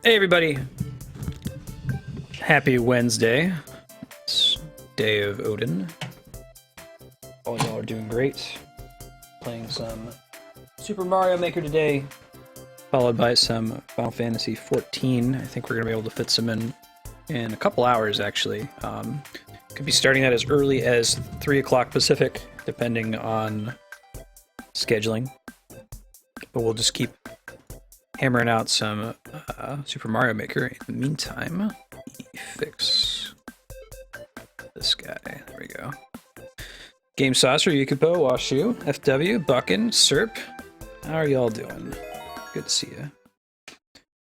Hey everybody! Happy Wednesday. It's Day of Odin. All y'all are doing great. Playing some Super Mario Maker today, followed by some Final Fantasy XIV. I think we're going to be able to fit some in a couple hours, actually. Could be starting that as early as 3 o'clock Pacific, depending on scheduling. But we'll just keep hammering out some Super Mario Maker. In the meantime, let me fix this guy. There we go. Game Saucer, Yukipo, Washu, FW, Buckin, Serp. How are y'all doing? Good to see you.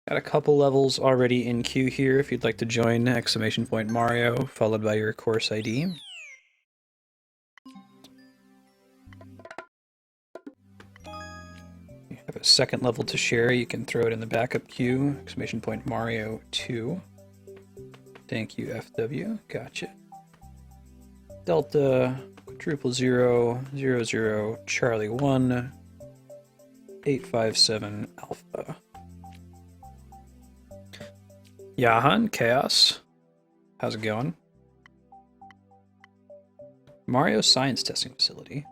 Got a couple levels already in queue here if you'd like to join! Mario, followed by your course ID. You have a second level to share, you can throw it in the backup queue! Mario 2. Thank you, FW. Gotcha. Delta, quadruple 0, 0, 0, Charlie 1, 857 Alpha. Yahan, Chaos. How's it going? Mario Science Testing Facility.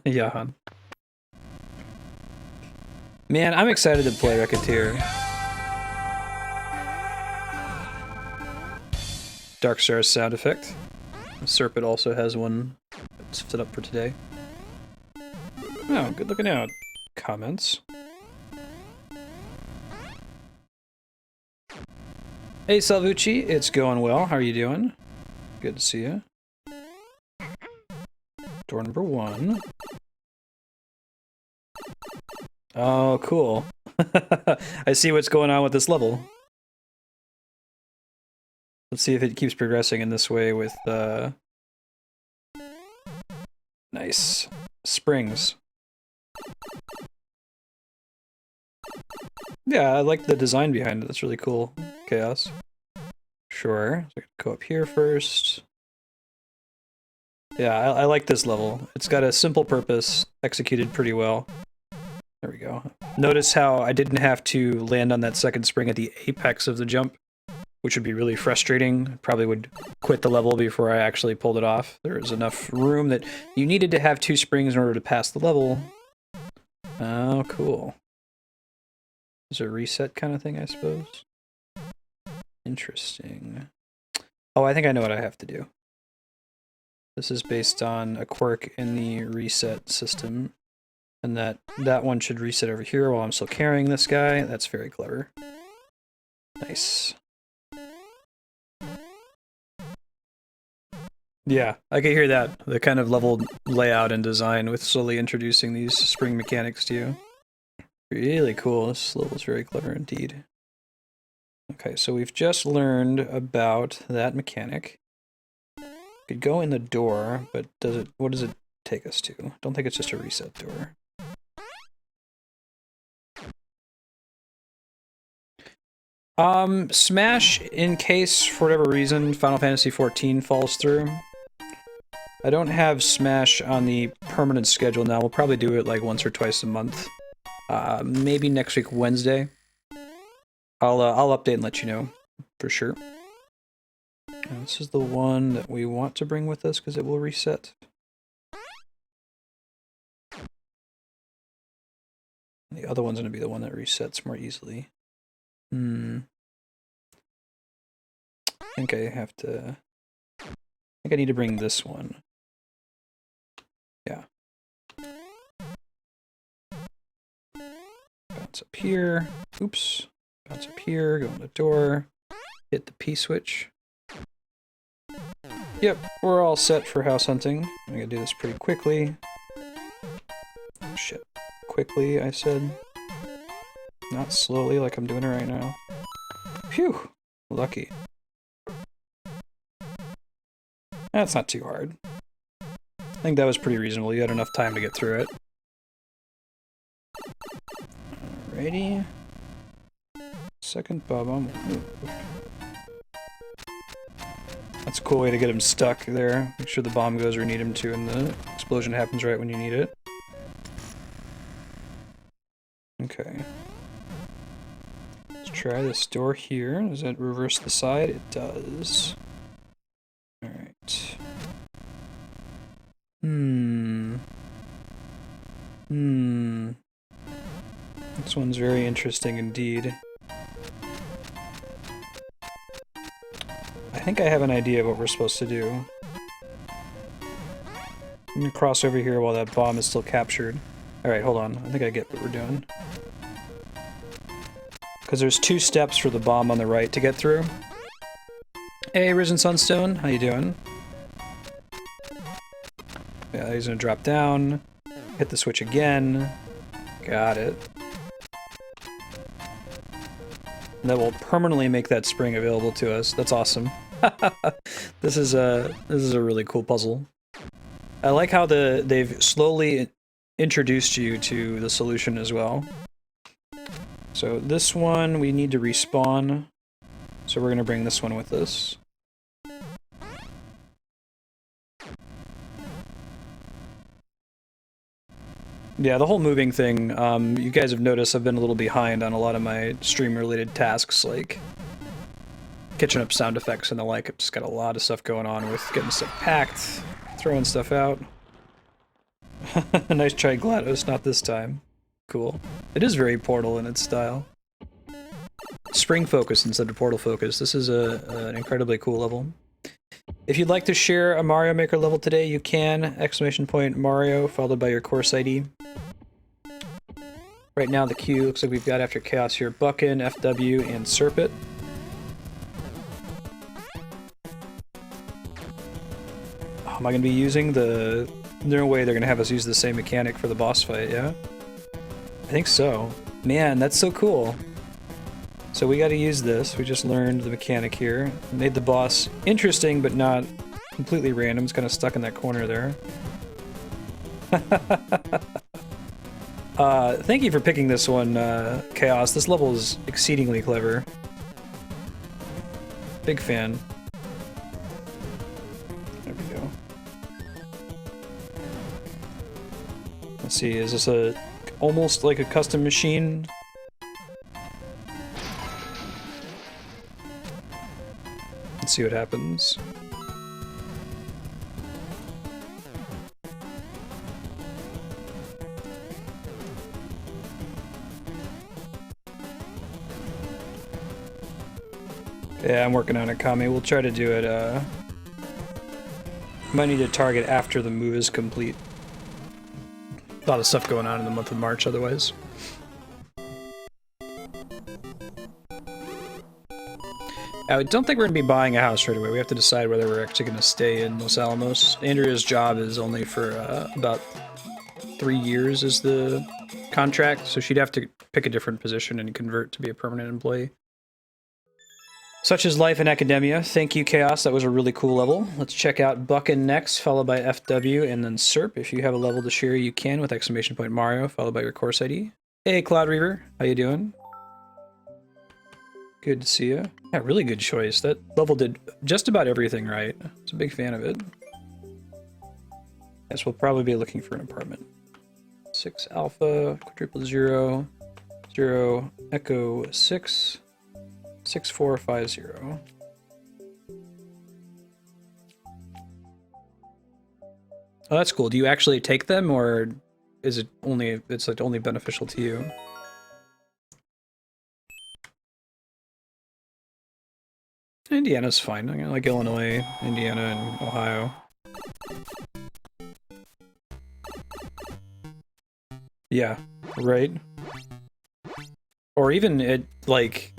Yahan. Man, I'm excited to play Racketeer. Dark Star's sound effect. Serpent also has one set up for today. Oh, good looking out. Comments. Hey Salvucci, it's going well. How are you doing? Good to see you. Door number 1. Oh, cool. I see what's going on with this level. Let's see if it keeps progressing in this way with nice springs. Yeah, I like the design behind it. That's really cool. Chaos. Sure. So I can go up here first. Yeah, I like this level. It's got a simple purpose, executed pretty well. There we go. Notice how I didn't have to land on that second spring at the apex of the jump, which would be really frustrating. Probably would quit the level before I actually pulled it off. There was enough room that you needed to have 2 springs in order to pass the level. Oh, cool. Is it a reset kind of thing, I suppose? Interesting. Oh, I think I know what I have to do. This is based on a quirk in the reset system, and that one should reset over here while I'm still carrying this guy. That's very clever. Nice. Yeah, I can hear that. The kind of level layout and design with slowly introducing these spring mechanics to you. Really cool. This level is very clever indeed. Okay, so we've just learned about that mechanic. Could go in the door, but what does it take us to? I don't think it's just a reset door. Smash in case, for whatever reason, Final Fantasy XIV falls through. I don't have Smash on the permanent schedule now. We'll probably do it like once or twice a month. Maybe next week, Wednesday. I'll update and let you know, for sure. And this is the one that we want to bring with us because it will reset. The other one's going to be the one that resets more easily. I think I have to... I think I need to bring this one. Yeah. Bounce up here. Oops. Bounce up here, go in the door. Hit the P-switch. Yep, we're all set for house hunting. I'm gonna do this pretty quickly. Oh, shit. Quickly, I said. Not slowly like I'm doing it right now. Phew! Lucky. That's not too hard. I think that was pretty reasonable. You had enough time to get through it. Alrighty. Second bomb. That's a cool way to get him stuck there. Make sure the bomb goes where you need him to in the explosion happens right when you need it. Okay. Let's try this door here. Does that reverse the side? It does. Alright. This one's very interesting indeed. I think I have an idea of what we're supposed to do. I'm gonna cross over here while that bomb is still captured. Alright, hold on. I think I get what we're doing. Because there's 2 steps for the bomb on the right to get through. Hey, Risen Sunstone, how you doing? Yeah, he's gonna drop down. Hit the switch again. Got it. And that will permanently make that spring available to us. That's awesome. This is a really cool puzzle. I like how they've slowly introduced you to the solution as well. So this one we need to respawn. So we're gonna bring this one with us. Yeah, the whole moving thing, you guys have noticed I've been a little behind on a lot of my stream-related tasks, like catching up sound effects and the like. I've just got a lot of stuff going on with getting stuff packed, throwing stuff out. Nice try, GLaDOS, not this time. Cool. It is very Portal in its style. Spring focus instead of Portal focus. This is an incredibly cool level. If you'd like to share a Mario Maker level today, you can. !Mario followed by your course ID. Right now the queue looks like we've got after Chaos here Buckin, FW, and Serpent. Oh, am I going to be using the... No way they're going to have us use the same mechanic for the boss fight, yeah? I think so. Man, that's so cool. So we got to use this. We just learned the mechanic here. Made the boss interesting, but not completely random. It's kind of stuck in that corner there. Thank you for picking this one, Chaos. This level is exceedingly clever. Big fan. There we go. Let's see, is this a almost like a custom machine? Let's see what happens. Yeah, I'm working on it, Kami. We'll try to do it, might need to target after the move is complete. A lot of stuff going on in the month of March, otherwise. I don't think we're going to be buying a house right away. We have to decide whether we're actually going to stay in Los Alamos. Andrea's job is only for about 3 years is the contract, so she'd have to pick a different position and convert to be a permanent employee. Such is life in academia. Thank you, Chaos. That was a really cool level. Let's check out Buckin next, followed by FW, and then Serp. If you have a level to share, you can with !Mario, followed by your course ID. Hey, Cloud Reaver. How you doing? Good to see you. Yeah, really good choice. That level did just about everything right. I was a big fan of it. Yes, we'll probably be looking for an apartment. 6 Alpha, quadruple 0, 0, Echo 6, 6450. Oh, that's cool. Do you actually take them, or is it only, it's like only beneficial to you? Indiana's fine. I like Illinois, Indiana, and Ohio. Yeah, right? Or even it, like,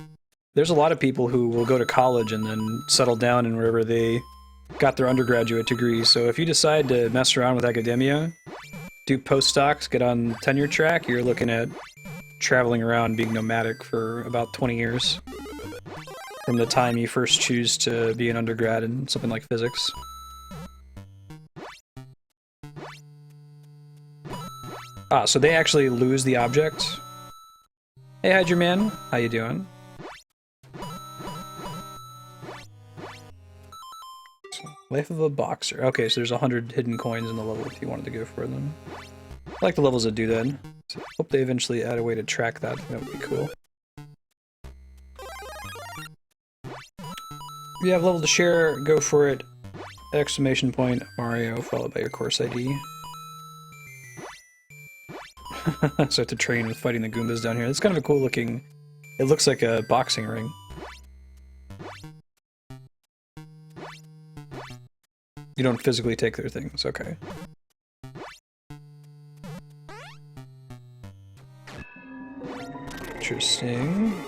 there's a lot of people who will go to college and then settle down in wherever they got their undergraduate degree. So if you decide to mess around with academia, do postdocs, get on tenure track, you're looking at traveling around being nomadic for about 20 years. From the time you first choose to be an undergrad in something like physics. Ah, so they actually lose the object? Hey, Hydra Man, how you doing? So Life of a Boxer. Okay, so there's 100 hidden coins in the level if you wanted to go for them. I like the levels that do that. So hope they eventually add a way to track that. That would be cool. If you have level to share, go for it. Exclamation point Mario followed by your course ID. So I have to train with fighting the Goombas down here. It's kind of a cool looking... It looks like a boxing ring. You don't physically take their things, okay. Interesting.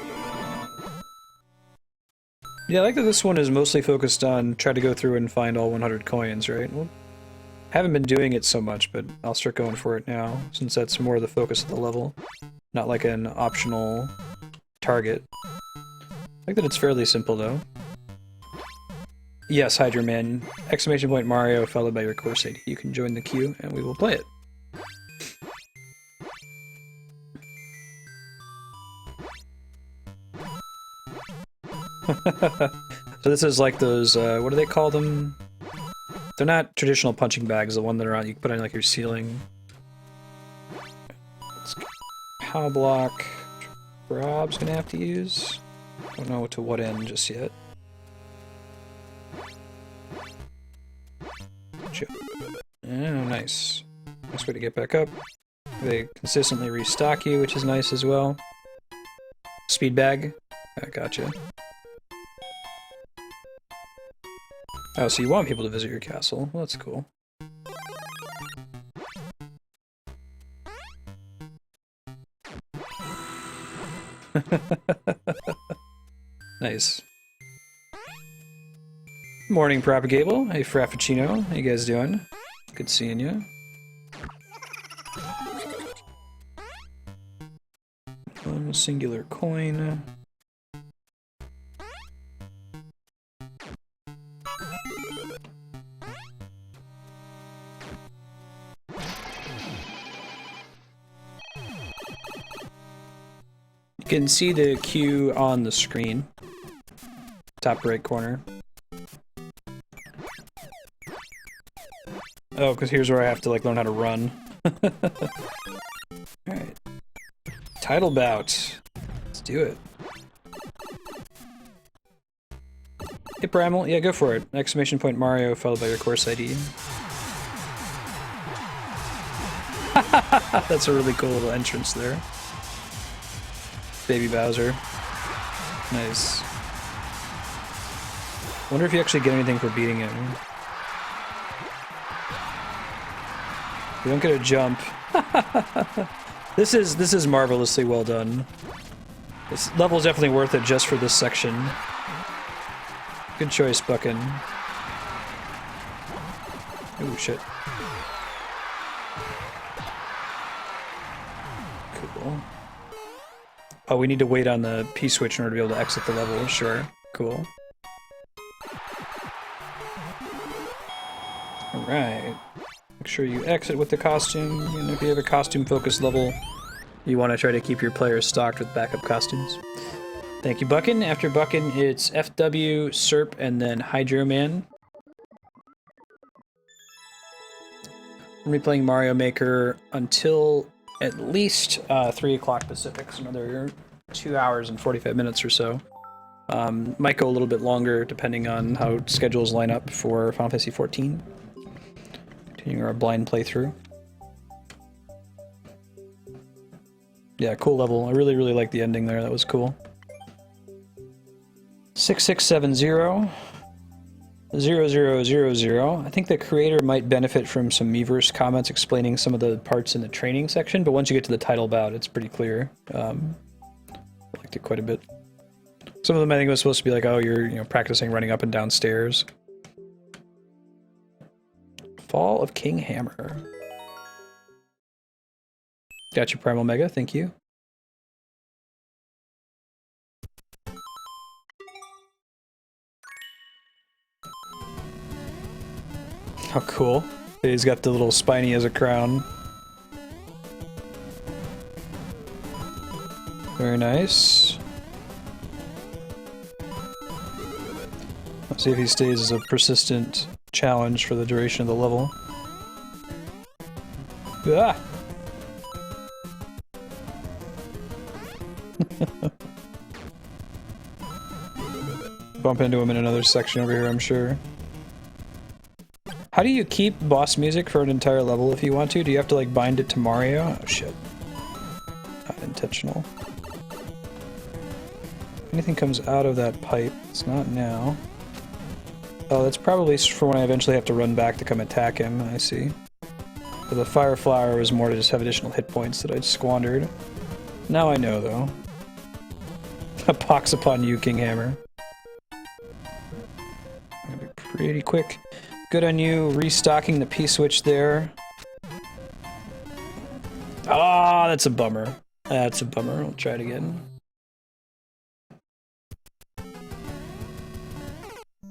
Yeah, I like that this one is mostly focused on try to go through and find all 100 coins, right? Well, haven't been doing it so much, but I'll start going for it now, since that's more the focus of the level. Not like an optional target. I like that it's fairly simple, though. Yes, Hydro Man. Exclamation point Mario followed by your course ID. You can join the queue, and we will play it. So this is like those, what do they call them? They're not traditional punching bags, the one that are on, you can put on like your ceiling. Power block. Rob's gonna have to use. Don't know to what end just yet. Oh, nice. Nice way to get back up. They consistently restock you, which is nice as well. Speed bag. I gotcha. Oh, so you want people to visit your castle. Well, that's cool. Nice. Morning, Propagable. Hey, Frappuccino. How you guys doing? Good seeing you. One singular coin. You can see the queue on the screen. Top right corner. Oh, because here's where I have to like learn how to run. Alright. Title bout. Let's do it. Hey Primal, yeah, go for it. Exclamation point Mario followed by your course ID. That's a really cool little entrance there. Baby Bowser. Nice. Wonder if you actually get anything for beating him. You don't get a jump. This is marvelously well done. This level is definitely worth it just for this section. Good choice, Buckin. Ooh, shit. Cool. Oh, we need to wait on the P-switch in order to be able to exit the level. Sure. Cool. Alright. Make sure you exit with the costume, and if you have a costume-focused level, you want to try to keep your players stocked with backup costumes. Thank you, Buckin. After Buckin, it's FW, Serp, and then Hydro Man. I'm going to be playing Mario Maker until at least 3 o'clock Pacific, so another 2 hours and 45 minutes or so. Might go a little bit longer, depending on how schedules line up for Final Fantasy XIV. Continuing our blind playthrough. Yeah, cool level. I really, really like the ending there. That was cool. 6670 0000. I think the creator might benefit from some Miiverse comments explaining some of the parts in the training section, but once you get to the title bout, it's pretty clear. I liked it quite a bit. Some of them I think was supposed to be like, oh, you're practicing running up and down stairs. Fall of King Hammer. Got your Primal Mega, thank you. How cool. He's got the little spiny as a crown. Very nice. Let's see if he stays as a persistent challenge for the duration of the level. Ah! Bump into him in another section over here, I'm sure. How do you keep boss music for an entire level if you want to? Do you have to like bind it to Mario? Oh shit. Not intentional. Anything comes out of that pipe. It's not now. Oh, that's probably for when I eventually have to run back to come attack him, I see. But the fire flower was more to just have additional hit points that I'd squandered. Now I know, though. A pox upon you, King Hammer. Gonna be pretty quick. Good on you, restocking the P-switch there. Ah, that's a bummer. That's a bummer. I'll try it again.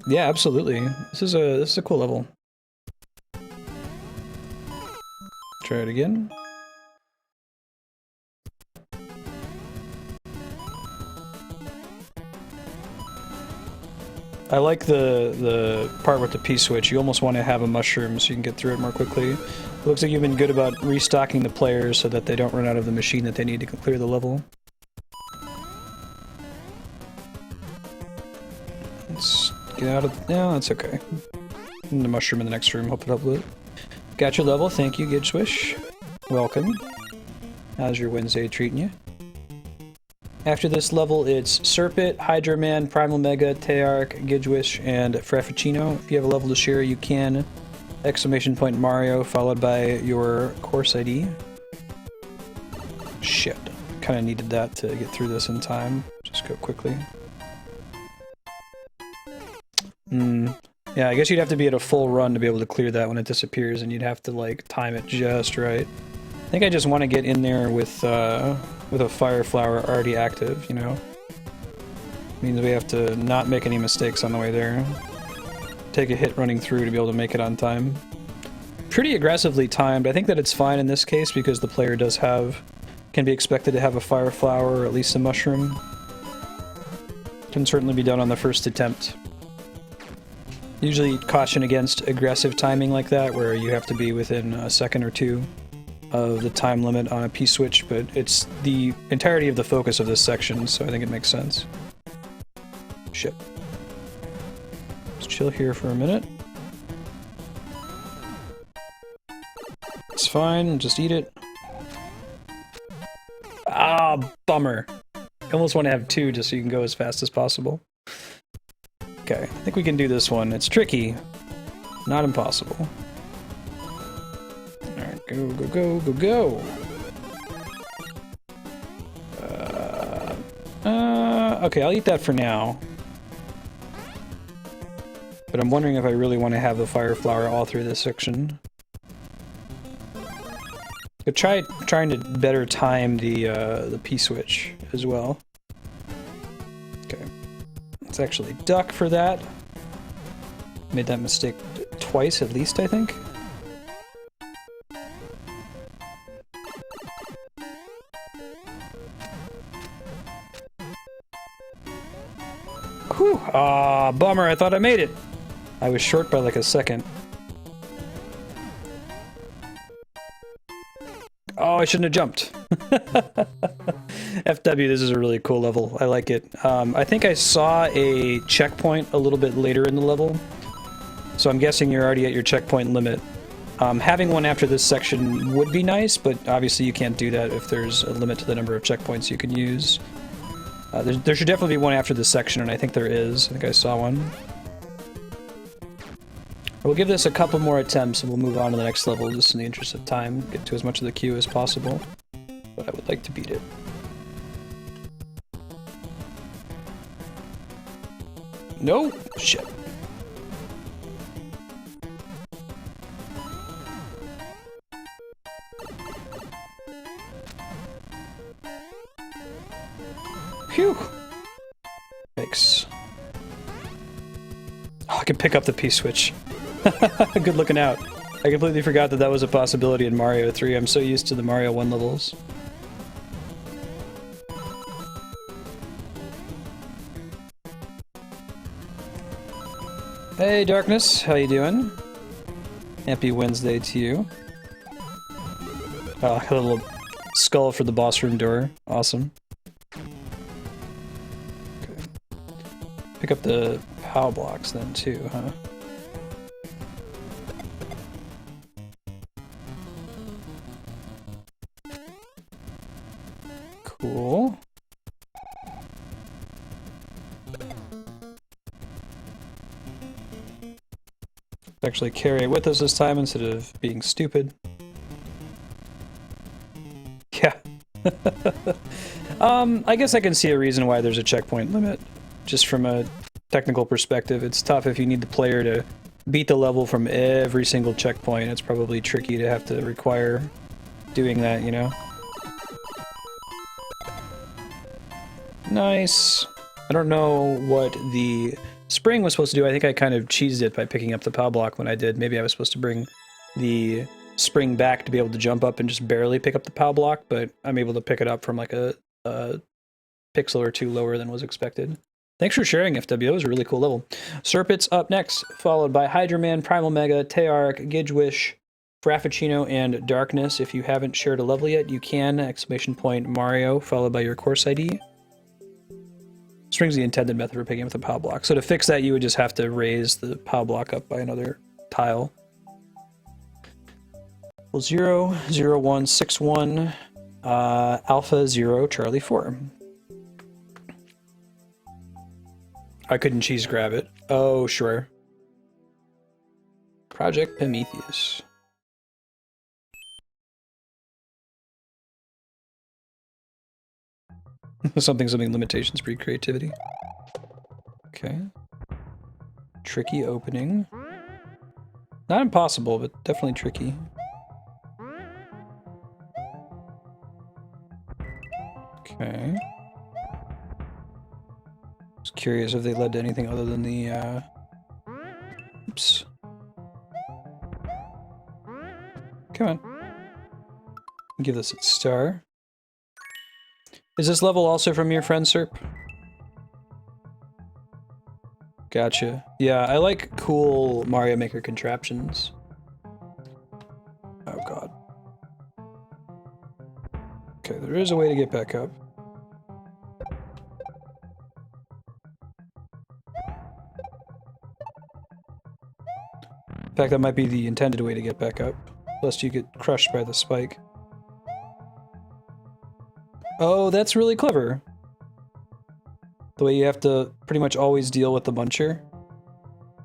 Yeah, absolutely. This is a cool level. Try it again. I like the part with the P-switch. You almost want to have a mushroom so you can get through it more quickly. It looks like you've been good about restocking the players so that they don't run out of the machine that they need to clear the level. Let's get out of... No, that's okay. And the mushroom in the next room, hope it helped with it. Got your level, thank you, Good Swish. Welcome. How's your Wednesday treating you? After this level, it's Serpent, Hydra Man, Primal Mega, Tearc, Gidgewish, and Frappuccino. If you have a level to share, you can ! Mario, followed by your course ID. Shit. Kinda needed that to get through this in time. Just go quickly. Yeah, I guess you'd have to be at a full run to be able to clear that when it disappears, and you'd have to, like, time it just right. I think I just want to get in there with a fire flower already active, you know? Means we have to not make any mistakes on the way there. Take a hit running through to be able to make it on time. Pretty aggressively timed. I think that it's fine in this case because the player does have... can be expected to have a fire flower or at least a mushroom. Can certainly be done on the first attempt. Usually caution against aggressive timing like that, where you have to be within a second or two of the time limit on a P-switch, but it's the entirety of the focus of this section, so I think it makes sense. Shit. Let's chill here for a minute. It's fine, just eat it. Ah, bummer. I almost want to have two just so you can go as fast as possible. Okay, I think we can do this one. It's tricky, not impossible. Alright, go, go, go, go, go! Okay, I'll eat that for now. But I'm wondering if I really want to have the fire flower all through this section. But trying to better time the P-switch as well. Okay. Let's actually duck for that. Made that mistake twice at least, I think. Whew! Ah, bummer, I thought I made it! I was short by like a second. Oh, I shouldn't have jumped. FW, this is a really cool level. I like it. I think I saw a checkpoint a little bit later in the level, so I'm guessing you're already at your checkpoint limit. Having one after this section would be nice, but obviously you can't do that if there's a limit to the number of checkpoints you can use. There should definitely be one after this section, and I think there is. I think I saw one. We'll give this a couple more attempts and we'll move on to the next level just in the interest of time. Get to as much of the queue as possible. But I would like to beat it. No! Shit. Phew! Thanks. Oh, I can pick up the P-switch. Good looking out. I completely forgot that that was a possibility in Mario 3. I'm so used to the Mario 1 levels. Hey, Darkness, how you doing? Happy Wednesday to you. Oh, a little skull for the boss room door. Awesome. Okay. Pick up the POW blocks then too, huh? Cool. Actually carry it with us this time instead of being stupid. Yeah. I guess I can see a reason why there's a checkpoint limit. Just from a technical perspective, it's tough if you need the player to beat the level from every single checkpoint. It's probably tricky to have to require doing that, you know? Nice. I don't know what the spring was supposed to do. I think I kind of cheesed it by picking up the POW block when I did. Maybe I was supposed to bring the spring back to be able to jump up and just barely pick up the POW block, but I'm able to pick it up from like a pixel or two lower than was expected. Thanks for sharing, FW. It was a really cool level. Serpent's up next, followed by Hydraman, Primal Mega, Teark, Gidgewish, Frappuccino, and Darkness. If you haven't shared a level yet, you can! Mario, followed by your course ID. String's the intended method for picking up the POW block. So to fix that, you would just have to raise the POW block up by another tile. Well, 0, 0, 1, 6, 1, Alpha 0, Charlie 4. I couldn't cheese grab it. Oh, sure. Project Prometheus. something limitations breed creativity. Okay. Tricky opening. Not impossible, but definitely tricky. Okay. Just curious if they led to anything other than the, oops. Come on. Give this a star. Is this level also from your friend, Serp? Gotcha. Yeah, I like cool Mario Maker contraptions. Oh god. Okay, there is a way to get back up. In fact, that might be the intended way to get back up, lest you get crushed by the spike. Oh, that's really clever. The way you have to pretty much always deal with the muncher.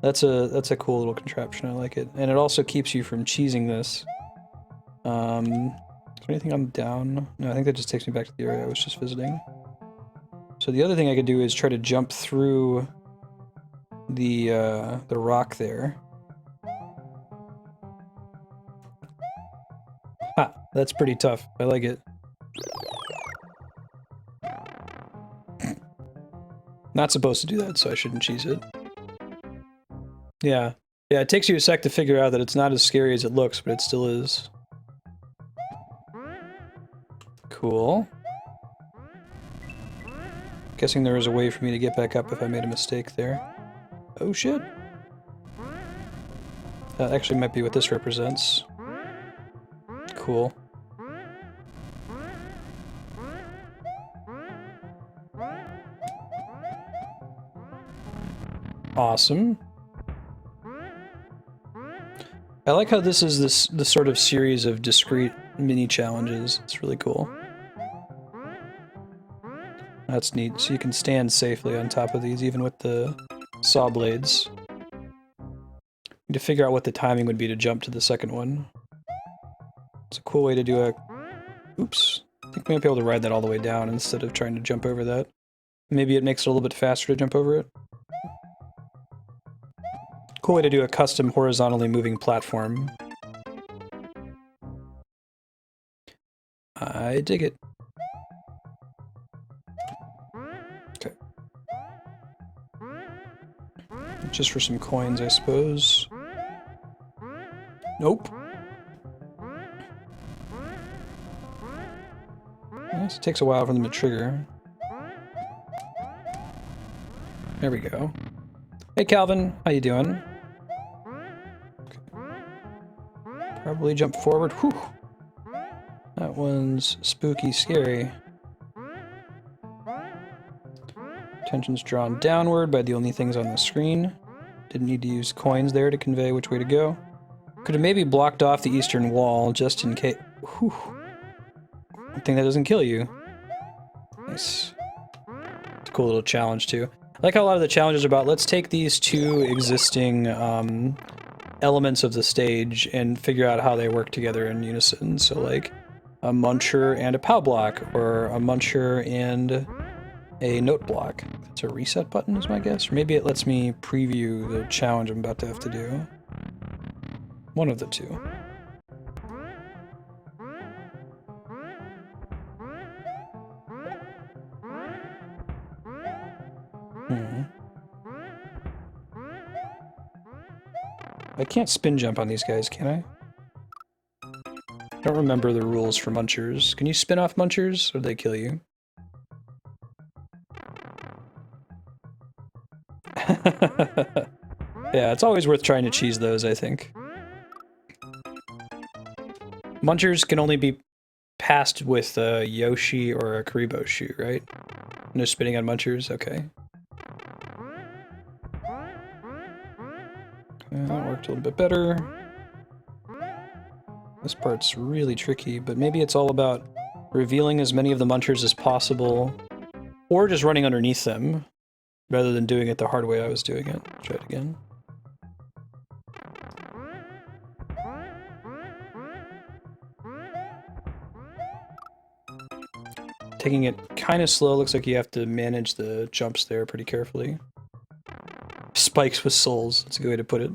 That's a cool little contraption, I like it. And it also keeps you from cheesing this. Is there anything on down? No, I think that just takes me back to the area I was just visiting. So the other thing I could do is try to jump through the rock there. Ha! That's pretty tough. I like it. Not supposed to do that, so I shouldn't cheese it. Yeah. Yeah, it takes you a sec to figure out that it's not as scary as it looks, but it still is. Cool. Guessing there was a way for me to get back up if I made a mistake there. Oh shit. That actually might be what this represents. Cool. Awesome. I like how this is this sort of series of discrete mini challenges. It's really cool. That's neat. So you can stand safely on top of these, even with the saw blades. Need to figure out what the timing would be to jump to the second one. It's a cool way to do a... Oops. I think we might be able to ride that all the way down instead of trying to jump over that. Maybe it makes it a little bit faster to jump over it. Cool way to do a custom horizontally moving platform. I dig it. Okay. Just for some coins, I suppose. Nope. This takes a while for them to trigger. There we go. Hey Calvin, how you doing? Okay. Probably jump forward. Whew. That one's spooky scary. Attention's drawn downward by the only things on the screen. Didn't need to use coins there to convey which way to go. Could have maybe blocked off the eastern wall just in case. Whew. One thing that doesn't kill you. Nice. It's a cool little challenge too. I like how a lot of the challenges are about, let's take these two existing elements of the stage and figure out how they work together in unison. So like a muncher and a POW block, or a muncher and a note block. It's a reset button is my guess. Or maybe it lets me preview the challenge I'm about to have to do. One of the two. I can't spin jump on these guys, can I? I don't remember the rules for munchers. Can you spin off munchers, or do they kill you? Yeah, it's always worth trying to cheese those, I think. Munchers can only be passed with a Yoshi or a Karibo shoe, right? No spinning on munchers? Okay. That worked a little bit better. This part's really tricky, but maybe it's all about revealing as many of the munchers as possible, or just running underneath them, rather than doing it the hard way I was doing it. Try it again. Taking it kind of slow, looks like you have to manage the jumps there pretty carefully. Spikes with souls, that's a good way to put it.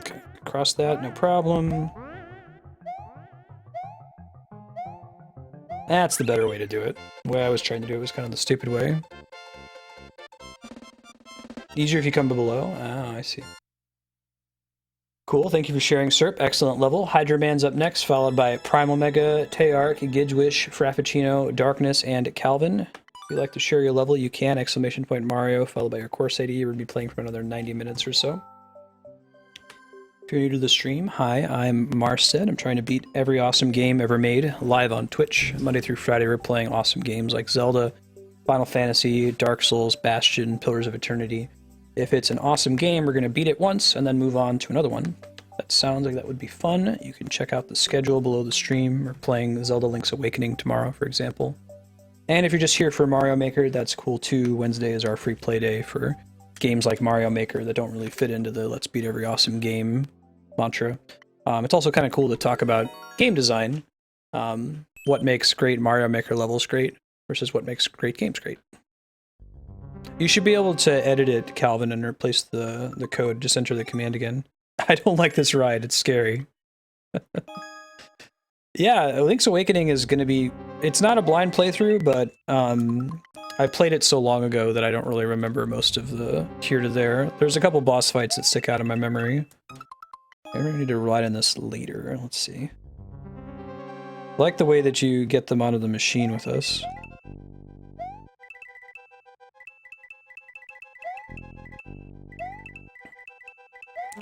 Okay, cross that, no problem. That's the better way to do it. The way I was trying to do it was kind of the stupid way. Easier if you come below? Ah, I see. Cool, thank you for sharing, Serp. Excellent level. Hydra Man's up next, followed by Primal Mega, Teark, Gidgewish, Frappuccino, Darkness, and Calvin. If you'd like to share your level, you can. !Mario, followed by your course ID. We'll be playing for another 90 minutes or so. If you're new to the stream, hi, I'm Marstead. I'm trying to beat every awesome game ever made live on Twitch. Monday through Friday, we're playing awesome games like Zelda, Final Fantasy, Dark Souls, Bastion, Pillars of Eternity. If it's an awesome game, we're going to beat it once and then move on to another one. That sounds like that would be fun. You can check out the schedule below the stream. We're playing Zelda Link's Awakening tomorrow, for example. And if you're just here for Mario Maker, that's cool too. Wednesday is our free play day for games like Mario Maker that don't really fit into the let's beat every awesome game mantra. It's also kind of cool to talk about game design. What makes great Mario Maker levels great versus what makes great games great. You should be able to edit it, Calvin, and replace the code. Just enter the command again. I don't like this ride. It's scary. Yeah, Link's Awakening is going to be... It's not a blind playthrough, but I played it so long ago that I don't really remember most of the here to there. There's a couple boss fights that stick out in my memory. I really need to rely on this later. Let's see. I like the way that you get them onto the machine with us.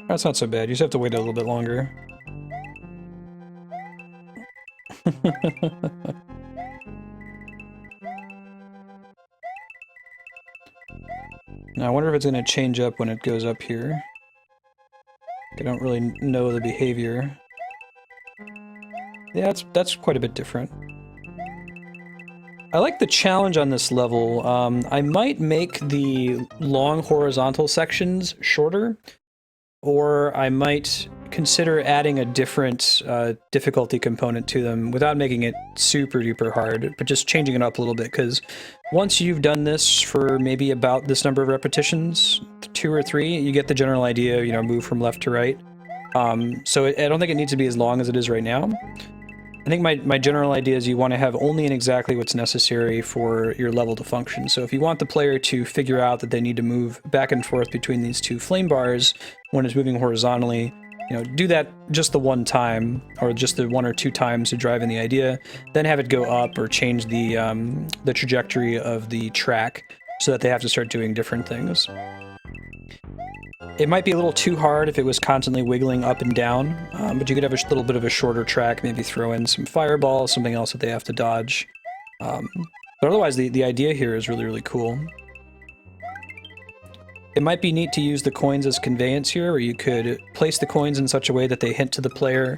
That's not so bad. You just have to wait a little bit longer. Now I wonder if it's going to change up when it goes up here. I don't really know the behavior. Yeah, that's quite a bit different. I like the challenge on this level. I might make the long horizontal sections shorter, or I might consider adding a different difficulty component to them without making it super duper hard, but just changing it up a little bit, because once you've done this for maybe about this number of repetitions, 2 or 3, you get the general idea, you know, move from left to right. So I don't think it needs to be as long as it is right now. I think my general idea is you want to have only and exactly what's necessary for your level to function. So if you want the player to figure out that they need to move back and forth between these 2 flame bars when it's moving horizontally, you know, do that just the one time, or just the 1 or 2 times to drive in the idea, then have it go up or change the trajectory of the track so that they have to start doing different things. It might be a little too hard if it was constantly wiggling up and down, but you could have a little bit of a shorter track, maybe throw in some fireballs, something else that they have to dodge. But otherwise, the idea here is really, really cool. It might be neat to use the coins as conveyance here, or you could place the coins in such a way that they hint to the player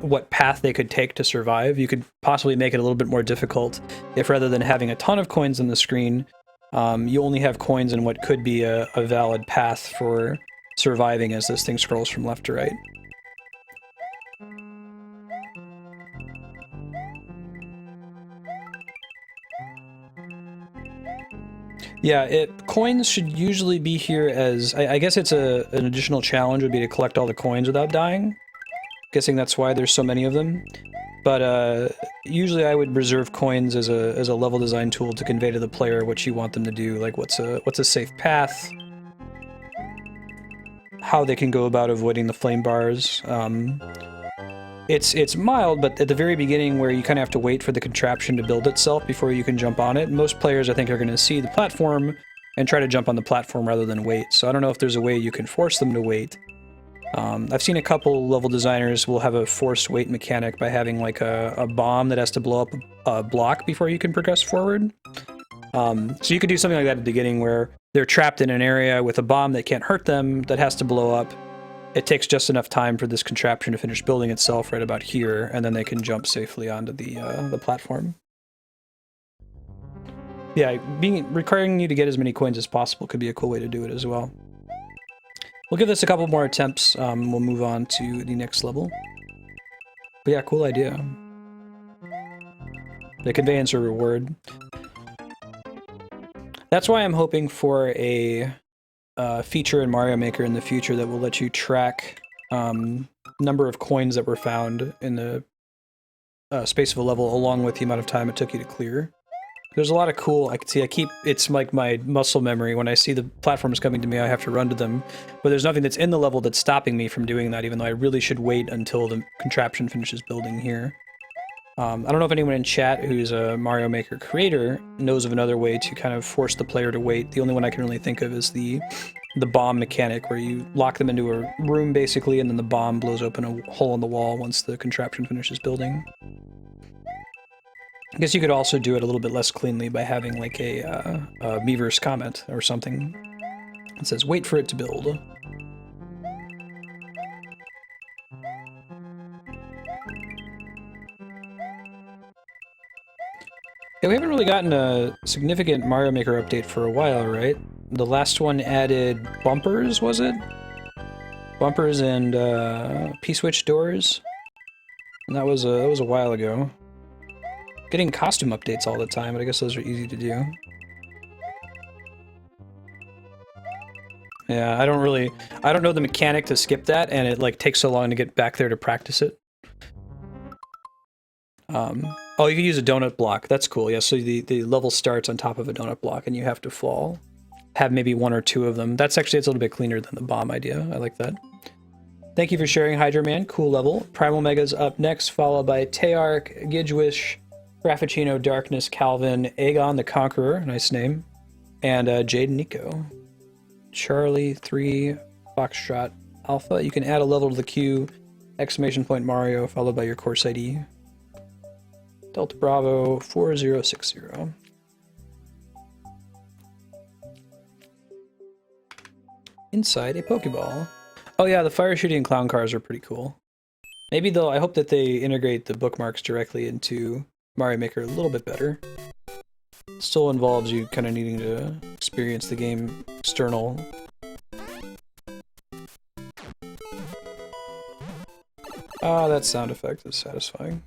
what path they could take to survive. You could possibly make it a little bit more difficult if rather than having a ton of coins on the screen, you only have coins in what could be a valid path for surviving as this thing scrolls from left to right. Yeah, coins should usually be here as... I guess it's an additional challenge would be to collect all the coins without dying. Guessing that's why there's so many of them. But usually I would reserve coins as a level design tool to convey to the player what you want them to do, like what's a safe path, how they can go about avoiding the flame bars. It's mild, but at the very beginning where you kind of have to wait for the contraption to build itself before you can jump on it, most players I think are going to see the platform and try to jump on the platform rather than wait. So I don't know if there's a way you can force them to wait. I've seen a couple level designers will have a forced wait mechanic by having like a bomb that has to blow up a block before you can progress forward. So you could do something like that at the beginning where they're trapped in an area with a bomb that can't hurt them, that has to blow up. It takes just enough time for this contraption to finish building itself right about here, and then they can jump safely onto the platform. Yeah, requiring you to get as many coins as possible could be a cool way to do it as well. We'll give this a couple more attempts, we'll move on to the next level. But yeah, cool idea. The conveyance or reward. That's why I'm hoping for a feature in Mario Maker in the future that will let you track number of coins that were found in the space of a level along with the amount of time it took you to clear. There's a lot of cool, it's like my muscle memory. When I see the platforms coming to me, I have to run to them. But there's nothing that's in the level that's stopping me from doing that, even though I really should wait until the contraption finishes building here. I don't know if anyone in chat who's a Mario Maker creator knows of another way to kind of force the player to wait. The only one I can really think of is the bomb mechanic, where you lock them into a room, basically, and then the bomb blows open a hole in the wall once the contraption finishes building. I guess you could also do it a little bit less cleanly by having like a Miiverse comment or something. It says, wait for it to build. Yeah, we haven't really gotten a significant Mario Maker update for a while, right? The last one added bumpers, was it? Bumpers and P-switch doors. And that was a while ago. Getting costume updates all the time, but I guess those are easy to do. Yeah, I don't know the mechanic to skip that, and it like takes so long to get back there to practice it. Oh, you can use a donut block. That's cool. Yeah, so the level starts on top of a donut block, and you have to fall. Have maybe one or two of them. It's a little bit cleaner than the bomb idea. I like that. Thank you for sharing, Hydra Man. Cool level. Primal Mega's up next, followed by Teark, Gidgewish, Frappuccino, Darkness, Calvin, Aegon the Conqueror, nice name, and Jade Nico. Charlie 3, Foxtrot Alpha. You can add a level to the queue, ! Mario, followed by your course ID. Delta Bravo 4060. Inside a Pokeball. Oh yeah, the fire shooting clown cars are pretty cool. Maybe though, I hope that they integrate the bookmarks directly into Mario Maker a little bit better. Still involves you kind of needing to experience the game external. Ah, that sound effect is satisfying.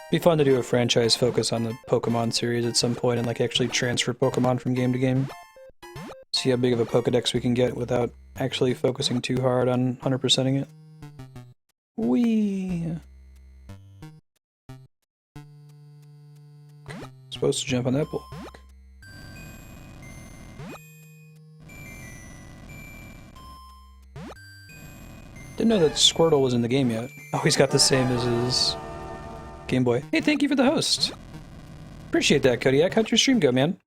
Be fun to do a franchise focus on the Pokemon series at some point and like actually transfer Pokemon from game to game. See how big of a Pokedex we can get without actually focusing too hard on 100%ing it. Whee! Supposed to jump on that block. Didn't know that Squirtle was in the game yet. Oh, he's got the same as his Game Boy. Hey, thank you for the host. Appreciate that, Kodiak. How'd your stream go, man?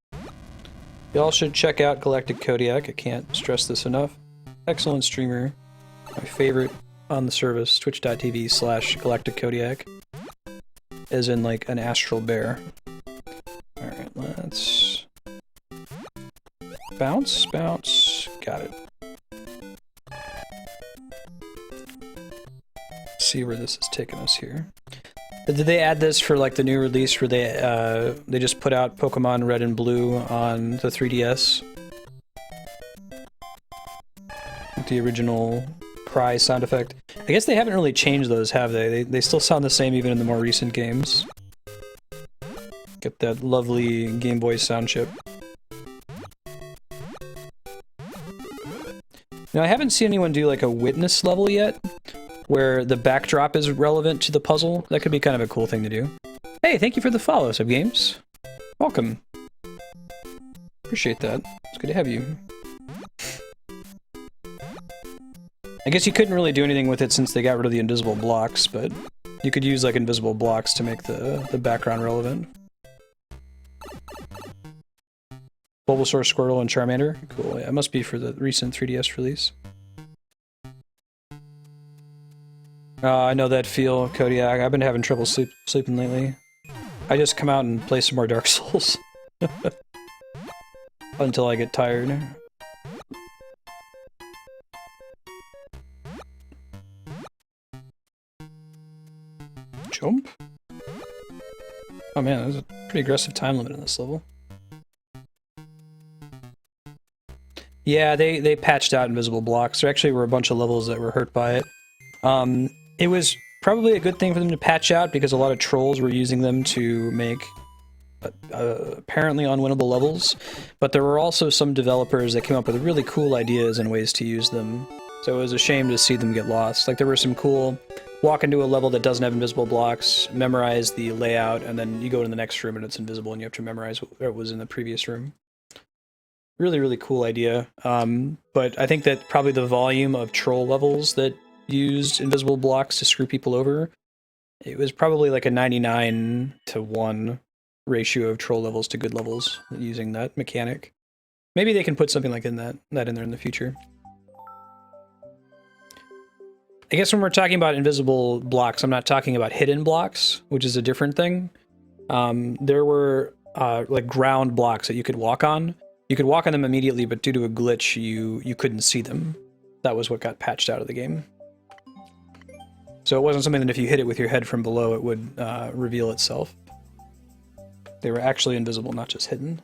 Y'all should check out Galactic Kodiak. I can't stress this enough. Excellent streamer. My favorite on the service, twitch.tv/Galactic Kodiak. As in, like, an astral bear. Alright, let's... bounce, bounce. Got it. See where this is taking us here. Did they add this for like the new release where they just put out Pokemon Red and Blue on the 3DS? The original cry sound effect. I guess they haven't really changed those, have they? They still sound the same even in the more recent games. Get that lovely Game Boy sound chip. Now I haven't seen anyone do like a witness level yet, where the backdrop is relevant to the puzzle. That could be kind of a cool thing to do. Hey, thank you for the follow, Subgames. Welcome. Appreciate that. It's good to have you. I guess you couldn't really do anything with it since they got rid of the invisible blocks, but you could use like invisible blocks to make the background relevant. Bulbasaur, Squirtle, and Charmander. Cool, yeah, it must be for the recent 3DS release. I know that feel, Kodiak. I've been having trouble sleeping lately. I just come out and play some more Dark Souls. Until I get tired. Jump? Oh man, there's a pretty aggressive time limit in this level. Yeah, they patched out invisible blocks. There actually were a bunch of levels that were hurt by it. It was probably a good thing for them to patch out because a lot of trolls were using them to make apparently unwinnable levels, but there were also some developers that came up with really cool ideas and ways to use them, so it was a shame to see them get lost. Like there were some cool, walk into a level that doesn't have invisible blocks, memorize the layout, and then you go to the next room and it's invisible and you have to memorize what was in the previous room. Really, really cool idea, but I think that probably the volume of troll levels that used invisible blocks to screw people over, it was probably like a 99-to-1 ratio of troll levels to good levels using that mechanic. Maybe they can put something like that in there in the future. I guess when we're talking about invisible blocks, I'm not talking about hidden blocks, which is a different thing. There were like ground blocks that you could walk on. You could walk on them immediately, but due to a glitch, you couldn't see them. That was what got patched out of the game. So it wasn't something that if you hit it with your head from below, it would reveal itself. They were actually invisible, not just hidden.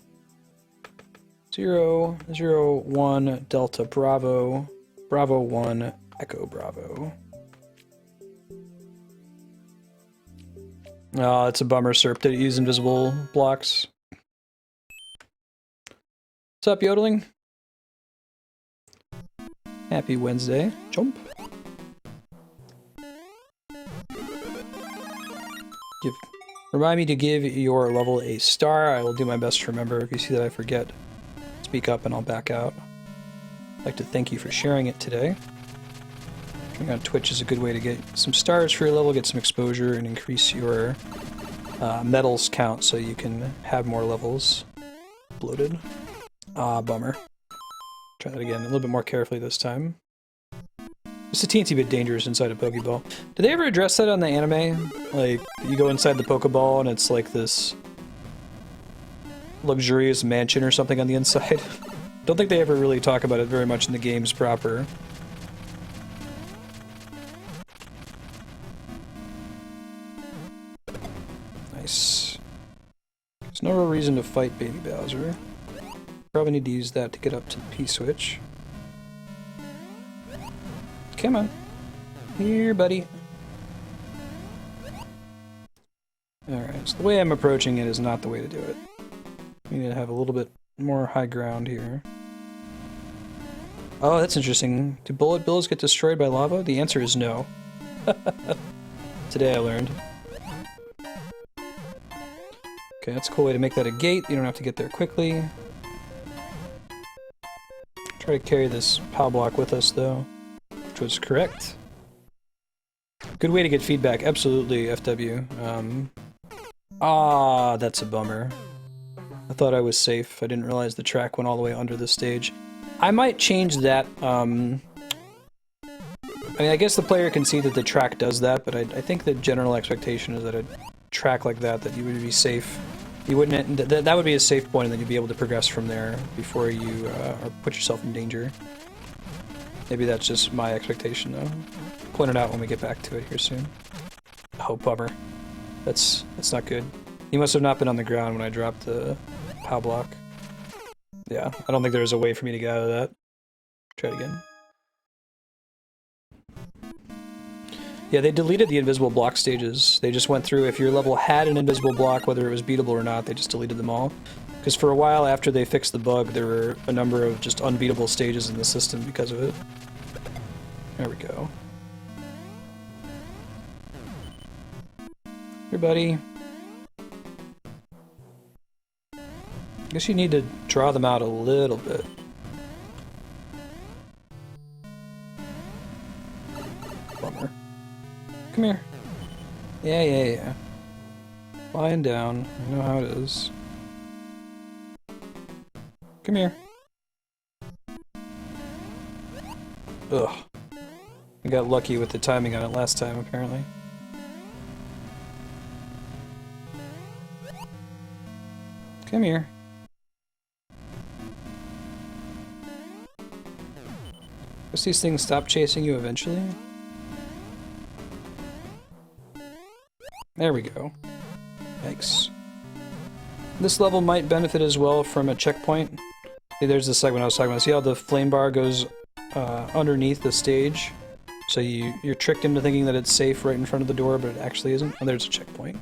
0, 0, 1, Delta Bravo, Bravo 1, Echo Bravo. Oh, it's a bummer, Serp, that it used invisible blocks. What's up, Yodeling? Happy Wednesday. Jump. Remind me to give your level a star. I will do my best to remember. If you see that I forget, speak up and I'll back out. I'd like to thank you for sharing it today. Turning on Twitch is a good way to get some stars for your level, get some exposure, and increase your medals count so you can have more levels bloated. Ah, bummer. Try that again, a little bit more carefully this time. It's a teensy bit dangerous inside a Pokeball. Did they ever address that on the anime? Like, you go inside the Pokeball and it's like this luxurious mansion or something on the inside. Don't think they ever really talk about it very much in the games proper. Nice. There's no real reason to fight Baby Bowser. Probably need to use that to get up to the P-switch. Come on. Here, buddy. Alright, so the way I'm approaching it is not the way to do it. We need to have a little bit more high ground here. Oh, that's interesting. Do bullet bills get destroyed by lava? The answer is no. Today I learned. Okay, that's a cool way to make that a gate. You don't have to get there quickly. Try to carry this POW block with us, though. Which was correct. Good way to get feedback. Absolutely, FW. That's a bummer. I thought I was safe. I didn't realize the track went all the way under the stage. I might change that. I mean, I guess the player can see that the track does that, but I think the general expectation is that a track like that you would be safe. You wouldn't. That would be a safe point, and then you'd be able to progress from there before you put yourself in danger. Maybe that's just my expectation, though. Point it out when we get back to it here soon. Oh, bummer. That's not good. He must have not been on the ground when I dropped the POW block. Yeah, I don't think there was a way for me to get out of that. Try it again. Yeah, they deleted the invisible block stages. They just went through, if your level had an invisible block, whether it was beatable or not, they just deleted them all. Because for a while after they fixed the bug, there were a number of just unbeatable stages in the system because of it. There we go. Here, buddy. Guess you need to draw them out a little bit. Bummer. Come here. Yeah. Lying down. I know how it is. Come here. Ugh. I got lucky with the timing on it last time, apparently. Come here. Does these things stop chasing you eventually? There we go. Yikes. This level might benefit as well from a checkpoint. See, there's the segment I was talking about. See how the flame bar goes underneath the stage? So you're tricked into thinking that it's safe right in front of the door, but it actually isn't. Oh, there's a checkpoint.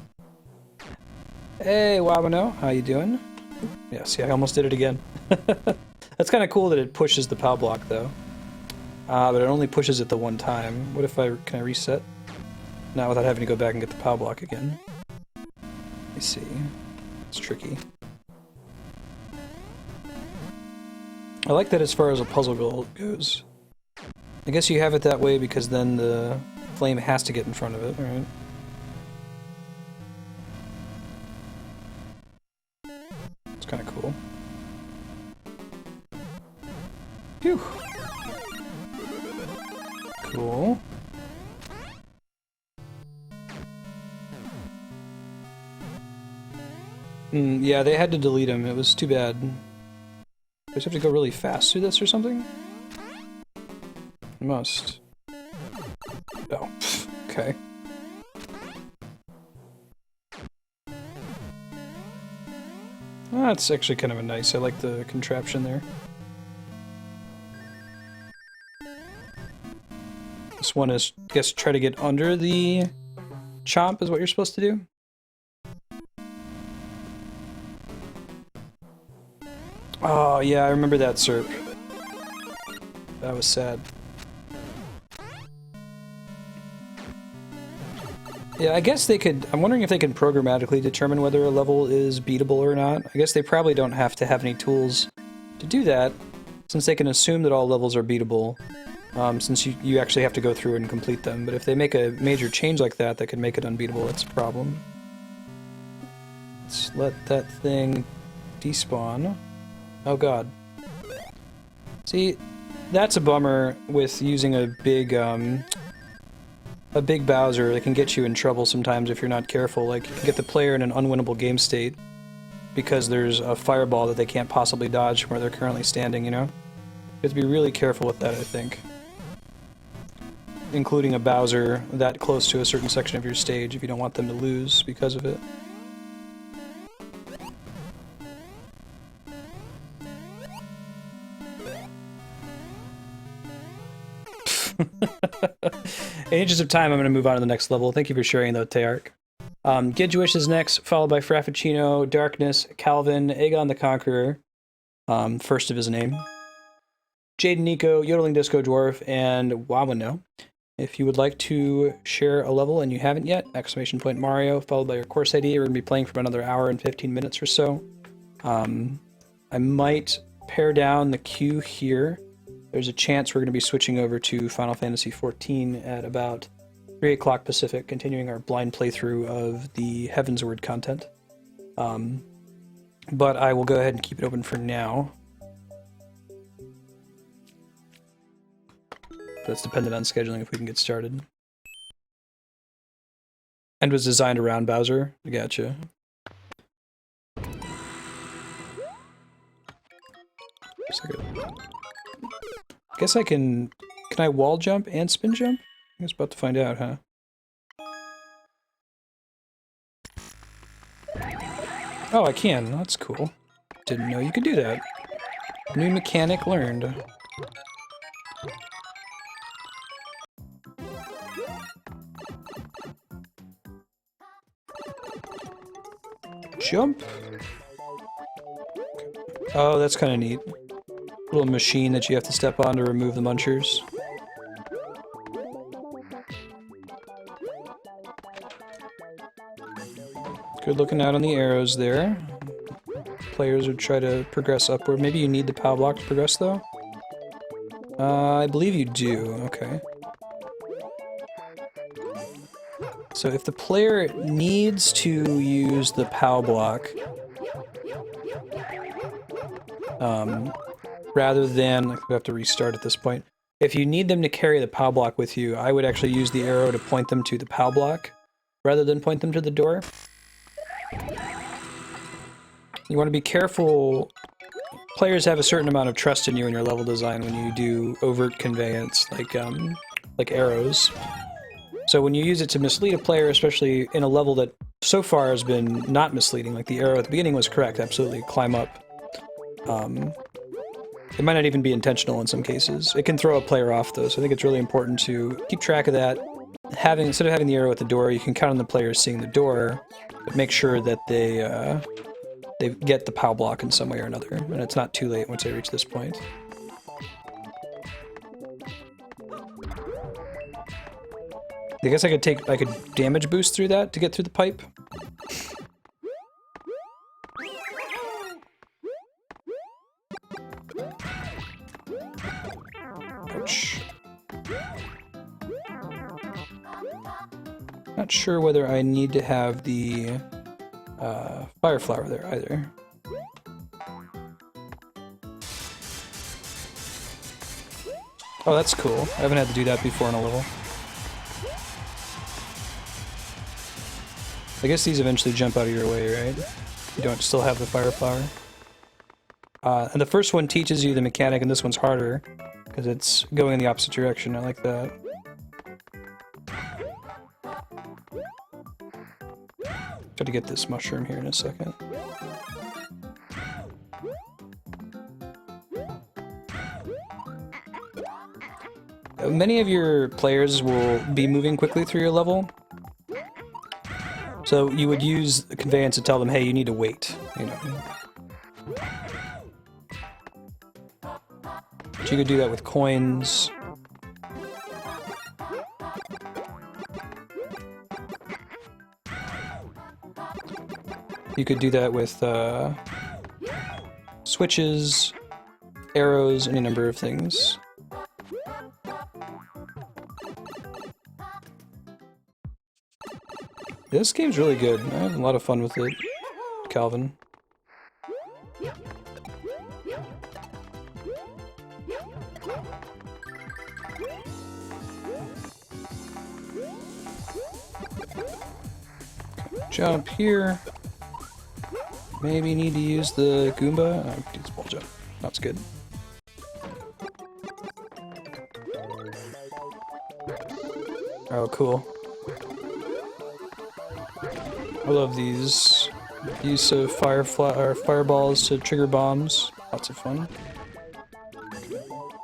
Hey, Wabano, how you doing? Yeah, see, I almost did it again. That's kind of cool that it pushes the POW block, though. But it only pushes it the one time. What if can I reset? Not without having to go back and get the POW block again. Let me see. It's tricky. I like that as far as a puzzle goal goes. I guess you have it that way because then the flame has to get in front of it, right? It's kind of cool. Phew. Cool. Yeah, they had to delete him. It was too bad. I just have to go really fast through this or something? Must. Oh, okay. That's actually kind of a nice. I like the contraption there. This one is, I guess, try to get under the chomp is what you're supposed to do. Oh, yeah, I remember that SERP. That was sad. Yeah, I guess they could... I'm wondering if they can programmatically determine whether a level is beatable or not. I guess they probably don't have to have any tools to do that, since they can assume that all levels are beatable, since you actually have to go through and complete them. But if they make a major change like that that could make it unbeatable, that's a problem. Let's let that thing despawn. Oh god. See, that's a bummer with using a big Bowser. It can get you in trouble sometimes if you're not careful. Like, you can get the player in an unwinnable game state because there's a fireball that they can't possibly dodge from where they're currently standing, you know? You have to be really careful with that, I think. Including a Bowser that close to a certain section of your stage if you don't want them to lose because of it. In the interest of time, I'm going to move on to the next level. Thank you for sharing, though, Teark. Gidgewish is next, followed by Frappuccino, Darkness, Calvin, Aegon the Conqueror, first of his name, Jaden Nico, Yodeling Disco Dwarf, and Wawano. If you would like to share a level and you haven't yet, ! Mario, followed by your course ID. We're going to be playing for another hour and 15 minutes or so. I might pare down the queue here. There's a chance we're going to be switching over to Final Fantasy XIV at about 3 o'clock Pacific, continuing our blind playthrough of the Heavensward content. But I will go ahead and keep it open for now. That's dependent on scheduling if we can get started. And was designed around Bowser. I gotcha. I guess I can I wall jump and spin jump? I guess about to find out, huh? Oh, I can. That's cool. Didn't know you could do that. New mechanic learned. Jump. Oh, that's kind of neat. Little machine that you have to step on to remove the munchers. Good looking out on the arrows there. Players would try to progress upward. Maybe you need the POW block to progress, though? I believe you do. Okay. So if the player needs to use the POW block, rather than, like, we have to restart at this point. If you need them to carry the POW block with you, I would actually use the arrow to point them to the POW block, rather than point them to the door. You want to be careful. Players have a certain amount of trust in you and your level design when you do overt conveyance, like arrows. So when you use it to mislead a player, especially in a level that so far has been not misleading, like the arrow at the beginning was correct, absolutely, climb up. It might not even be intentional in some cases. It can throw a player off, though, so I think it's really important to keep track of that. Instead of having the arrow at the door, you can count on the players seeing the door, but make sure that they get the POW block in some way or another, and it's not too late once they reach this point. I guess I could damage boost through that to get through the pipe. Ouch. Not sure whether I need to have the fire flower there either. Oh, that's cool. I haven't had to do that before in a level. I guess these eventually jump out of your way, right? You don't still have the fire flower. And the first one teaches you the mechanic, and this one's harder, because it's going in the opposite direction. I like that. Got to get this mushroom here in a second. Many of your players will be moving quickly through your level. So you would use the conveyance to tell them, hey, you need to wait, you know. But you could do that with coins. You could do that with switches, arrows, any number of things. This game's really good. I have a lot of fun with it, Calvin. Jump here. Maybe need to use the Goomba. Oh, use ball jump. That's good. Oh, cool. I love these use of fireballs to trigger bombs. Lots of fun.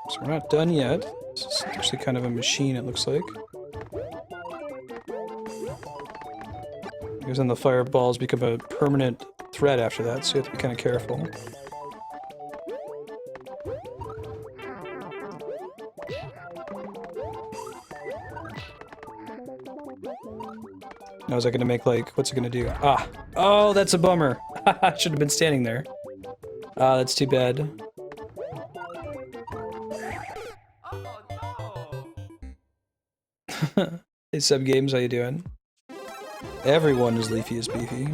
So we're not done yet. This is actually kind of a machine, it looks like. Because then the fireballs become a permanent threat after that, so you have to be kind of careful. Now is that gonna make, like, what's it gonna do? Ah! Oh, that's a bummer! I should have been standing there. Ah, that's too bad. Hey, Sub Games, how you doing? Everyone is Leafy is beefy.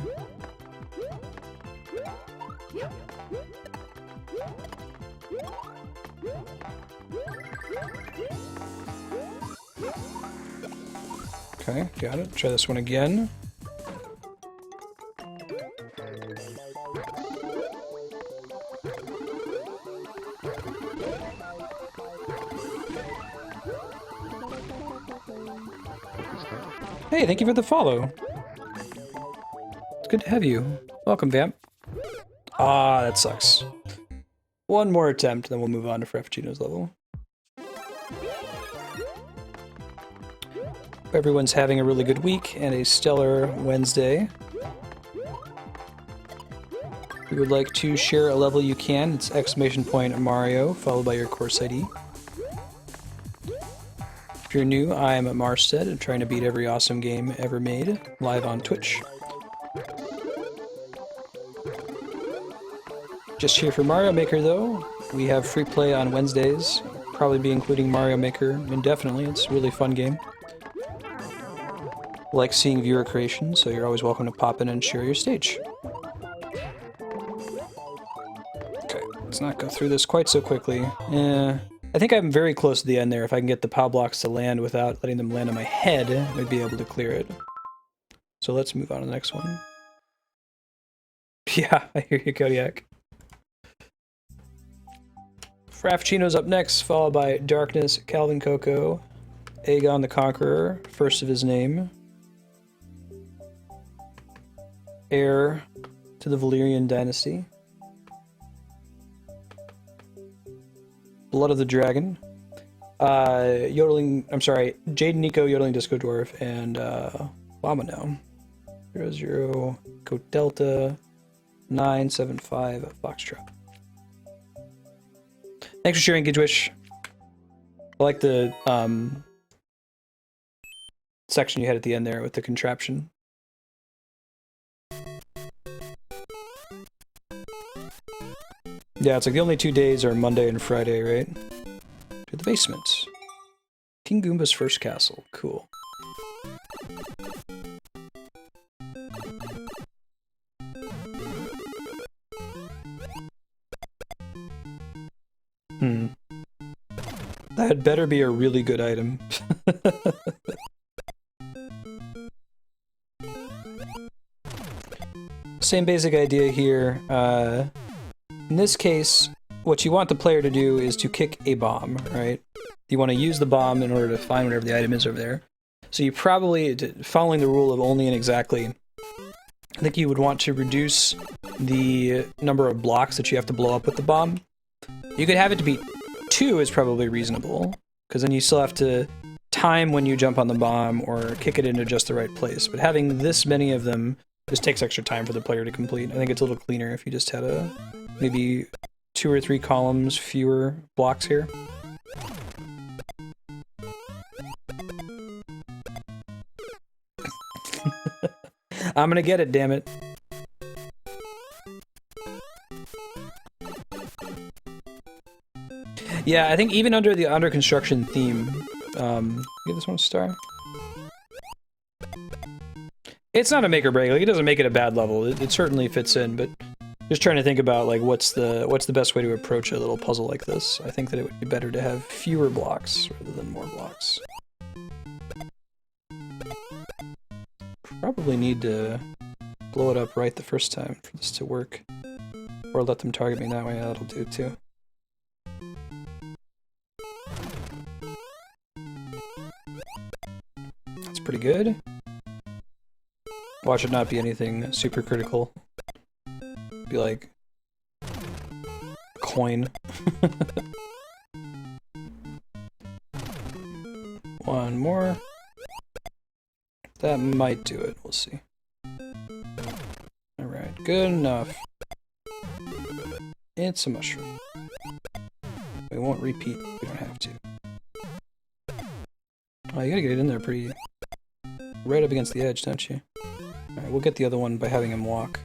Okay, got it. Try this one again. Hey, thank you for the follow. It's good to have you. Welcome, Vamp. Ah, that sucks. One more attempt, then we'll move on to Frappuccino's level. Everyone's having a really good week and a stellar Wednesday. If you would like to share a level, you can. It's !Mario, followed by your course ID. If you're new, I'm Marstead, and trying to beat every awesome game ever made, live on Twitch. Just here for Mario Maker, though. We have free play on Wednesdays. Probably be including Mario Maker indefinitely. It's a really fun game. Like seeing viewer creation, so you're always welcome to pop in and share your stage. Okay, let's not go through this quite so quickly. I think I'm very close to the end there. If I can get the POW blocks to land without letting them land on my head, I'd be able to clear it. So let's move on to the next one. Yeah, I hear you, Kodiak. Frappuccino's up next, followed by Darkness, Calvin Coco, Aegon the Conqueror, first of his name, heir to the Valyrian dynasty, Blood of the Dragon, Jade Nico, Yodeling Disco Dwarf, and Lamano. 00 Go Delta 975 Foxtrot. Thanks for sharing, Gidwish. I like the section you had at the end there with the contraption. Yeah, it's like the only 2 days are Monday and Friday, right? To the basement. King Goomba's first castle. Cool. That better be a really good item. Same basic idea here. In this case, what you want the player to do is to kick a bomb, right? You want to use the bomb in order to find whatever the item is over there. So you probably, following the rule of only and exactly, I think you would want to reduce the number of blocks that you have to blow up with the bomb. You could have it to be 2 is probably reasonable, because then you still have to time when you jump on the bomb or kick it into just the right place. But having this many of them just takes extra time for the player to complete. I think it's a little cleaner if you just had maybe 2 or 3 columns, fewer blocks here. I'm gonna get it, damn it. Yeah, I think even under the under construction theme, give this one a star. It's not a make or break. Like, it doesn't make it a bad level. It certainly fits in, but just trying to think about like what's the best way to approach a little puzzle like this. I think that it would be better to have fewer blocks rather than more blocks. Probably need to blow it up right the first time for this to work, or let them target me that way. Yeah, that'll do too. That's pretty good. Watch it not be anything super critical. Be like a coin. One more. That might do it. We'll see. Alright, good enough. It's a mushroom. We won't repeat. We don't have to. Oh, you gotta get it in there pretty right up against the edge, don't you? Alright, we'll get the other one by having him walk.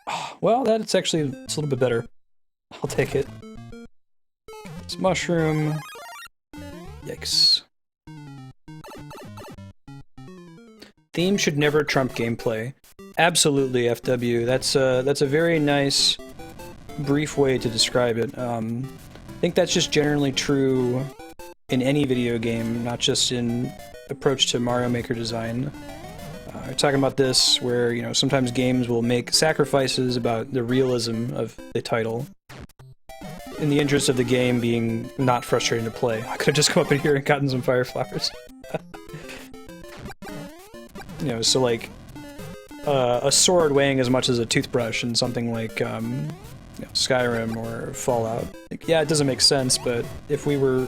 Oh, well, it's a little bit better. I'll take it. It's mushroom. Yikes. Theme should never trump gameplay. Absolutely, FW. That's a very nice, brief way to describe it. I think that's just generally true in any video game, not just in approach to Mario Maker design. We're talking about this where, you know, sometimes games will make sacrifices about the realism of the title in the interest of the game being not frustrating to play. I could have just come up in here and gotten some fire flowers. You know, so like a sword weighing as much as a toothbrush in something like you know, Skyrim or Fallout. Like, yeah, it doesn't make sense, but if we were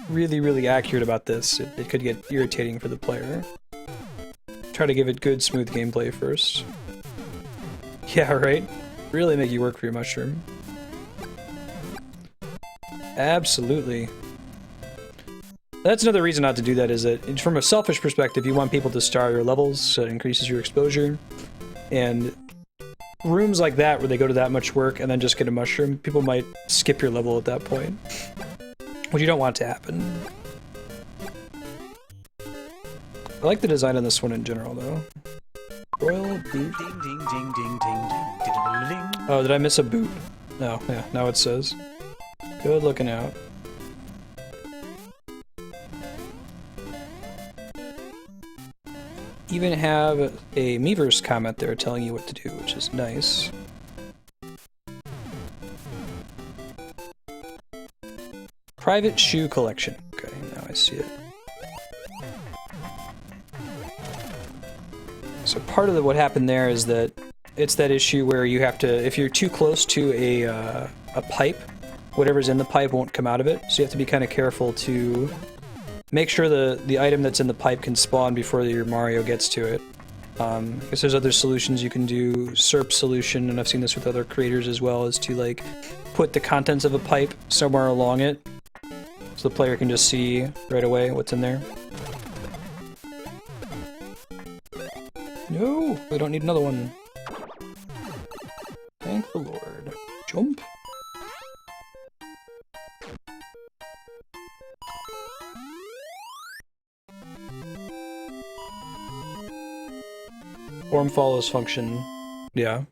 really, really accurate about this, it could get irritating for the player. Try to give it good, smooth gameplay first. Yeah, right? Really make you work for your mushroom. Absolutely. That's another reason not to do that, is that from a selfish perspective, you want people to star your levels, so it increases your exposure. And rooms like that, where they go to that much work and then just get a mushroom, people might skip your level at that point. Which you don't want to happen. I like the design on this one in general, though. Royal boot. Ding, ding, ding, ding, ding, ding, ding. Oh, did I miss a boot? No, yeah, now it says. Good looking out. Even have a Miiverse comment there telling you what to do, which is nice. Private shoe collection. Okay, now I see it. So part of what happened there is that it's that issue where you have to, if you're too close to a pipe, whatever's in the pipe won't come out of it. So you have to be kind of careful to make sure the item that's in the pipe can spawn before your Mario gets to it. I guess there's other solutions you can do. SERP solution, and I've seen this with other creators as well, is to like put the contents of a pipe somewhere along it, so the player can just see right away what's in there. No, we don't need another one. Thank the Lord. Jump. Form follows function. Yeah.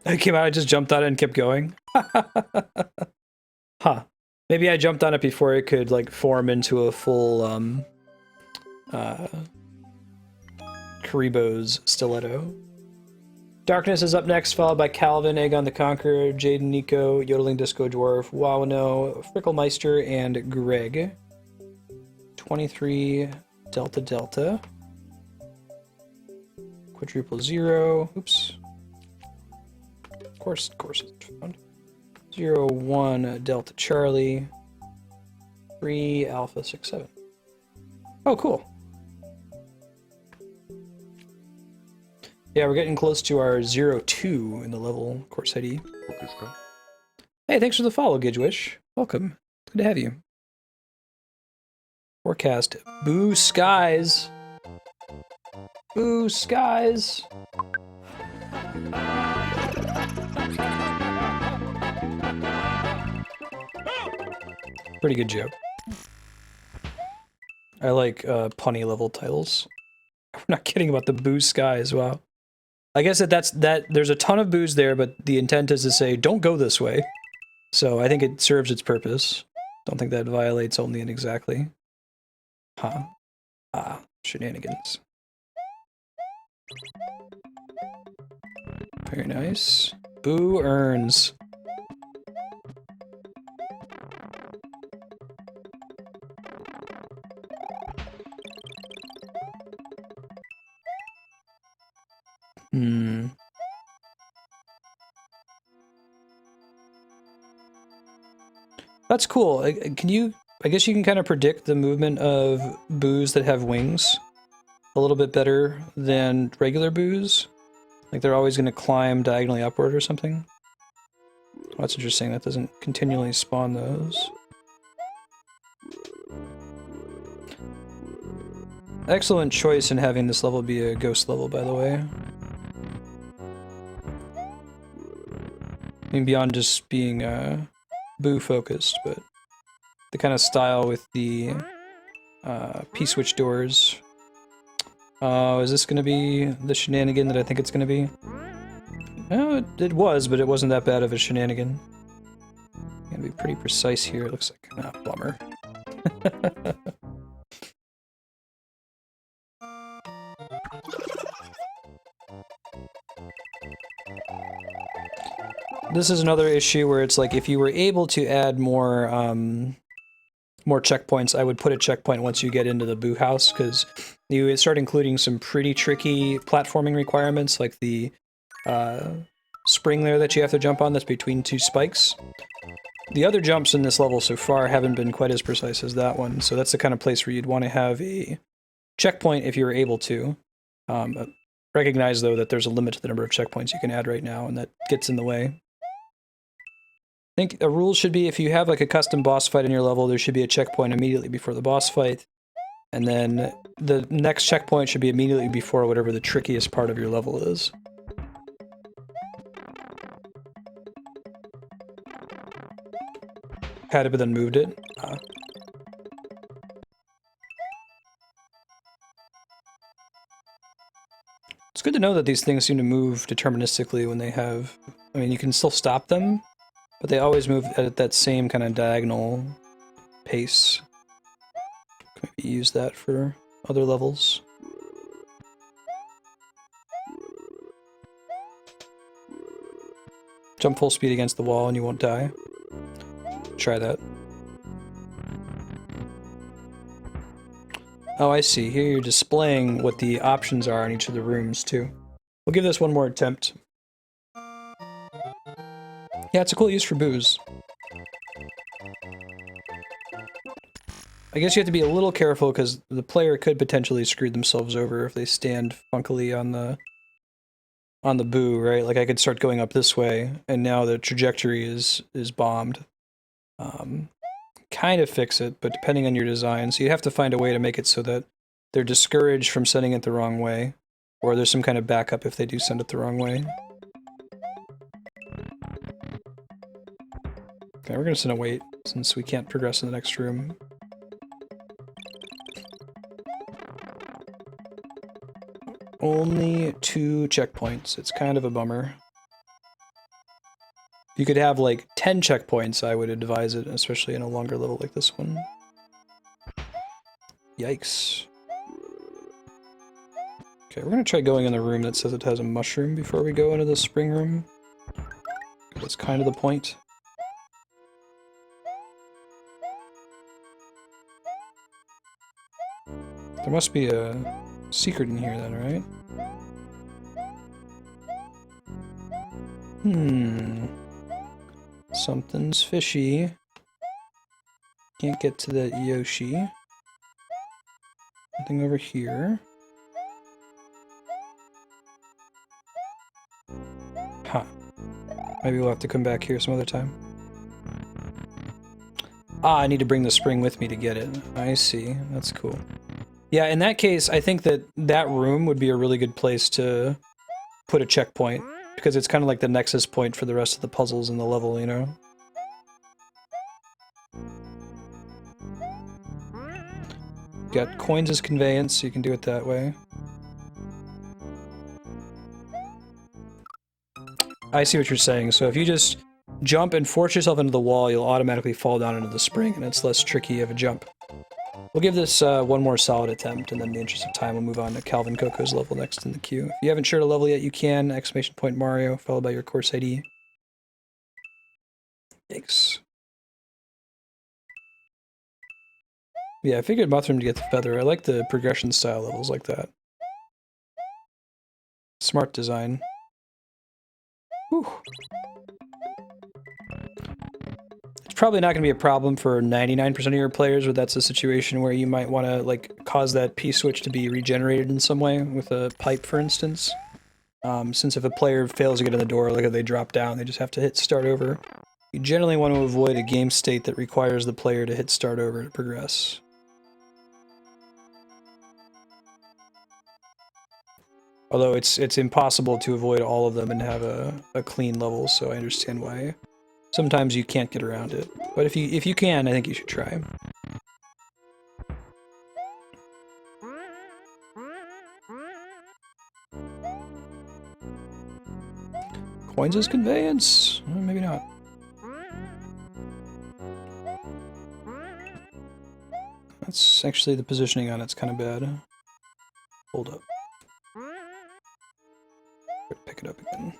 I came out, I just jumped on it and kept going. Huh. Maybe I jumped on it before it could, like, form into a full, Karibo's stiletto. Darkness is up next, followed by Calvin, Aegon the Conqueror, Jaden Nico, Yodeling Disco Dwarf, Wowno, Fricklemeister, and Greg. 23 Delta Delta. Quadruple 0. Oops. Of course it's found. 01 Delta Charlie. 3 Alpha 67. Oh, cool. Yeah, we're getting close to our 02 in the level course ID. Hey, thanks for the follow, Gidgewish. Welcome. Good to have you. Forecast. Boo skies. Boo skies. Pretty good joke. I like punny level titles. I'm not kidding about the boo skies, wow. I guess there's a ton of boos there, but the intent is to say, don't go this way. So I think it serves its purpose. Don't think that violates only and exactly. Huh. Ah, shenanigans. Very nice. Boo earns. Hmm. That's cool. Can you... I guess you can kind of predict the movement of boos that have wings a little bit better than regular boos. Like they're always going to climb diagonally upward or something. Oh, that's interesting. That doesn't continually spawn those. Excellent choice in having this level be a ghost level, by the way. I mean, beyond just being boo focused, but the kind of style with the P-switch doors. Oh, is this going to be the shenanigan that I think it's going to be? No, it was, but it wasn't that bad of a shenanigan. I'm going to be pretty precise here, it looks like. Ah, bummer. This is another issue where it's like, if you were able to add more checkpoints, I would put a checkpoint once you get into the Boo House, because you start including some pretty tricky platforming requirements, like the spring there that you have to jump on that's between two spikes. The other jumps in this level so far haven't been quite as precise as that one, so that's the kind of place where you'd want to have a checkpoint if you were able to. Recognize, though, that there's a limit to the number of checkpoints you can add right now, and that gets in the way. I think a rule should be if you have like a custom boss fight in your level, there should be a checkpoint immediately before the boss fight. And then the next checkpoint should be immediately before whatever the trickiest part of your level is. Had it but then moved it. It's good to know that these things seem to move deterministically when they have... I mean, you can still stop them, but they always move at that same kind of diagonal pace. Maybe use that for other levels. Jump full speed against the wall and you won't die. Try that. Oh, I see. Here you're displaying what the options are in each of the rooms, too. We'll give this one more attempt. Yeah, it's a cool use for boos. I guess you have to be a little careful because the player could potentially screw themselves over if they stand funkily on the boo, right? Like I could start going up this way, and now the trajectory is bombed. Kind of fix it, but depending on your design, so you have to find a way to make it so that they're discouraged from sending it the wrong way, or there's some kind of backup if they do send it the wrong way. Okay, we're gonna sit and wait since we can't progress in the next room. Only 2 checkpoints. It's kind of a bummer. If you could have like 10 checkpoints, I would advise it, especially in a longer level like this one. Yikes. Okay, we're gonna try going in the room that says it has a mushroom before we go into the spring room. That's kind of the point. There must be a secret in here then, right? Something's fishy. Can't get to that Yoshi. Nothing over here. Huh. Maybe we'll have to come back here some other time. Ah, I need to bring the spring with me to get it. I see. That's cool. Yeah, in that case, I think that that room would be a really good place to put a checkpoint, because it's kind of like the nexus point for the rest of the puzzles in the level, you know? Got coins as conveyance, so you can do it that way. I see what you're saying, so if you just jump and force yourself into the wall, you'll automatically fall down into the spring, and it's less tricky of a jump. We'll give this one more solid attempt, and then in the interest of time, we'll move on to Calvin Coco's level next in the queue. If you haven't shared a level yet, you can, ! Mario, followed by your course ID. Thanks. Yeah, I figured Mothram to get the feather. I like the progression style levels like that. Smart design. Whew. It's probably not going to be a problem for 99% of your players, but that's a situation where you might want to like cause that P-switch to be regenerated in some way, with a pipe, for instance. Since if a player fails to get in the door, like if they drop down, they just have to hit start over. You generally want to avoid a game state that requires the player to hit start over to progress. Although it's impossible to avoid all of them and have a clean level, so I understand why sometimes you can't get around it. But if you can, I think you should try. Coins as conveyance? Maybe not. That's actually, the positioning on it's kind of bad. Hold up. Pick it up again.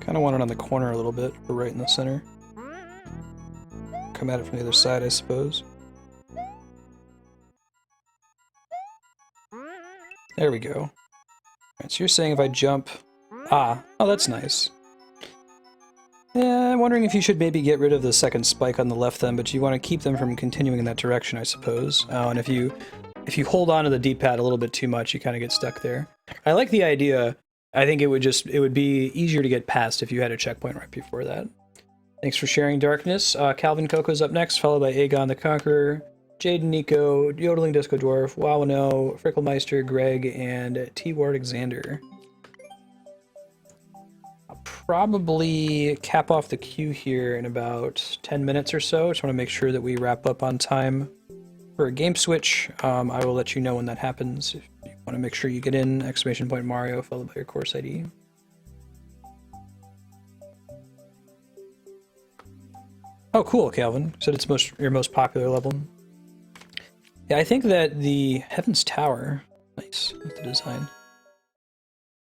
Kind of want it on the corner a little bit, or right in the center. Come at it from the other side, I suppose. There we go. Alright, so you're saying if I jump... Ah, oh, that's nice. Yeah, I'm wondering if you should maybe get rid of the second spike on the left then, but you want to keep them from continuing in that direction, I suppose. Oh, and if you hold on to the D-pad a little bit too much, you kind of get stuck there. I like the idea. I think it would be easier to get past if you had a checkpoint right before that. Thanks for sharing, Darkness. Calvin Coco's up next, followed by Aegon the Conqueror, Jade and Nico, Yodeling Disco Dwarf, Wawano, Frickelmeister, Greg, and T-Ward Xander. I'll probably cap off the queue here in about 10 minutes or so. Just want to make sure that we wrap up on time for a game switch. I will let you know when that happens. If you want to make sure you get in, !Mario, followed by your course ID. Oh, cool, Calvin. Said it's your most popular level. Yeah, I think that the Heaven's Tower, nice, I like the design.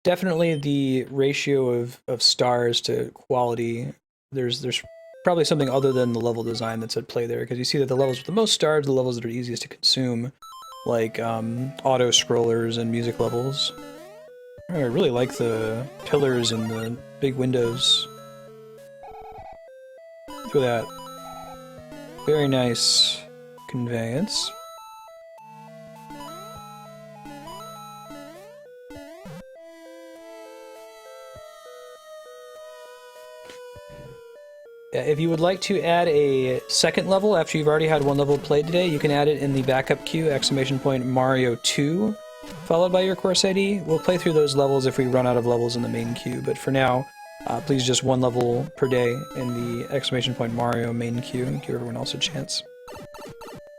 Definitely the ratio of stars to quality, there's probably something other than the level design that's at play there, because you see that the levels with the most stars are the levels that are easiest to consume, like auto-scrollers and music levels. I really like the pillars and the big windows. Look at that. Very nice conveyance. If you would like to add a second level after you've already had one level played today, you can add it in the backup queue, !Mario 2, followed by your course ID. We'll play through those levels if we run out of levels in the main queue, but for now, please just one level per day in the !Mario main queue, and give everyone else a chance,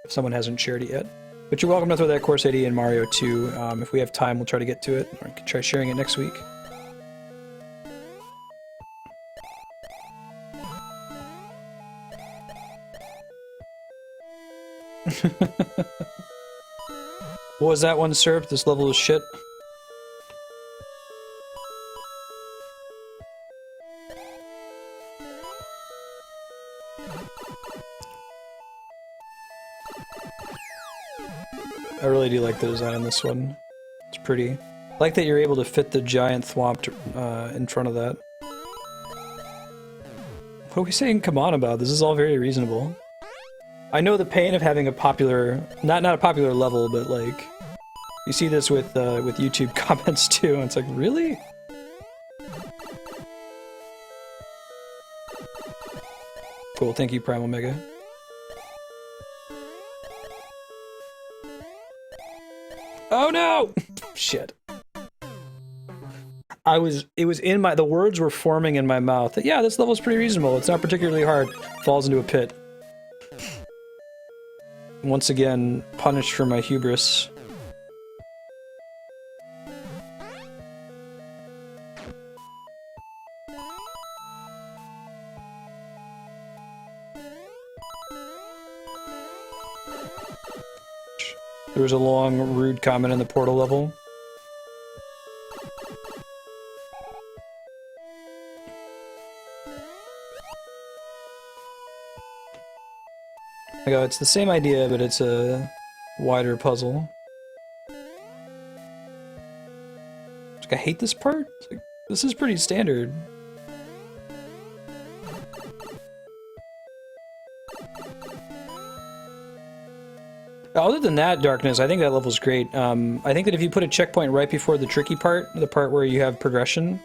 if someone hasn't shared it yet. But you're welcome to throw that course ID in Mario 2. If we have time, we'll try to get to it, or try sharing it next week. What was that one, sir? This level is shit. I really do like the design on this one. It's pretty. I like that you're able to fit the giant thwomp in front of that. What are we saying come on about? This is all very reasonable. I know the pain of having a popular, not a popular level, but like, you see this with YouTube comments too, and it's like, really? Cool, thank you, Primal Mega. Oh no! Shit. It was in the words were forming in my mouth. Yeah, this level's pretty reasonable. It's not particularly hard. Falls into a pit. Once again, punished for my hubris. There was a long, rude comment in the portal level. It's the same idea, but it's a wider puzzle. I hate this part. Like, this is pretty standard. Other than that, Darkness, I think that level's great. I think that if you put a checkpoint right before the tricky part, the part where you have progression,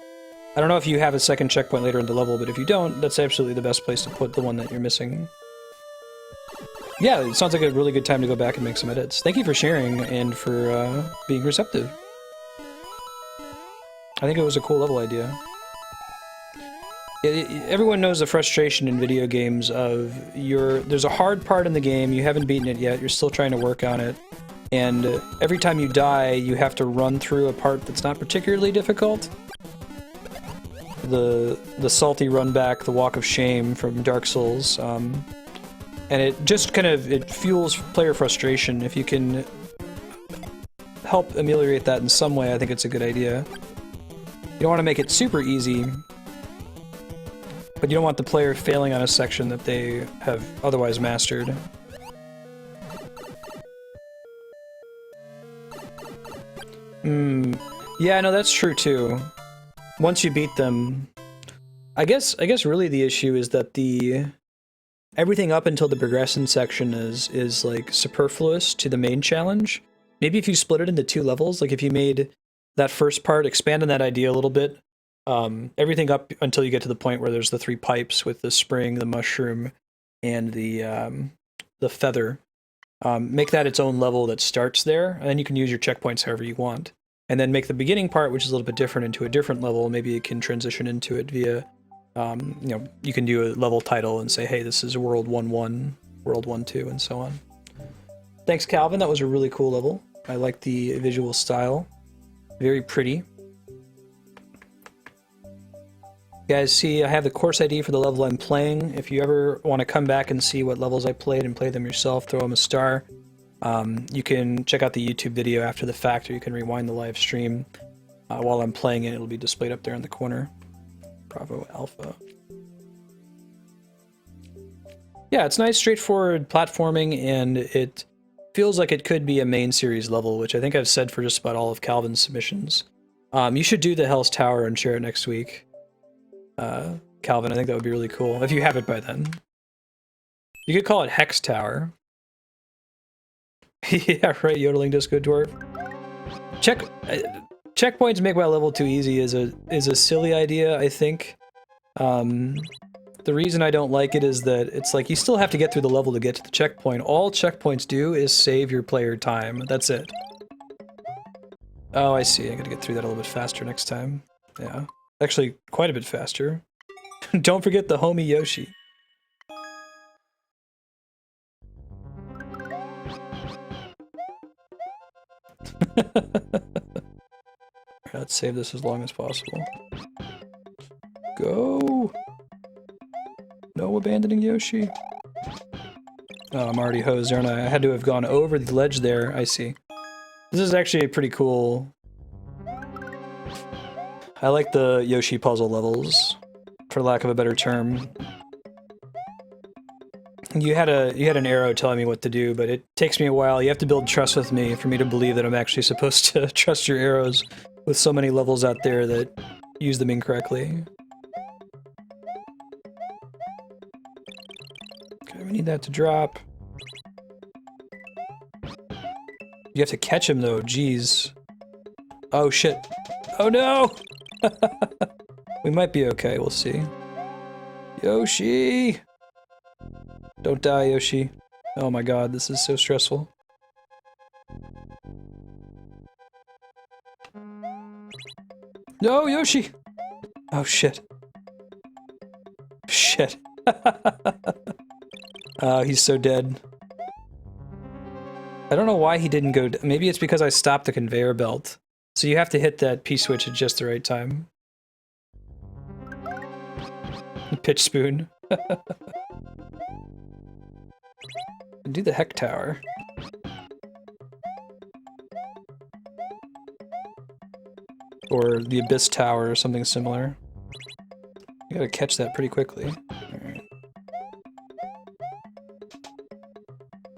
I don't know if you have a second checkpoint later in the level, but if you don't, that's absolutely the best place to put the one that you're missing. Yeah, it sounds like a really good time to go back and make some edits. Thank you for sharing and for being receptive. I think it was a cool level idea. Everyone knows the frustration in video games of there's a hard part in the game, you haven't beaten it yet, you're still trying to work on it, and every time you die, you have to run through a part that's not particularly difficult. The salty run back, the walk of shame from Dark Souls, and it just kind of, it fuels player frustration. If you can help ameliorate that in some way, I think it's a good idea. You don't want to make it super easy, but you don't want the player failing on a section that they have otherwise mastered. Yeah, no, that's true too. Once you beat them, I guess really the issue is that everything up until the progression section is like superfluous to the main challenge. Maybe if you split it into 2 levels, like if you made that first part, expand on that idea a little bit, everything up until you get to the point where there's the 3 pipes with the spring, the mushroom, and the feather. Make that its own level that starts there, and then you can use your checkpoints however you want. And then make the beginning part, which is a little bit different, into a different level. Maybe you can transition into it via, you can do a level title and say, hey, this is World 1-1, World 1-2, and so on. Thanks, Calvin. That was a really cool level. I like the visual style. Very pretty. You guys see, I have the course ID for the level I'm playing. If you ever want to come back and see what levels I played and play them yourself, throw them a star. You can check out the YouTube video after the fact, or you can rewind the live stream. While I'm playing it, it'll be displayed up there in the corner. Bravo Alpha. Yeah, it's nice, straightforward platforming, and it feels like it could be a main series level, which I think I've said for just about all of Calvin's submissions. You should do the Hell's Tower and share it next week. Calvin, I think that would be really cool, if you have it by then. You could call it Hex Tower. Yeah, right, yodeling disco dwarf. Checkpoints make my level too easy is a silly idea, I think. The reason I don't like it is that it's like you still have to get through the level to get to the checkpoint. All checkpoints do is save your player time. That's it. Oh, I see. I gotta get through that a little bit faster next time. Yeah. Actually, quite a bit faster. Don't forget the homie Yoshi. Let's save this as long as possible. Go! No abandoning Yoshi. Oh, I'm already hosed, aren't I? I had to have gone over the ledge there. I see. This is actually a pretty cool... I like the Yoshi puzzle levels, for lack of a better term. You had an arrow telling me what to do, but it takes me a while. You have to build trust with me for me to believe that I'm actually supposed to trust your arrows with so many levels out there that use them incorrectly. Okay, we need that to drop. You have to catch him though, jeez. Oh shit. Oh no! We might be okay, we'll see. Yoshi! Don't die, Yoshi. Oh my god, this is so stressful. No, Yoshi! Oh shit. Shit. He's so dead. I don't know why he didn't go... Maybe it's because I stopped the conveyor belt. So you have to hit that P-switch at just the right time. Pitch spoon. Do the Heck Tower. Or the Abyss Tower or something similar. You gotta catch that pretty quickly. Alright.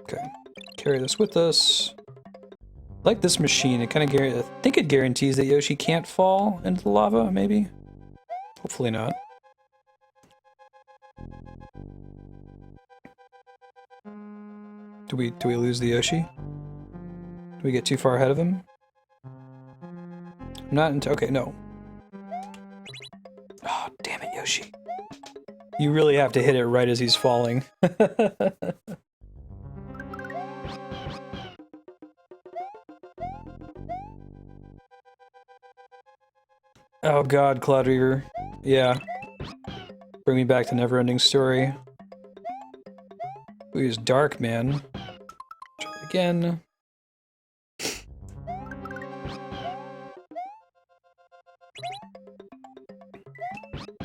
Okay. Carry this with us. I like this machine. It kind of I think it guarantees that Yoshi can't fall into the lava, maybe? Hopefully not. Do we lose the Yoshi? Do we get too far ahead of him? Not into... Okay, no. Oh, damn it, Yoshi. You really have to hit it right as he's falling. Oh god, Cloud Reaver. Yeah. Bring me back to Neverending Story. Ooh, he's dark, man. Try it again.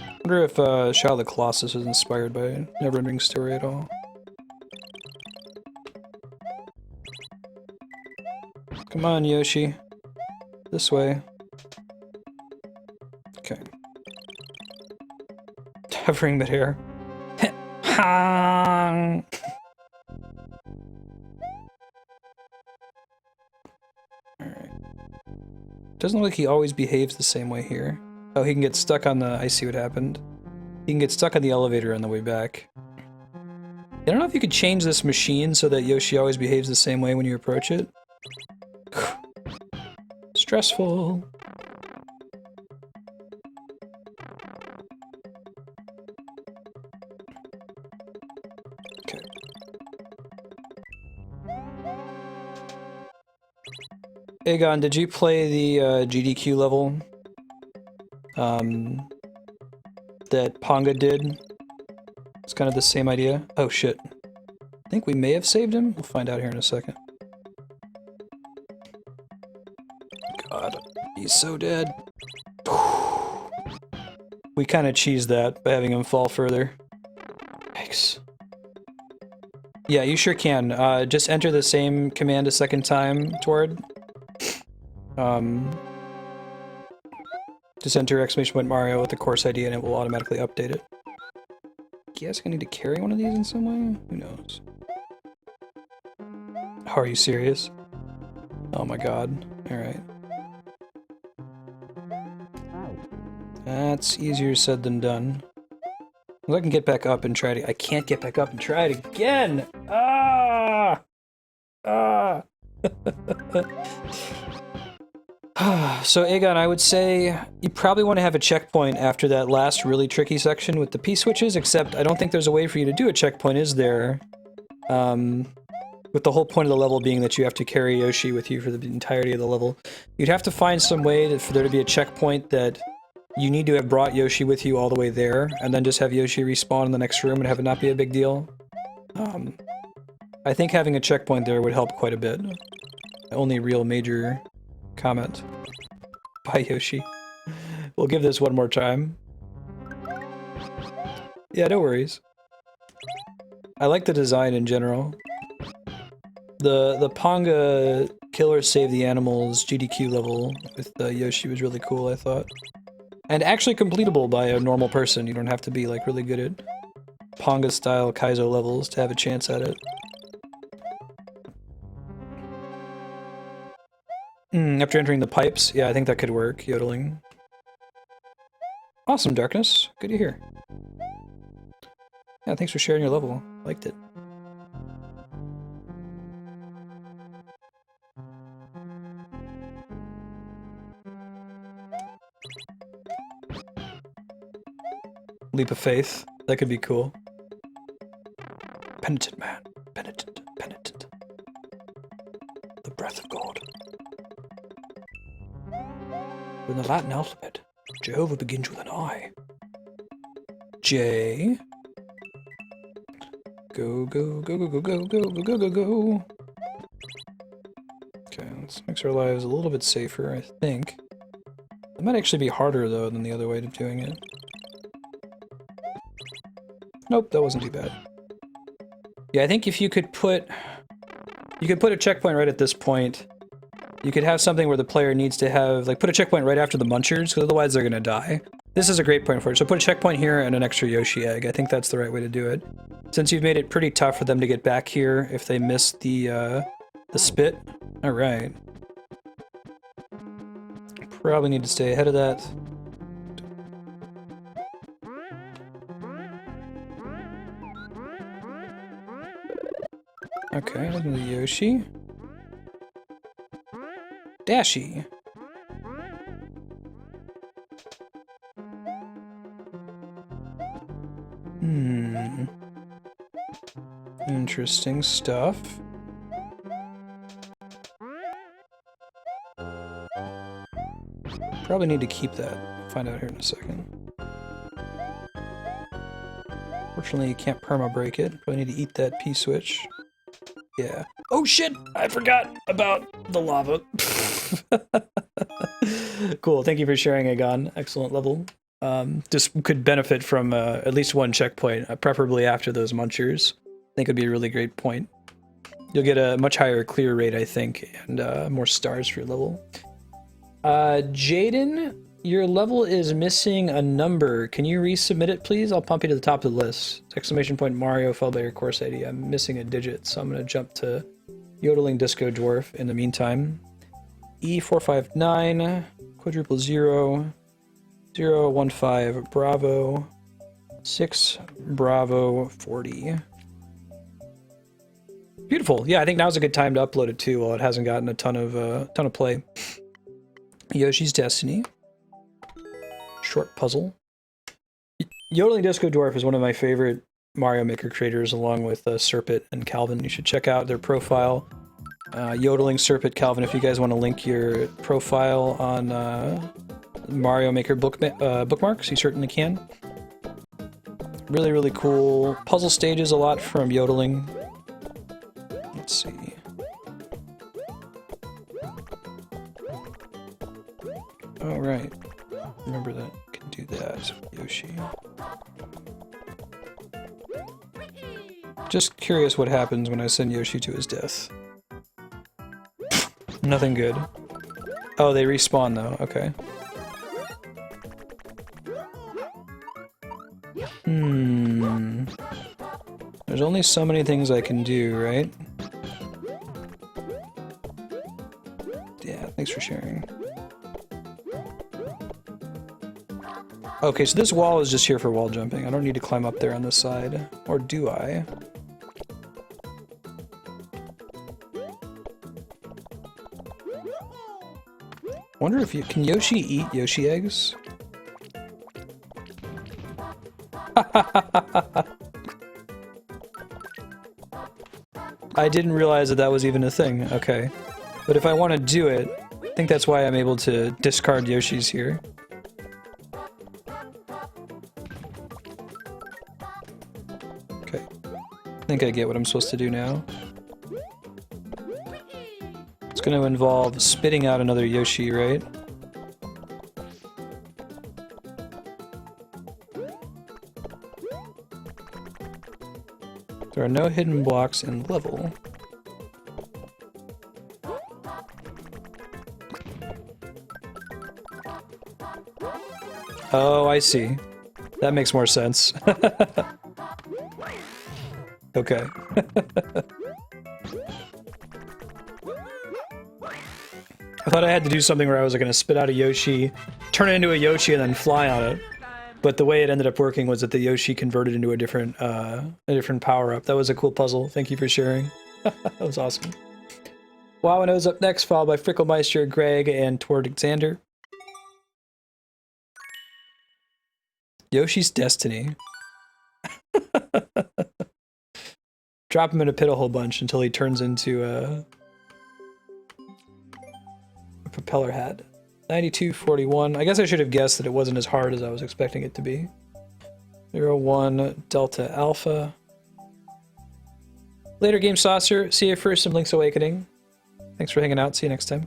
I wonder if Shadow of the Colossus is inspired by Neverending Story at all. Come on, Yoshi. This way. Okay. Hovering midair. Ha! Alright. Doesn't look like he always behaves the same way here. Oh, he can get stuck on the... I see what happened. He can get stuck on the elevator on the way back. I don't know if you could change this machine so that Yoshi always behaves the same way when you approach it. Stressful. Okay. Aegon, did you play the GDQ level? That Ponga did? It's kind of the same idea. Oh shit. I think we may have saved him. We'll find out here in a second. God, he's so dead. We kind of cheesed that by having him fall further. Yikes. Yeah, you sure can. Just enter the same command a second time, Toward. Just enter !Mario with the course ID and it will automatically update it. Guess I need to carry one of these in some way? Who knows? Are you serious? Oh my god. Alright. That's easier said than done. Well, I can get back up and try to- I can't get back up and try it again! Ah! Ah! So Aegon, I would say you probably want to have a checkpoint after that last really tricky section with the P-switches, except I don't think there's a way for you to do a checkpoint, is there? With the whole point of the level being that you have to carry Yoshi with you for the entirety of the level. You'd have to find some way for there to be a checkpoint that you need to have brought Yoshi with you all the way there, and then just have Yoshi respawn in the next room and have it not be a big deal. I think having a checkpoint there would help quite a bit. Only real major comment. Bye, Yoshi. We'll give this one more time. Yeah, no worries. I like the design in general. The Ponga Killer Save the Animals GDQ level with Yoshi was really cool, I thought. And actually completable by a normal person. You don't have to be like really good at Ponga-style Kaizo levels to have a chance at it. After entering the pipes, yeah, I think that could work, yodeling. Awesome, Darkness. Good to hear. Yeah, thanks for sharing your level. Liked it. Leap of faith. That could be cool. Penitent man. Penitent. Penitent. The breath of God. In the Latin alphabet, Jehovah begins with an I. J. Go, go, go, go, go, go, go, go, go, go, go. Okay, let's make our lives a little bit safer, I think. It might actually be harder, though, than the other way of doing it. Nope, that wasn't too bad. Yeah, I think if you could put... You could put a checkpoint right at this point. You could have something where the player needs to have, like, put a checkpoint right after the munchers, because otherwise they're gonna die. This is a great point for it. So put a checkpoint here and an extra Yoshi egg. I think that's the right way to do it. Since you've made it pretty tough for them to get back here if they miss the spit. Alright. Probably need to stay ahead of that. Okay, looking at Yoshi. Dashy. Interesting stuff. Probably need to keep that find out here in a second. Fortunately, you can't perma break it. Probably need to eat that P-switch. Yeah. Oh shit! I forgot about the lava. Cool, thank you for sharing, Agon. Excellent level. Just could benefit from at least one checkpoint, preferably after those munchers. I think it would be a really great point. You'll get a much higher clear rate, I think, and more stars for your level. Jaden, your level is missing a number. Can you resubmit it, please? I'll pump you to the top of the list. Exclamation point Mario followed by your course ID. I'm missing a digit, so I'm going to jump to Yodeling Disco Dwarf in the meantime. E459, quadruple 0, 015, Bravo, 6, Bravo, 40. Beautiful. Yeah, I think now's a good time to upload it too, while it hasn't gotten a ton of play. Yoshi's Destiny. Short puzzle. Yodeling Disco Dwarf is one of my favorite Mario Maker creators, along with Serpent and Calvin. You should check out their profile. Yodeling, Serpent, Calvin, if you guys want to link your profile on Mario Maker bookmarks, you certainly can. Really, really cool. Puzzle stages a lot from Yodeling. Let's see. Oh, right. Remember that. Can do that. Yoshi. Just curious what happens when I send Yoshi to his death. Nothing good. Oh, they respawn though. Okay. There's only so many things I can do, right? Yeah, thanks for sharing. Okay, so this wall is just here for wall jumping. I don't need to climb up there on this side. Or do I? Wonder if you... Can Yoshi eat Yoshi eggs? I didn't realize that that was even a thing. Okay. But if I want to do it, I think that's why I'm able to discard Yoshis here. Okay. I think I get what I'm supposed to do now. It's going to involve spitting out another Yoshi, right? There are no hidden blocks in the level. Oh, I see. That makes more sense. Okay. I thought I had to do something where I was going to spit out a Yoshi, turn it into a Yoshi, and then fly on it. But the way it ended up working was that the Yoshi converted into a different power-up. That was a cool puzzle. Thank you for sharing. That was awesome. Wowano's up next, followed by Frickelmeister, Greg, and Toward Xander. Yoshi's Destiny. Drop him in a pit a whole bunch until he turns into a propeller hat. 9241. I guess I should have guessed that it wasn't as hard as I was expecting it to be. 01 Delta Alpha. Later, Game Saucer. See you for some Link's Awakening. Thanks for hanging out. See you next time.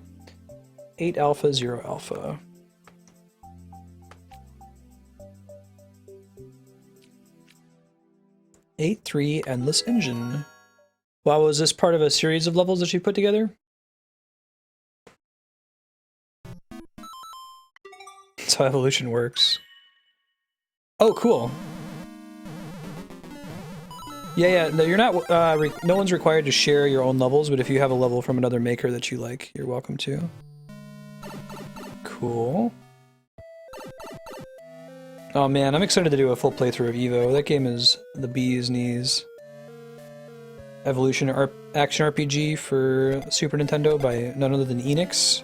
8 Alpha, 0 Alpha. '83 Endless Engine. Wow, was this part of a series of levels that you put together? That's how evolution works. Oh, cool. Yeah, no, you're not, no one's required to share your own levels, but if you have a level from another maker that you like, you're welcome to. Cool. Oh man, I'm excited to do a full playthrough of EVO. That game is the bee's knees. Evolution action RPG for Super Nintendo by none other than Enix.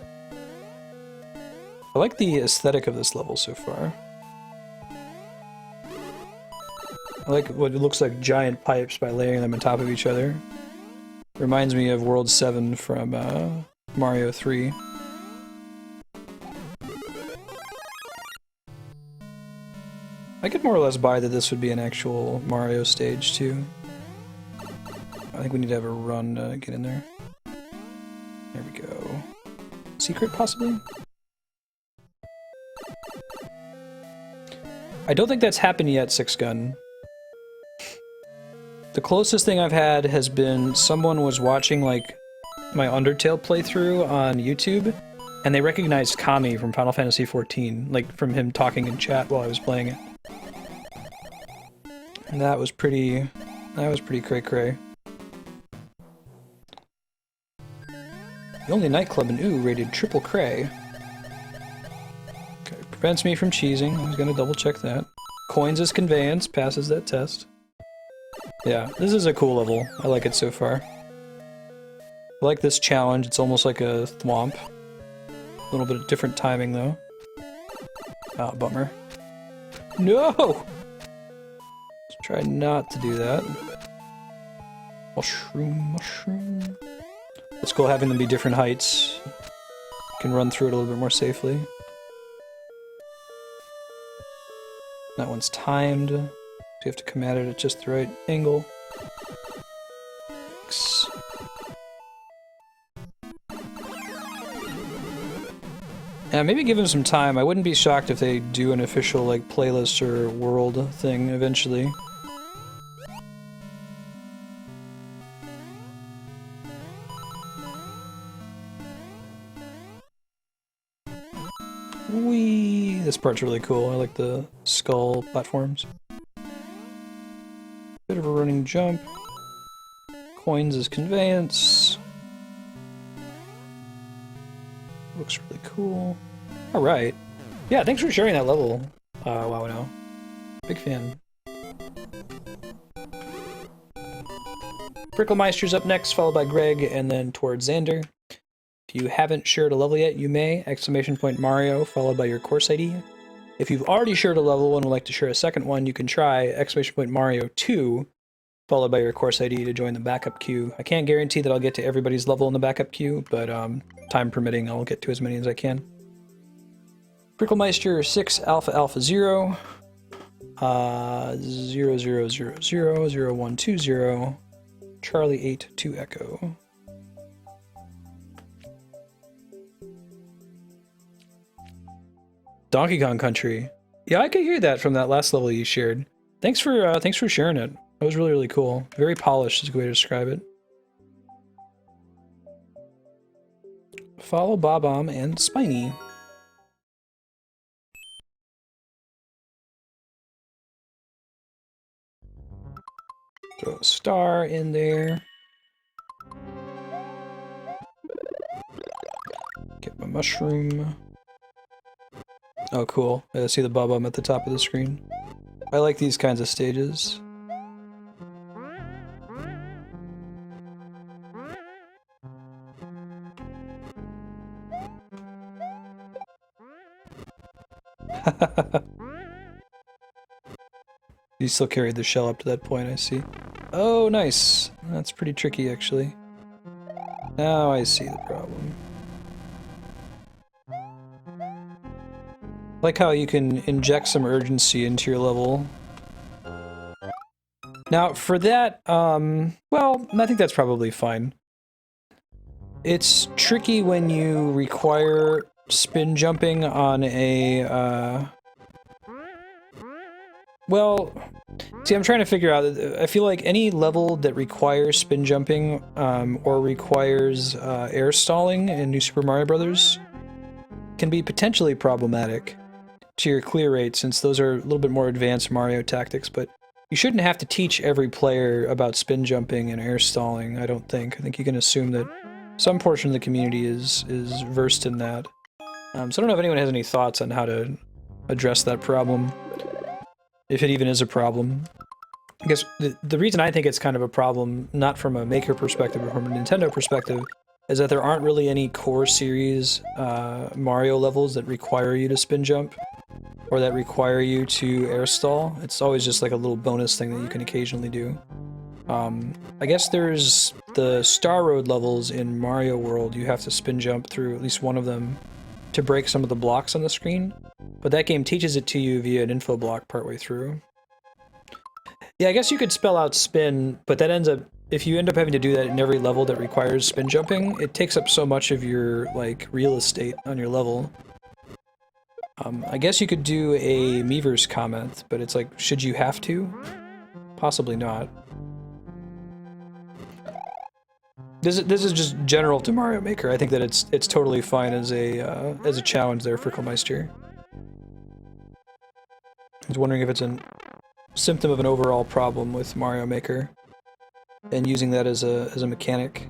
I like the aesthetic of this level so far. I like what looks like giant pipes by layering them on top of each other. Reminds me of World 7 from Mario 3. I could more or less buy that this would be an actual Mario stage, too. I think we need to have a run to get in there. There we go. Secret, possibly? I don't think that's happened yet, Six Gun. The closest thing I've had has been someone was watching, like, my Undertale playthrough on YouTube, and they recognized Kami from Final Fantasy XIV, like, from him talking in chat while I was playing it. And that was pretty cray-cray. The only nightclub in OO rated triple cray. Okay, prevents me from cheesing. I was gonna double check that. Coins as conveyance, passes that test. Yeah, this is a cool level. I like it so far. I like this challenge. It's almost like a thwomp. A little bit of different timing, though. Ah, bummer. No! Let's try not to do that. Mushroom, mushroom. It's cool having them be different heights. You can run through it a little bit more safely. That one's timed. So you have to come at it at just the right angle. Thanks. Yeah, maybe give them some time. I wouldn't be shocked if they do an official, like, playlist or world thing eventually. Whee! This part's really cool. I like the skull platforms. Bit of a running jump. Coins as conveyance. Looks really cool. Alright. Yeah, thanks for sharing that level. Wow now. Big fan. Pricklemeister's up next, followed by Greg, and then towards Xander. If you haven't shared a level yet, you may. !Mario, followed by your course ID. If you've already shared a level and would like to share a second one, you can try !Mario 2, followed by your course ID to join the backup queue. I can't guarantee that I'll get to everybody's level in the backup queue, but time permitting, I'll get to as many as I can. Pricklemeister 6 Alpha Alpha 0, 00000120, Charlie 8 2 Echo. Donkey Kong Country. Yeah, I could hear that from that last level you shared. Thanks for sharing it. That was really, really cool. Very polished is a good way to describe it. Follow Bob-omb and Spiny. Throw a star in there. Get my mushroom. Oh, cool. I see the Bob-omb at the top of the screen. I like these kinds of stages. You still carried the shell up to that point, I see. Oh, nice. That's pretty tricky, actually. Now I see the problem. Like how you can inject some urgency into your level. Now, for that, well, I think that's probably fine. It's tricky when you require spin jumping on a, well, see, I'm trying to figure out, I feel like any level that requires spin jumping, or requires, air stalling in New Super Mario Bros. Can be potentially problematic to your clear rate, since those are a little bit more advanced Mario tactics, but you shouldn't have to teach every player about spin jumping and air stalling, I don't think. I think you can assume that some portion of the community is versed in that. So I don't know if anyone has any thoughts on how to address that problem, if it even is a problem. I guess the reason I think it's kind of a problem, not from a maker perspective, but from a Nintendo perspective, is that there aren't really any core series Mario levels that require you to spin jump, or that require you to air stall. It's always just like a little bonus thing that you can occasionally do. I guess there's the Star Road levels in Mario World. You have to spin jump through at least one of them to break some of the blocks on the screen. But that game teaches it to you via an info block partway through. Yeah, I guess you could spell out spin, but that ends up, if you end up having to do that in every level that requires spin jumping, it takes up so much of your, like, real estate on your level. I guess you could do a Miiverse comment, but it's like, should you have to? Possibly not. This is just general to Mario Maker. I think that it's totally fine as a challenge there for Fricklemeister. I was wondering if it's a symptom of an overall problem with Mario Maker and using that as a mechanic.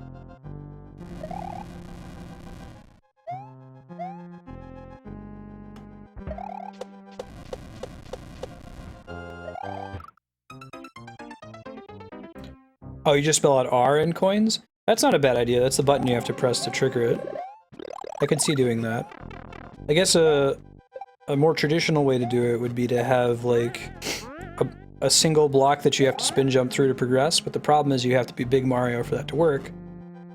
Oh, you just spell out R in coins? That's not a bad idea. That's the button you have to press to trigger it. I could see doing that. I guess a more traditional way to do it would be to have, like, a single block that you have to spin jump through to progress, but the problem is you have to be Big Mario for that to work.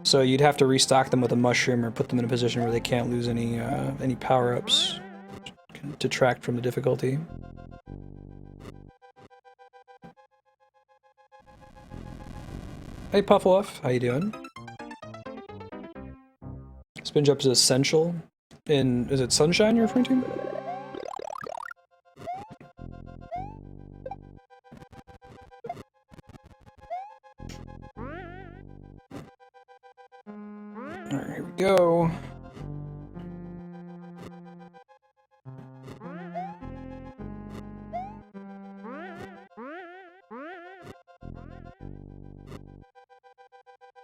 So you'd have to restock them with a mushroom or put them in a position where they can't lose any power-ups to detract from the difficulty. Hey Puffluff, how you doing? Spin jump is essential in, is it Sunshine you're referring to? Alright, here we go.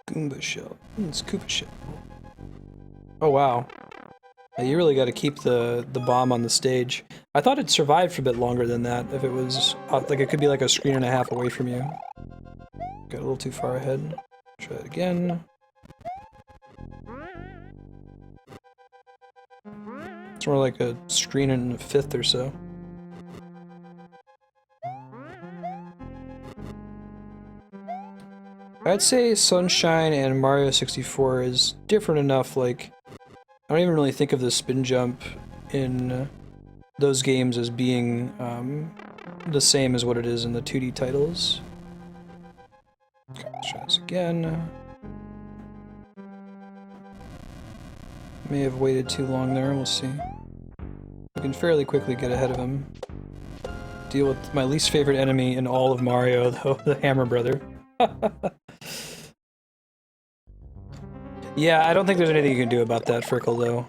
Goomba shell. It's Koopa shell. Oh wow. Yeah, you really got to keep the bomb on the stage. I thought it survived for a bit longer than that. If it was like it could be like a screen and a half away from you. Got a little too far ahead. Try it again. It's more like a screen and a fifth or so. I'd say Sunshine and Mario 64 is different enough, like, I don't even really think of the spin jump in those games as being the same as what it is in the 2D titles. Okay, let's try this again. May have waited too long there, we'll see. We can fairly quickly get ahead of him. Deal with my least favorite enemy in all of Mario, though, the Hammer Brother. Yeah, I don't think there's anything you can do about that, Frickle, though.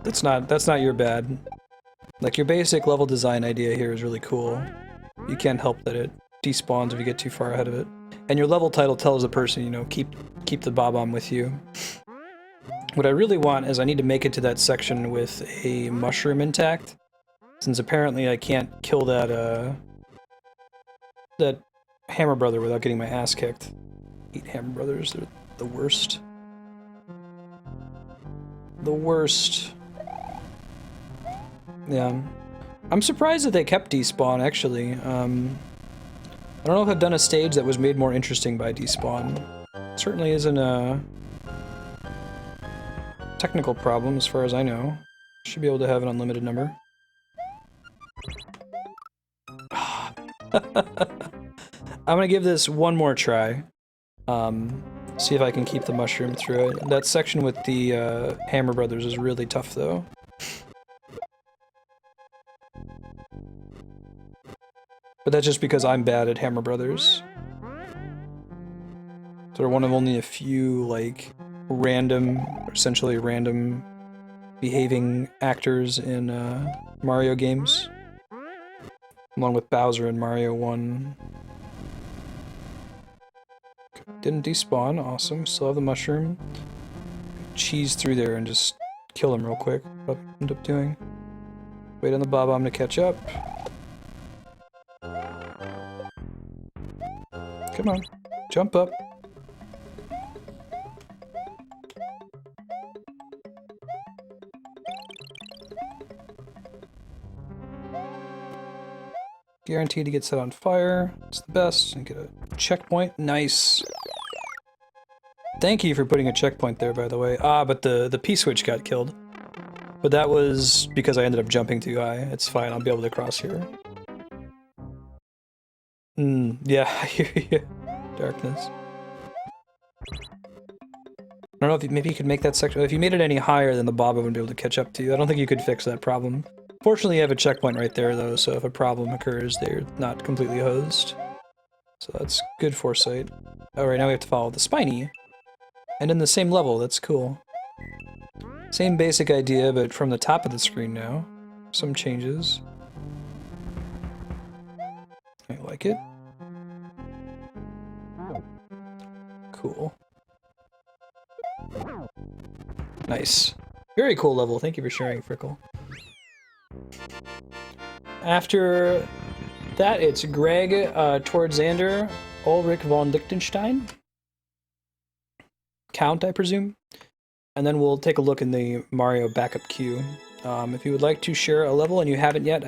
That's not your bad. Like, your basic level design idea here is really cool. You can't help that it despawns if you get too far ahead of it. And your level title tells the person, you know, keep the Bob-omb with you. What I really want is I need to make it to that section with a mushroom intact, since apparently I can't kill that Hammer Brother without getting my ass kicked. Hate Hammer Brothers, they're the worst. The worst. Yeah. I'm surprised that they kept despawn, actually. I don't know if I've done a stage that was made more interesting by despawn. Certainly isn't a technical problem, as far as I know. Should be able to have an unlimited number. I'm gonna give this one more try. See if I can keep the mushroom through it. That section with the Hammer Brothers is really tough, though. But that's just because I'm bad at Hammer Brothers. Sort of one of only a few, like, random, essentially random behaving actors in Mario games. Along with Bowser in Mario 1. Didn't despawn, awesome. Still have the mushroom. Cheese through there and just kill him real quick. What I end up doing. Wait on the Bob-omb to catch up. Come on, jump up. Guaranteed to get set on fire. It's the best. And get a checkpoint. Nice. Thank you for putting a checkpoint there, by the way. Ah, but the P-switch got killed. But that was because I ended up jumping too high. It's fine, I'll be able to cross here. Yeah, I hear you. Darkness. I don't know if maybe you could make that section. If you made it any higher, then the Bob wouldn't be able to catch up to you. I don't think you could fix that problem. Fortunately, you have a checkpoint right there, though, so if a problem occurs, they're not completely hosed. So that's good foresight. Alright, now we have to follow the Spiny. And in the same level, that's cool. Same basic idea, but from the top of the screen now. Some changes. I like it. Cool. Nice. Very cool level. Thank you for sharing, Frickle. After that, it's Greg towards Xander, Ulrich von Liechtenstein. Count, I presume. And then we'll take a look in the Mario backup queue. If you would like to share a level and you haven't yet, !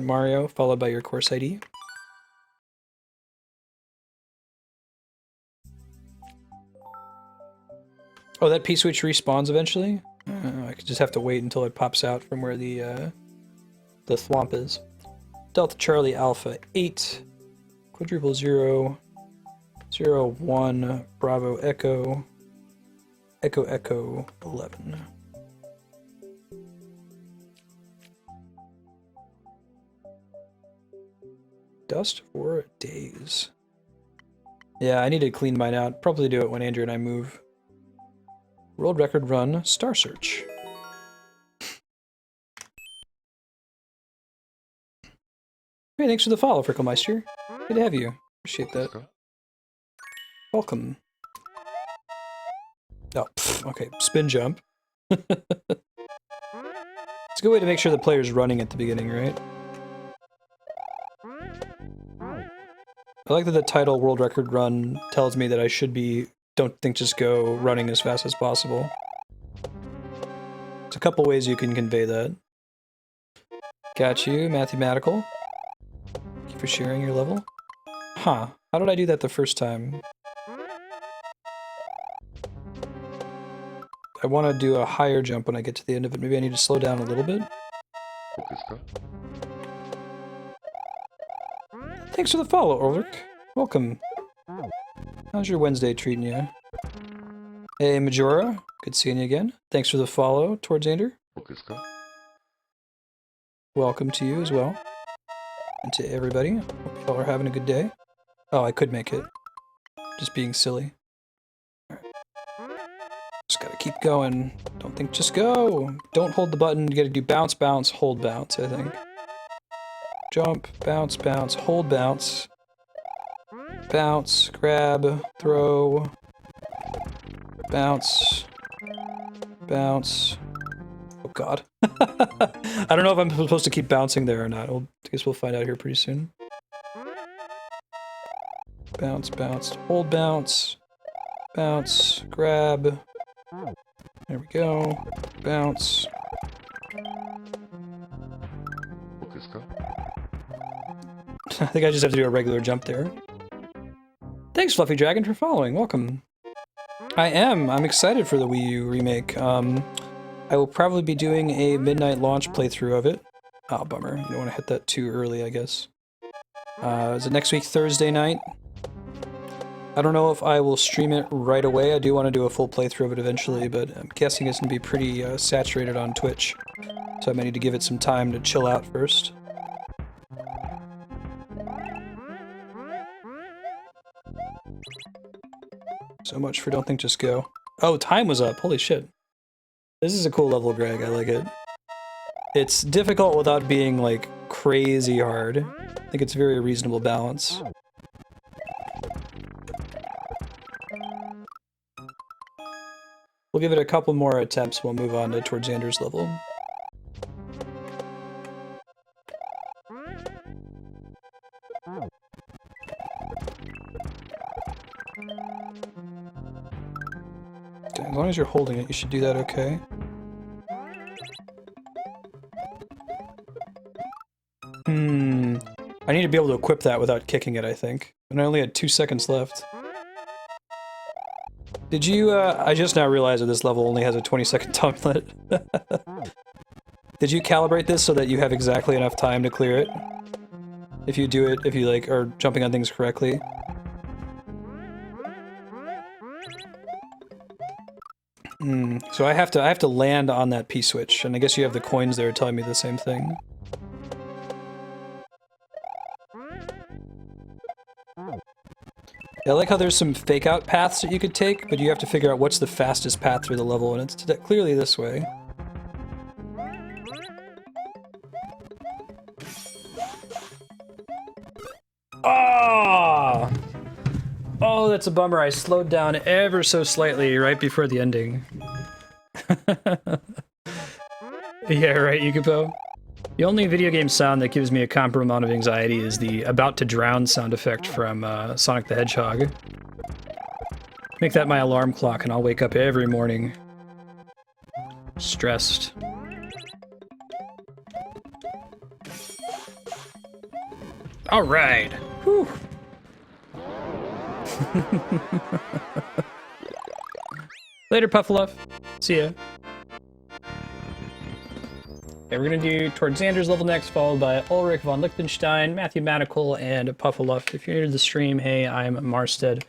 Mario, followed by your course ID. Oh, that P-switch respawns eventually? I could just have to wait until it pops out from where the thwomp is. Delta Charlie Alpha 8, quadruple 0, 0, 1, Bravo Echo, Echo Echo 11. Dust for days. Yeah, I need to clean mine out. Probably do it when Andrew and I move. World record run, Star Search. Hey, thanks for the follow, Frickelmeister. Good to have you. Appreciate that. Welcome. Oh, okay. Spin jump. It's a good way to make sure the player's running at the beginning, right? I like that the title World Record Run tells me that I should be, don't think just go, running as fast as possible. There's a couple ways you can convey that. Got you, mathematical. Thank you for sharing your level. Huh, how did I do that the first time? I want to do a higher jump when I get to the end of it. Maybe I need to slow down a little bit. Thanks for the follow, Ulrich. Welcome. How's your Wednesday treating you? Hey, Majora. Good seeing you again. Thanks for the follow towards Xander. Welcome to you as well. And to everybody. Hope y'all are having a good day. Oh, I could make it. Just being silly. Just gotta keep going. Don't think, just go! Don't hold the button. You gotta do bounce, bounce, hold bounce, I think. Jump, bounce, bounce, hold bounce. Bounce, grab, throw. Bounce. Bounce. Oh god. I don't know if I'm supposed to keep bouncing there or not. I guess we'll find out here pretty soon. Bounce, bounce, hold bounce. Bounce, grab. There we go. Bounce. I think I just have to do a regular jump there. Thanks, Fluffy Dragon, for following. Welcome. I'm excited for the Wii U remake. I will probably be doing a midnight launch playthrough of it. Oh, bummer. You don't want to hit that too early, I guess. Is it next week, Thursday night? I don't know if I will stream it right away. I do want to do a full playthrough of it eventually, but I'm guessing it's going to be pretty saturated on Twitch. So I might need to give it some time to chill out first. So much for Don't Think Just Go. Oh, time was up. Holy shit. This is a cool level, Greg. I like it. It's difficult without being, like, crazy hard. I think it's a very reasonable balance. We'll give it a couple more attempts. We'll move on to towards Xander's level. Okay, as long as you're holding it, you should do that okay. I need to be able to equip that without kicking it, I think. And I only had 2 seconds left. Did you, I just now realized that this level only has a 20-second time limit. Did you calibrate this so that you have exactly enough time to clear it? If you do it, if you like are jumping on things correctly. So I have to land on that P-switch, and I guess you have the coins there telling me the same thing. I like how there's some fake-out paths that you could take, but you have to figure out what's the fastest path through the level, and it's clearly this way. Ah! Oh, that's a bummer. I slowed down ever so slightly right before the ending. Yeah, right, Yukipo? The only video game sound that gives me a comparable amount of anxiety is the about to drown sound effect from Sonic the Hedgehog. Make that my alarm clock and I'll wake up every morning. Stressed. Alright! Whew! Later, Puffaloff. See ya. Okay, we're gonna do Toward Xander's level next, followed by Ulrich von Lichtenstein, Matthew Manacle, and Puffaloff. If you're new to the stream, hey, I'm Marstead.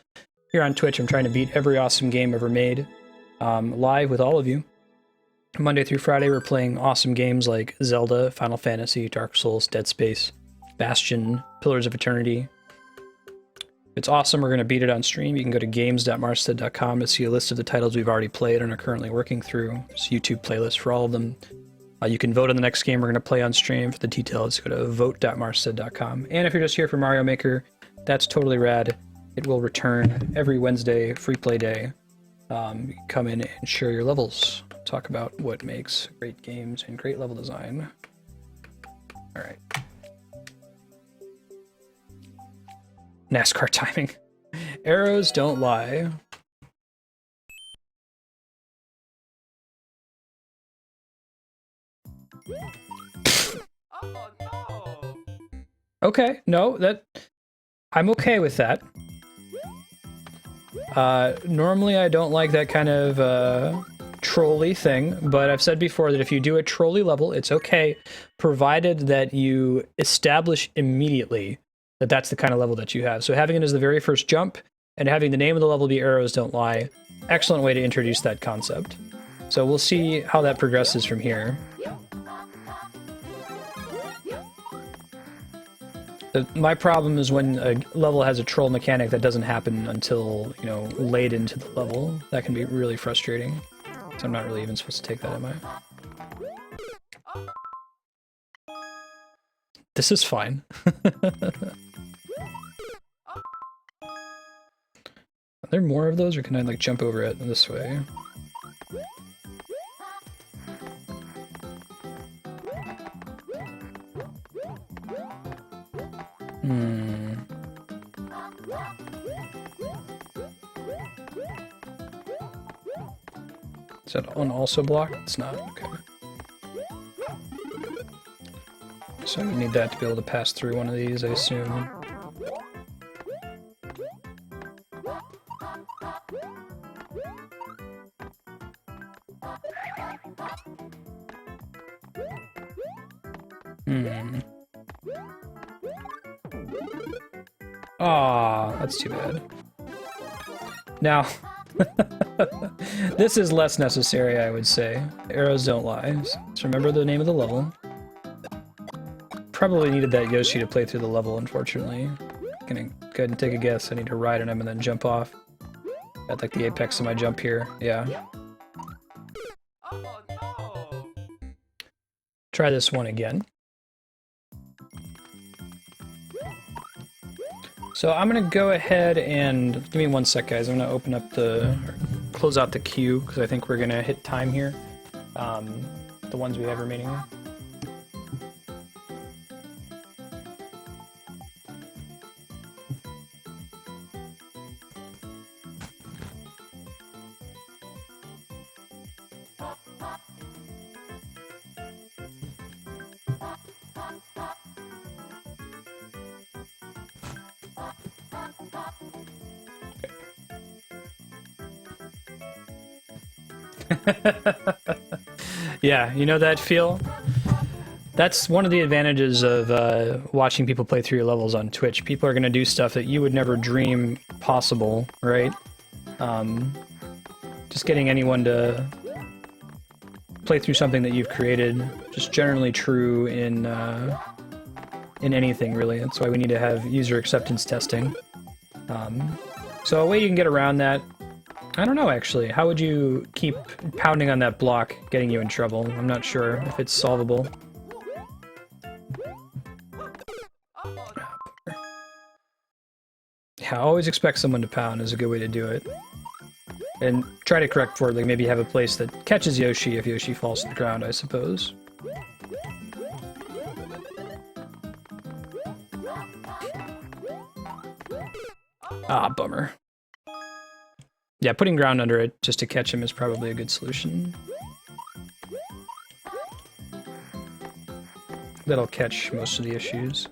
Here on Twitch, I'm trying to beat every awesome game ever made, live with all of you. Monday through Friday, we're playing awesome games like Zelda, Final Fantasy, Dark Souls, Dead Space, Bastion, Pillars of Eternity. It's awesome. We're going to beat it on stream. You can go to games.marstead.com to see a list of the titles we've already played and are currently working through. There's a YouTube playlist for all of them. You can vote on the next game we're going to play on stream. For the details, go to vote.marstead.com. And if you're just here for Mario Maker, that's totally rad. It will return every Wednesday, free play day. Come in and share your levels. Talk about what makes great games and great level design. All right. NASCAR timing. Arrows don't lie. Oh no. Okay, no, I'm okay with that. Normally I don't like that kind of trolley thing, but I've said before that if you do a trolley level, it's okay, provided that you establish immediately that that's the kind of level that you have. So having it as the very first jump, and having the name of the level be Arrows Don't Lie, excellent way to introduce that concept. So we'll see how that progresses from here. My problem is when a level has a troll mechanic that doesn't happen until, you know, late into the level. That can be really frustrating. So I'm not really even supposed to take that, am I? This is fine. Are there more of those, or can I, like, jump over it this way? Is that one also blocked? It's not. Okay. So we need that to be able to pass through one of these, I assume. Aw, that's too bad. Now, this is less necessary, I would say. Arrows don't lie. So remember the name of the level. Probably needed that Yoshi to play through the level, unfortunately. Gonna go ahead and take a guess. I need to ride on him and then jump off. At like the apex of my jump here. Yeah. Oh no. Try this one again. So I'm gonna go ahead and give me 1 sec, guys. I'm gonna open up or close out the queue because I think we're gonna hit time here. The ones we have remaining. Yeah, you know that feel? That's one of the advantages of watching people play through your levels on Twitch. People are going to do stuff that you would never dream possible, right? Just getting anyone to play through something that you've created, just generally true in anything, really. That's why we need to have user acceptance testing. So a way you can get around that, I don't know, actually. How would you keep pounding on that block getting you in trouble? I'm not sure if it's solvable. Yeah, always expect someone to pound is a good way to do it. And try to correct for it, like maybe have a place that catches Yoshi if Yoshi falls to the ground, I suppose. Ah, bummer. Yeah, putting ground under it just to catch him is probably a good solution. That'll catch most of the issues.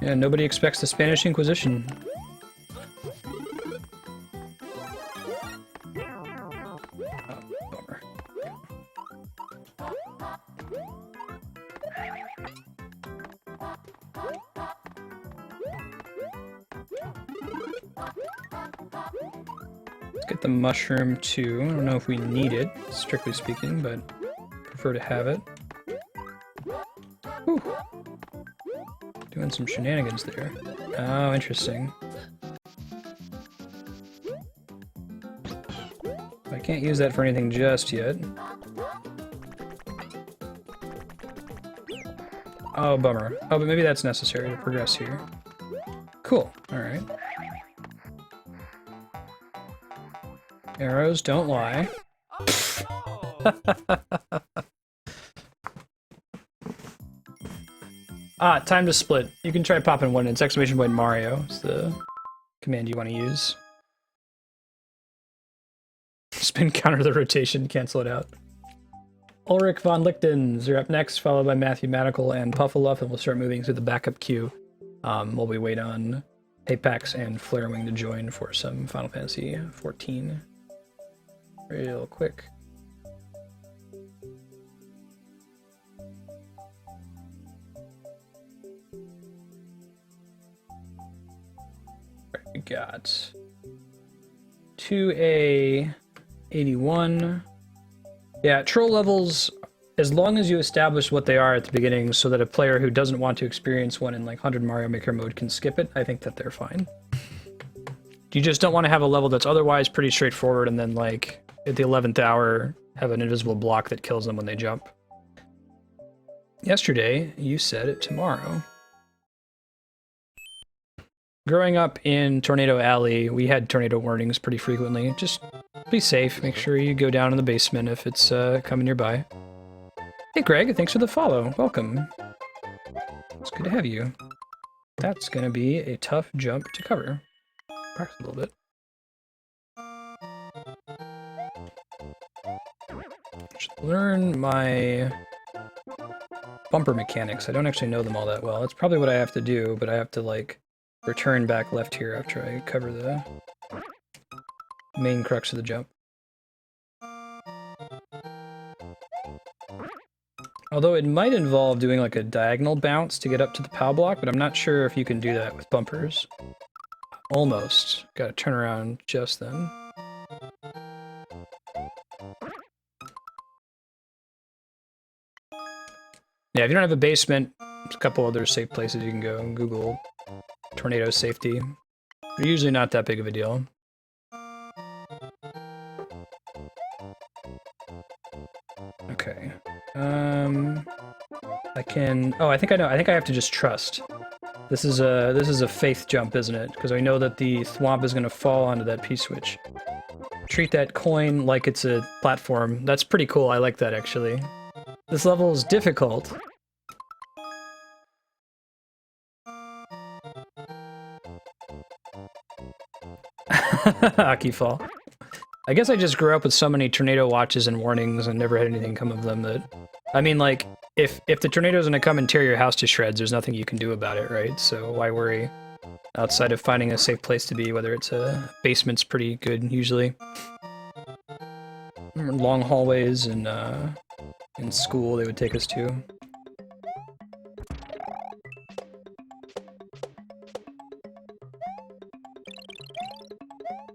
Yeah, nobody expects the Spanish Inquisition. Oh, bummer. Let's get the mushroom too. I don't know if we need it, strictly speaking, but prefer to have it. Whew. Doing some shenanigans there. Oh, interesting. I can't use that for anything just yet. Oh, bummer. Oh, but maybe that's necessary to progress here. Cool. Alright. Arrows don't lie. Oh, no. Ah, time to split. You can try popping one. It's exclamation point Mario. It's the command you want to use. Spin counter the rotation, cancel it out. Ulrich von Lichtens are up next, followed by Matthew Madical and Puffleluff, and we'll start moving through the backup queue while we wait on Apex and Flarewing to join for some Final Fantasy XIV. Real quick. We got 2A81. Yeah, troll levels, as long as you establish what they are at the beginning so that a player who doesn't want to experience one in like 100 Mario Maker mode can skip it, I think that they're fine. You just don't want to have a level that's otherwise pretty straightforward and then like at the 11th hour have an invisible block that kills them when they jump. Yesterday, you said it tomorrow. Growing up in Tornado Alley, we had tornado warnings pretty frequently. Just be safe. Make sure you go down in the basement if it's coming nearby. Hey Greg, thanks for the follow. Welcome. It's good to have you. That's gonna be a tough jump to cover. Practice a little bit. Should learn my bumper mechanics. I don't actually know them all that well. That's probably what I have to do, but I have to like return back left here after I cover the main crux of the jump. Although it might involve doing like a diagonal bounce to get up to the POW block, but I'm not sure if you can do that with bumpers. Almost. Gotta turn around just then. Yeah, if you don't have a basement, there's a couple other safe places you can go. Google tornado safety. They're usually not that big of a deal. Okay. I can... Oh, I think I know. I think I have to just trust. This is a faith jump, isn't it? Because I know that the thwomp is going to fall onto that P-switch. Treat that coin like it's a platform. That's pretty cool. I like that, actually. This level is difficult. Aki fall. I guess I just grew up with so many tornado watches and warnings and never had anything come of them that... I mean, like, if the tornado's gonna come and tear your house to shreds, there's nothing you can do about it, right? So why worry? outside of finding a safe place to be, whether it's a basement's pretty good usually. Long hallways and in school they would take us to.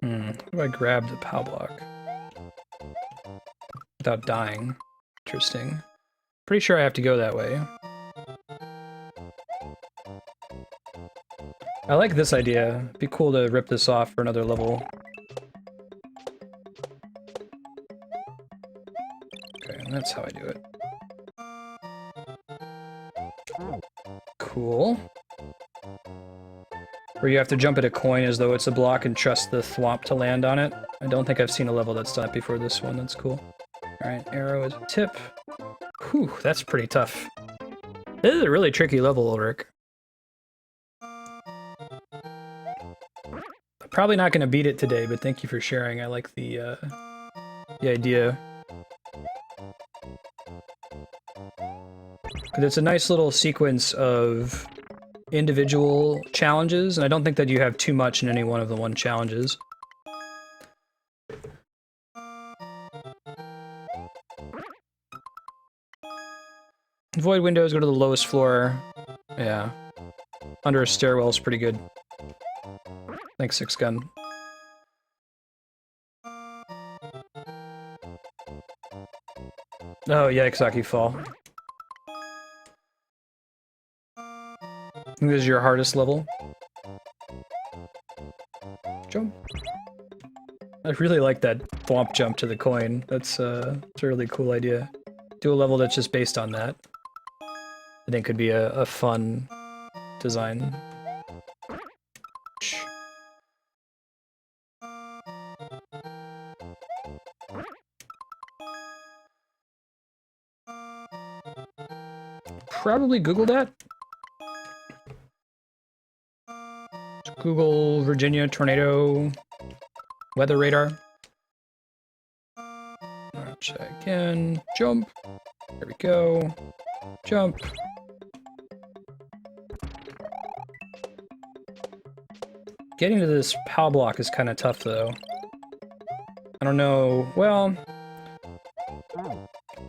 How do I grab the POW block without dying? Interesting. Pretty sure I have to go that way. I like this idea. It'd be cool to rip this off for another level. Okay, and that's how I do it. Cool. Where you have to jump at a coin as though it's a block and trust the thwomp to land on it. I don't think I've seen a level that's done it before this one. That's cool. Alright, arrow is a tip. Whew, that's pretty tough. This is a really tricky level, Ulrich. I'm probably not going to beat it today, but thank you for sharing. I like the idea. It's a nice little sequence of individual challenges, and I don't think that you have too much in any one of the challenges. Avoid windows, go to the lowest floor. Yeah. Under a stairwell is pretty good. Thanks, Six Gun. Oh, yeah, Yikesaki fall. I think this is your hardest level. Jump. I really like that thwomp jump to the coin. That's a really cool idea. Do a level that's just based on that. I think could be a fun design. Probably Google that. Google Virginia tornado weather radar. Alright, check in. Jump. There we go. Jump. Getting to this POW block is kind of tough, though. I don't know. Well,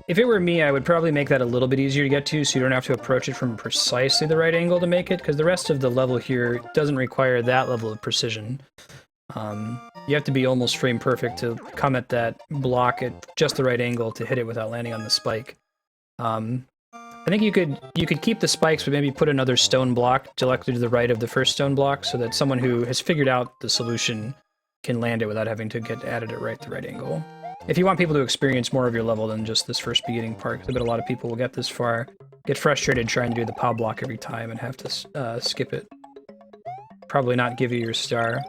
if it were me, I would probably make that a little bit easier to get to, so you don't have to approach it from precisely the right angle to make it, because the rest of the level here doesn't require that level of precision. You have to be almost frame perfect to come at that block at just the right angle to hit it without landing on the spike. I think you could keep the spikes, but maybe put another stone block directly to the right of the first stone block, so that someone who has figured out the solution can land it without having to get at it at the right angle. If you want people to experience more of your level than just this first beginning part, because I bet a lot of people will get this far, get frustrated trying to do the POW block every time and have to skip it. Probably not give you your star.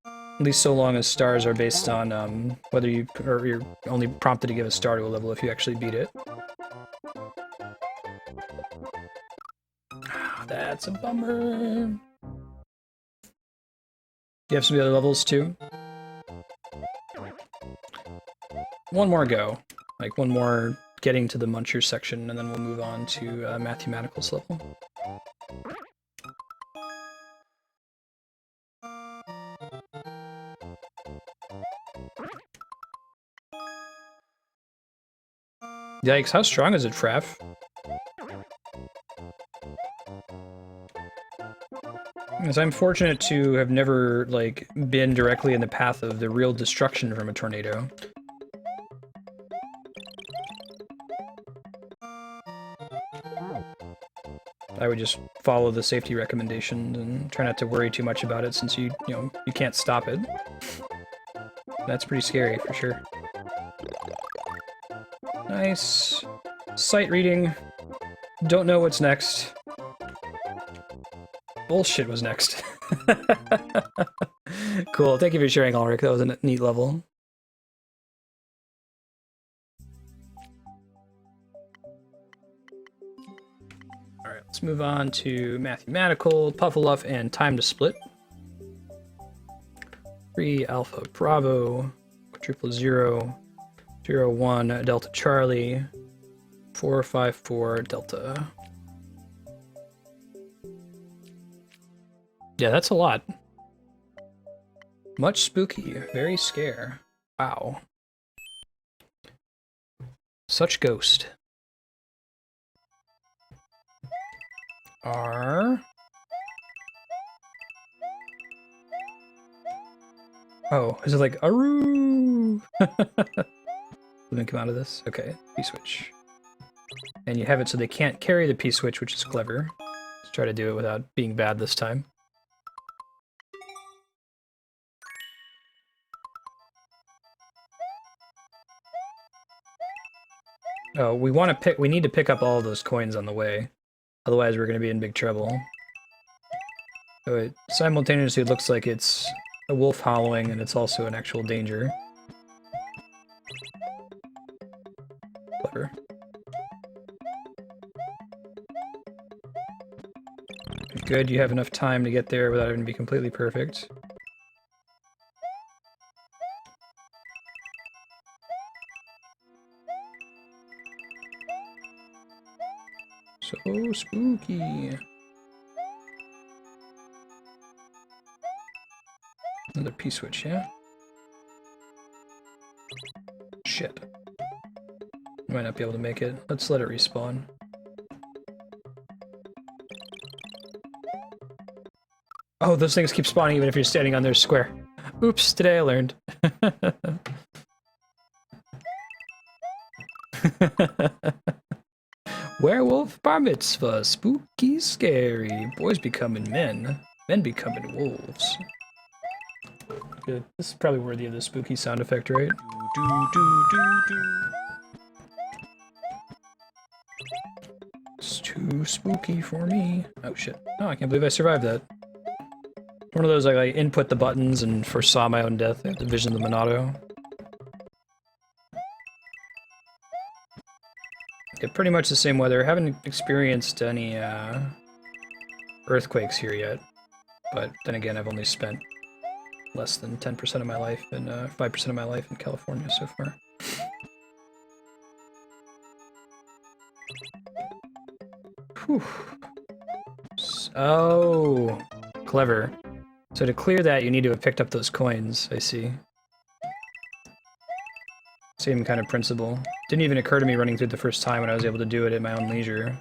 At least so long as stars are based on whether you're only prompted to give a star to a level if you actually beat it. That's a bummer. Do you have some other levels too? One more go. Like one more getting to the Muncher section, and then we'll move on to Mathematicals level. Yikes, how strong is it, Fraff? Because I'm fortunate to have never, like, been directly in the path of the real destruction from a tornado. I would just follow the safety recommendations and try not to worry too much about it, since you can't stop it. That's pretty scary, for sure. Nice. Sight reading. Don't know what's next. Bullshit was next. Cool, thank you for sharing, Ulrich. That was a neat level. Alright, let's move on to Mathematical, Puffleluff, and Time to Split. 3 Alpha Bravo, Quadruple 0, 0 1 Delta Charlie, 4 5 4 Delta. Yeah, that's a lot. Much spooky, very scare. Wow. Such ghost. R. Oh, is it like Aru? Let me come out of this. Okay, P-switch. And you have it so they can't carry the P-switch, which is clever. Let's try to do it without being bad this time. Oh, we need to pick up all of those coins on the way. Otherwise we're gonna be in big trouble. So it simultaneously looks like it's a wolf howling and it's also an actual danger. Clever. Good, you have enough time to get there without having to be completely perfect. So spooky. Another P-switch, yeah? Shit. Might not be able to make it. Let's let it respawn. Oh, those things keep spawning even if you're standing on their square. Oops, today I learned. Werewolf bar mitzvah, spooky, scary. Boys becoming men, men becoming wolves. Good. This is probably worthy of the spooky sound effect, right? Do, do, do, do. It's too spooky for me. Oh shit. Oh, I can't believe I survived that. One of those, like, I input the buttons and foresaw my own death. I have the vision of the Monado. Yeah, pretty much the same weather. Haven't experienced any earthquakes here yet. But then again, I've only spent less than 10% of my life and 5% of my life in California so far. Whew. Oh, clever. So to clear that, you need to have picked up those coins, I see. Same kind of principle. Didn't even occur to me running through the first time when I was able to do it at my own leisure.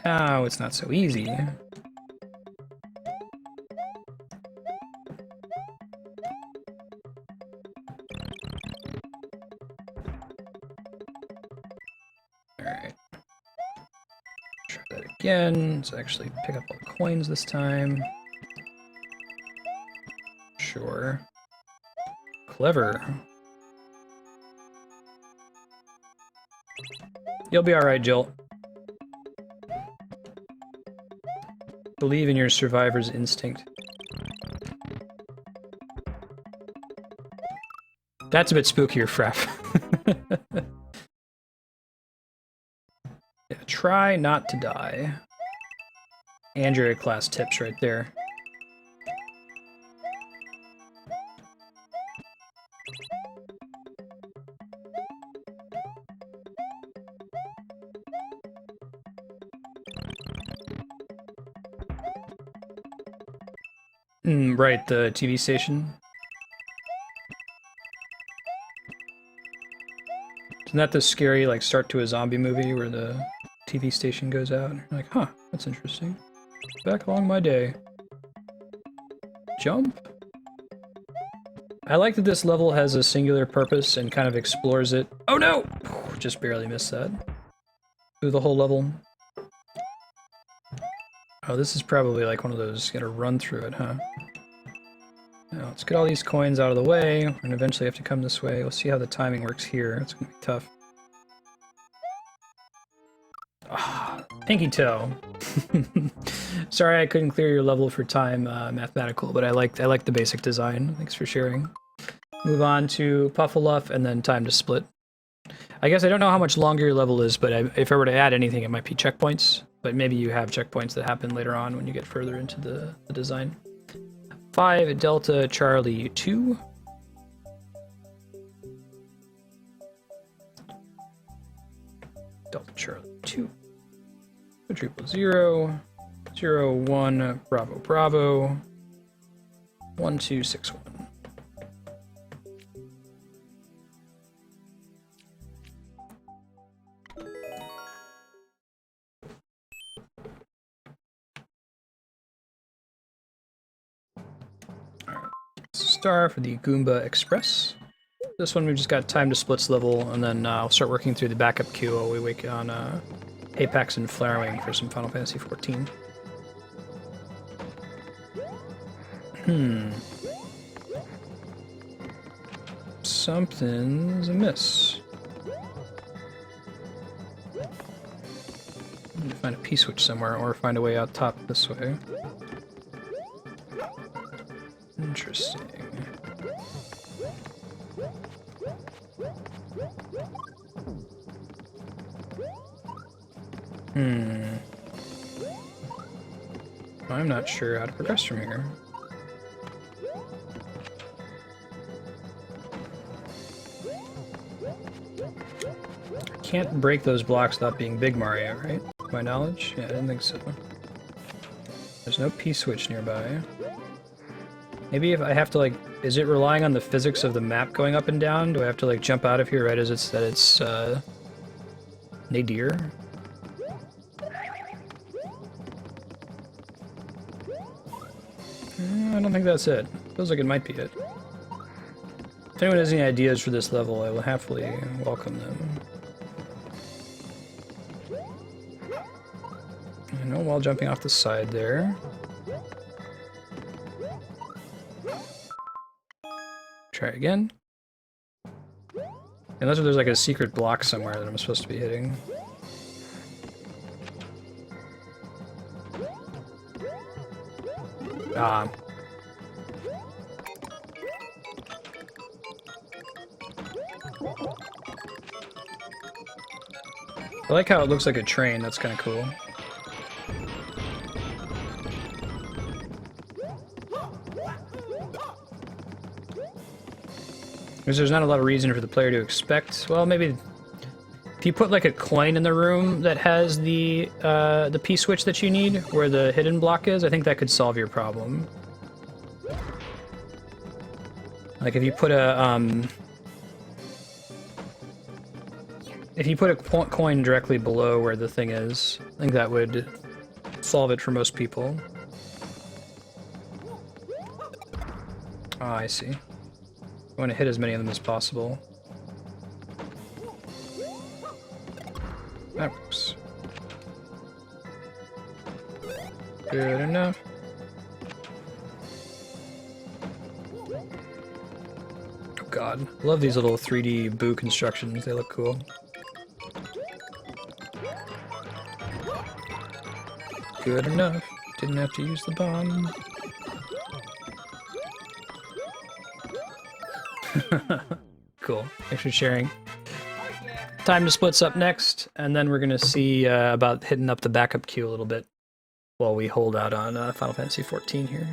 Now it's not so easy. Alright. Try that again. Let's actually pick up all the coins this time. Sure. Clever. You'll be alright, Jill. Believe in your survivor's instinct. That's a bit spookier, Fraff. Yeah, try not to die. Andrea class tips right there. Right, the TV station. Isn't that the scary, like, start to a zombie movie where the TV station goes out? You're like, huh, that's interesting. Back along my day. Jump? I like that this level has a singular purpose and kind of explores it. Oh no! Just barely missed that. Through the whole level. Oh, this is probably like one of those, gotta run through it, huh? Now, let's get all these coins out of the way, and eventually have to come this way. We'll see how the timing works here. It's gonna be tough. Ah, pinky toe. Sorry I couldn't clear your level for time, mathematical, but I liked the basic design. Thanks for sharing. Move on to Puffleluff, and then time to split. I guess I don't know how much longer your level is, but if I were to add anything, it might be checkpoints. But maybe you have checkpoints that happen later on when you get further into the design. 5 Delta Charlie 2. Delta Charlie 2. Quadruple 0. 01 Bravo Bravo 1261. Star for the Goomba Express. This one we just got time to splits level, and then I'll start working through the backup queue while we wait on Apex and Flarewing for some Final Fantasy XIV. Something's amiss. I need to find a P-switch somewhere, or find a way out top this way. Interesting. I'm not sure how to progress from here. I can't break those blocks without being Big Mario, right? To my knowledge? Yeah, I didn't think so. There's no P-switch nearby. Maybe if I have to, like, is it relying on the physics of the map going up and down? Do I have to, like, jump out of here right as it's nadir? I don't think that's it. Feels like it might be it. If anyone has any ideas for this level, I will happily welcome them. I know, while jumping off the side there. Try again. Unless there's like a secret block somewhere that I'm supposed to be hitting. Ah. I like how it looks like a train, that's kind of cool. Because there's not a lot of reason for the player to expect. Well, maybe if you put like a coin in the room that has the P-switch that you need, where the hidden block is, I think that could solve your problem. Like if you put a coin directly below where the thing is, I think that would solve it for most people. Ah, I see. I want to hit as many of them as possible. That works. Good enough. Oh god, love these little 3D boo constructions, they look cool. Good enough. Didn't have to use the bomb. Cool. Thanks for sharing. Time to splits up next, and then we're gonna see about hitting up the backup queue a little bit while we hold out on Final Fantasy XIV here.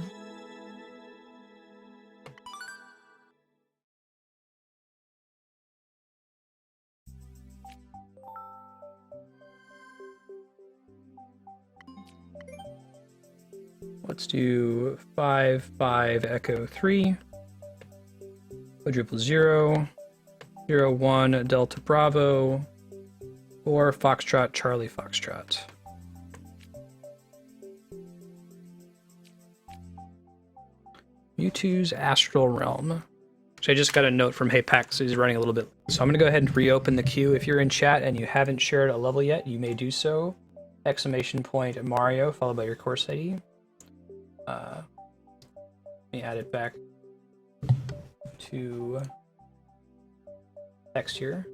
Let's do 5-5 Echo 3. Quadruple 0, 01 Delta Bravo, or Foxtrot Charlie Foxtrot. Mewtwo's Astral Realm. So I just got a note from Haypax, so he's running a little bit. So I'm going to go ahead and reopen the queue. If you're in chat and you haven't shared a level yet, you may do so. Exclamation point Mario, followed by your course ID. Let me add it back to text here.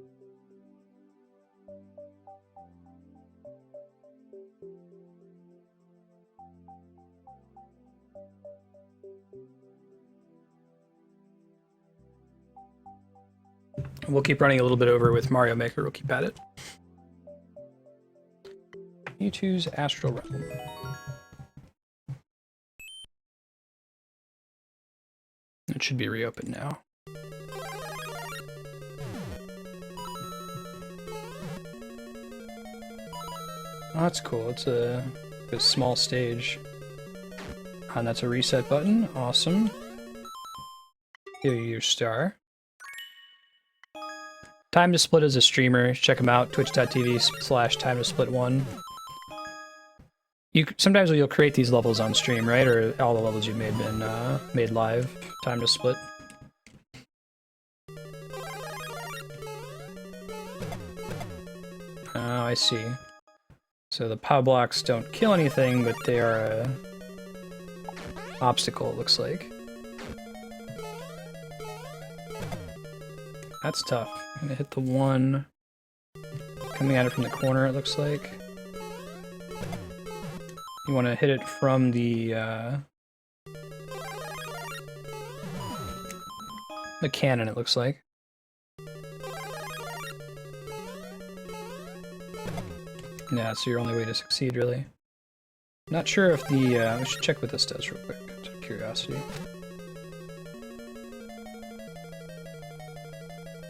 We'll keep running a little bit over with Mario Maker. We'll keep at it. Mewtwo's Astral Realm. It should be reopened now. Oh, that's cool. It's a A small stage. And that's a reset button. Awesome. Here you your star. Time to Split is a streamer. Check him out. Twitch.tv/Time to Split 1. Sometimes you'll create these levels on stream, right? Or all the levels you've made been made live. Time to Split. Oh, I see. So the power blocks don't kill anything, but they are a obstacle, it looks like. That's tough. I'm gonna hit the one coming at it from the corner, it looks like. You want to hit it from the cannon, it looks like. Yeah, that's your only way to succeed, really. Not sure if the... we should check what this does real quick, out of curiosity.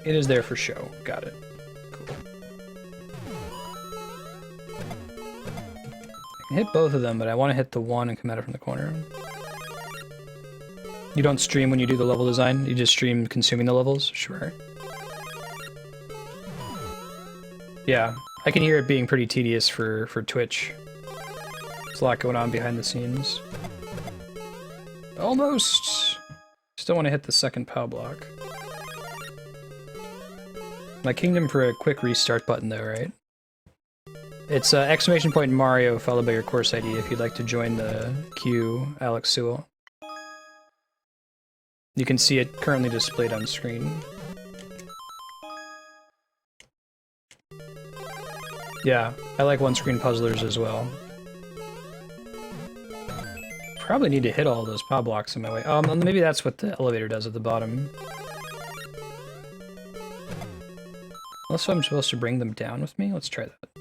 It is there for show. Got it. Cool. I can hit both of them, but I want to hit the one and come at it from the corner. You don't stream when you do the level design? You just stream consuming the levels? Sure. Yeah, I can hear it being pretty tedious for Twitch. There's a lot going on behind the scenes. Almost! Still want to hit the second POW block. My kingdom for a quick restart button though, right? It's exclamation point Mario followed by your course ID if you'd like to join the queue, Alex Sewell. You can see it currently displayed on screen. Yeah, I like one-screen puzzlers as well. Probably need to hit all those POW blocks in my way. Maybe that's what the elevator does at the bottom. Unless I'm supposed to bring them down with me? Let's try that. I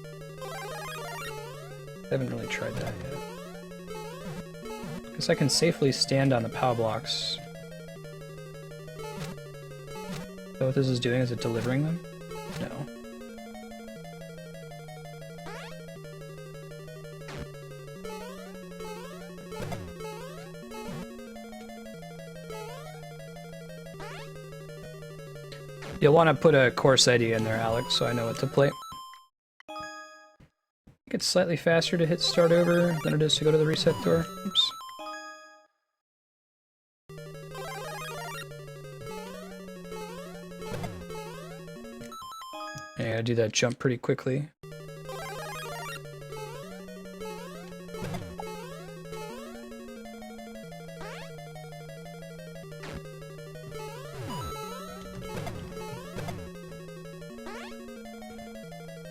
haven't really tried that yet. Guess I can safely stand on the POW blocks. So what this is doing, is it delivering them? No. You'll want to put a course ID in there, Alex, so I know what to play. I think it's slightly faster to hit start over than it is to go to the reset door. Oops. Yeah, I gotta do that jump pretty quickly.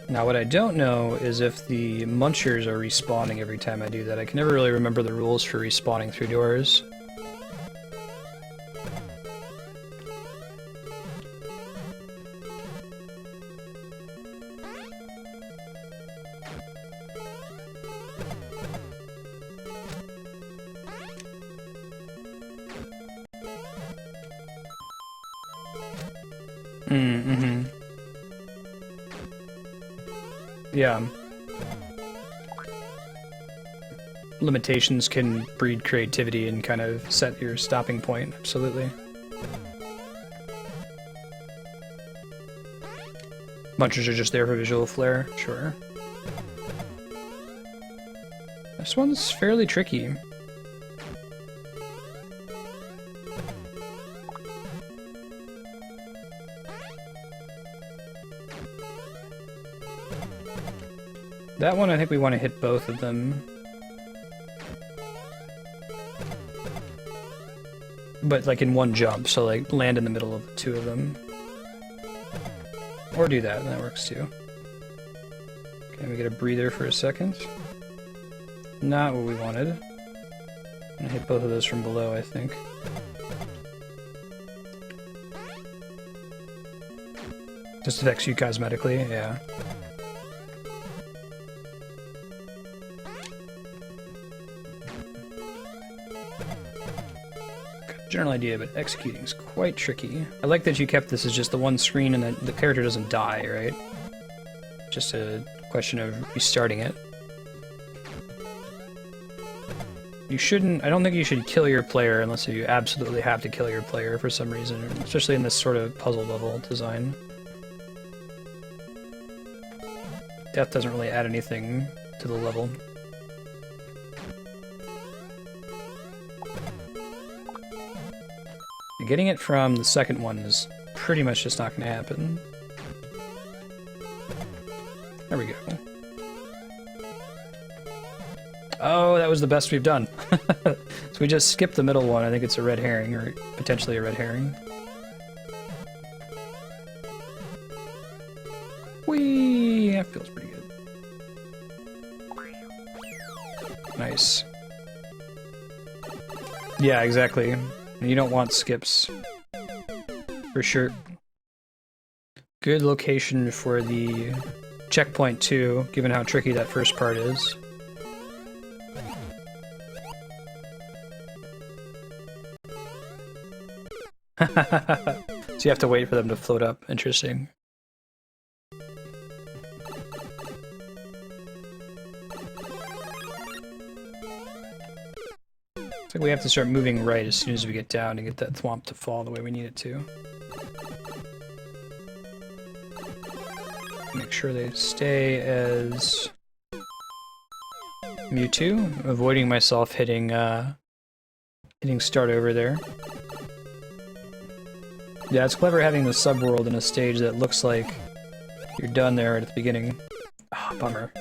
Now what I don't know is if the munchers are respawning every time I do that. I can never really remember the rules for respawning through doors. Mm-hmm. Yeah. Limitations can breed creativity and kind of set your stopping point, absolutely. Munchers are just there for visual flair, sure. This one's fairly tricky. That one, I think we want to hit both of them. But like in one jump, so like land in the middle of the two of them. Or do that, and that works too. Okay, we get a breather for a second. Not what we wanted. I'm gonna hit both of those from below, I think. Just affects you cosmetically, yeah. General idea, but executing is quite tricky. I like that you kept this as just the one screen and that the character doesn't die, right? Just a question of restarting it. You shouldn't, I don't think you should kill your player unless you absolutely have to kill your player for some reason, especially in this sort of puzzle level design. Death doesn't really add anything to the level. Getting it from the second one is pretty much just not going to happen. There we go. Oh, that was the best we've done. So we just skipped the middle one. I think it's a red herring, or potentially a red herring. Whee! That feels pretty good. Nice. Yeah, exactly. You don't want skips. For sure. Good location for the checkpoint too, given how tricky that first part is. So you have to wait for them to float up. Interesting. It's like we have to start moving right as soon as we get down to get that thwomp to fall the way we need it to. Make sure they stay as Mewtwo, avoiding myself hitting hitting start over there. Yeah, it's clever having the subworld in a stage that looks like you're done there right at the beginning. Ah, bummer.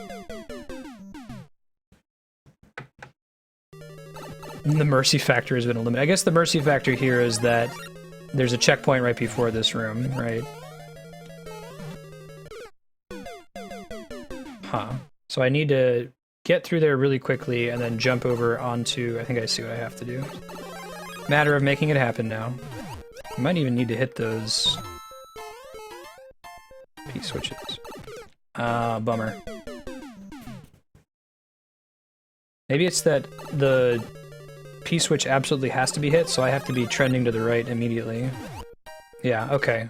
The mercy factor has been eliminated. I guess the mercy factor here is that there's a checkpoint right before this room, right? Huh. So I need to get through there really quickly and then jump over onto... I think I see what I have to do. Matter of making it happen now. I might even need to hit those P-switches. Ah, bummer. Maybe it's that the P-switch absolutely has to be hit, so I have to be trending to the right immediately. Yeah, okay.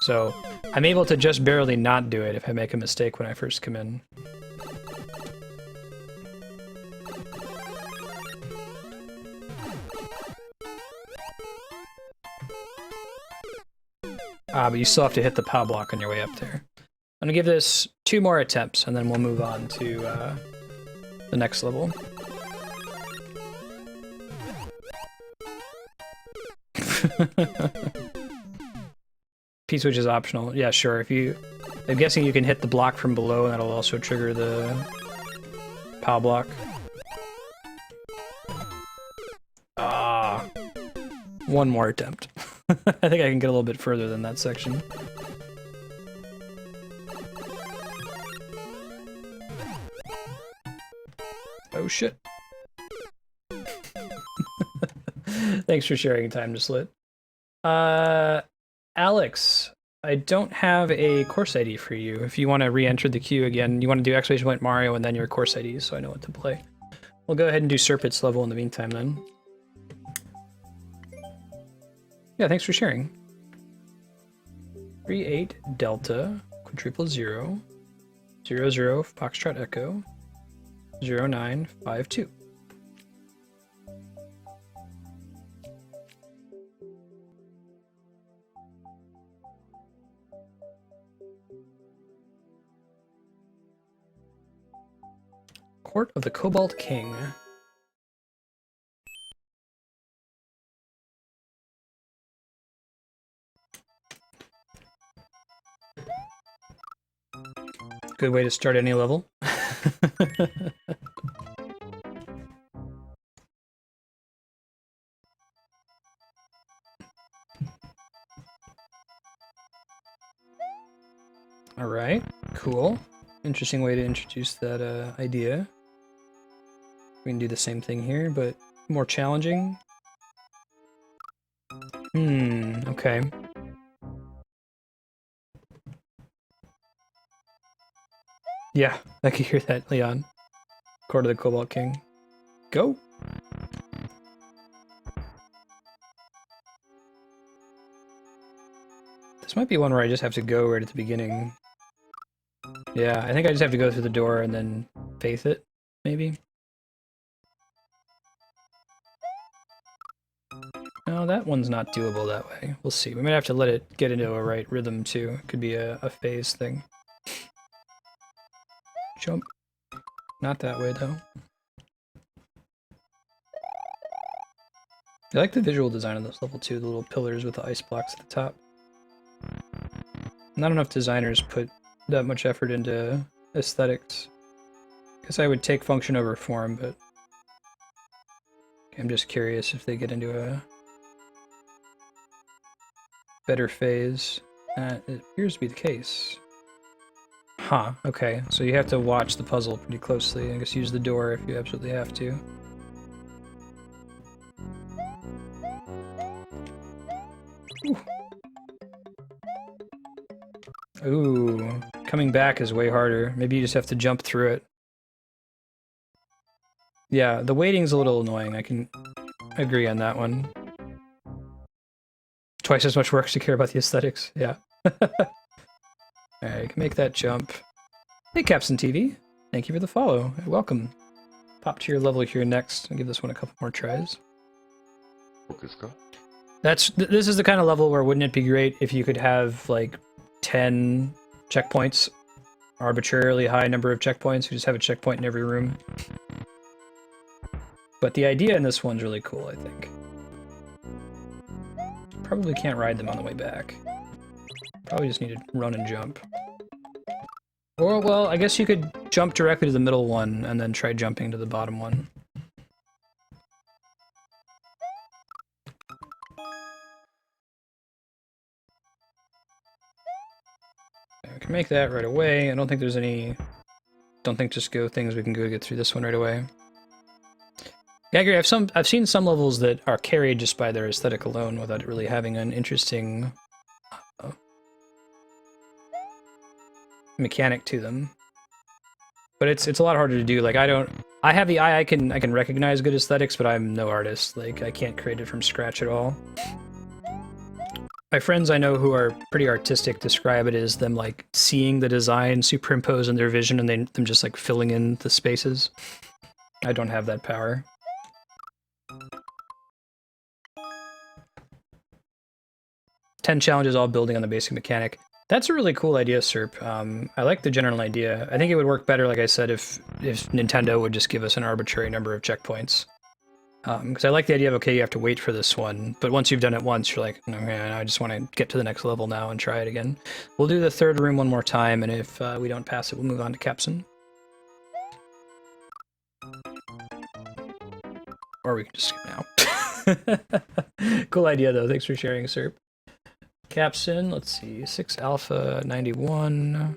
So, I'm able to just barely not do it if I make a mistake when I first come in. Ah, but you still have to hit the POW block on your way up there. I'm gonna give this 2 more attempts, and then we'll move on to the next level. P-switch is optional. Yeah, sure. If you... I'm guessing you can hit the block from below, and that'll also trigger the POW block. Ah. 1 more attempt. I think I can get a little bit further than that section. Oh shit. Thanks for sharing time to slit. Alex, I don't have a course ID for you. If you want to re-enter the queue again, you want to do exclamation point Mario and then your course ID so I know what to play. We'll go ahead and do Serpent's level in the meantime then. Yeah, thanks for sharing. 38 Delta, quadruple 0, 00 Foxtrot Echo, 0952. Court of the Cobalt King. Good way to start any level. All right, cool. Interesting way to introduce that idea. We can do the same thing here, but more challenging. Okay. Yeah, I can hear that, Leon. Court of the Cobalt King. Go! This might be one where I just have to go right at the beginning. Yeah, I think I just have to go through the door and then faith it, maybe? No, that one's not doable that way. We'll see. We might have to let it get into a right rhythm, too. It could be a phase thing. Jump. Not that way, though. I like the visual design of this level, too. The little pillars with the ice blocks at the top. Not enough designers put that much effort into aesthetics. Guess I would take function over form, but I'm just curious if they get into a better phase. It appears to be the case. Huh, okay. So you have to watch the puzzle pretty closely. I guess use the door if you absolutely have to. Ooh, coming back is way harder. Maybe you just have to jump through it. Yeah, the waiting's a little annoying. I can agree on that one. Twice as much work to care about the aesthetics. Yeah. Alright, you can make that jump. Hey, Capson TV. Thank you for the follow. Welcome. Pop to your level here next. I'll give this one a couple more tries. This is the kind of level where wouldn't it be great if you could have, like, 10 checkpoints? Arbitrarily high number of checkpoints. You just have a checkpoint in every room. But the idea in this one's really cool, I think. Probably can't ride them on the way back. Probably just need to run and jump. Or, well, I guess you could jump directly to the middle one and then try jumping to the bottom one. I can make that right away. I don't think there's any... Don't think just go things we can go get through this one right away. Yeah, I agree. I've seen some levels that are carried just by their aesthetic alone without it really having an interesting mechanic to them. But it's a lot harder to do. Like I have the eye, I can recognize good aesthetics, but I'm no artist. Like I can't create it from scratch at all. My friends I know who are pretty artistic describe it as them like seeing the design superimposed in their vision and them just like filling in the spaces. I don't have that power. 10 challenges all building on the basic mechanic. That's a really cool idea, Serp. I like the general idea. I think it would work better, like I said, if Nintendo would just give us an arbitrary number of checkpoints. Because I like the idea of, okay, you have to wait for this one, but once you've done it once, you're like, no, man, I just want to get to the next level now and try it again. We'll do the third room one more time, and if we don't pass it, we'll move on to Capson. Or we can just skip now. Cool idea, though. Thanks for sharing, Serp. Capson, let's see, 6 Alpha 91.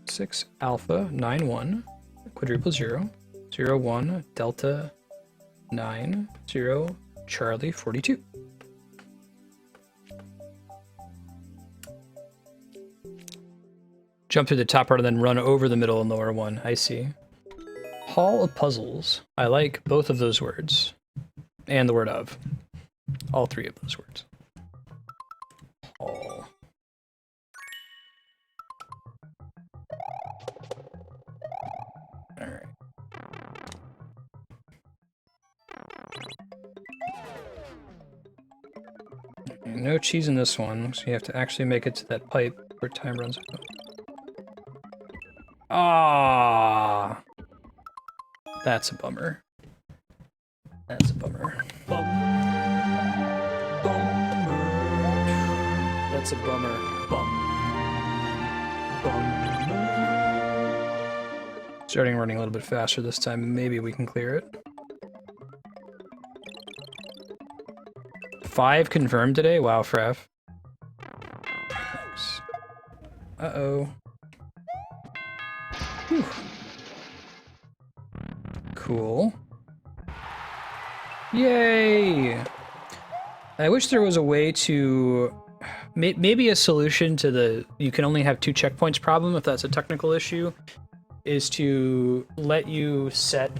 6 Alpha 91, quadruple 0, 0 1 Delta 9 0 Charlie 42. Jump through the top part and then run over the middle and lower one. I see. Hall of Puzzles. I like both of those words. And the word of. All three of those words. Hall. Alright. No cheese in this one, so you have to actually make it to that pipe where time runs out. Ah, that's a bummer. That's a bummer. Bummer. That's a bummer. Starting running a little bit faster this time. Maybe we can clear it. 5 confirmed today? Wow, Frav. Thanks. Uh-oh. Whew. Cool. Yay! I wish there was a way to... Maybe a solution to the you can only have 2 checkpoints problem, if that's a technical issue, is to let you set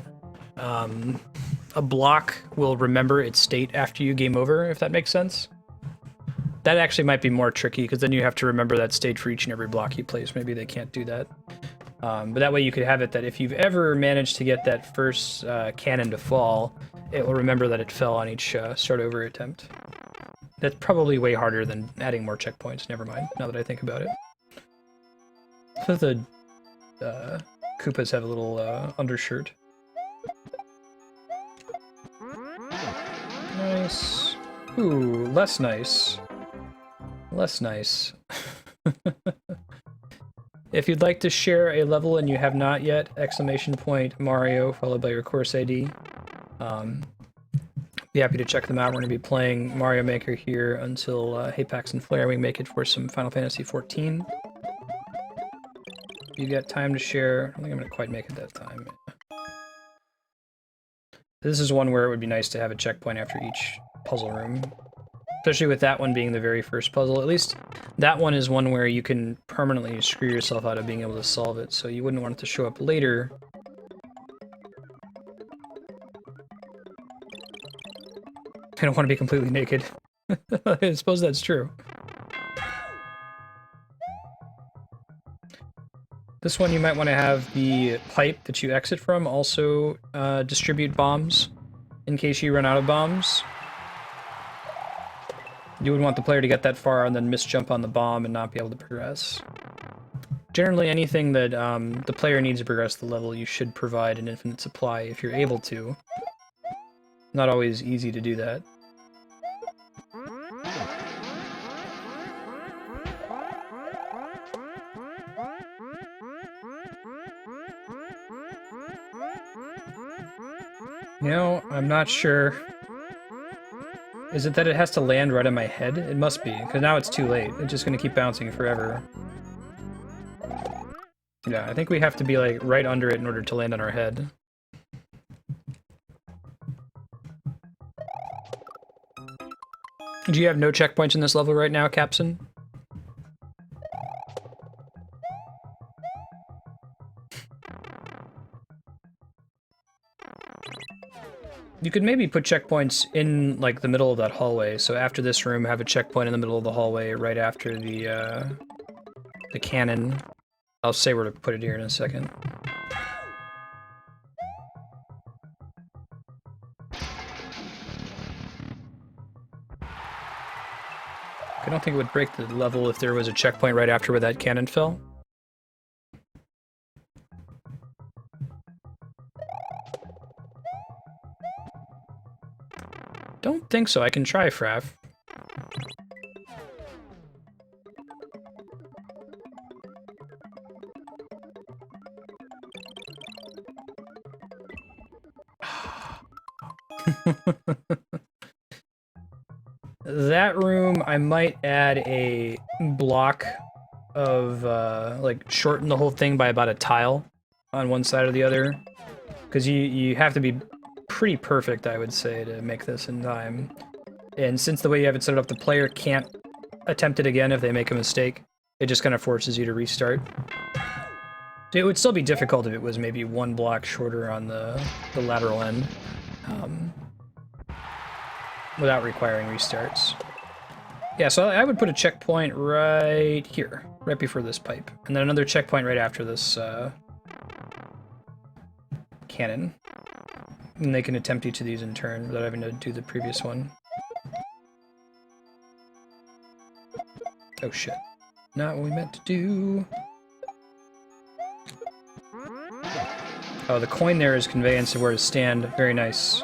a block will remember its state after you game over, if that makes sense. That actually might be more tricky, because then you have to remember that state for each and every block you place. Maybe they can't do that. But that way you could have it that if you've ever managed to get that first cannon to fall, it will remember that it fell on each start over attempt. That's probably way harder than adding more checkpoints, never mind, now that I think about it. So the Koopas have a little undershirt. Nice. Ooh, less nice. Less nice. If you'd like to share a level and you have not yet, !Mario followed by your course ID. Be happy to check them out. We're going to be playing Mario Maker here until Hapax and Flarewing make it for some Final Fantasy XIV. You got time to share. I don't think I'm going to quite make it that time. This is one where it would be nice to have a checkpoint after each puzzle room. Especially with that one being the very first puzzle. At least that one is one where you can permanently screw yourself out of being able to solve it, so you wouldn't want it to show up later. I don't want to be completely naked. I suppose that's true. This one you might want to have the pipe that you exit from also distribute bombs in case you run out of bombs. You would want the player to get that far and then misjump on the bomb and not be able to progress. Generally, anything that the player needs to progress the level, you should provide an infinite supply if you're able to. Not always easy to do that. You know, I'm not sure. Is it that it has to land right on my head? It must be, because now it's too late. It's just going to keep bouncing forever. Yeah, I think we have to be, like, right under it in order to land on our head. Do you have no checkpoints in this level right now, Capson? You could maybe put checkpoints in, like, the middle of that hallway. So after this room, have a checkpoint in the middle of the hallway right after the cannon. I'll say where to put it here in a second. I don't think it would break the level if there was a checkpoint right after where that cannon fell. Don't think so. I can try, Fraff. That room, I might add a block of, like, shorten the whole thing by about a tile on one side or the other. Because you have to be pretty perfect, I would say, to make this in time. And since the way you have it set up, the player can't attempt it again if they make a mistake. It just kind of forces you to restart. It would still be difficult if it was maybe one block shorter on the lateral end. Without requiring restarts. Yeah, so I would put a checkpoint right here, right before this pipe. And then another checkpoint right after this cannon. And they can attempt each of these in turn without having to do the previous one. Oh shit. Not what we meant to do. Oh, the coin there is conveyance of where to stand. Very nice.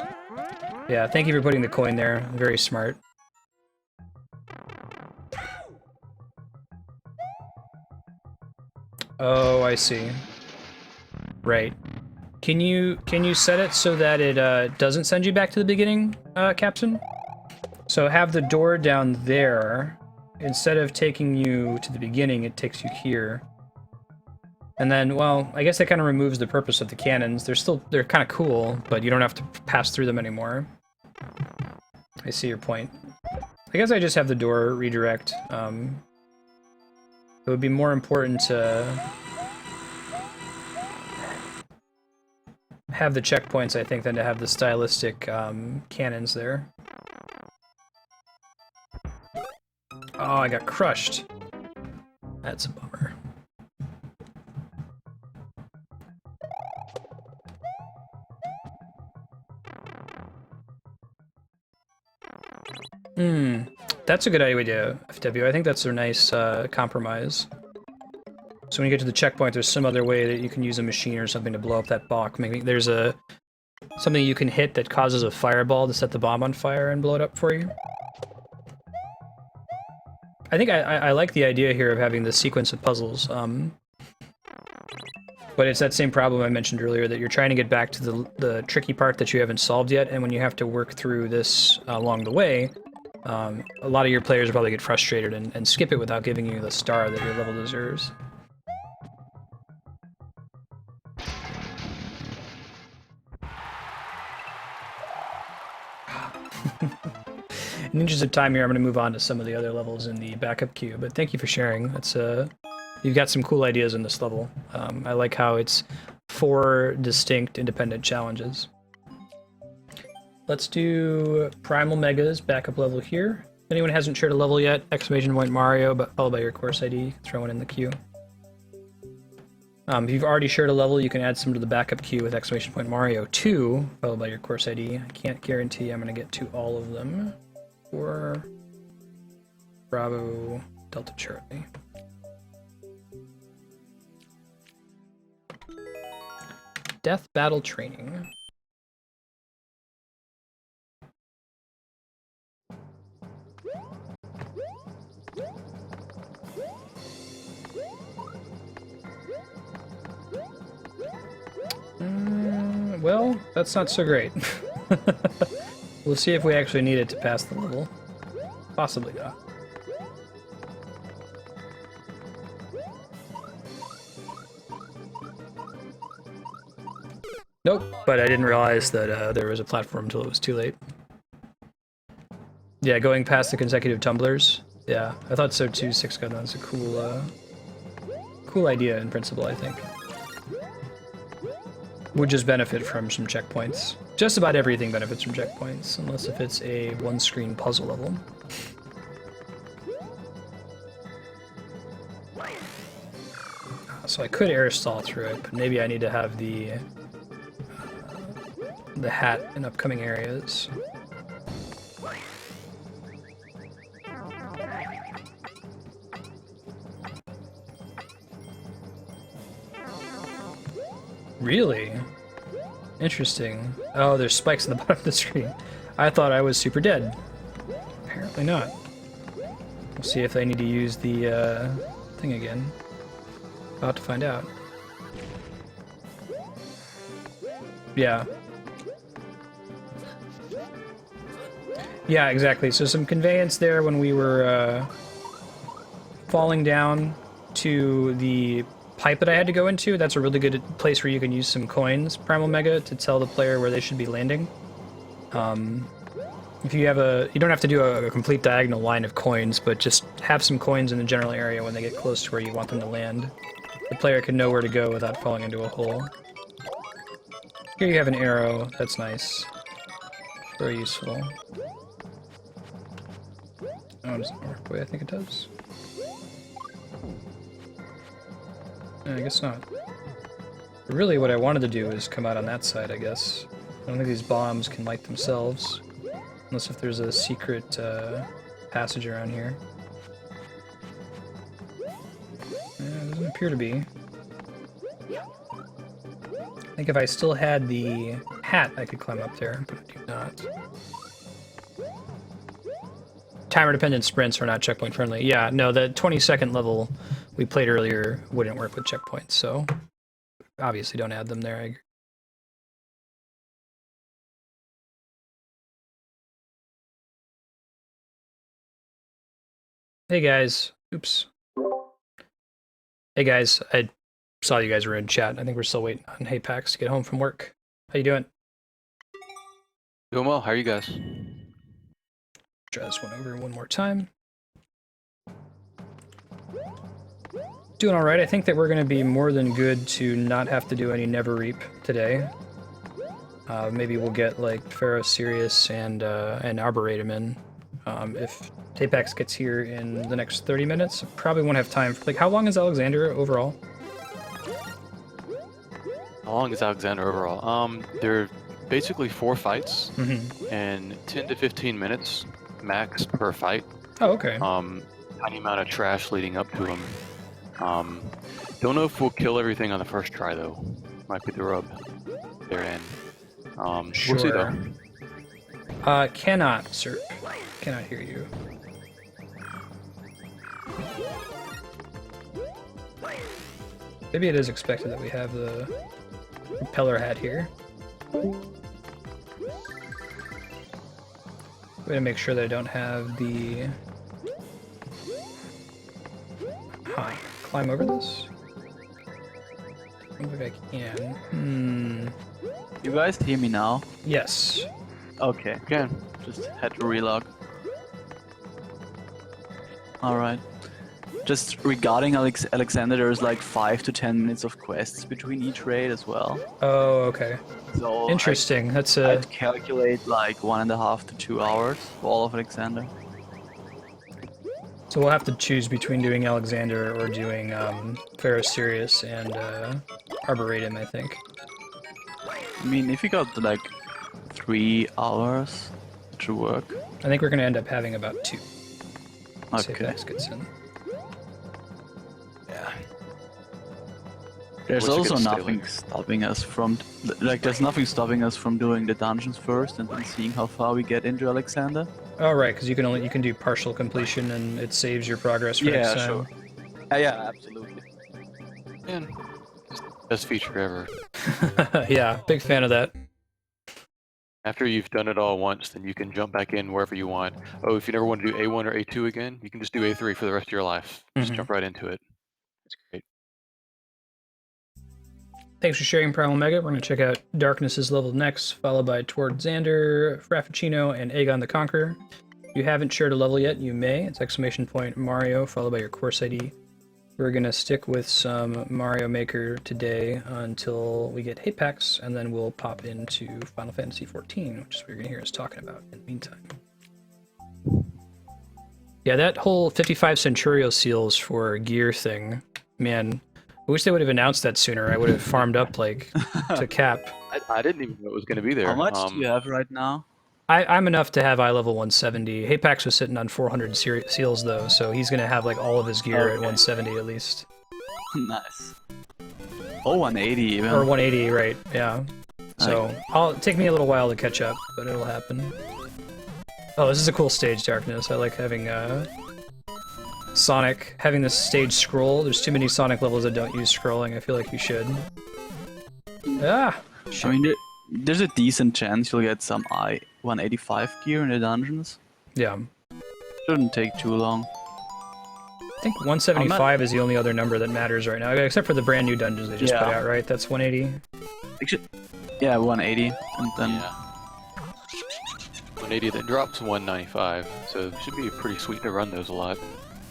Yeah, thank you for putting the coin there. Very smart. Oh, I see. Right. Can you set it so that it doesn't send you back to the beginning, Captain? So have the door down there. Instead of taking you to the beginning, it takes you here. And then, well, I guess that kind of removes the purpose of the cannons. They're kind of cool, but you don't have to pass through them anymore. I see your point. I guess I just have the door redirect. It would be more important to have the checkpoints, I think, than to have the stylistic cannons there. Oh, I got crushed. That's a bummer. That's a good idea, FW. I think that's a nice compromise. So when you get to the checkpoint, there's some other way that you can use a machine or something to blow up that block. Maybe there's something you can hit that causes a fireball to set the bomb on fire and blow it up for you. I think I like the idea here of having this sequence of puzzles. But it's that same problem I mentioned earlier, that you're trying to get back to the tricky part that you haven't solved yet, and when you have to work through this along the way, a lot of your players will probably get frustrated and skip it without giving you the star that your level deserves. In the interest of time here, I'm going to move on to some of the other levels in the backup queue, but thank you for sharing. That's you've got some cool ideas in this level. I like how it's 4 distinct independent challenges. Let's do Primal Mega's backup level here. If anyone hasn't shared a level yet, exclamation point Mario, but followed by your course ID, you can throw one in the queue. If you've already shared a level, you can add some to the backup queue with exclamation point Mario 2, followed by your course ID. I can't guarantee I'm going to get to all of them. For Bravo Delta Charlie. Death Battle Training. Well, that's not so great. We'll see if we actually need it to pass the level. Possibly not. Nope, but I didn't realize that there was a platform until it was too late. Yeah, going past the consecutive tumblers. Yeah, I thought so too, Six Gun. That's a cool idea in principle, I think. Would just benefit from some checkpoints. Just about everything benefits from checkpoints, unless if it's a one-screen puzzle level. So I could air stall through it, but maybe I need to have the hat in upcoming areas. Really? Interesting. Oh, there's spikes in the bottom of the screen. I thought I was super dead. Apparently not. We'll see if I need to use the thing again. About to find out. Yeah. Yeah, exactly. So some conveyance there when we were falling down to the pipe that I had to go into. That's a really good place where you can use some coins, Primal Mega, to tell the player where they should be landing. If you have you don't have to do a complete diagonal line of coins, but just have some coins in the general area when they get close to where you want them to land. The player can know where to go without falling into a hole. Here you have an arrow. That's nice. Very useful. Oh, it doesn't work the way I think it does. I guess not. But really what I wanted to do is come out on that side, I guess. I don't think these bombs can light themselves. Unless if there's a secret passage around here. Yeah, it doesn't appear to be. I think if I still had the hat, I could climb up there, but I do not. Timer-dependent sprints are not checkpoint friendly. Yeah, no, the 20-second level we played earlier wouldn't work with checkpoints, so obviously don't add them there. I agree. Hey guys. Oops. Hey guys, I saw you guys were in chat. I think we're still waiting on Haypax to get home from work. How you doing? Doing well. How are you guys? Try this one over one more time. Doing all right. I think that we're going to be more than good to not have to do any Never Reap today. Maybe we'll get like Pharaoh Sirius and Arboretum in. If Tapex gets here in the next 30 minutes, probably won't have time. Like, how long is Alexander overall? How long is Alexander overall? There are basically 4 fights Mm-hmm. and 10 to 15 minutes. max per fight. Oh, okay. Tiny amount of trash leading up to him. Don't know if we'll kill everything on the first try though. Might be the rub therein. Sure. We'll see though. Cannot, sir. Cannot hear you. Maybe it is expected that we have the propeller hat here. Way to make sure that I don't have the... Huh. Climb over this? I don't think I can. You guys hear me now? Yes. Okay. Again. Just had to relog. Alright. Just regarding Alexander, there's like 5 to 10 minutes of quests between each raid as well. Oh, okay. So Interesting. That's a... I'd calculate like 1.5 to 2 hours for all of Alexander. So we'll have to choose between doing Alexander or doing Pharaoh Sirius and Arboretum, I think. I mean, if you got like 3 hours, it should work. I think we're going to end up having about 2. Let's see if Okay. Max gets in. Yeah. There's What's it also gonna stay nothing like? stopping us from, like, there's nothing stopping us from doing the dungeons first and then seeing how far we get into Alexander. Oh, right, because you can do partial completion and it saves your progress for next Yeah, time. sure. Yeah, absolutely. Man, best feature ever. Yeah, big fan of that. After you've done it all once, then you can jump back in wherever you want. Oh, if you never want to do A1 or A2 again, you can just do A3 for the rest of your life. Just Mhm. jump right into it. It's great. Thanks for sharing, Primal Mega. We're going to check out Darkness's level next, followed by Toward Xander, Frappuccino, and Aegon the Conqueror. If you haven't shared a level yet, you may. It's ! Mario, followed by your course ID. We're going to stick with some Mario Maker today until we get hate packs, and then we'll pop into Final Fantasy XIV, which is what you're going to hear us talking about in the meantime. Yeah, that whole 55 Centurio seals for gear thing, man, I wish they would have announced that sooner. I would have farmed up, like, to cap. I didn't even know it was going to be there. How much do you have right now? I'm enough to have eye level 170. Haypax was sitting on 400 seals, though, so he's going to have, like, all of his gear at 170 at least. Nice. Oh, 180 even. Or 180, right, yeah. So, it'll take me a little while to catch up, but it'll happen. Oh, this is a cool stage, Darkness. I like having, Sonic, having this stage scroll. There's too many Sonic levels that don't use scrolling. I feel like you should. Ah! Shit. I mean, there's a decent chance you'll get some I-185 gear in the dungeons. Yeah. Shouldn't take too long. I think 175 is the only other number that matters right now, except for the brand new dungeons they just put out, right? That's 180? Actually, yeah, 180, and then... Yeah. 180 that drops 195, so it should be pretty sweet to run those a lot.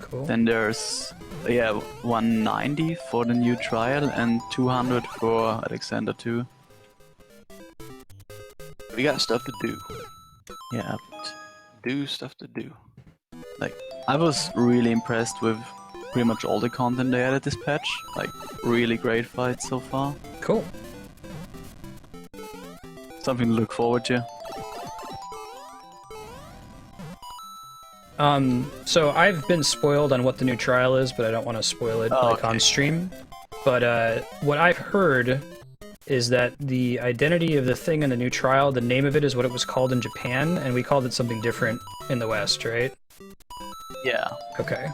Cool. Then there's, 190 for the new trial and 200 for Alexander 2. We got stuff to do. Yeah, but, Do stuff to do. like, I was really impressed with pretty much all the content they added this patch. Like, really great fights so far. Cool. Something to look forward to. So I've been spoiled on what the new trial is, but I don't want to spoil it on stream. But what I've heard is that the identity of the thing in the new trial, the name of it is what it was called in Japan, and we called it something different in the West, right? Yeah. Okay.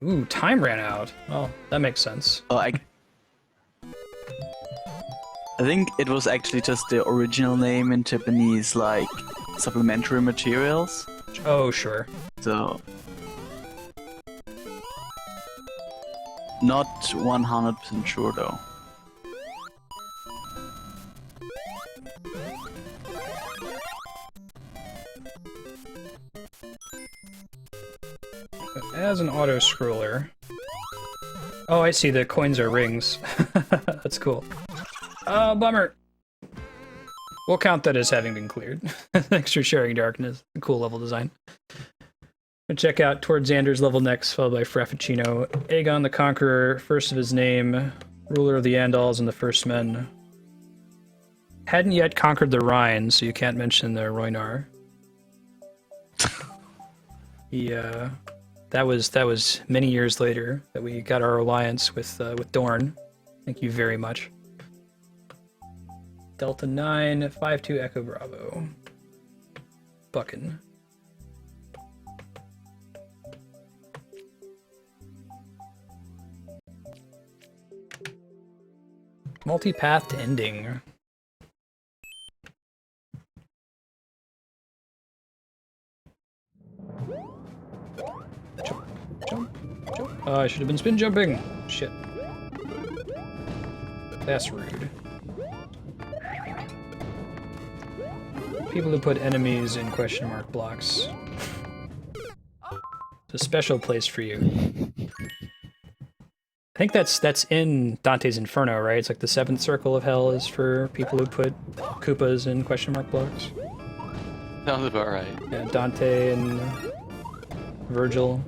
Ooh, time ran out. Well, that makes sense. I think it was actually just the original name in Japanese, like, supplementary materials. Oh, sure. So... not 100% sure though. As an auto-scroller... Oh, I see, the coins are rings. That's cool. Oh, bummer! We'll count that as having been cleared. Thanks for sharing, Darkness. Cool level design. We'll check out Toward Xander's level next, followed by Frappuccino. Aegon the Conqueror, first of his name, ruler of the Andals and the First Men. Hadn't yet conquered the Rhine, so you can't mention the Roinar. Yeah, that was many years later that we got our alliance with Dorn. Thank you very much. Delta 952 Echo Bravo. Buckin. Multi-pathed ending. Jump, jump, jump. Oh, I should have been spin jumping. Shit. That's rude. People who put enemies in question mark blocks. It's a special place for you. I think that's in Dante's Inferno, right? It's like the 7th circle of hell is for people who put Koopas in question mark blocks. Sounds about right. Yeah, Dante and Virgil.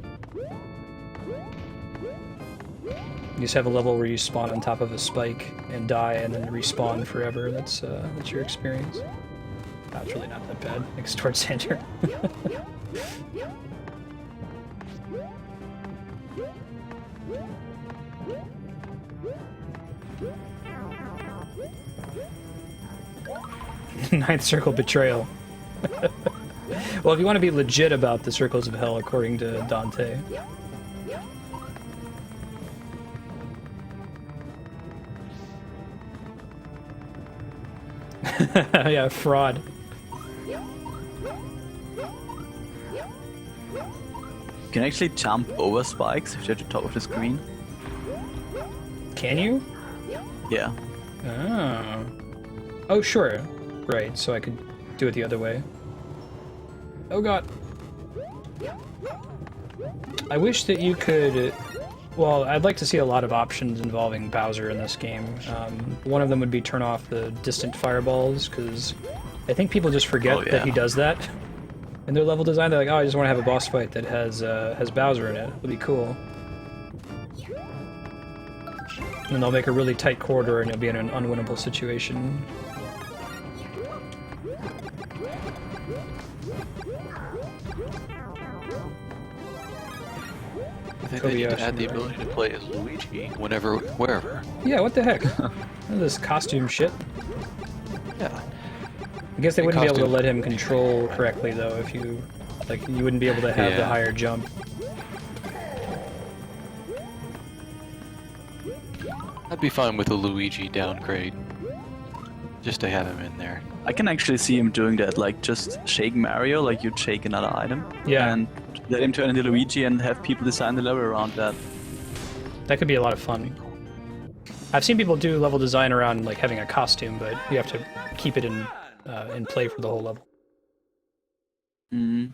You just have a level where you spawn on top of a spike and die and then respawn forever. That's your experience. That's really not that bad. Next towards center. Ninth circle betrayal. Well, if you want to be legit about the circles of hell, according to Dante. Yeah, fraud. You can actually jump over spikes if you're at the top of the screen. Can you? Yeah. Oh. Oh, sure. Right, so I could do it the other way. Oh god. I wish that you could... Well, I'd like to see a lot of options involving Bowser in this game. One of them would be turn off the distant fireballs, because I think people just forget that he does that. In their level design, they're like, oh, I just want to have a boss fight that has Bowser in it. It'll be cool. And they'll make a really tight corridor and you'll be in an unwinnable situation. I think they need to add the ability to play as Luigi whenever, wherever. Yeah, what the heck? This costume shit. Yeah. I guess they wouldn't be able to let him control correctly, though, if you... Like, you wouldn't be able to have the higher jump. I'd be fine with a Luigi downgrade. Just to have him in there. I can actually see him doing that, like just shake Mario like you'd shake another item. Yeah. And let him turn into Luigi and have people design the level around that. That could be a lot of fun. I've seen people do level design around, like, having a costume, but you have to keep it in play for the whole level. Mm.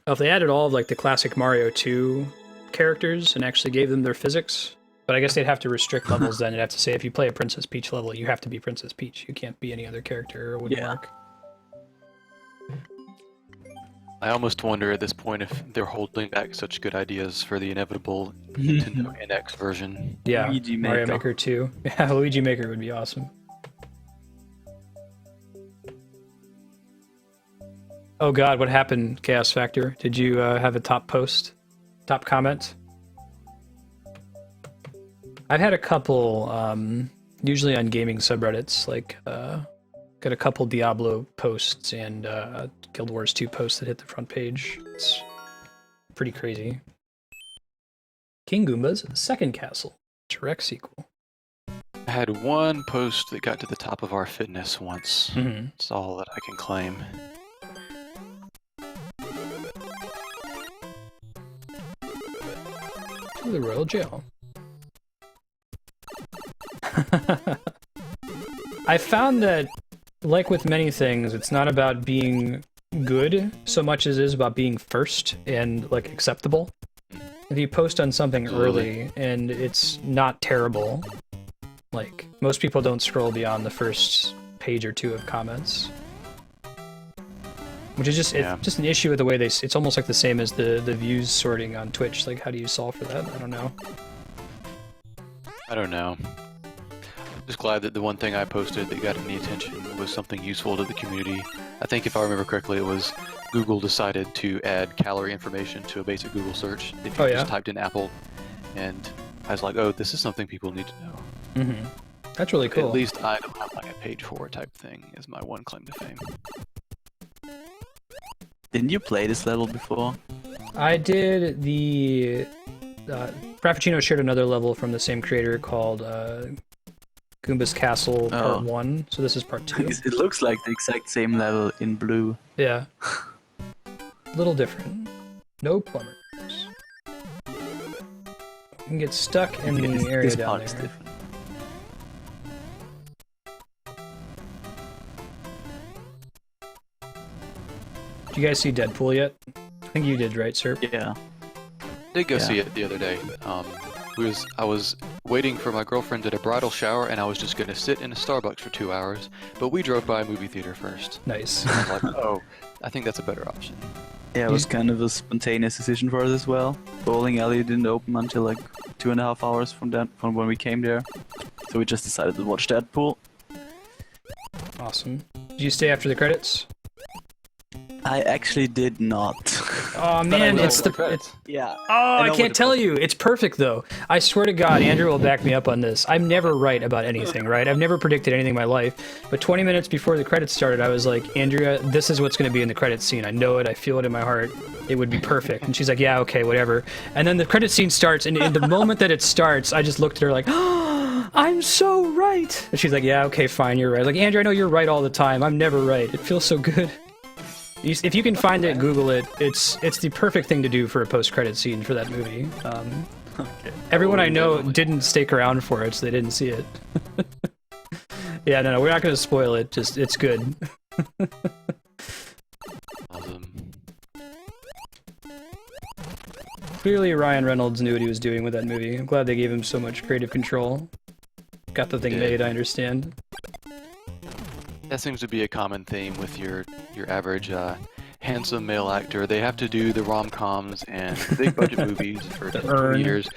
If they added all of, like, the classic Mario 2 characters and actually gave them their physics, but I guess they'd have to restrict levels then. You'd have to say if you play a Princess Peach level, you have to be Princess Peach. You can't be any other character or it wouldn't work. I almost wonder at this point if they're holding back such good ideas for the inevitable Nintendo NX version. Yeah, Luigi Mario Maker. Maker 2. Yeah, Luigi Maker would be awesome. Oh god, what happened, Chaos Factor? Did you have a top post? Top comment? I've had a couple, usually on gaming subreddits, like, got a couple Diablo posts and Guild Wars 2 posts that hit the front page. It's pretty crazy. King Goomba's Second Castle, direct sequel. I had one post that got to the top of our fitness once. Mm-hmm. That's all that I can claim. To the Royal Jail. I found that, like with many things, it's not about being good so much as it is about being first and, like, acceptable. If you post on something early and it's not terrible, like, most people don't scroll beyond the first page or two of comments. Which is just, it's just an issue with the way it's almost like the same as the views sorting on Twitch. Like, how do you solve for that? I don't know. I don't know. Just glad that the one thing I posted that got any attention was something useful to the community. I think if I remember correctly, it was Google decided to add calorie information to a basic Google search if you just typed in apple. And I was like, oh, this is something people need to know. Mm-hmm. That's really cool. At least I don't have like a page for it type thing is my one claim to fame. Didn't you play this level before? I did the... Frappuccino shared another level from the same creator called Goomba's Castle Part 1, so this is Part 2. It looks like the exact same level in blue. Yeah. A little different. No plumbers. You can get stuck in the area this down part there. is different. Did you guys see Deadpool yet? I think you did, right, sir? Yeah. Did go see it the other day. I was waiting for my girlfriend at a bridal shower, and I was just going to sit in a Starbucks for 2 hours, but we drove by a movie theater first. Nice. I was like, oh, I think that's a better option. Yeah, it was kind of a spontaneous decision for us as well. Bowling alley didn't open until like 2.5 hours from when we came there, so we just decided to watch Deadpool. Awesome. Did you stay after the credits? I actually did not. Oh man, it's yeah. Oh, I can't tell you. It's perfect though. I swear to God, Andrew will back me up on this. I'm never right about anything, right? I've never predicted anything in my life. But 20 minutes before the credits started, I was like, Andrea, this is what's going to be in the credits scene. I know it. I feel it in my heart. It would be perfect. And she's like, yeah, okay, whatever. And then the credit scene starts, and in the moment that it starts, I just looked at her like, oh, I'm so right. And she's like, yeah, okay, fine, you're right. Like, Andrew, I know you're right all the time. I'm never right. It feels so good. If you can find it, Google it. It's the perfect thing to do for a post-credit scene for that movie. Everyone I know didn't stick around for it, so they didn't see it. Yeah, no, we're not going to spoil it. Just it's good. Awesome. Clearly, Ryan Reynolds knew what he was doing with that movie. I'm glad they gave him so much creative control. Got the thing made, I understand. That seems to be a common theme with your average handsome male actor. They have to do the rom-coms and big budget movies for 2 years,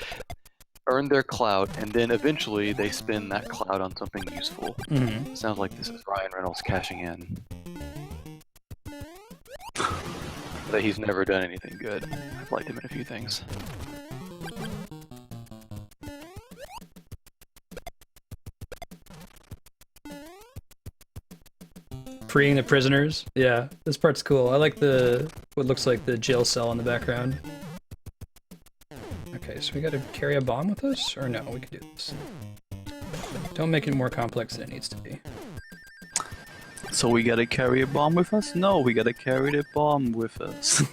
earn their clout, and then eventually they spend that clout on something useful. Mm-hmm. Sounds like this is Ryan Reynolds cashing in. But he's never done anything good. I've liked him in a few things. Freeing the prisoners. Yeah, this part's cool. I like what looks like the jail cell in the background. Okay, so we gotta carry a bomb with us? Or no, we can do this. Don't make it more complex than it needs to be. So we gotta carry a bomb with us? No, we gotta carry the bomb with us.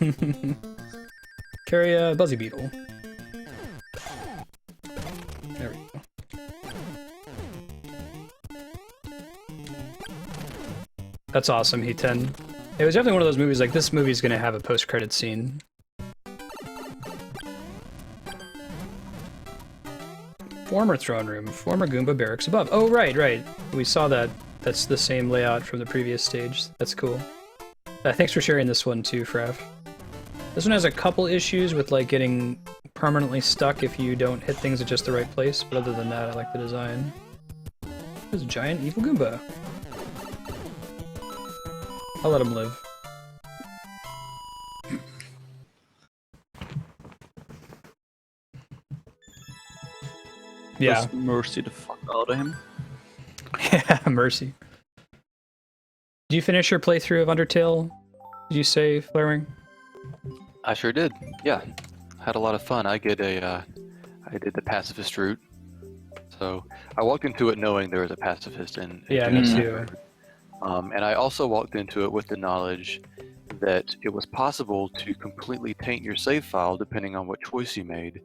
Carry a Buzzy Beetle. There we go. That's awesome, He-10. It was definitely one of those movies, like, this movie's gonna have a post-credit scene. Former throne room, former Goomba barracks above. Oh, right. We saw that. That's the same layout from the previous stage. That's cool. Thanks for sharing this one too, Fraff. This one has a couple issues with, like, getting permanently stuck if you don't hit things at just the right place, but other than that, I like the design. There's a giant evil Goomba. I'll let him live. Yeah. Just mercy the fuck out of him. Yeah, mercy. Did you finish your playthrough of Undertale? Did you say, Flarewing? I sure did. Yeah, had a lot of fun. I did the pacifist route. So I walked into it knowing there was a pacifist in. Yeah, me too. And I also walked into it with the knowledge that it was possible to completely taint your save file depending on what choice you made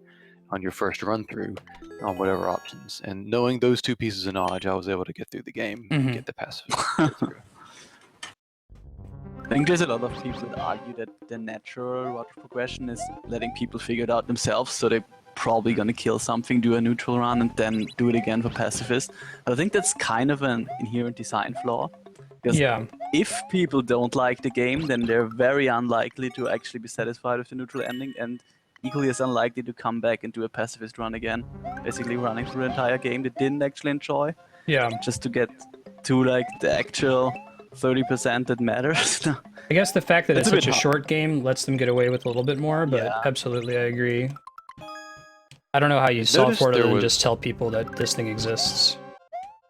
on your first run through on whatever options. And knowing those two pieces of knowledge, I was able to get through the game and get the pacifist through. I think there's a lot of people that argue that the natural route progression is letting people figure it out themselves, so they're probably gonna kill something, do a neutral run, and then do it again for pacifist. But I think that's kind of an inherent design flaw. Because if people don't like the game, then they're very unlikely to actually be satisfied with the neutral ending, and equally as unlikely to come back and do a pacifist run again, basically running through the entire game they didn't actually enjoy. Yeah. just to get to like the actual 30% that matters. I guess the fact that it's It's a bit such a hard. short game lets them get away with a little bit more, but Yeah. absolutely, I agree. I don't know how you I solve noticed for it other there than was- just tell people that this thing exists.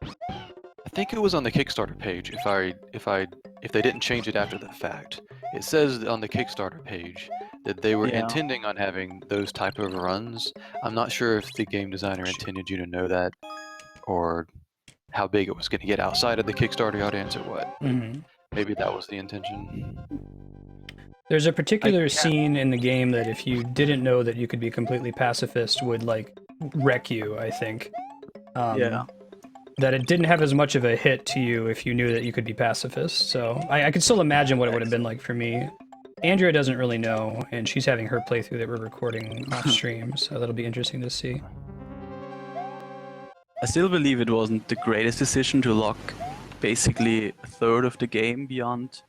I think it was on the Kickstarter page. If they didn't change it after the fact, it says on the Kickstarter page that they were Yeah. intending on having those type of runs. I'm not sure if the game designer intended you to know that, or how big it was going to get outside of the Kickstarter audience, or what. Mhm. Maybe that was the intention. There's a particular scene in the game that if you didn't know that you could be completely pacifist would, like, wreck you, I think. Yeah. That it didn't have as much of a hit to you if you knew that you could be pacifist, so I could still imagine what it would have been like for me. Andrea doesn't really know, and she's having her playthrough that we're recording off stream, so that'll be interesting to see. I still believe it wasn't the greatest decision to lock basically a third of the game beyond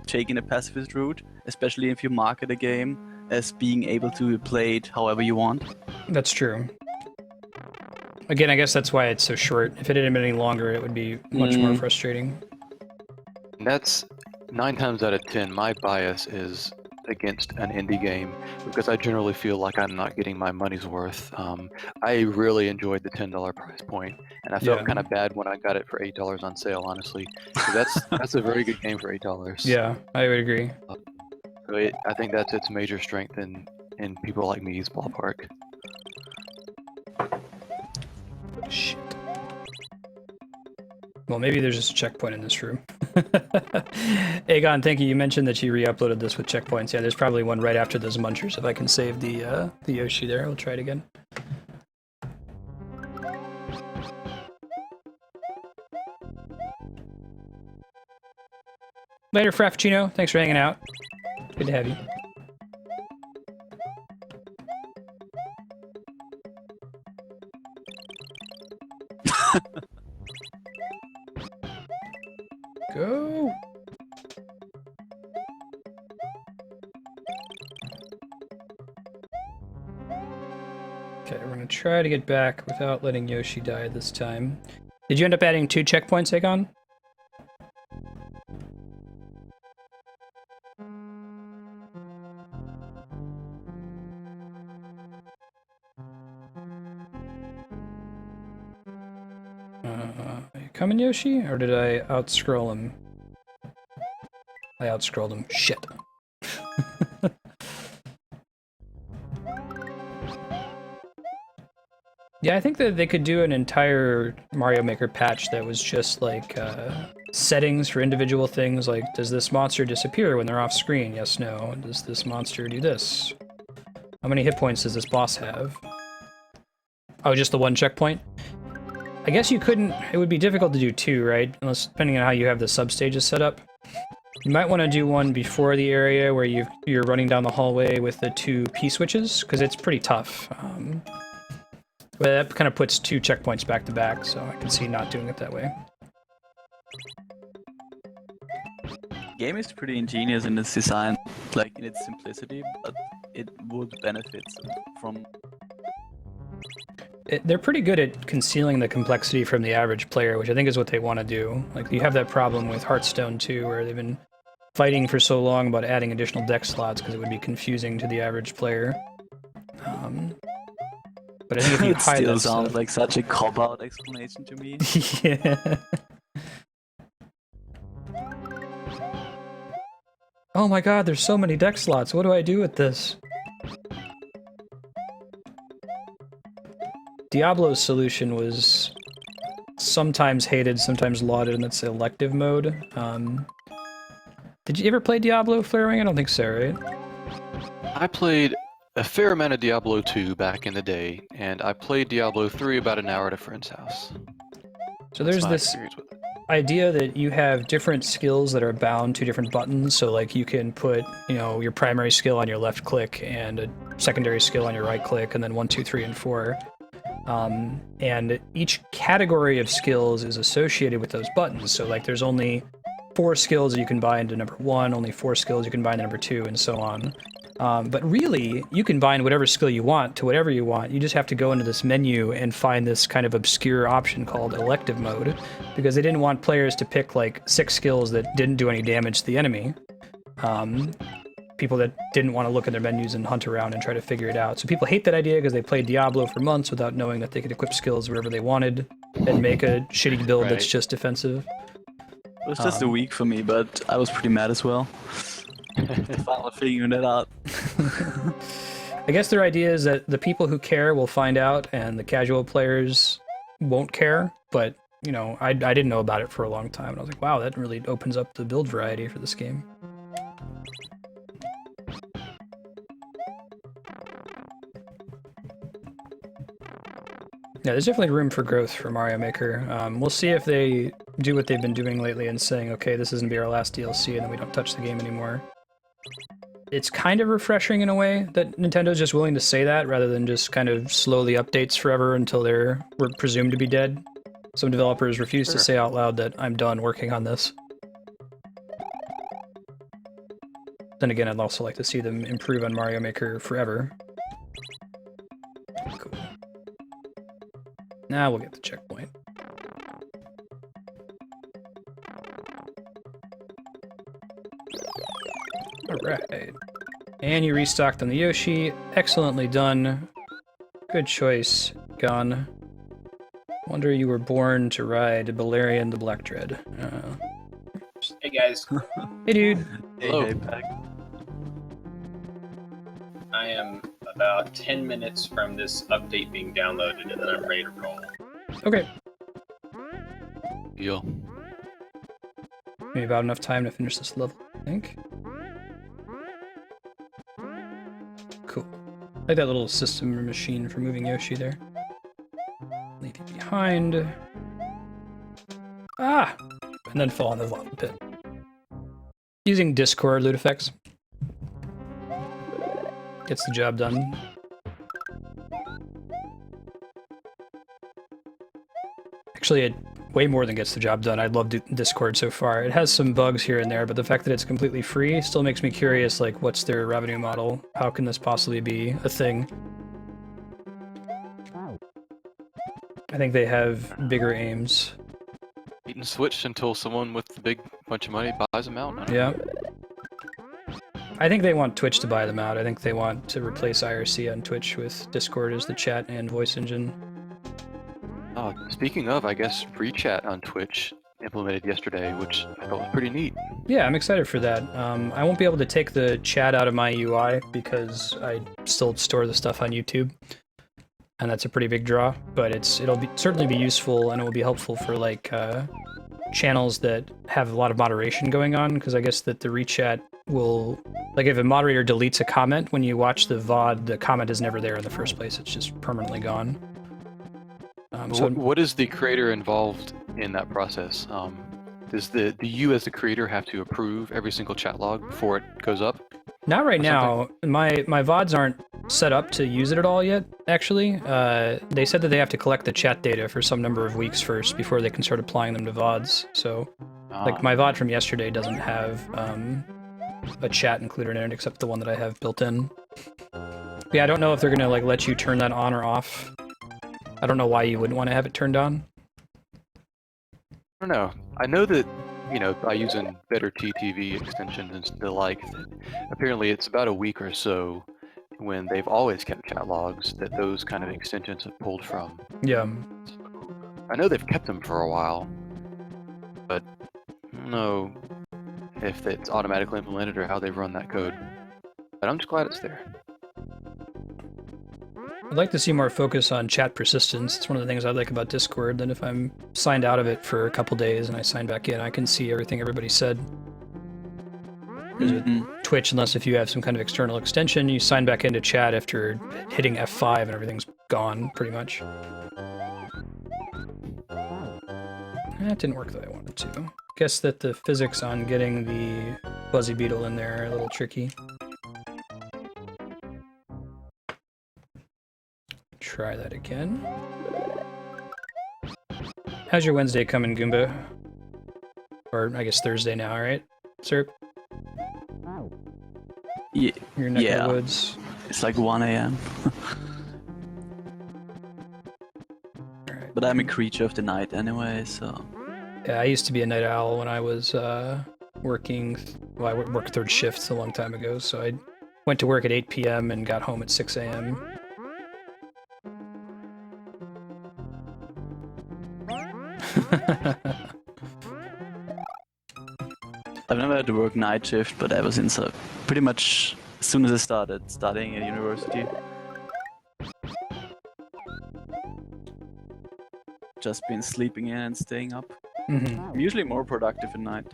taking a pacifist route, especially if you market a game as being able to play it however you want. That's true. Again, I guess that's why it's so short. If it had been any longer, it would be much more frustrating. And that's 9 times out of 10. My bias is against an indie game because I generally feel like I'm not getting my money's worth. I really enjoyed the $10 price point, and I felt Yeah. kind of bad when I got it for $8 on sale. Honestly, so that's a very good game for $8. Yeah, I would agree. So I think that's its major strength in people like me's ballpark. Shit. Well, maybe there's just a checkpoint in this room. Aegon, thank you. You mentioned that you re-uploaded this with checkpoints. Yeah, there's probably one right after those munchers. If I can save the Yoshi there, we'll try it again. Later, Frappuccino. Thanks for hanging out. Good to have you. Go! Okay, we're gonna try to get back without letting Yoshi die this time. Did you end up adding 2 checkpoints, Aegon? Are you coming, Yoshi? Or did I outscroll him? I outscrolled him. Shit. Yeah, I think that they could do an entire Mario Maker patch that was just like settings for individual things, like does this monster disappear when they're off screen? Yes, no. Does this monster do this? How many hit points does this boss have? Oh, just the 1 checkpoint? I guess you couldn't, it would be difficult to do 2, right? Unless, depending on how you have the substages set up. You might want to do one before the area where you're running down the hallway with the 2 P-switches, because it's pretty tough. But that kind of puts 2 checkpoints back to back, so I can see not doing it that way. The game is pretty ingenious in its design, like in its simplicity, but it would benefit from. They're pretty good at concealing the complexity from the average player, which I think is what they want to do. Like, you have that problem with Hearthstone 2, where they've been fighting for so long about adding additional deck slots because it would be confusing to the average player. But I think if you It hide still that sounds stuff... like such a cop-out explanation to me. Yeah. Oh my god, there's so many deck slots. What do I do with this? Diablo's solution was sometimes hated, sometimes lauded, and that's elective mode. Did you ever play Diablo, Flarewing? I don't think so, right? I played a fair amount of Diablo 2 back in the day, and I played Diablo 3 about an hour at a friend's house. So there's That's my this experience with it. idea that you have different skills that are bound to different buttons. So like you can put, you know, your primary skill on your left click and a secondary skill on your right click, and then 1, 2, 3, and 4. And each category of skills is associated with those buttons. So like there's only 4 skills that you can bind to number 1, only 4 skills you can bind to number 2, and so on. But really, you can bind whatever skill you want to whatever you want. You just have to go into this menu and find this kind of obscure option called elective mode, because they didn't want players to pick like 6 skills that didn't do any damage to the enemy. People that didn't want to look at their menus and hunt around and try to figure it out. So people hate that idea because they played Diablo for months without knowing that they could equip skills wherever they wanted and make a shitty build that's just defensive. It was just a week for me, but I was pretty mad as well. Finally figuring it out. I guess their idea is that the people who care will find out and the casual players won't care, but you know, I didn't know about it for a long time, and I was like, wow, that really opens up the build variety for this game. Yeah, there's definitely room for growth for Mario Maker. We'll see if they do what they've been doing lately and saying, okay, this is going to be our last DLC and then we don't touch the game anymore. It's kind of refreshing in a way that Nintendo's just willing to say that rather than just kind of slowly updates forever until they're presumed to be dead. Some developers refuse to say out loud that I'm done working on this. Then again, I'd also like to see them improve on Mario Maker forever. Cool. Now we'll get the checkpoint. Alright. And you restocked on the Yoshi. Excellently done. Good choice, Gon. Wonder you were born to ride Balerion the Black Dread. Hey guys, Hey dude. Hey, Pack. I am about 10 minutes from this update being downloaded and then I'm ready to roll. Okay. Deal. Maybe about enough time to finish this level, I think. Cool. I like that little system or machine for moving Yoshi there. Leave you behind. Ah! And then fall in the lava pit. Using Discord loot effects. Gets the job done. Actually, it way more than gets the job done. I love Discord so far. It has some bugs here and there, but the fact that it's completely free still makes me curious, like, what's their revenue model? How can this possibly be a thing? I think they have bigger aims. Eat and switch until someone with a big bunch of money buys them out. I don't know. Yeah. I think they want Twitch to buy them out. I think they want to replace IRC on Twitch with Discord as the chat and voice engine. Speaking of, I guess ReChat on Twitch implemented yesterday, which I thought was pretty neat. Yeah, I'm excited for that. I won't be able to take the chat out of my UI because I still store the stuff on YouTube, and that's a pretty big draw. But it'll certainly be useful, and it will be helpful for like channels that have a lot of moderation going on. Because I guess that the ReChat will, like, if a moderator deletes a comment when you watch the VOD, the comment is never there in the first place. It's just permanently gone. So What is the creator involved in that process? Does the you as the creator have to approve every single chat log before it goes up? not right now. My VODs aren't set up to use it at all yet, actually. They said that they have to collect the chat data for some number of weeks first before they can start applying them to VODs. So, like, my VOD from yesterday doesn't have a chat included in it except the one that I have built in. Yeah, I don't know if they're gonna, like, let you turn that on or off. I don't know why you wouldn't want to have it turned on. I don't know. I know that, you know, by using better TTV extensions and the like, that apparently it's about a week or so when they've always kept chat logs that those kind of extensions have pulled from. Yeah. I know they've kept them for a while, but I don't know if it's automatically implemented or how they've run that code. But I'm just glad it's there. I'd like to see more focus on chat persistence. It's one of the things I like about Discord, that if I'm signed out of it for a couple days and I sign back in, I can see everything everybody said. With Twitch, unless if you have some kind of external extension, you sign back into chat after hitting F5 and everything's gone, pretty much. That didn't work the way I wanted to. Guess that the physics on getting the Buzzy Beetle in there are a little tricky. Try that again. How's your Wednesday coming, Goomba? Or I guess Thursday now, right, sir? Your neck of Yeah. the woods. It's like 1 a.m. Alright. But I'm a creature of the night anyway, so... Yeah, I used to be a night owl when I was working. Well, I worked third shifts a long time ago, so I went to work at 8 p.m. and got home at 6 a.m. I've never had to work night shift, but ever since pretty much as soon as I started studying at university. Just been sleeping in and staying up. I'm usually more productive at night.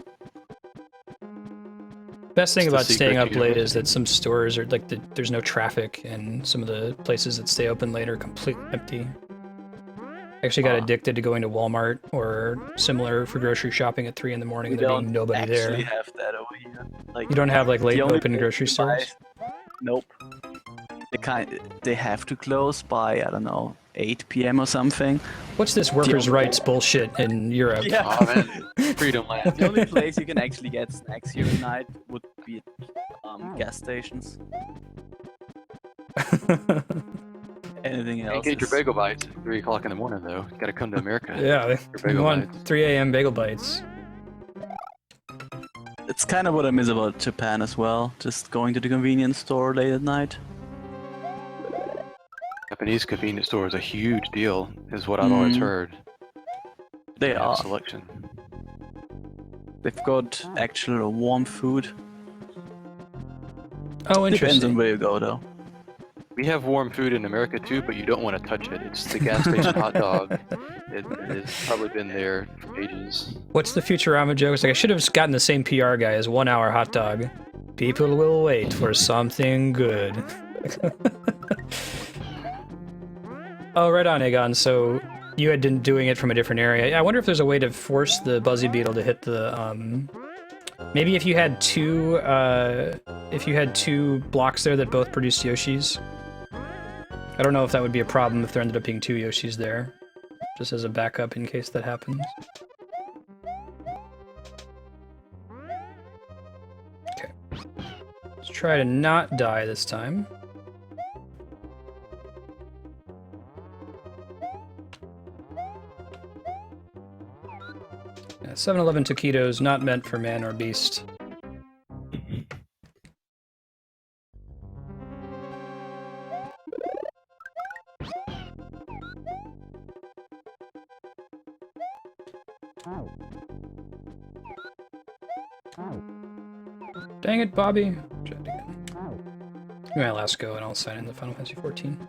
Best thing It's the about staying secret up to late is university. that some stores are like there's no traffic, and some of the places that stay open late are completely empty. I actually got addicted to going to Walmart or similar for grocery shopping at 3 in the morning and there being nobody actually there. have that over here. Like, You don't have like late the only open place grocery you can buy- stores? Nope. They have to close by, I don't know, 8 p.m. or something. What's this workers' only- rights bullshit in Europe? Yeah. Oh man, freedom land. The only place you can actually get snacks here tonight would be gas stations. Anything Can't else? get your is- bagel bites at 3 o'clock in the morning though. You gotta come to America. Yeah, Your you bagel want bites. 3 a.m. bagel bites. It's kind of what I miss about Japan as well. Just going to the convenience store late at night. Japanese convenience store is a huge deal, is what I've always heard. They have are. selection. They've got actual warm food. Oh, Depends on interesting. where you go, though. We have warm food in America too, but you don't want to touch it. It's the gas station hot dog. It has probably been there for ages. What's the Futurama joke? It's like I should have gotten the same PR guy as 1 hour hot dog. People will wait for something good. Oh, right on, Aegon. So you had been doing it from a different area. I wonder if there's a way to force the Buzzy Beetle to hit the maybe if you had two blocks there that both produced Yoshis. I don't know if that would be a problem if there ended up being 2 Yoshis there, just as a backup in case that happens. Okay. Let's try to not die this time. Yeah, 7-Eleven taquitos not meant for man or beast. Dang it, Bobby. Try it again. Give me my last go and I'll sign in the Final Fantasy 14.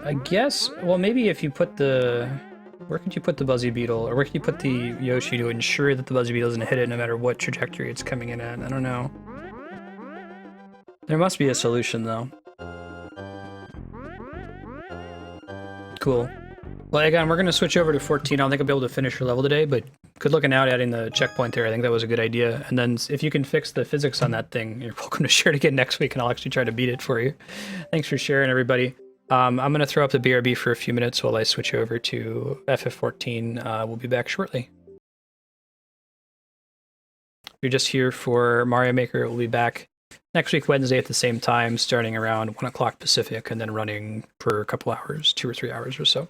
I guess, well, maybe if you put the... Where could you put the Buzzy Beetle? Or where could you put the Yoshi to ensure that the Buzzy Beetle doesn't hit it no matter what trajectory it's coming in at? I don't know. There must be a solution, though. Cool. Well, again, we're going to switch over to 14. I don't think I'll be able to finish your level today, but good looking out adding the checkpoint there. I think that was a good idea. And then if you can fix the physics on that thing, you're welcome to share it again next week, and I'll actually try to beat it for you. Thanks for sharing, everybody. I'm going to throw up the BRB for a few minutes while I switch over to FF14. We'll be back shortly. If you're just here for Mario Maker, we'll be back next week, Wednesday at the same time, starting around 1 o'clock Pacific, and then running for a couple hours, 2 or 3 hours or so.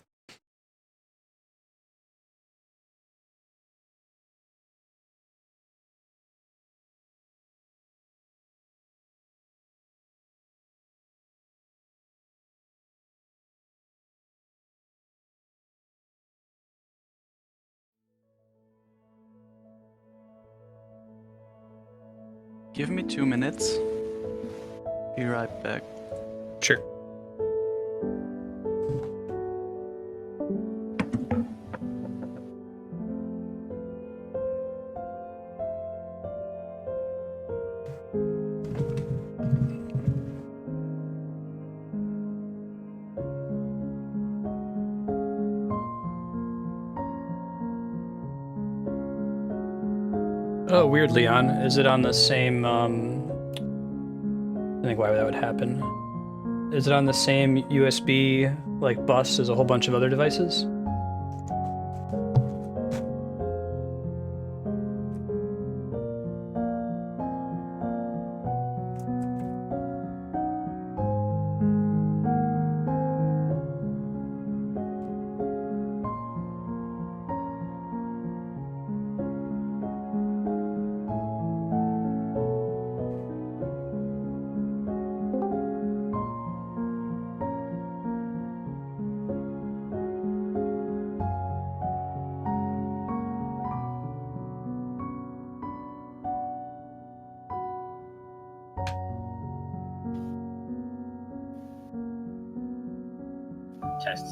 Give me 2 minutes. Be right back. Sure. Oh, weird, Leon. Is it on the same, I think why that would happen. Is it on the same USB like bus as a whole bunch of other devices?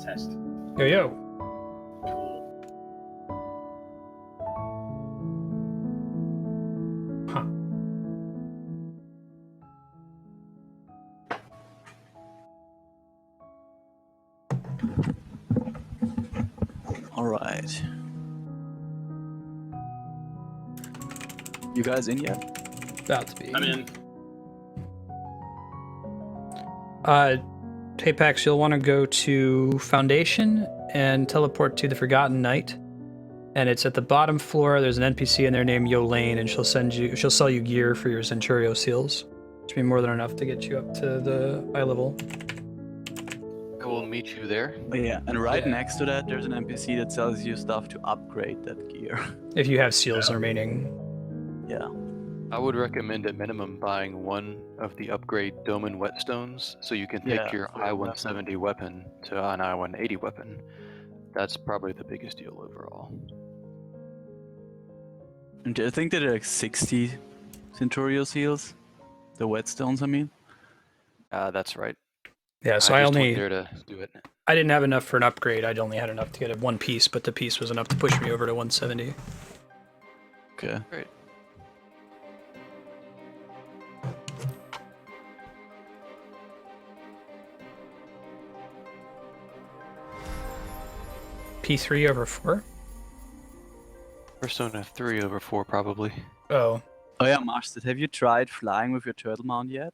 Test. Yo yo. Cool. Huh. All right. You guys in yet? About to be. I'm in. Hey Pax, you'll want to go to Foundation and teleport to the Forgotten Knight. And it's at the bottom floor. There's an NPC in there named Yolaine, and she'll sell you gear for your Centurio seals. Which will be more than enough to get you up to the high level. I will meet you there. Oh, yeah, and right Yeah. next to that, there's an NPC that sells you stuff to upgrade that gear. If you have seals remaining. Yeah. I would recommend at minimum buying one of the upgrade Doman whetstones so you can take Yeah, your for a weapon. I-170 weapon to an I-180 weapon. That's probably the biggest deal overall. And I think there are like 60 Centurio seals. The whetstones, I mean. That's right. Yeah, so I I just only went there to do it. I didn't have enough for an upgrade. I'd only had enough to get one piece, but the piece was enough to push me over to 170. Okay. Great. P3 over 4? Persona 3 over 4 probably. Oh. Oh yeah, Marsted, have you tried flying with your turtle mount yet?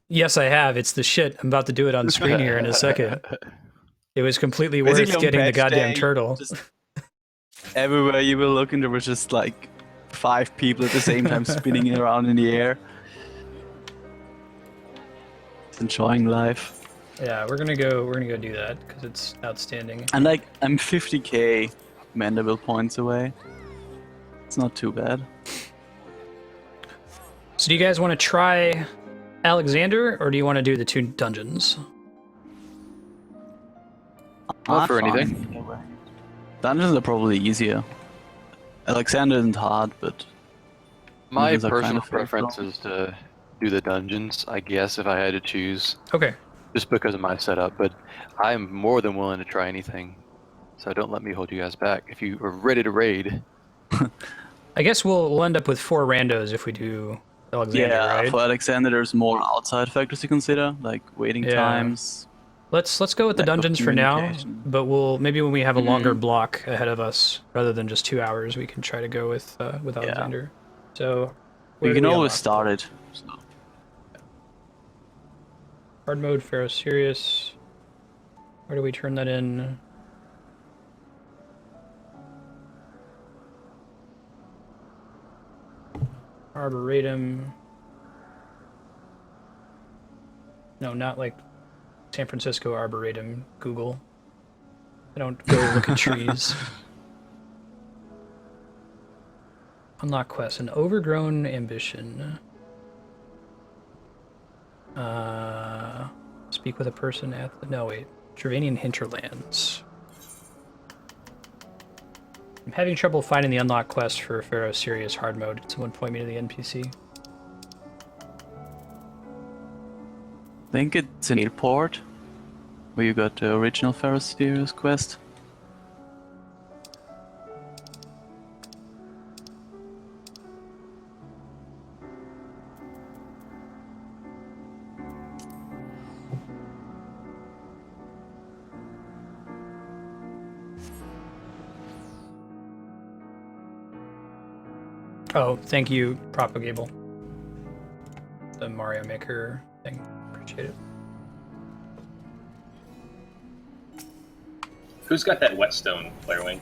Yes, I have. It's the shit. I'm about to do it on screen here in a second. It was completely worth Basically on getting the patch goddamn day, turtle. just everywhere you were looking, there was just like 5 people at the same time spinning around in the air. Just enjoying life. Yeah, we're gonna go do that because it's outstanding. And like, I'm 50k Mandible points away. It's not too bad. So do you guys want to try Alexander, or do you want to do the 2 dungeons? Well, for Fine. anything. Dungeons are probably easier. Alexander isn't hard, but My dungeons are kind personal of preference favorable. is to do the dungeons, I guess, if I had to choose, Okay. just because of my setup, but I'm more than willing to try anything. So don't let me hold you guys back. If you are ready to raid, I guess we'll end up with 4 randos if we do Alexander, Yeah, right? for Alexander, there's more outside factors to consider, like waiting Yeah. times. Let's go with the Lack of dungeons for now, communication. but we'll maybe when we have a longer Mhm. block ahead of us, rather than just 2 hours, we can try to go with Alexander. So We where can do always unlock? start it. So. Hard mode, Pharaoh Sirius. Where do we turn that in? Arboretum. No, not like San Francisco Arboretum, Google. I don't go look at trees. Unlock quest, an overgrown ambition. Speak with a person at the... No, wait. Travanian hinterlands. I'm having trouble finding the unlock quest for Pharaoh Sirius hard mode. Someone point me to the NPC. I think it's an airport where you got the original Pharaoh quest. Oh, thank you, Propagable. The Mario Maker thing. Appreciate it. Who's got that whetstone, Flarewing?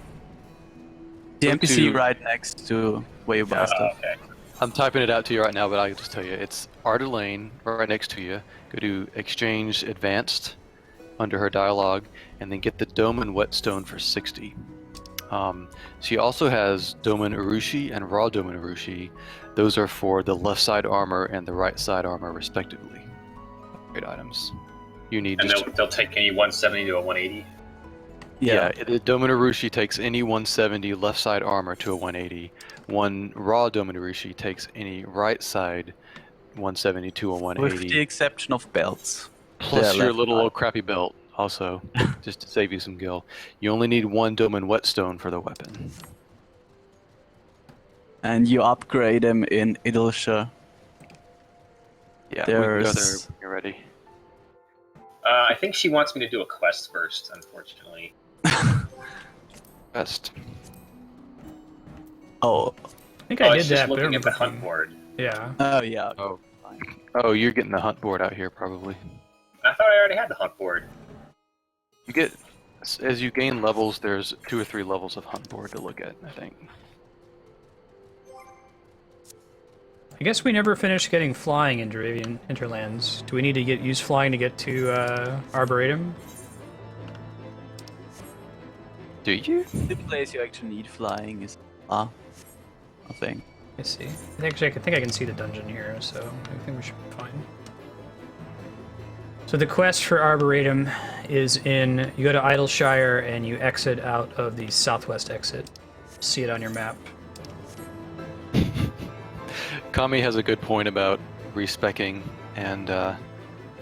The Go NPC to- right next to where you buy Oh, stuff. okay. I'm typing it out to you right now, but I can just tell you. It's Ardelaine right next to you. Go to Exchange Advanced under her dialogue, and then get the Doman Whetstone for 60. She also has Doman Urushi and Raw Doman Urushi. Those are for the left side armor and the right side armor, respectively. Great items. You need And just they'll take any 170 to a 180. yeah. The Doman Urushi takes any 170 left side armor to a 180. One Raw Doman Urushi takes any right side 170 to a With 180. the exception of belts. Plus Yeah, your left little side. old crappy belt, also, just to save you some gil. You only need one Doman Whetstone for the weapon. And you upgrade them in Idilsha. Yeah, we can go there There's- when you're ready. I think she wants me to do a quest first, unfortunately. Best. Oh, I think I did it's that, just but I don't looking at the remember hunt if board. Yeah. oh yeah. Oh. Fine. Oh, you're getting the hunt board out here, probably. I thought I already had the hunt board. You get, as you gain levels, there's 2 or 3 levels of hunt board to look at, I think. I guess we never finished getting flying in Duravian Hinterlands. Do we need to use flying to get to Arboretum? Do you? The place you actually need flying is I think. Let's see. I think I can see the dungeon here, so I think we should be fine. So the quest for Arboretum is in, you go to Idleshire and you exit out of the southwest exit. See it on your map. Kami has a good point about respecking and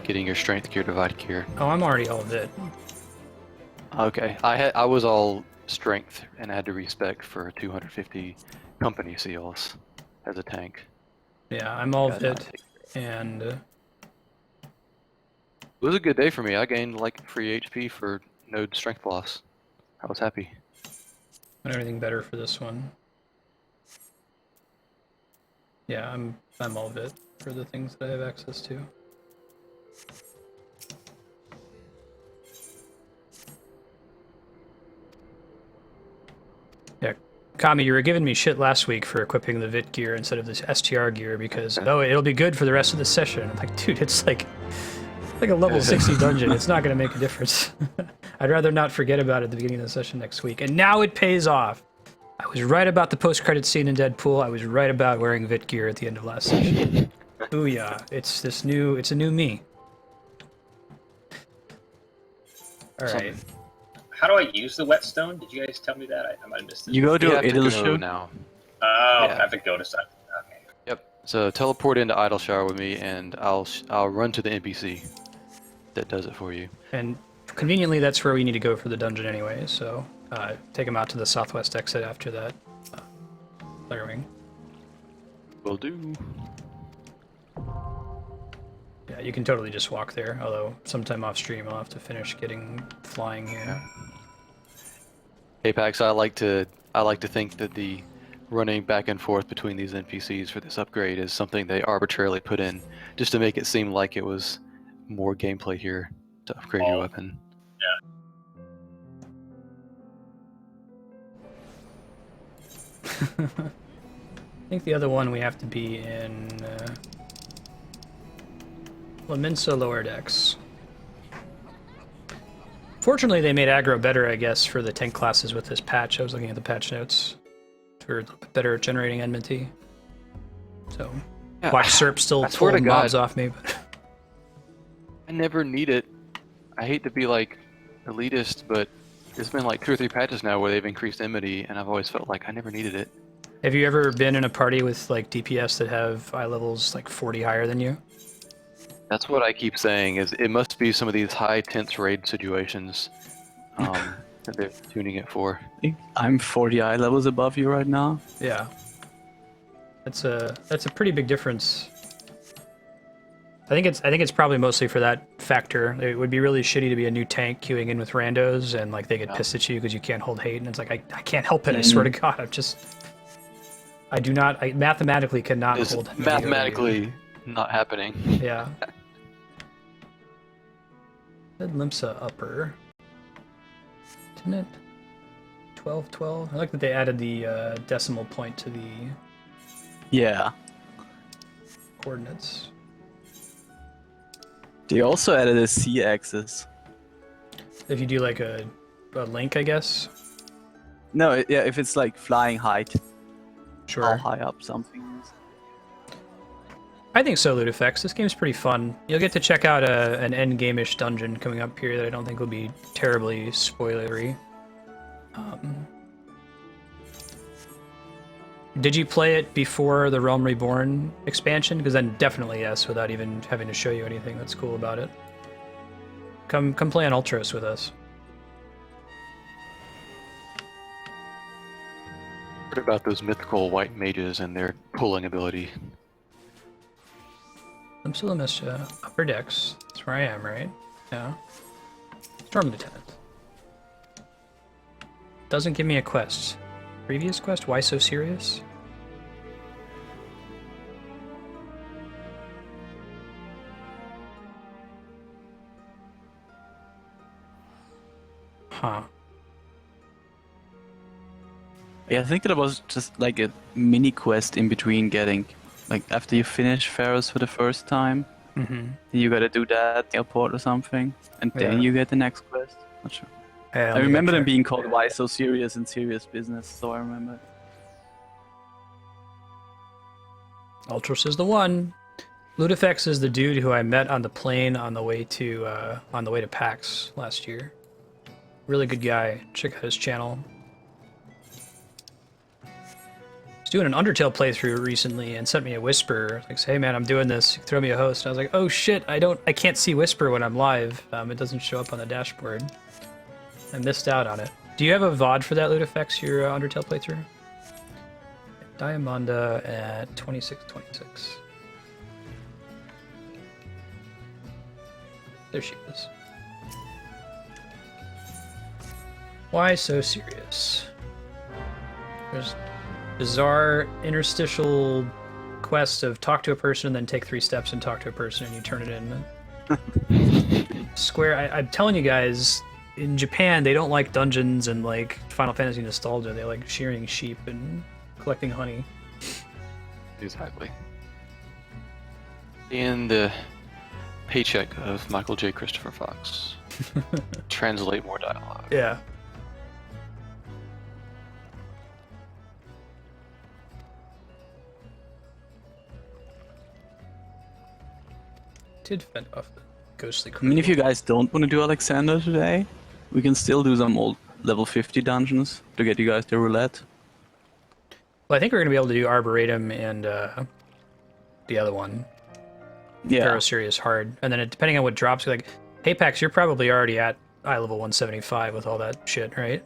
getting your strength gear, divided gear. Oh, I'm already all of it. Okay, I was all strength and I had to respec for 250 company seals as a tank. Yeah, I'm all Yeah, of no, it. And It was a good day for me. I gained like free HP for no strength loss. I was happy. want everything better for this one. Yeah, I'm all of it for the things that I have access to. Yeah, Kami, you were giving me shit last week for equipping the Vit gear instead of this STR gear because oh, it'll be good for the rest of the session. I'm like, dude, it's like a level 60 dungeon. It's not going to make a difference. I'd rather not forget about it at the beginning of the session next week. And now it pays off. I was right about the post-credit scene in Deadpool. I was right about wearing Vit gear at the end of last session. Booyah! It's a new me. All right. How do I use the whetstone? Did you guys tell me that? I might have missed it. You go You to have to go Idilsha. now. Oh, Yeah. I have to go to something. Okay. Yep. So teleport into Idleshire with me, and I'll run to the NPC that does it for you. And conveniently, that's where we need to go for the dungeon anyway. So take him out to the southwest exit after that. Clearing. Will do. Yeah, you can totally just walk there. Although sometime off stream, I'll have to finish getting flying here. Apex, I like to think that the running back and forth between these NPCs for this upgrade is something they arbitrarily put in just to make it seem like it was more gameplay here to upgrade your weapon. I think the other one we have to be in Laminsa Lower Decks. Fortunately, they made aggro better, I guess, for the tank classes with this patch. I was looking at the patch notes. For a little bit better at generating enmity. So, Yeah, watch Serp still I swear to pulling mobs God. off me, but I never need it. I hate to be like elitist, but there's been like 2 or 3 patches now where they've increased enmity, and I've always felt like I never needed it. have you ever been in a party with like DPS that have eye levels like 40 higher than you? That's what I keep saying. Is it must be some of these high tense raid situations that they're tuning it for. I think I'm 40 eye levels above you right now. Yeah. That's a pretty big difference. I think it's probably mostly for that factor. It would be really shitty to be a new tank queuing in with randos and like they get pissed at you because you can't hold hate, and it's like I can't help it. I swear to God, I mathematically cannot It's hold hate over you. mathematically not happening. Yeah. Said Limsa upper. isn't it? 12, 12. I like that they added the decimal point to the Yeah. coordinates. They also added a C-axis. If you do like a link, I guess. No, yeah, if it's like flying height, how Sure. high up something is. I think so, Ludifex. This game's pretty fun. You'll get to check out an end-game-ish dungeon coming up here that I don't think will be terribly spoilery. Did you play it before the Realm Reborn expansion? Because then definitely yes, without even having to show you anything that's cool about it. Come play on Ultros with us. What about those mythical white mages and their pulling ability? I'm still in this upper decks. That's where I am, right? Yeah. Storm Lieutenant. Doesn't give me a quest. Previous quest? Why so serious? Huh. Yeah, I think that was just like a mini quest in between getting, like after you finish Pharaohs for the first time, Mm-hmm. you gotta do that airport or something, and then Yeah. you get the next quest. Not sure. I remember them being called Why So Serious and Serious Business, so I remember. Ultros is the one. Ludifex is the dude who I met on the plane on the way to PAX last year. Really good guy. Check out his channel. He's doing an Undertale playthrough recently and sent me a whisper. Like, hey man, I'm doing this. Throw me a host. And I was like, oh shit, I can't see whisper when I'm live. It doesn't show up on the dashboard. I missed out on it. Do you have a VOD for that, Ludifex, your Undertale playthrough? Diamonda at 2626. There she is. Why so serious? There's bizarre interstitial quest of talk to a person and then take 3 steps and talk to a person and you turn it in. Square, I'm telling you guys, in Japan they don't like dungeons and like Final Fantasy nostalgia. They like shearing sheep and collecting honey. Exactly. And the paycheck of Michael J. Christopher Fox. Translate more dialogue. Yeah. Did fend off the ghostly I mean, if you guys don't want to do Alexander today, we can still do some old level 50 dungeons to get you guys the roulette. Well, I think we're going to be able to do Arboretum and the other one. Yeah. Pharaoh Serious Hard. And then depending on what drops, like, Apex, you're probably already at eye level 175 with all that shit, right?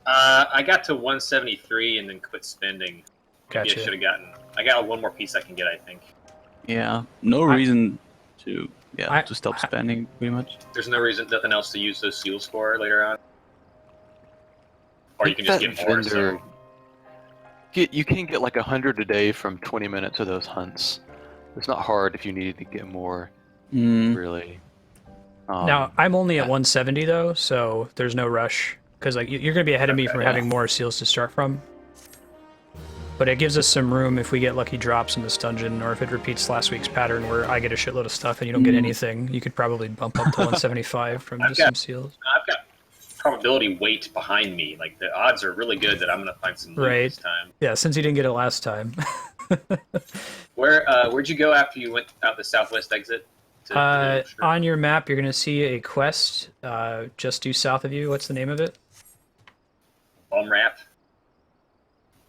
I got to 173 and then quit spending. Maybe Gotcha. I should have gotten. I got one more piece I can get, I think. Yeah. No reason to to stop I- spending, pretty much. There's no reason, nothing else to use those seals for later on. Or you can just get more. So. You can get like 100 a day from 20 minutes of those hunts. It's not hard if you needed to get more, really. Now, I'm only at 170, though, so there's no rush. Because like, you're going to be ahead of me from having more seals to start from. But it gives us some room if we get lucky drops in this dungeon, or if it repeats last week's pattern where I get a shitload of stuff and you don't get anything. You could probably bump up to 175 from just some seals. I've got probability weight behind me. Like, the odds are really good that I'm going to find some loot this time. Yeah, since you didn't get it last time. Where'd you go after you went out the southwest exit? On your map, you're going to see a quest just due south of you. What's the name of it? Bomb Wrap?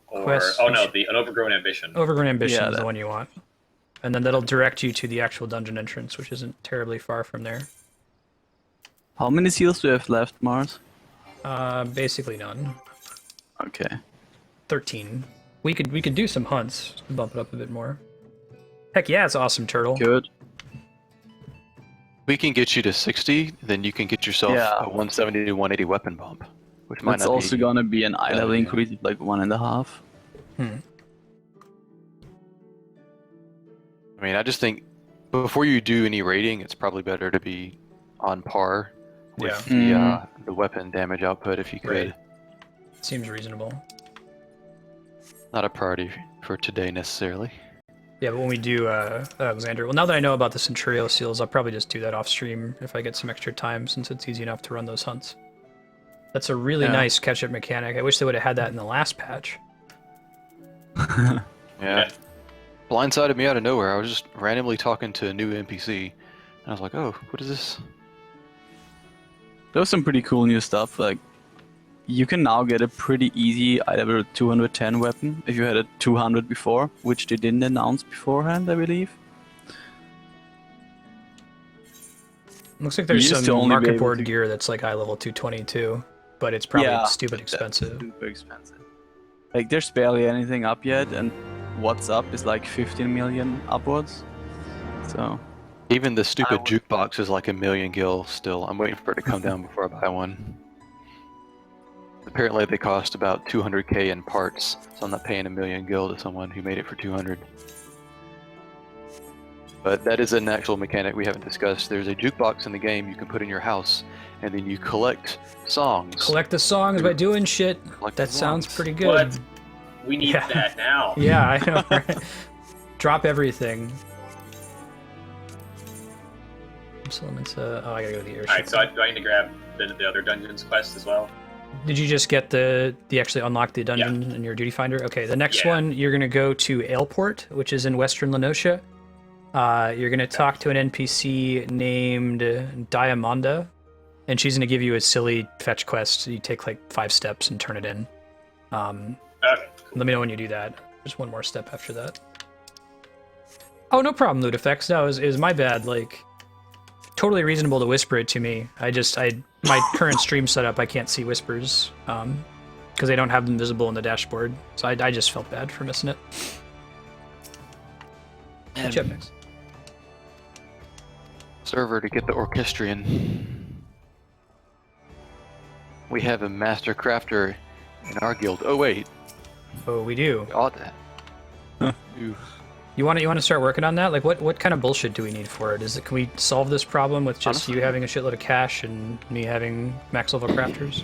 Or, Quest- oh no, an Overgrown Ambition. Overgrown Ambition Yeah, is the that- one you want. And then that'll direct you to the actual dungeon entrance, which isn't terribly far from there. How many seals do you have left, Mars? Basically none. Okay. 13. We could do some hunts to bump it up a bit more. Heck yeah, it's awesome, Turtle. Good. We can get you to 60, then you can get yourself Yeah. a 170 to 180 weapon bump, which might That's not also be. gonna be an eye level yeah. increase of like 1.5. I mean, I just think before you do any raiding, it's probably better to be on par with Yeah. the weapon damage output if you could. Right. Seems reasonable. Not a priority for today necessarily. Yeah, but when we do Alexander, well, now that I know about the Centurio seals, I'll probably just do that off stream if I get some extra time, since it's easy enough to run those hunts. That's a really nice catch-up mechanic. I wish they would have had that in the last patch. Yeah. Blindsided me out of nowhere. I was just randomly talking to a new NPC, and I was like, "Oh, what is this?" There was some pretty cool new stuff. Like, you can now get a pretty easy level 210 weapon if you had a 200 before, which they didn't announce beforehand, I believe. Looks like there's You used to some only be market able board to- gear that's like high level 222, but it's probably Yeah, stupid that's expensive. Super expensive. Like, there's barely anything up yet, and what's up is like 15 million upwards. So, Even the stupid jukebox is like 1,000,000 gil still. I'm waiting for it to come down before I buy one. Apparently they cost about 200k in parts, so I'm not paying 1,000,000 gil to someone who made it for 200. But that is an actual mechanic we haven't discussed. There's a jukebox in the game you can put in your house, and then you collect songs. Collect the songs by doing shit. Collect That the sounds songs. pretty good. What? We need Yeah. that now. Yeah, I know, right? Drop everything. Supplements, oh, I gotta go to the airship. Alright, so do I need to grab the other dungeons quest as well? Did you just get you actually unlock the dungeon in your duty finder? Okay, the next Yeah. one, you're gonna go to Aleport, which is in Western Lenosha. You're gonna talk to an NPC named Diamonda, and she's gonna give you a silly fetch quest. You take like 5 steps and turn it in. Okay, cool. Let me know when you do that. There's one more step after that. Oh, no problem, Ludifex. No, it was my bad. Like, totally reasonable to whisper it to me. My current stream setup, I can't see whispers, because they don't have them visible in the dashboard. So I just felt bad for missing it. Catch up next. Server to get the orchestrion. We have a master crafter in our guild. Oh wait, Oh, we do. we ought to. Ooh. You want to start working on that? Like, what kind of bullshit do we need for it? Can we solve this problem with just Honestly- you having a shitload of cash and me having max level crafters?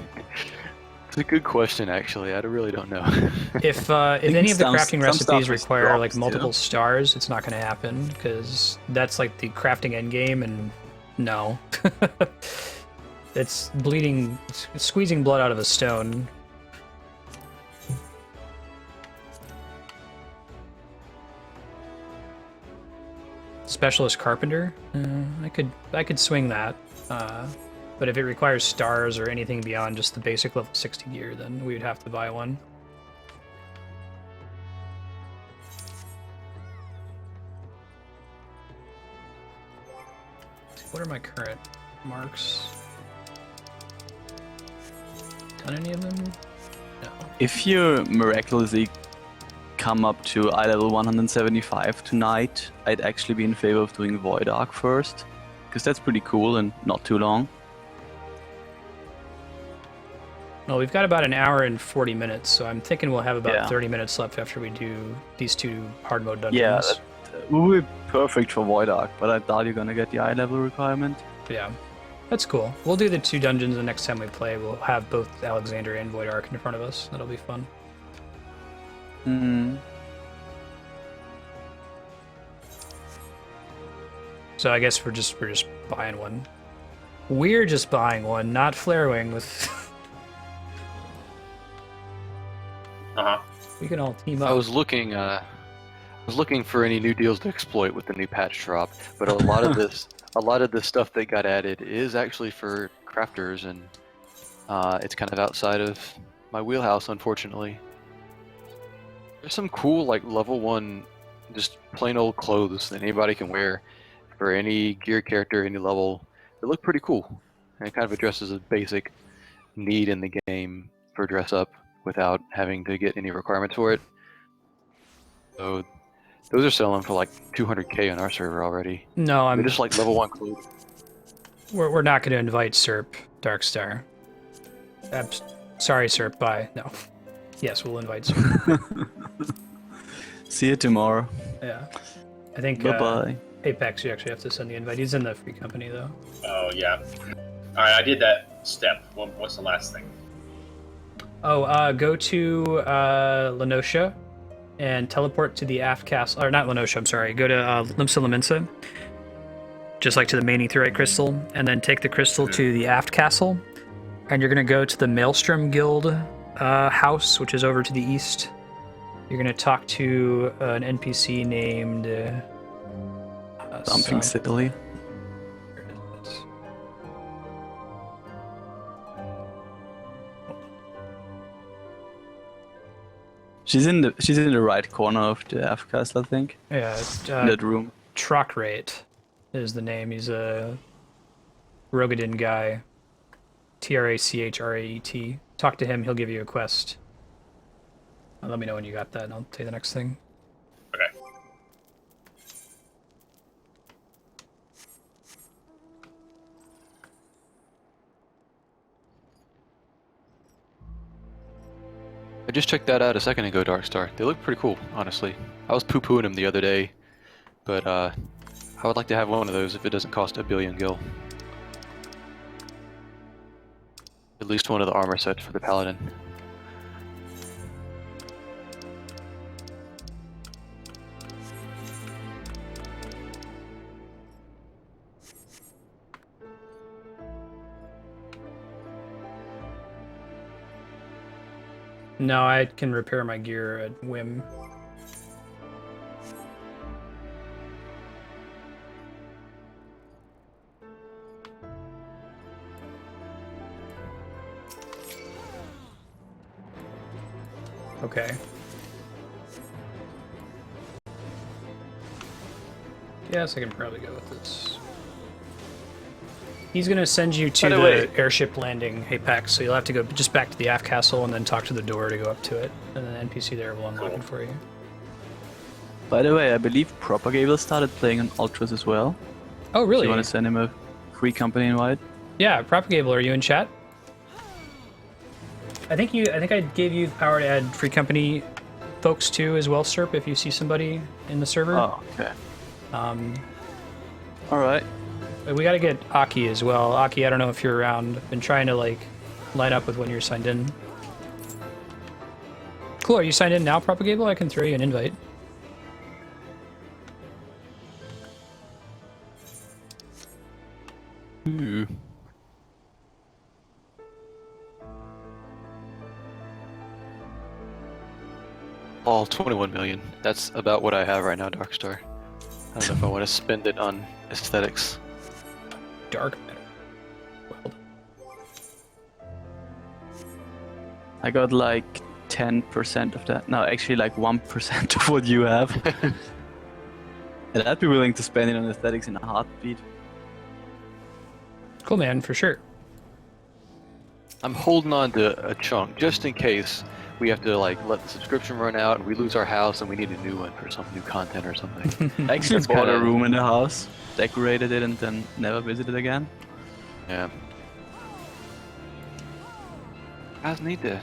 It's a good question, actually. I really don't know. If any of the some- crafting some stuff recipes is require drops, like multiple yeah. stars, it's not going to happen because that's like the crafting end game, and no, it's bleeding, it's squeezing blood out of a stone. Specialist carpenter, I could swing that, but if it requires stars or anything beyond just the basic level 60 gear, then we would have to buy one. What are my current marks? Done any of them? No. if you miraculously come up to eye level 175 tonight, I'd actually be in favor of doing Void Arc first, because that's pretty cool and not too long. Well, we've got about an hour and 40 minutes, so I'm thinking we'll have about Yeah. 30 minutes left after we do these 2 hard mode dungeons. Yeah, that would be perfect for Void Arc, but I doubt you're gonna get the eye level requirement. Yeah, that's cool. We'll do the 2 dungeons the next time we play. We'll have both Alexander and Void Arc in front of us. That'll be fun. Hmm. So I guess we're just buying one. We're just buying one, not Flarewing with. We can all team up. I was looking for any new deals to exploit with the new patch drop, but a lot of this stuff that got added is actually for crafters, and it's kind of outside of my wheelhouse, unfortunately. There's some cool like level 1, just plain old clothes that anybody can wear for any gear character, any level. They look pretty cool, and it kind of addresses a basic need in the game for dress up without having to get any requirements for it. So those are selling for like 200k on our server already. No, They're just like level 1 clothes. we're not going to invite Serp, Darkstar. Sorry, Serp. Bye. No. Yes, we'll invite Serp. See you tomorrow. Yeah. I think Bye bye. Apex, you actually have to send the invite. He's in the free company though. Oh, yeah. All right, I did that step. What's the last thing? Oh, go to Lenosha and teleport to the aft castle. Or not Lenosha, I'm sorry. Go to Limsa Lominsa, just like to the main aetheryte crystal, and then take the crystal to the aft castle. And you're going to go to the Maelstrom Guild house, which is over to the east. You're going to talk to an NPC named... Something silly. She's in the right corner of the F castle, I think. Yeah, In that room. Trockrate is the name. He's a Rogadin guy. Trachraet. Talk to him, he'll give you a quest. Let me know when you got that, and I'll tell you the next thing. Okay. I just checked that out a second ago, Darkstar. They look pretty cool, honestly. I was poo-pooing them the other day, but I would like to have one of those if it doesn't cost 1 billion gil. At least one of the armor sets for the Paladin. No, I can repair my gear at whim. Okay. Yes, I can probably go with this. He's gonna send you to the airship landing Apex, so you'll have to go just back to the aft castle and then talk to the door to go up to it, and then the NPC there will unlock it for you. By the way, I believe Propagable started playing on Ultras as well. Oh, really? Do you want to send him a free company invite? Yeah, Propagable, are you in chat? I think I gave you the power to add free company folks too as well, Serp, if you see somebody in the server. Oh, okay. Alright. We gotta get Aki as well. Aki, I don't know if you're around. I've been trying to line up with when you're signed in. Cool, are you signed in now, Propagable? I can throw you an invite. Ooh. All 21 million. That's about what I have right now, Darkstar. I don't know if I want to spend it on aesthetics. Dark matter. Well, I got like 10% of that. No, actually like 1% of what you have. And I'd be willing to spend it on aesthetics in a heartbeat. cool, man, for sure. I'm holding on to a chunk just in case we have to let the subscription run out and we lose our house and we need a new one for some new content or something. I actually That's bought kinda- a room in the house, decorated it, and then never visited again. Yeah. Guys need to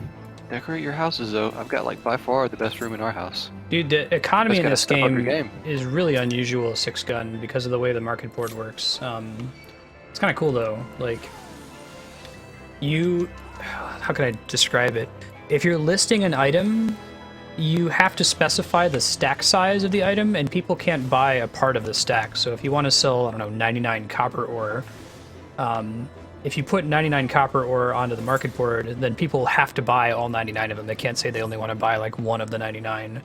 decorate your houses though. I've got by far the best room in our house. Dude, the economy Just in gotta this step up your game, game. is really unusual, 6-gun, because of the way the market board works. It's kind of cool though. How can I describe it? If you're listing an item, you have to specify the stack size of the item, and people can't buy a part of the stack. So if you want to sell, I don't know, 99 copper ore, if you put 99 copper ore onto the market board, then people have to buy all 99 of them. They can't say they only want to buy one of the 99.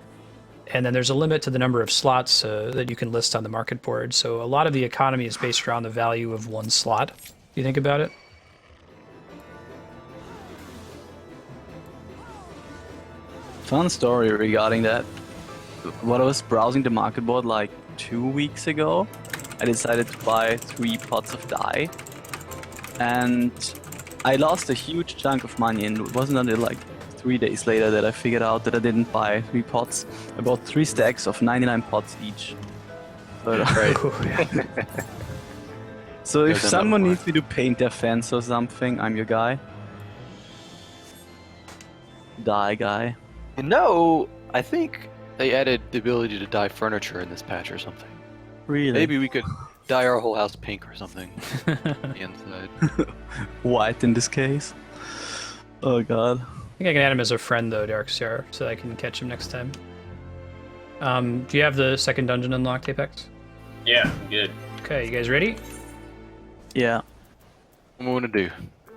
And then there's a limit to the number of slots that you can list on the market board. So a lot of the economy is based around the value of one slot. Do you think about it? Fun story regarding that. When I was browsing the market board 2 weeks ago, I decided to buy 3 pots of dye. And I lost a huge chunk of money, and it wasn't until 3 days later that I figured out that I didn't buy 3 pots. I bought 3 stacks of 99 pots each. But, Right. so if Doesn't someone apply. needs me to paint their fence or something, I'm your guy. Dye guy. No, I think they added the ability to dye furniture in this patch or something. Really? Maybe we could dye our whole house pink or something. The inside. White in this case. Oh god. I think I can add him as a friend though, Darkseer, so I can catch him next time. Do you have the second dungeon unlocked, Apex? Yeah, good. Okay, you guys ready? Yeah. What am I gonna do?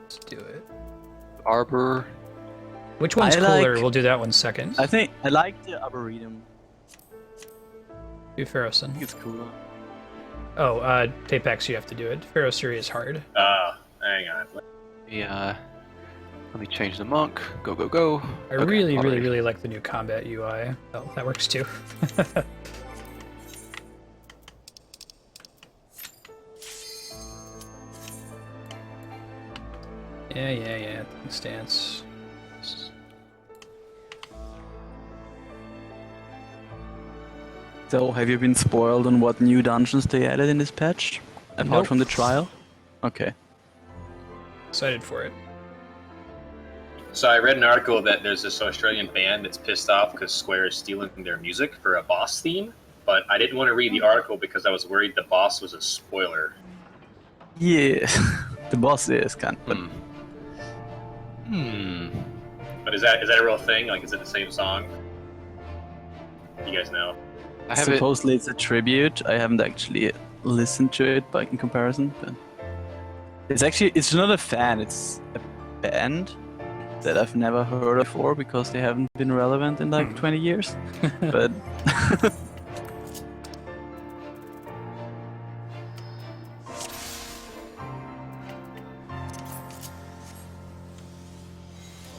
Let's do it. Arbor. Which one's I cooler? like- We'll do that one second. I think I like the Arboretum. Do I Ferrosin. think it's cooler. Oh, Apex, you have to do it. Ferrosuri is hard. Hang on. Yeah. Let me change the monk. Go, go, go. I Okay, really, already. really like the new combat UI. Oh, that works too. yeah. Stance. So, have you been spoiled on what new dungeons they added in this patch? Apart Nope. from the trial? Okay. Excited for it. So I read an article that there's this Australian band that's pissed off because Square is stealing their music for a boss theme, but I didn't want to read the article because I was worried the boss was a spoiler. Yeah. The boss is kind of. But is that a real thing? Like, is it the same song? You guys know? I have it. Supposedly it's a tribute. I haven't actually listened to it, but in comparison, but it's not a fan. It's a band that I've never heard of before because they haven't been relevant in like 20 years. But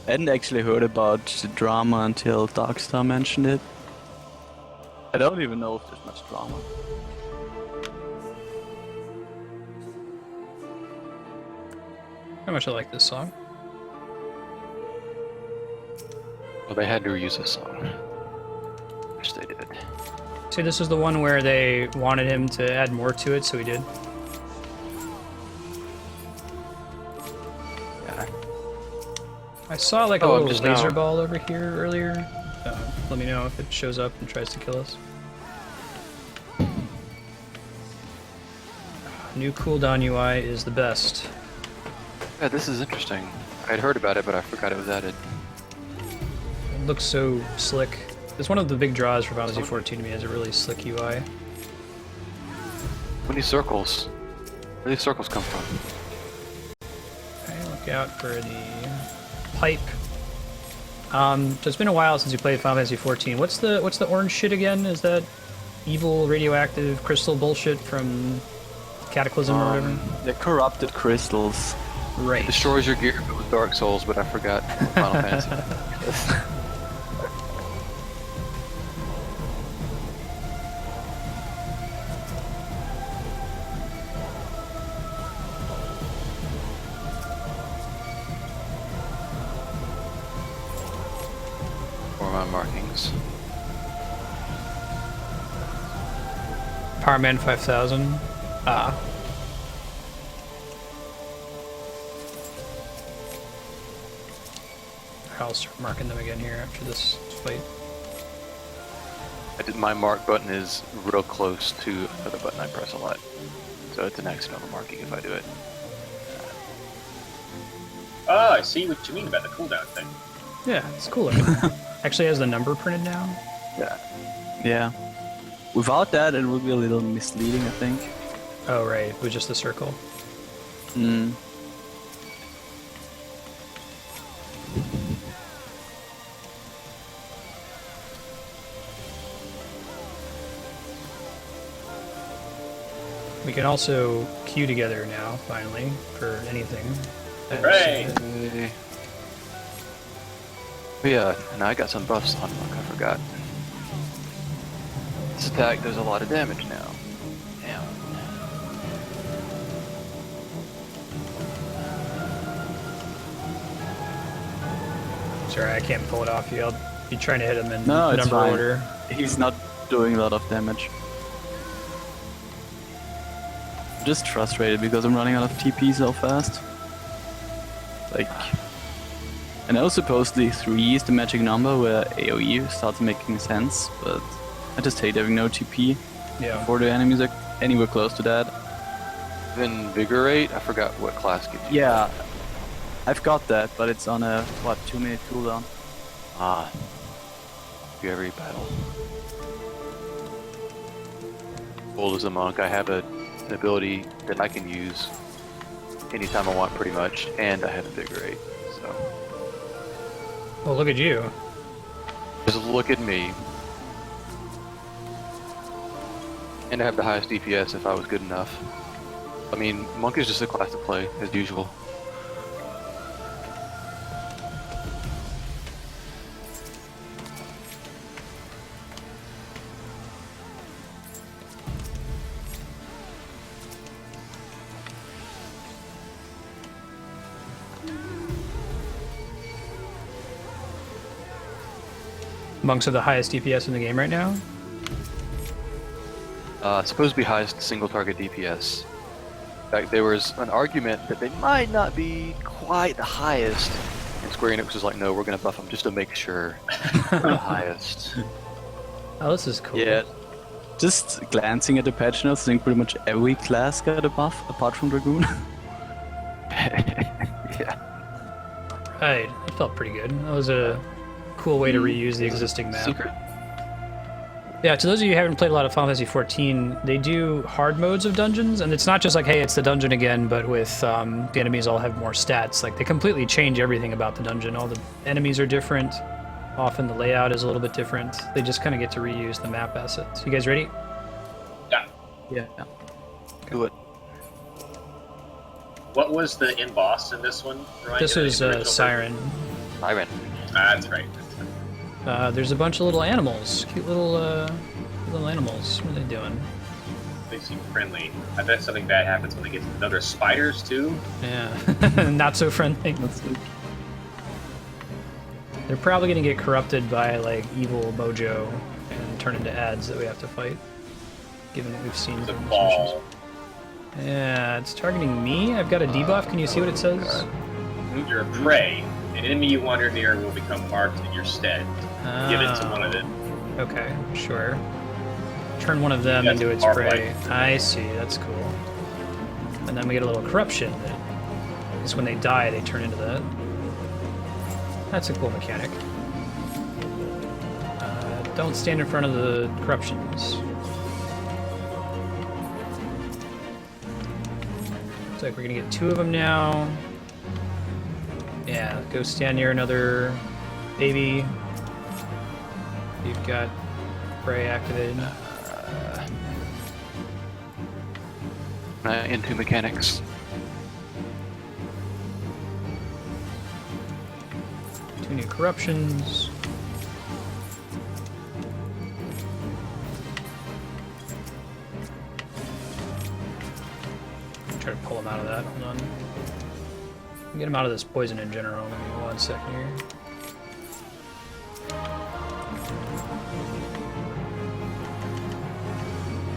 I hadn't actually heard about the drama until Darkstar mentioned it. I don't even know if there's much drama. How much I like this song. Well, they had to reuse this song. Which they did. See, this is the one where they wanted him to add more to it, so he did. Yeah. I saw like a Oh, I'm little just laser now- ball over here earlier. Let me know if it shows up and tries to kill us. New cooldown UI is the best. Yeah, this is interesting. I'd heard about it, but I forgot it was added. It looks so slick. It's one of the big draws for Final Fantasy 14 to me, is a really slick UI. What are these circles? Where do these circles come from? Okay, look out for the pipe. So it's been a while since we played Final Fantasy 14. What's the orange shit again? Is that evil radioactive crystal bullshit from Cataclysm or whatever? The corrupted crystals. Right. Destroys your gear with Dark Souls, but I forgot Final Fantasy. For my markings. Power Man 5000. Ah. I'll start marking them again here after this fight. My mark button is real close to another button I press a lot. So it's an accidental marking if I do it. Oh, I see what you mean about the cooldown thing. Yeah, it's cool looking. Actually has the number printed down. Yeah. Without that, it would be a little misleading, I think. Oh, right, with just the circle. Mm. We can also queue together now, finally, for anything. Hooray! Hey. But yeah, and I got some buffs on Monk, I forgot. This attack does a lot of damage now. Damn. Sorry, I can't pull it off you. I'll be trying to hit him in No, it's number fine. order. He's not doing a lot of damage. I'm just frustrated because I'm running out of TP so fast. Like, I know supposedly 3 is the magic number where AoE starts making sense, but I just hate having no TP Yeah. before the enemies are anywhere close to that. Invigorate? I forgot what class gives you. Yeah, I've got that, but it's on a, what, 2-minute cooldown. Ah. If you ever battle. Old as a monk, I have an ability that I can use anytime I want, pretty much, and I have Invigorate. So Well, look at you. just look at me. And I have the highest DPS if I was good enough. I mean, monk is just a class to play as usual. Monks are the highest DPS in the game right now. It's supposed to be highest single target DPS. In fact, there was an argument that they might not be quite the highest, and Square Enix was like, no, we're gonna buff them just to make sure the highest. Oh, this is cool. Yeah. Just glancing at the patch notes, I think pretty much every class got a buff apart from Dragoon. Yeah. Right. That felt pretty good. That was a cool way to reuse the existing map. Secret? Yeah, to those of you who haven't played a lot of Final Fantasy XIV, they do hard modes of dungeons, and it's not just like, hey, it's the dungeon again, but with the enemies all have more stats. Like, they completely change everything about the dungeon. All the enemies are different. Often the layout is a little bit different. They just kind of get to reuse the map assets. You guys ready? Yeah. Yeah. Do it. What was the end boss in this one, Ryan? This was In the original Siren. Siren. version? That's right. There's a bunch of little animals. Cute little animals. What are they doing? They seem friendly. I bet something bad happens when they get to other spiders too. Yeah. Not so friendly. They're probably going to get corrupted by, like, evil mojo and turn into ads that we have to fight, given what we've seen. The from these ball. missions. Yeah, it's targeting me. I've got a debuff. Can you see what it says? You're a prey. An enemy you wander near will become marked in your stead. Give it to one of them. Okay, sure. Turn one of them That's into its our prey. fight. I see, that's cool. And then we get a little corruption. Because when they die, they turn into that. That's a cool mechanic. Don't stand in front of the corruptions. Looks like we're gonna get 2 of them now. Yeah, go stand near another baby. You've got prey activated. Into mechanics. 2 new corruptions. Try to pull him out of that. Hold on. Get him out of this poison in general. Give me 1 second here.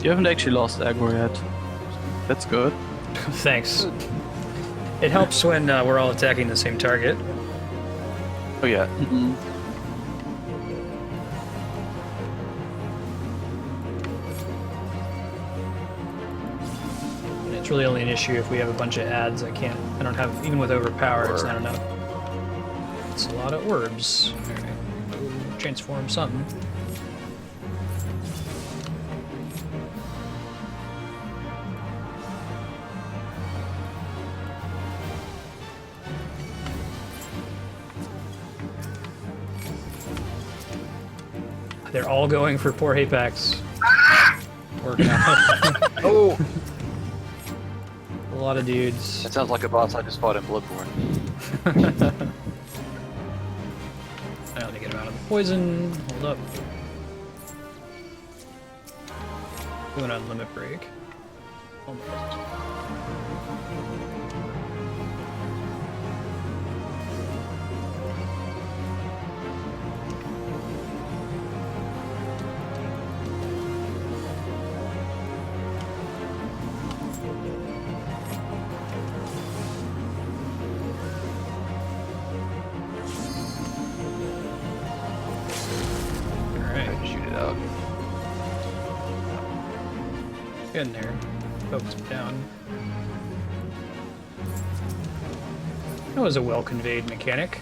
You haven't actually lost aggro yet. That's good. Thanks. It helps when we're all attacking the same target. Oh yeah. And it's really only an issue if we have a bunch of ads. I don't have, even with overpower, it's not enough. It's a lot of orbs. Alright, go transform something. They're all going for poor Hapax. Working out. Oh! A lot of dudes. That sounds like a boss I just fought in Bloodborne. I want to get him out of the poison. Hold up. Doing on limit break. Almost. Alright, Shoot it out. getting there. Focus down. That was a well-conveyed mechanic.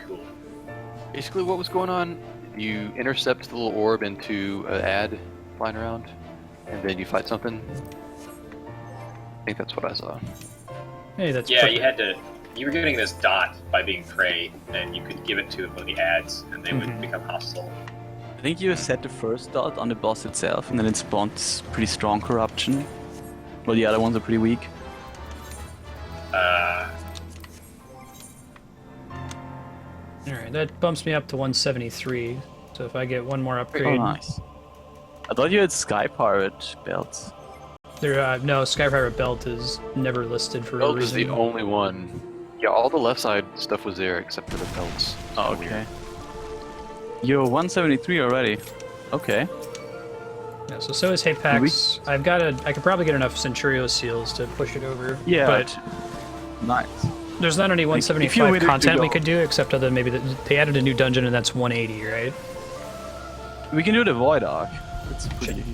Cool. Basically, what was going on? You intercept the little orb into an ad flying around, and then you fight something. I think that's what I saw. Hey, that's Yeah, perfect. you were getting this dot by being prey, and you could give it to one of the ads, and they would Mhm. become hostile. I think you set the first dot on the boss itself, and then it spawns pretty strong corruption. Well, the other ones are pretty weak. Alright, that bumps me up to 173. So if I get one more Oh, upgrade... nice. I thought you had Sky Pirate belts. No, Sky Pirate Belt is never listed for a Belt is reason. the only one. Yeah, all the left side stuff was there except for the belts. Oh, okay. You're 173 already. Okay. Yeah, so is Hapex. I could probably get enough Centurio seals to push it over. Yeah. But Nice. there's not any if you 175 waited to content we go- could do, except other maybe they added a new dungeon and that's 180, right? We can do the Void Arc. It's pretty.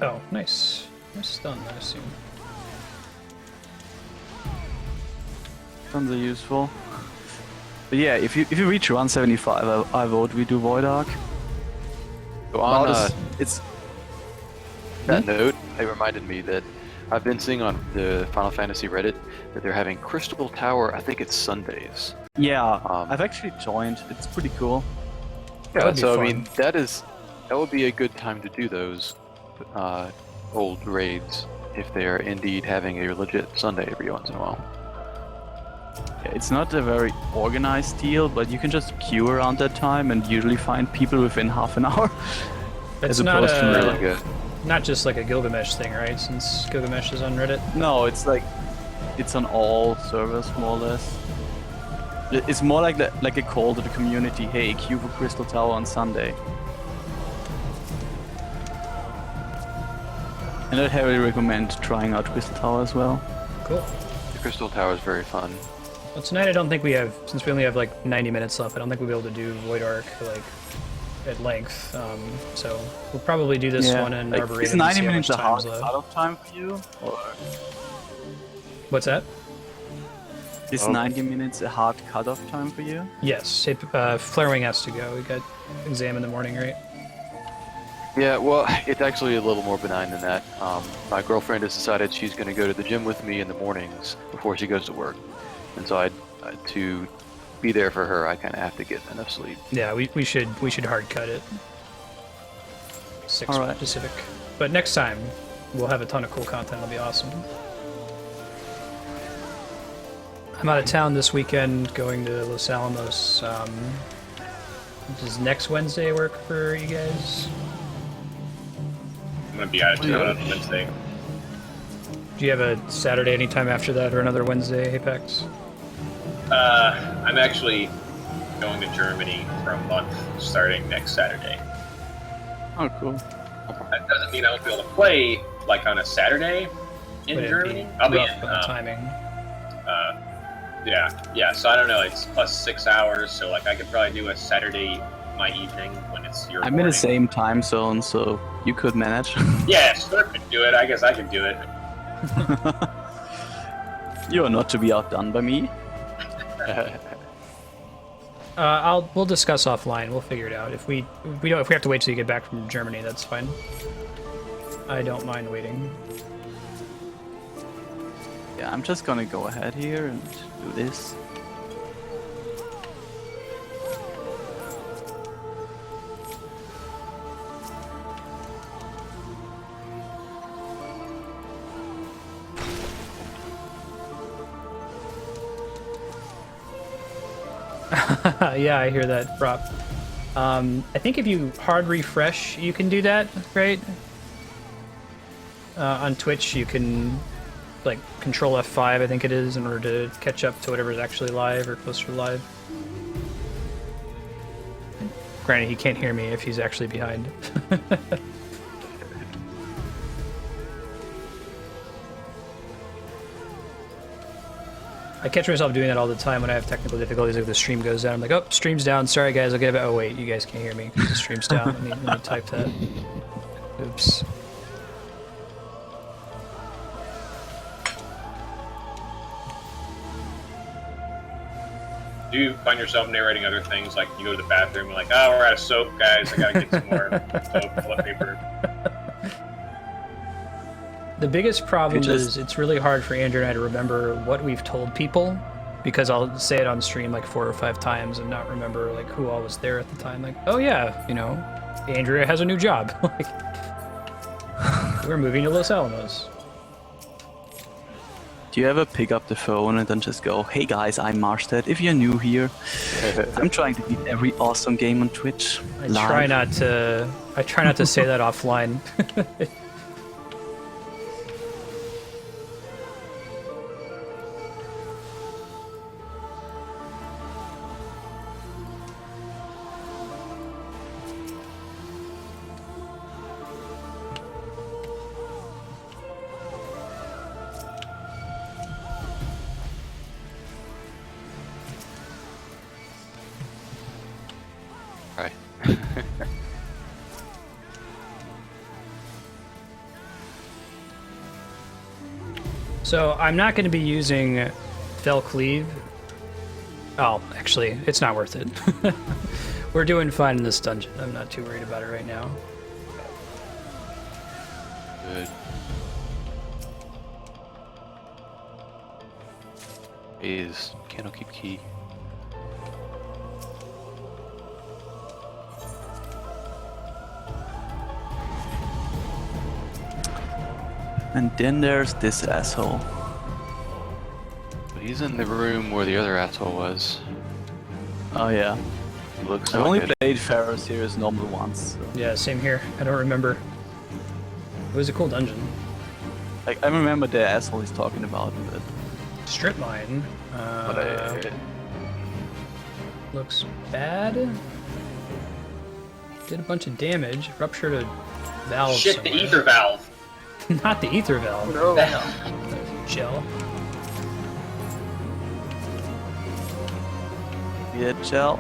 Oh, nice. Nice stun, I assume. Tons are useful. But yeah, if you reach 175, I vote we do Void Arc. So on It's that note, it reminded me that I've been seeing on the Final Fantasy Reddit that they're having Crystal Tower. I think it's Sundays. yeah. I've actually joined. It's pretty cool. That Yeah, would be so fun. I mean that would be a good time to do those old raids if they are indeed having a legit Sunday every once in a while. Yeah, it's not a very organized deal, but you can just queue around that time and usually find people within half an hour. It's as not opposed to Really good. not just like a Gilgamesh thing, right? Since Gilgamesh is on Reddit. No, it's like it's on all servers more or less. It's more like a call to the community. Hey, queue for Crystal Tower on Sunday. And I'd heavily recommend trying out Crystal Tower as well. Cool. The Crystal Tower is very fun. Well, tonight I don't think we have, since we only have like 90 minutes left, I don't think we'll be able to do Void Arc like at length. So we'll probably do this one in like, Arboretum. is and 90 see how minutes much a hard time's left. cutoff time for you? Or What's that? is Oh. 90 minutes a hard cutoff time for you? Yes, Flarewing has to go. We got exam in the morning, right? Yeah, well, it's actually a little more benign than that. My girlfriend has decided she's going to go to the gym with me in the mornings before she goes to work, and so to be there for her, I kind of have to get enough sleep. Yeah, we should hard cut it. 6 All right. Pacific. But next time we'll have a ton of cool content. It'll be awesome. I'm out of town this weekend, going to Los Alamos. Does next Wednesday work for you guys? I'm gonna be out of town on Wednesday. Do you have a Saturday anytime after that, or another Wednesday, Apex? I'm actually going to Germany for a month starting next Saturday. Oh, cool. That doesn't mean I won't be able to play like on a Saturday in Would it Germany. be I'll be rough in. on the timing? Yeah. So I don't know. It's plus 6 hours, so like I could probably do a Saturday my evening when it's your. I'm in morning. the same time zone, so you could manage. Yeah, Sir could do it. I guess I could do it. You are not to be outdone by me. We'll discuss offline. We'll figure it out. If we have to wait till you get back from Germany, that's fine. I don't mind waiting. Yeah, I'm just gonna go ahead here and do this. Yeah, I hear that, prop. I think if you hard refresh, you can do that, right? On Twitch, you can like control F5, I think it is, in order to catch up to whatever's actually live or closer to live. Granted, he can't hear me if he's actually behind. I catch myself doing that all the time when I have technical difficulties. Like the stream goes down, I'm like, "Oh, stream's down. Sorry, guys. I'll get it." Oh wait, you guys can't hear me because the stream's down. Let me type that. Oops. Do you find yourself narrating other things, like you go to the bathroom and like, oh, we're out of soap, guys. I gotta get some more soap, toilet paper. The biggest problem is it's really hard for Andrew and I to remember what we've told people, because I'll say it on stream like 4 or 5 times and not remember like who all was there at the time. Like, oh yeah, you know, Andrea has a new job. Like, we're moving to Los Alamos. Do you ever pick up the phone and then just go, hey guys, I'm Marstead. If you're new here, I'm trying to beat every awesome game on Twitch. I try not to say that offline. Right. So I'm not going to be using Fell Cleave. Oh, actually, it's not worth it. We're doing fine in this dungeon. I'm not too worried about it right now. Good. Is Candlekeep Key. And then there's this asshole. But he's in the room where the other asshole was. Oh yeah. Looks I've only like it. played Pharaoh's here as normal once. So. Yeah, same here. I don't remember. It was a cool dungeon. Like, I remember the asshole he's talking about, but... Strip mine. But Looks bad. Did a bunch of damage. Ruptured a valve Shit, somewhere. the ether valve. Not the ether valve. No. Gel. Yeah, gel.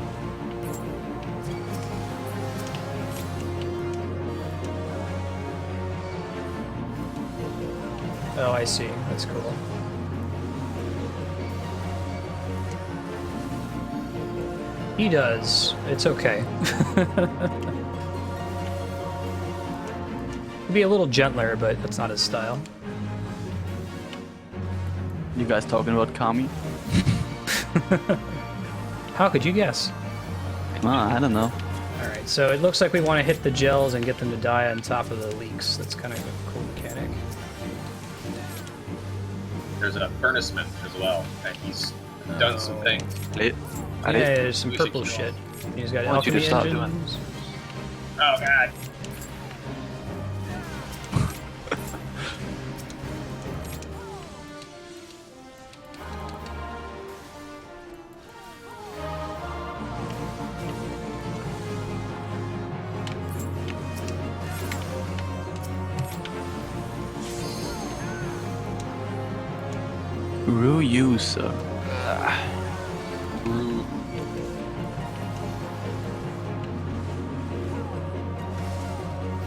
Oh, I see. That's cool. He does. It's okay. He'd be a little gentler, but that's not his style. You guys talking about Kami? How could you guess? I don't know. Alright, so it looks like we want to hit the gels and get them to die on top of the leaks. That's kind of a cool mechanic. There's a furnaceman as well, and he's done some things. Yeah, there's some purple shit. He's got Why don't you alchemy just stop doing engines. Oh god. Rue user.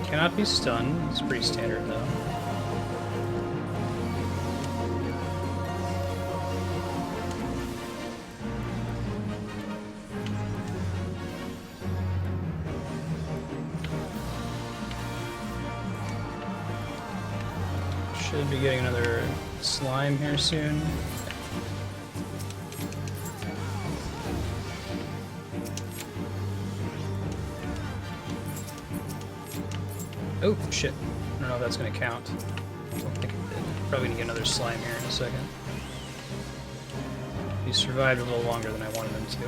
Cannot be stunned. It's pretty standard though. Should be getting another slime here soon. Oh, shit. I don't know if that's going to count. I don't think it did. Probably going to get another slime here in a second. He survived a little longer than I wanted him to.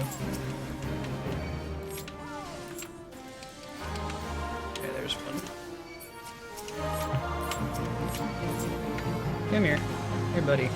Okay, there's one. Come here. Here, buddy.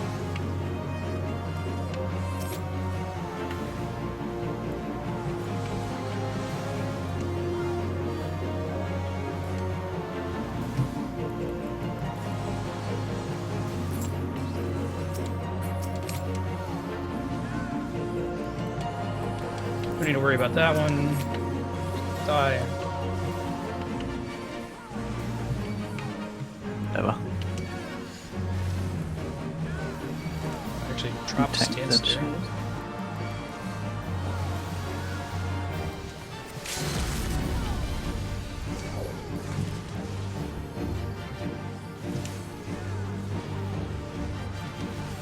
Don't need to worry about that one. Die. Ever. Actually, drop Tank that stance shit. there.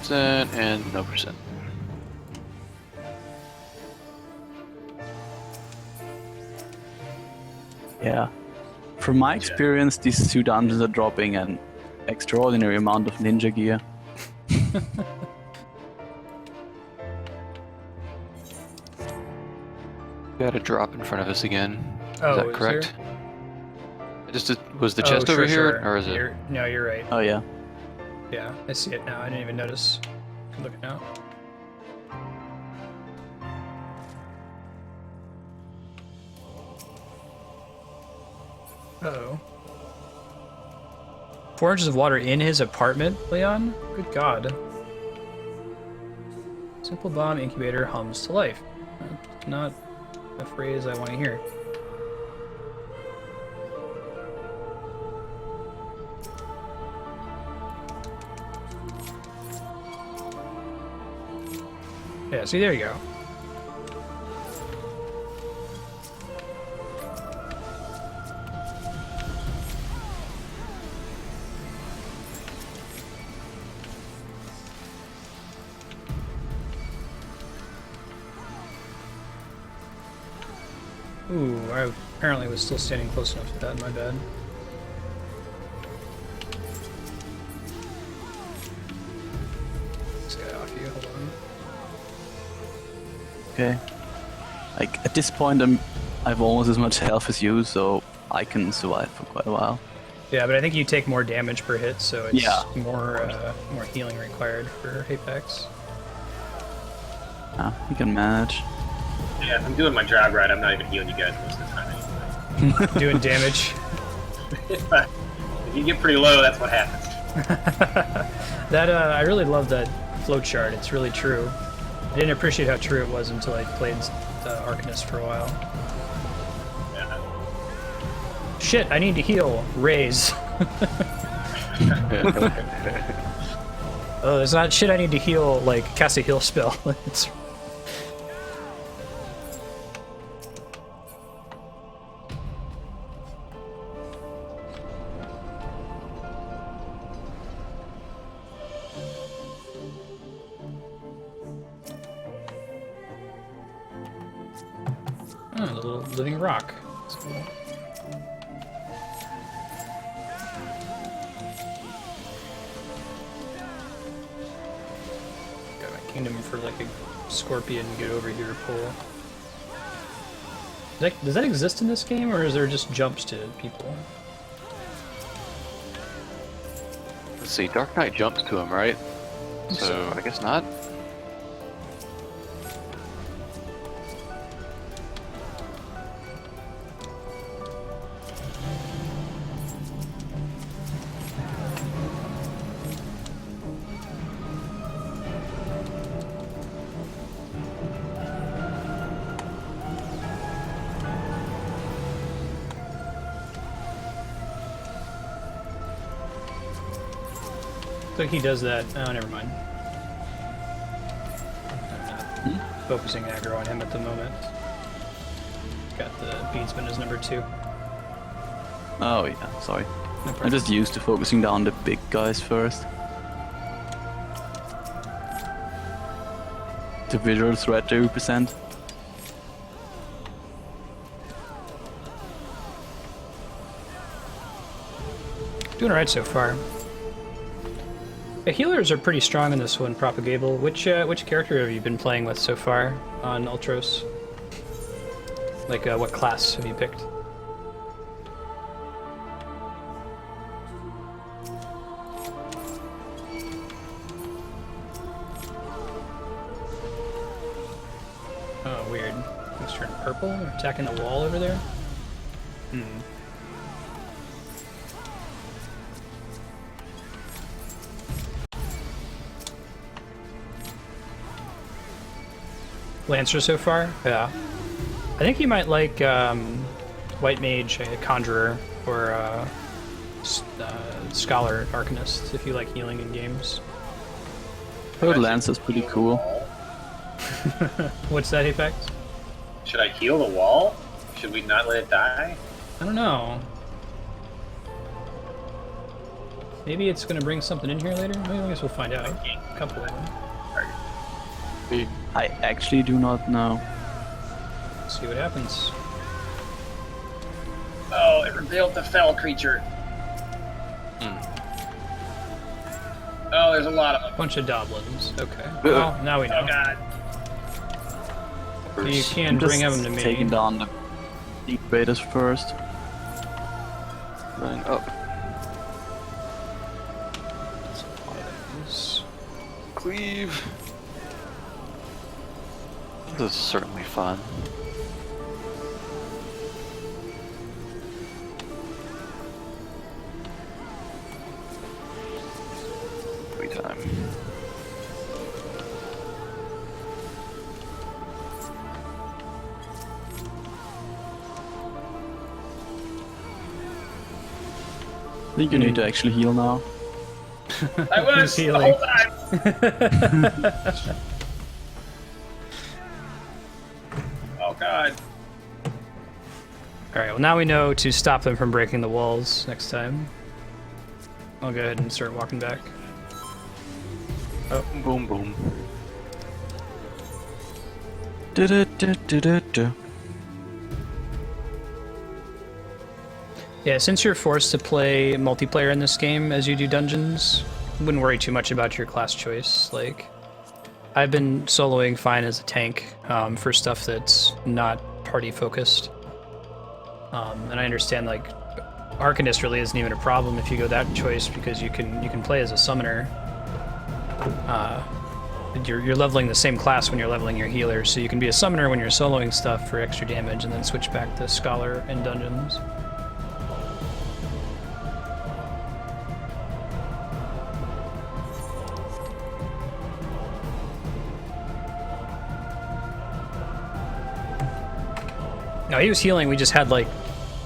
percent and no percent. Yeah. From my experience, these two dungeons are dropping an extraordinary amount of ninja gear. Got a drop in front of us again. Oh, is that is correct? there? Was the Oh, chest over here, sure. or is it? No, you're right. Oh yeah. Yeah, I see it now. I didn't even notice. Good looking now. Uh-oh. 4 inches of water in his apartment, Leon? Good God. Simple bomb incubator hums to life. That's not a phrase I want to hear. Yeah, see, there you go. Ooh, I apparently was still standing close enough to that, my bad. This guy off you, hold on. Okay. Like at this point, I've almost as much health as you, so I can survive for quite a while. Yeah, but I think you take more damage per hit, so it's Yeah. more healing required for Apex. Yeah, you can manage. Yeah, if I'm doing my job right, I'm not even healing you guys most of the time anyway. Doing damage. If you get pretty low, that's what happens. That I really love that flowchart. It's really true. I didn't appreciate how true it was until I played Arcanist for a while. Yeah. Shit, I need to heal. Raise. Oh, it's not shit I need to heal, like, cast a heal spell. It's... Oh, a little living rock. That's cool. Got my kingdom for like a scorpion get over here pull. Does that exist in this game, or is there just jumps to people? Let's see. Dark Knight jumps to him, right? So I guess not. I think he does that. Oh, never mind. I'm not focusing aggro on him at the moment. Got the beadsman as number 2. Oh yeah, sorry. No I'm problem. just used to focusing down the big guys first. The visual threat they represent. Doing alright so far. The healers are pretty strong in this one, Propagable. Which character have you been playing with so far on Ultros? Like, what class have you picked? Oh, weird. It's turned purple? Attacking the wall over there? Hmm. Lancer so far? Yeah. I think you might like White Mage, Conjurer, or Scholar Arcanist if you like healing in games. Road Lancer's pretty cool. What's that, Apex? Should I heal the wall? Should we not let it die? I don't know. Maybe it's gonna bring something in here later? Well, I guess we'll find out. A couple of them. I actually do not know. See what happens. Oh, it revealed the fell creature. Oh, there's a lot of them. Bunch of goblins. Okay. Well, now we know. Oh god. You can bring them to me. Taking down the incubators first. Running up. Cleave. This is certainly fun. Free time. I think you need to actually heal now. I was the healing. whole time. Oh god. Alright, well now we know to stop them from breaking the walls next time. I'll go ahead and start walking back. Oh, boom, boom. Du-du-du-du-du-du. Yeah, since you're forced to play multiplayer in this game as you do dungeons, wouldn't worry too much about your class choice. Like, I've been soloing fine as a tank for stuff that's not party focused. And I understand like Arcanist really isn't even a problem if you go that choice because you can play as a summoner. You're leveling the same class when you're leveling your healer, so you can be a summoner when you're soloing stuff for extra damage, and then switch back to scholar in dungeons. No, he was healing. We just had like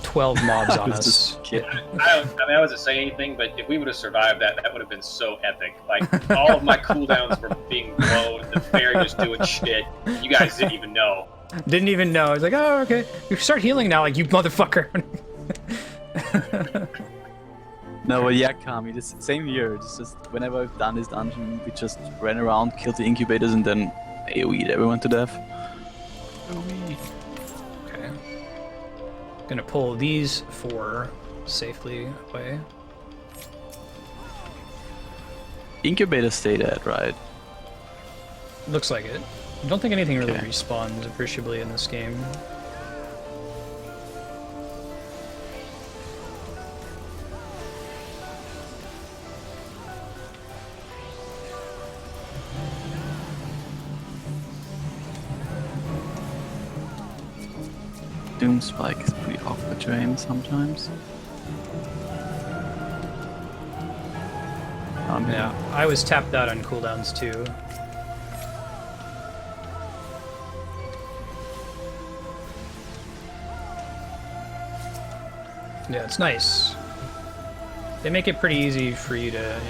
12 mobs on us. I wasn't saying anything, but if we would have survived that, that would have been so epic. Like, all of my cooldowns were being blown, the fairy was doing shit. You guys didn't even know. Didn't even know. I was like, oh, okay. You start healing now, like, you motherfucker. No, but yeah, Kami, this same here. It's just whenever I've done this dungeon, we just ran around, killed the incubators, and then AoE'd everyone to death. Okay. Gonna pull these 4 safely away. Incubators stay dead, right? Looks like it. I don't think anything really Okay. respawns appreciably in this game. Doom Spike is pretty awkward to aim sometimes. Yeah, I was tapped out on cooldowns too. Yeah, it's nice. They make it pretty easy for you to...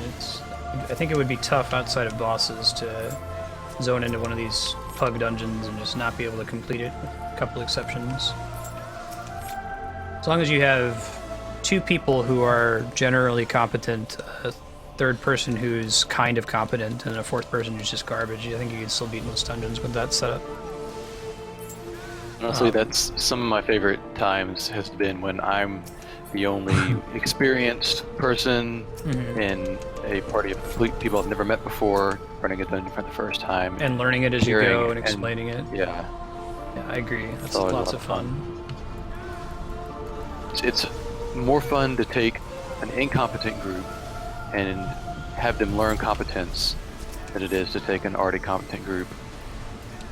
I think it would be tough outside of bosses to zone into one of these pug dungeons and just not be able to complete it, with a couple exceptions. As long as you have 2 people who are generally competent, a 3rd person who's kind of competent, and a 4th person who's just garbage, I think you can still beat most dungeons with that setup. Honestly, that's some of my favorite times has been when I'm the only experienced person in a party of complete people I've never met before, running a dungeon for the first time. And learning it as you Hearing go and and- explaining it. Yeah, Yeah, I agree. That's always a lots lot of of fun. it's more fun to take an incompetent group and have them learn competence than it is to take an already competent group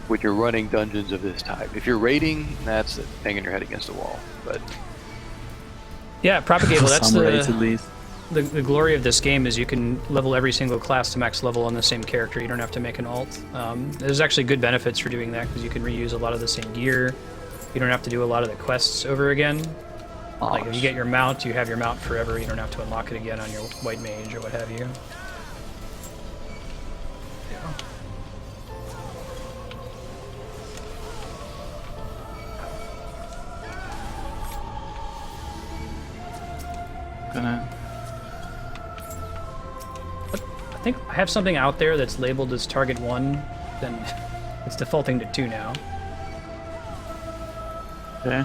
when you're running dungeons of this type. If you're raiding, that's banging your head against a wall. But Yeah, Propagate, well, that's Some raids at least. the glory of this game is you can level every single class to max level on the same character. You don't have to make an alt. There's actually good benefits for doing that because you can reuse a lot of the same gear. You don't have to do a lot of the quests over again. Like if you get your mount, you have your mount forever. You don't have to unlock it again on your white mage or what have you. Yeah. Gonna think I have something out there that's labeled as target 1, then it's defaulting to 2 now. Okay.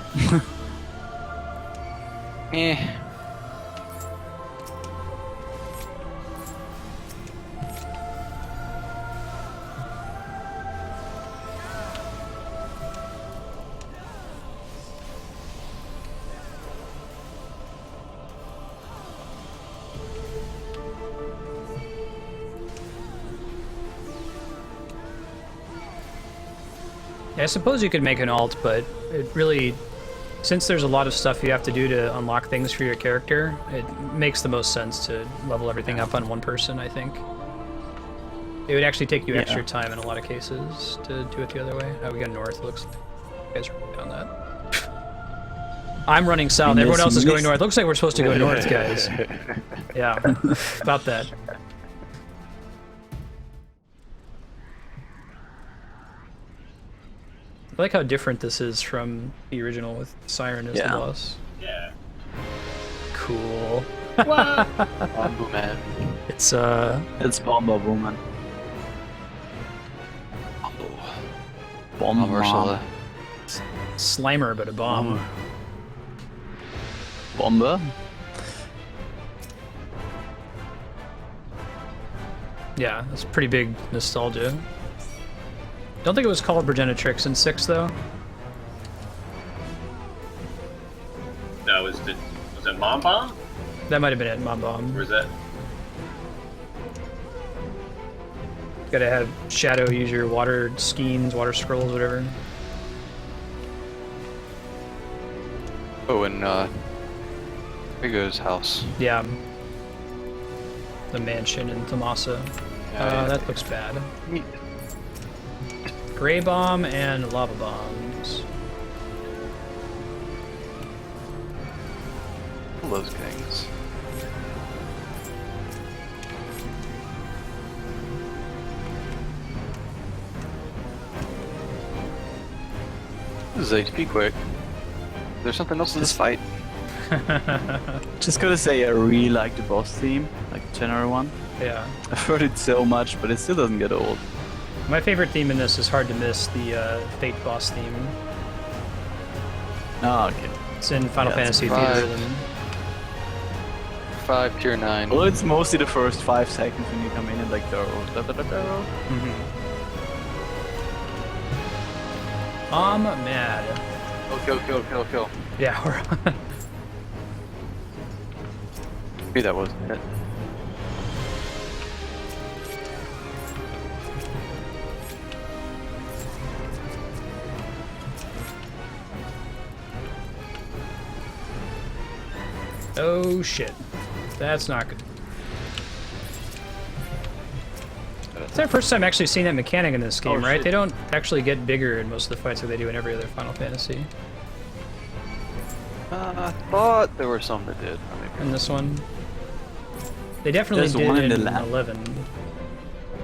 Eh. Yeah, I suppose you could make an alt, but it really, since there's a lot of stuff you have to do to unlock things for your character, it makes the most sense to level everything up on one person, I think. It would actually take you extra time in a lot of cases to do it the other way. Oh, we got north, looks like. You guys are down that. I'm running south, everyone else is going north. Looks like we're supposed to go north, guys. Yeah, about that. I like how different this is from the original with Siren as the boss. Yeah. Cool. What? Bamboo Man. It's Bomber Woman. Bomber Ursula. Slimer, but a bomb. Bomber? Yeah, that's pretty big nostalgia. Don't think it was called Progenitrix in 6 though. No, was it Mom Bomb? That might have been it, Mom Bomb. Where's that? Gotta have Shadow use your water skeins, water scrolls, whatever. Oh, and Rigo's house. Yeah. The mansion in Tomasa. Yeah, That looks bad. Neat. Gray bomb and lava bombs. All those things. This is HP quick. Is there something else in this fight? Just gotta say, I really like the boss theme, like the general one. Yeah. I've heard it so much, but it still doesn't get old. My favorite theme in this is hard to miss, the Fate boss theme. Oh, okay. It's in Final Yeah, it's Fantasy five. Theater. Then. 5 tier 9. Well, it's mostly the first 5 seconds when you come in and like go. I'm mad. Kill. Yeah, we're Maybe that wasn't it. Oh shit. That's not good. It's our first time actually seeing that mechanic in this game, right? Shit. They don't actually get bigger in most of the fights like they do in every other Final Fantasy. I thought there were some that did. In this one. They definitely There's one did in in the lab. 11.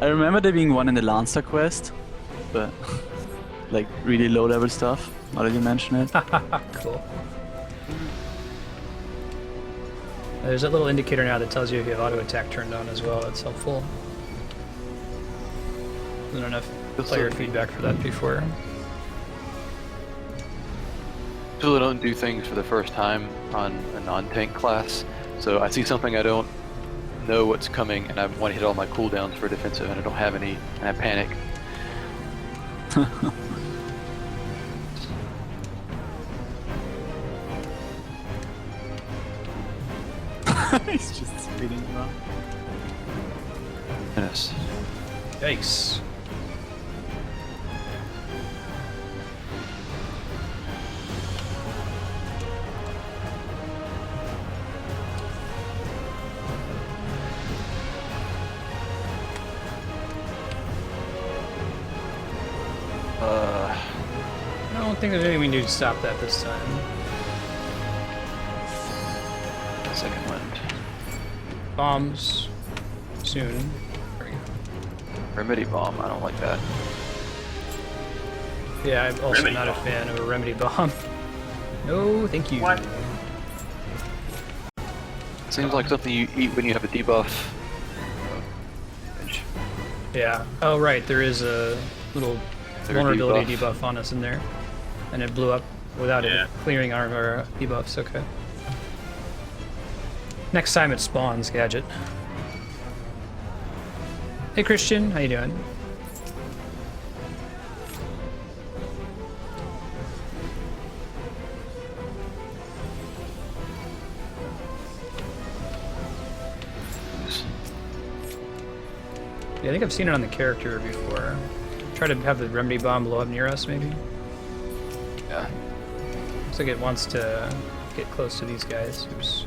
I remember there being one in the Lancer quest, but like really low level stuff. Now that you mention it. Cool. There's that little indicator now that tells you if you have auto attack turned on as well. That's helpful. There's not enough player feedback for that before. Usually don't do things for the first time on a non-tank class, so I see something I don't know what's coming, and I want to hit all my cooldowns for defensive, and I don't have any, and I panic. He's just speeding around. Yes. Yikes. I don't think there's anything we can do to stop that this time. Second wind. Bombs. Soon. There we go. Remedy bomb, I don't like that. Yeah, I'm also Remedy not a bomb. fan of a remedy bomb. No, thank you. What? Seems like something you eat when you have a debuff. Yeah. Oh, right. There is a little Their vulnerability debuff on us in there. And it blew up without Yeah. it clearing our debuffs. Okay. Next time it spawns, Gadget. Hey, Christian. How you doing? Yeah, I think I've seen it on the character before. Try to have the remedy bomb blow up near us, maybe. Yeah. Looks like it wants to get close to these guys. Oops.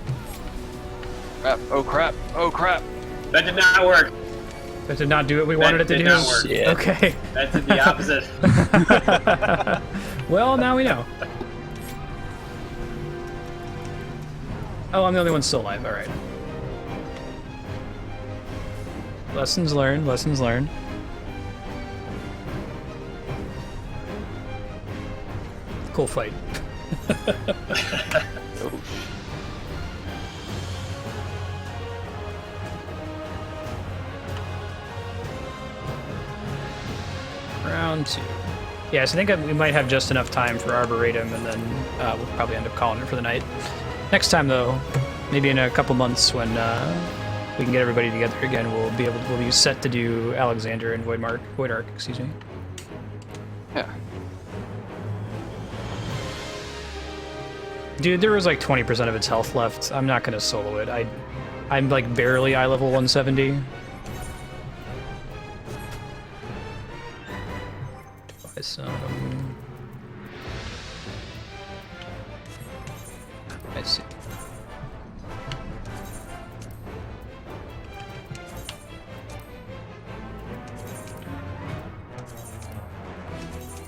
Crap. Oh crap. Oh crap. That did not work. That did not do what we wanted it to did do. not work. Yeah. Okay. That did the opposite. Well, now we know. Oh, I'm the only one still alive. All right. Lessons learned. Lessons learned. Cool fight. Oh, Round 2. Yeah, so I think we might have just enough time for Arboretum, and then we'll probably end up calling it for the night. Next time, though, maybe in a couple months when we can get everybody together again, we'll be set to do Alexander and Void Arc, excuse me. yeah. Dude, there was like 20% of its health left. I'm not gonna solo it. I'm like barely eye level 170. Buy some. I see.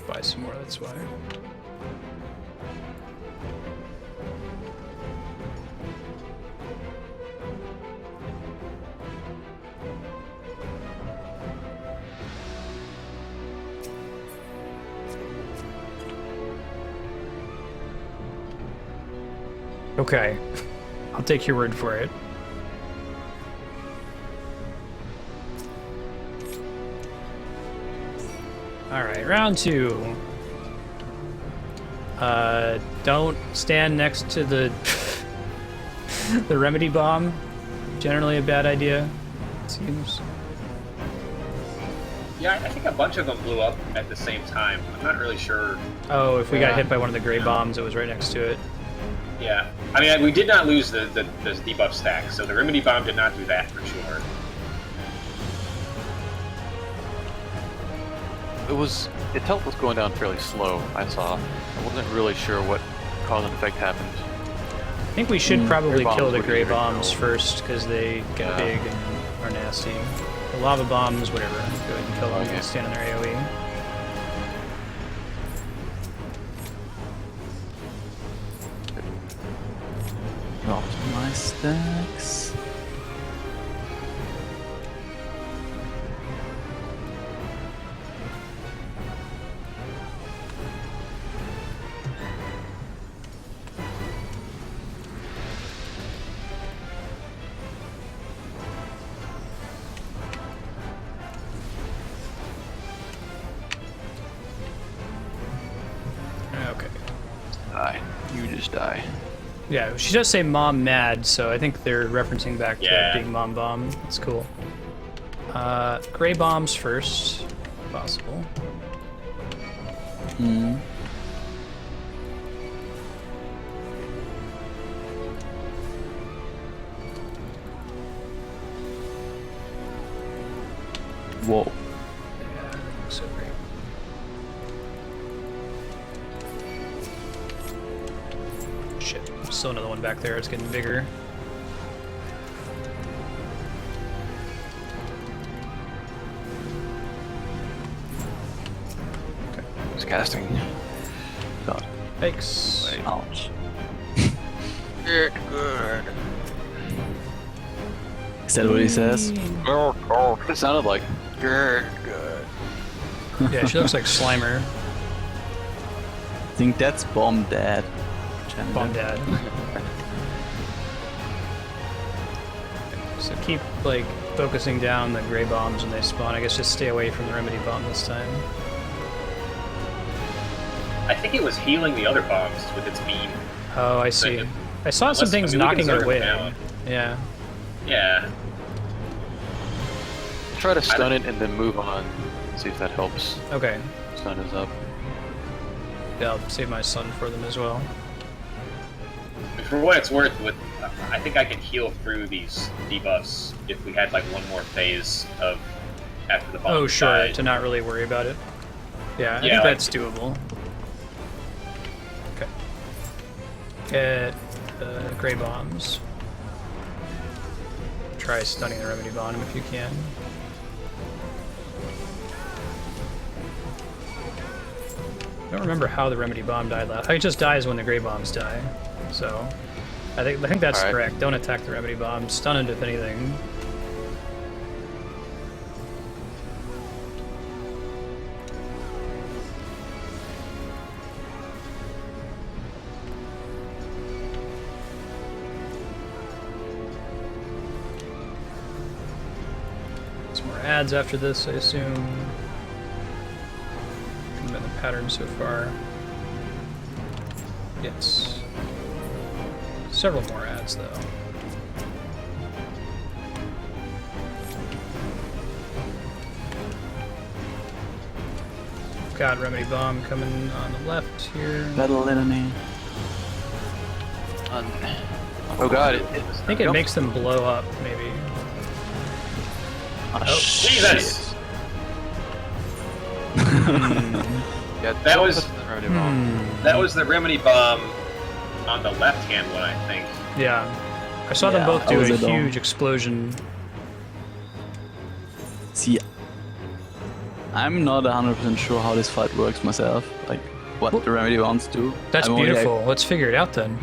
Buy some more, that's why. Okay. I'll take your word for it. Alright, round 2. Don't stand next to the the remedy bomb. Generally a bad idea, it seems. Yeah, I think a bunch of them blew up at the same time. I'm not really sure. Oh, if we got Yeah. hit by one of the gray bombs, it was right next to it. Yeah. I mean, we did not lose the debuff stack, so the Remedy Bomb did not do that for sure. Its health was going down fairly slow, I saw. I wasn't really sure what cause and effect happened. I think we should probably Gray kill bombs the would gray be bombs good. first, because they get Yeah. big and are nasty. The lava bombs, whatever. Go ahead and kill them. Okay. Stand on their AoE. Dropped my stacks. Okay. Die. You just die. Yeah, she does say mom mad, so I think they're referencing back to Yeah. Big Mom Bomb. That's cool. Gray bombs first, if possible. Hmm. Whoa. Yeah, so great. Shit, there's still another one back there. It's getting bigger. It's casting. God. Thanks. Ouch. Good. Good. Is that what he says? It sounded like good. Good. Yeah, she looks like Slimer. I think that's Bomb Dad. Bomb Dad. So keep like focusing down the gray bombs when they spawn. I guess just stay away from the remedy bomb this time. I think it was healing the other bombs with its beam. Oh, I see. I saw some things I mean, we knocking can it zerg away. them down. Yeah. Yeah. Try to stun it and then move on. See if that helps. Okay. Stun is up. Yeah, I'll save my sun for them as well. For what it's worth, I think I can heal through these debuffs if we had like one more phase of after the bomb. Oh, sure. died. To not really worry about it. Yeah, I think like- that's doable. Okay. Get gray bombs. Try stunning the remedy bomb if you can. I don't remember how the remedy bomb died last. It just dies when the gray bombs die. So, I think that's Alright. correct. Don't attack the remedy bomb. Stun it if anything. Some more ads after this, I assume. Kind of been the pattern so far. Yes. Several more ads, though. Got remedy bomb coming on the left here. Battle litany. Oh god, I think it makes them blow up, maybe. Oh, Jesus! Yeah, That was- remedy bomb. That was the remedy bomb on the left-hand one, I think. Yeah. I saw them Yeah, both that do was a a dome. huge explosion. See, I'm not 100% sure how this fight works myself. Like, what the remedy bombs do. That's I'm only, beautiful. Let's figure it out then.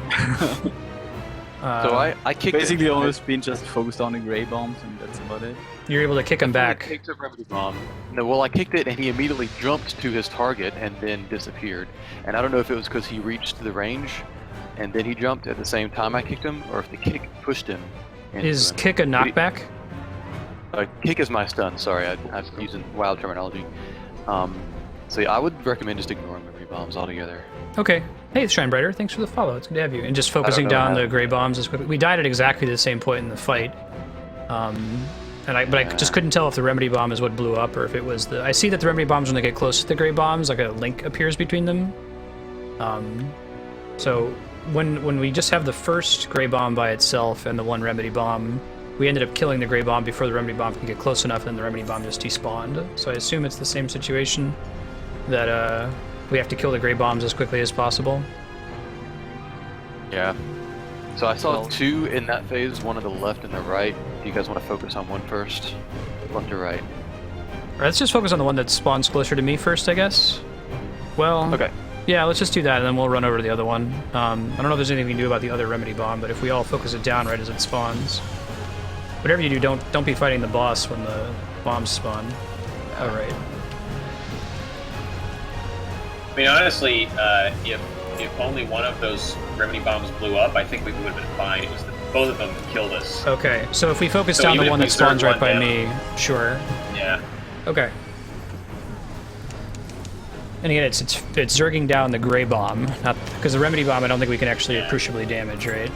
So I kicked basically it. always been just focused on the gray bombs, and that's about it. You're able to kick him I back. kicked a remedy bomb. No, well, I kicked it and he immediately jumped to his target and then disappeared. And I don't know if it was because he reached the range and then he jumped at the same time I kicked him, or if the kick pushed him. into Is him. kick a knockback? Kick is my stun. Sorry, I'm using wild terminology. So yeah, I would recommend just ignoring memory bombs altogether. Okay. Hey, Shine Brighter. Thanks for the follow. It's good to have you. And just focusing know down how- the gray bombs as quickly. We died at exactly the same point in the fight. But I just couldn't tell if the remedy bomb is what blew up or if it was the. I see that the remedy bombs, when they get close to the gray bombs, like a link appears between them. So when we just have the first gray bomb by itself and the one remedy bomb, we ended up killing the gray bomb before the remedy bomb can get close enough, and the remedy bomb just despawned. So I assume it's the same situation, that we have to kill the gray bombs as quickly as possible. Yeah. So I saw Well- two in that phase, one on the left and the right. Do you guys want to focus on one first? Left or right? All right, let's just focus on the one that spawns closer to me first, I guess. Well, Okay. yeah, let's just do that, and then we'll run over to the other one. I don't know if there's anything we can do about the other remedy bomb, but if we all focus it down right as it spawns, whatever you do, don't be fighting the boss when the bombs spawn. All right. I mean, honestly, if only one of those remedy bombs blew up, I think we would have been fine. It was both of them that killed us. Okay, so if we focus So down even the if one we that spawns zerg right one by down- me, sure. Yeah. Okay. And again, it's zerging down the gray bomb, not because the remedy bomb I don't think we can actually Yeah. appreciably damage, right?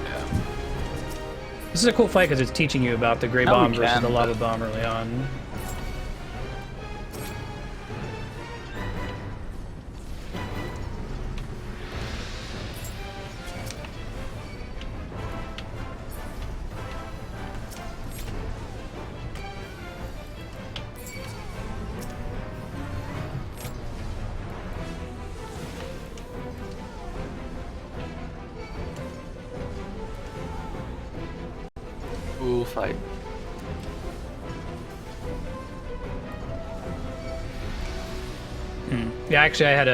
This is a cool fight because it's teaching you about the gray Oh, we bomb versus can, the lava but- bomb early on. Cool fight. Yeah, actually, I had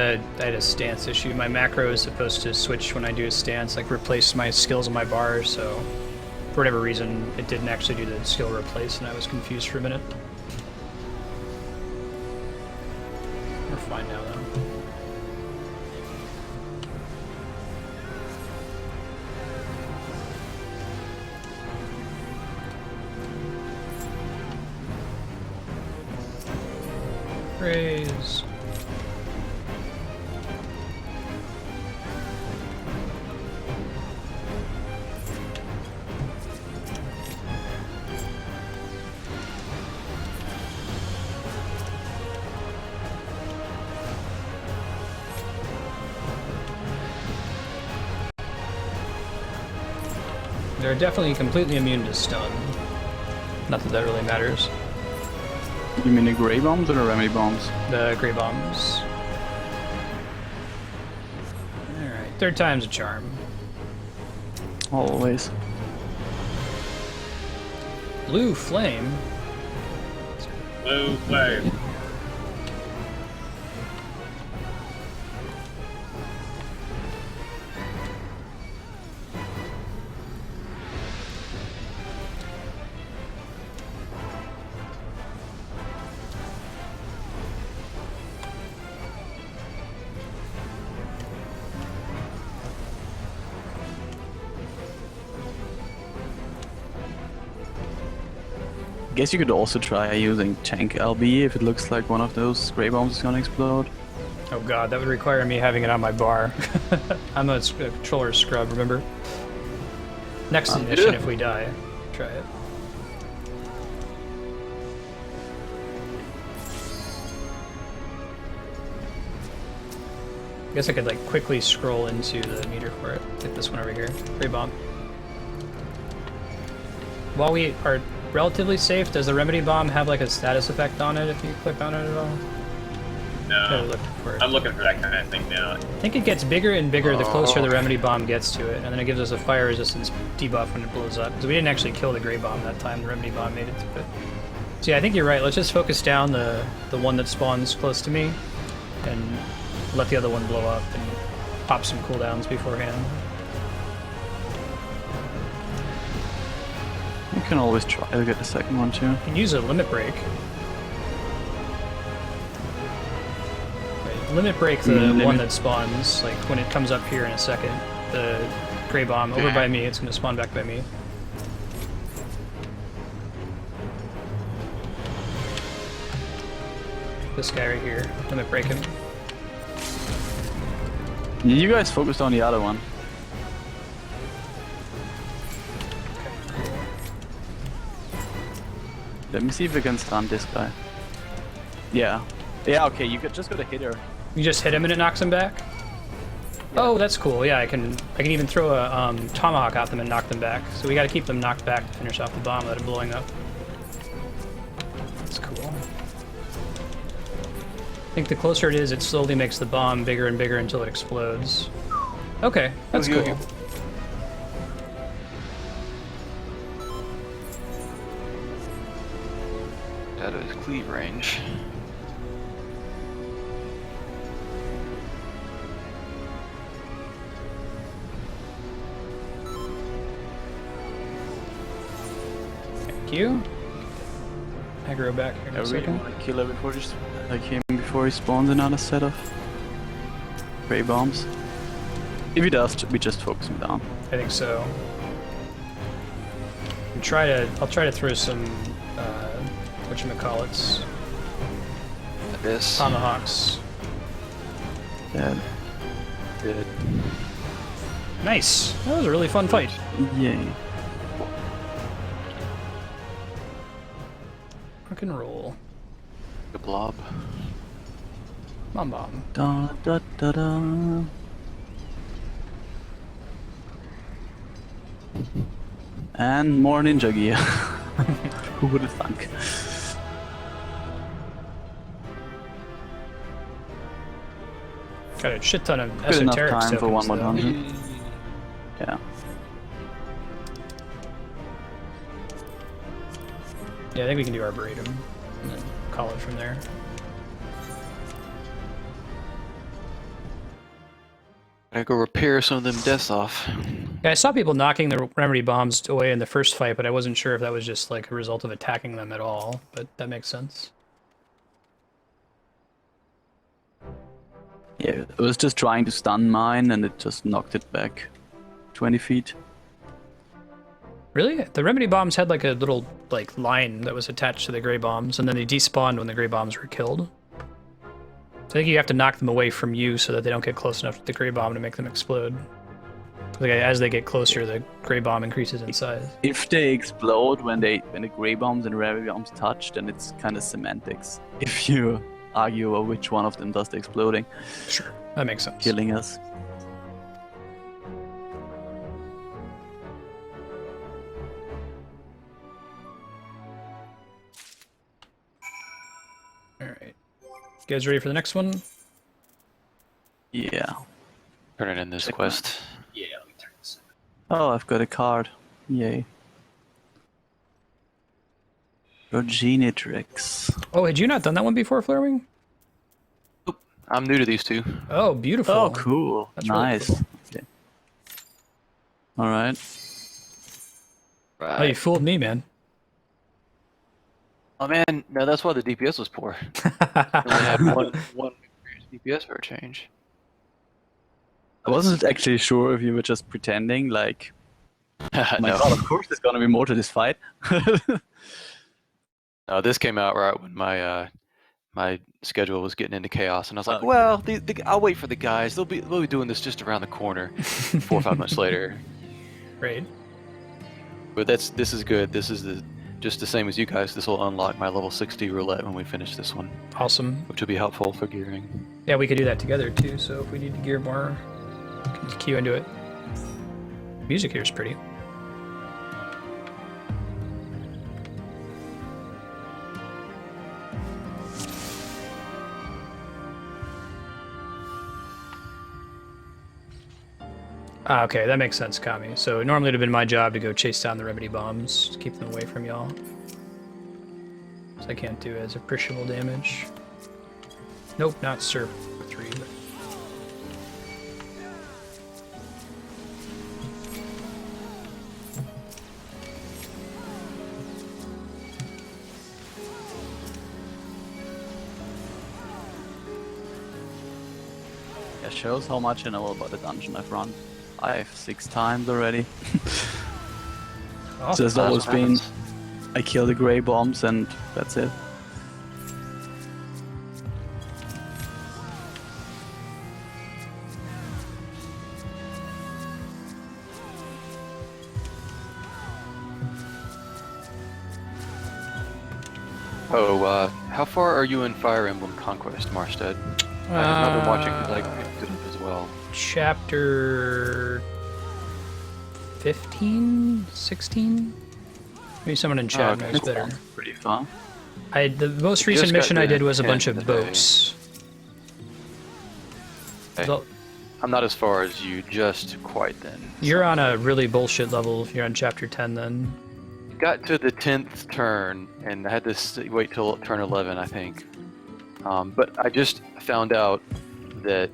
a stance issue. My macro is supposed to switch when I do a stance, like replace my skills on my bar. So, for whatever reason, it didn't actually do the skill replace, and I was confused for a minute. We're fine now, though. Graze. They're definitely completely immune to stun. Not that that really matters. You mean the gray bombs or the remedy bombs? The Grey Bombs. Alright, third time's a charm. Always. Blue Flame? Blue flame. I guess you could also try using tank LB if it looks like one of those gray bombs is gonna explode. Oh god, that would require me having it on my bar. I'm a controller scrub, remember? Next mission, if we die. Try it. I guess I could like quickly scroll into the meter for it. Like this one over here. Grey Bomb. While we are relatively safe, does the Remedy Bomb have like a status effect on it if you click on it at all? No. Look for it. I'm looking for that kind of thing now. I think it gets bigger and bigger the closer the Remedy Bomb gets to it, and then it gives us a fire resistance debuff when it blows up. Because we didn't actually kill the Grey Bomb that time, the Remedy Bomb made it to it. So yeah, I think you're right. Let's just focus down the one that spawns close to me, and let the other one blow up, and pop some cooldowns beforehand. You can always try to get the second one too. You can use a Limit Break. Right, Limit Break the one that spawns, like when it comes up here in a second. The Grey Bomb over by me, it's going to spawn back by me. This guy right here, Limit Break him. You guys focused on the other one. Let me see if we can stun this guy. Yeah. Yeah, okay, you could just go to hit her. You just hit him and it knocks him back? Oh, that's cool. Yeah, I can even throw a tomahawk at them and knock them back. So we got to keep them knocked back to finish off the bomb without it blowing up. That's cool. I think the closer it is, it slowly makes the bomb bigger and bigger until it explodes. Okay, that's cool. That is cleave range. Thank you. Aggro back here in a second. Kill her before just before he spawns another set of gray bombs. If he does, we just focus him down. I think so. I'll try to throw some whatchamacallits. This. Tomahawks. Dead. Good. Nice. That was a really fun fight. Yay. Rock and roll. The blob. Bomb bomb. Da da da da. And more ninja gear. Who would have thunk? Got a shit ton of Good enough esoteric time for one more though. dungeon. Yeah. Yeah, I think we can do Arboretum and then call it from there. Gotta go repair some of them deaths off. Yeah, I saw people knocking the remedy bombs away in the first fight, but I wasn't sure if that was just like a result of attacking them at all, but that makes sense. Yeah, it was just trying to stun mine and it just knocked it back 20 feet. Really? The remedy bombs had like a little like line that was attached to the gray bombs, and then they despawned when the gray bombs were killed. I think you have to knock them away from you so that they don't get close enough to the gray bomb to make them explode. Like, as they get closer, the gray bomb increases in size. If they explode when the gray bombs and red bombs touch, then it's kind of semantics. If you argue which one of them does the exploding, Sure, that makes sense. killing us. All right, you guys ready for the next one? Yeah. Turning in this Check quest. Yeah, let me turn this. Oh, I've got a card. Yay. Progenitrix. Oh, had you not done that one before, Flarewing? I'm new to these two. Oh, beautiful. Oh, cool. That's really Nice. cool. Okay. All right. Oh, you fooled me, man. Oh man, no, that's why the DPS was poor. I only had one DPS for a change. I wasn't actually sure if you were just pretending, like, oh my no. god, of course there's gonna be more to this fight. No, this came out right when my my schedule was getting into chaos, and I was like, Okay. well, I'll wait for the guys. They'll be doing this just around the corner, 4 or 5 months later. Great. But this is good. This is just the same as you guys. This will unlock my level 60 roulette when we finish this one, Awesome. which will be helpful for gearing. Yeah, we could do that together too. So if we need to gear more, we can queue into it. Music here is pretty. Ah, okay, that makes sense, Kami. So normally it would have been my job to go chase down the remedy bombs, to keep them away from y'all. So I can't do as appreciable damage. Nope, not Serp 3. But... That shows how much I know about the dungeon I've run. 6 times already. Oh, So there's That's always what been, happens. I kill the gray bombs and that's it. Oh, how far are you in Fire Emblem Conquest, Marstead? I have not been watching because I picked it up as well. Chapter 15, 16? Maybe someone in chat okay. knows better. Pretty fun. The most recent Just got mission I the did was a bunch 10 of today. boats. Okay. So I'm not as far as you just quite then. you're on a really bullshit level if you're on chapter 10 then. Got to the 10th turn and I had to wait till turn 11, I think. But I just found out that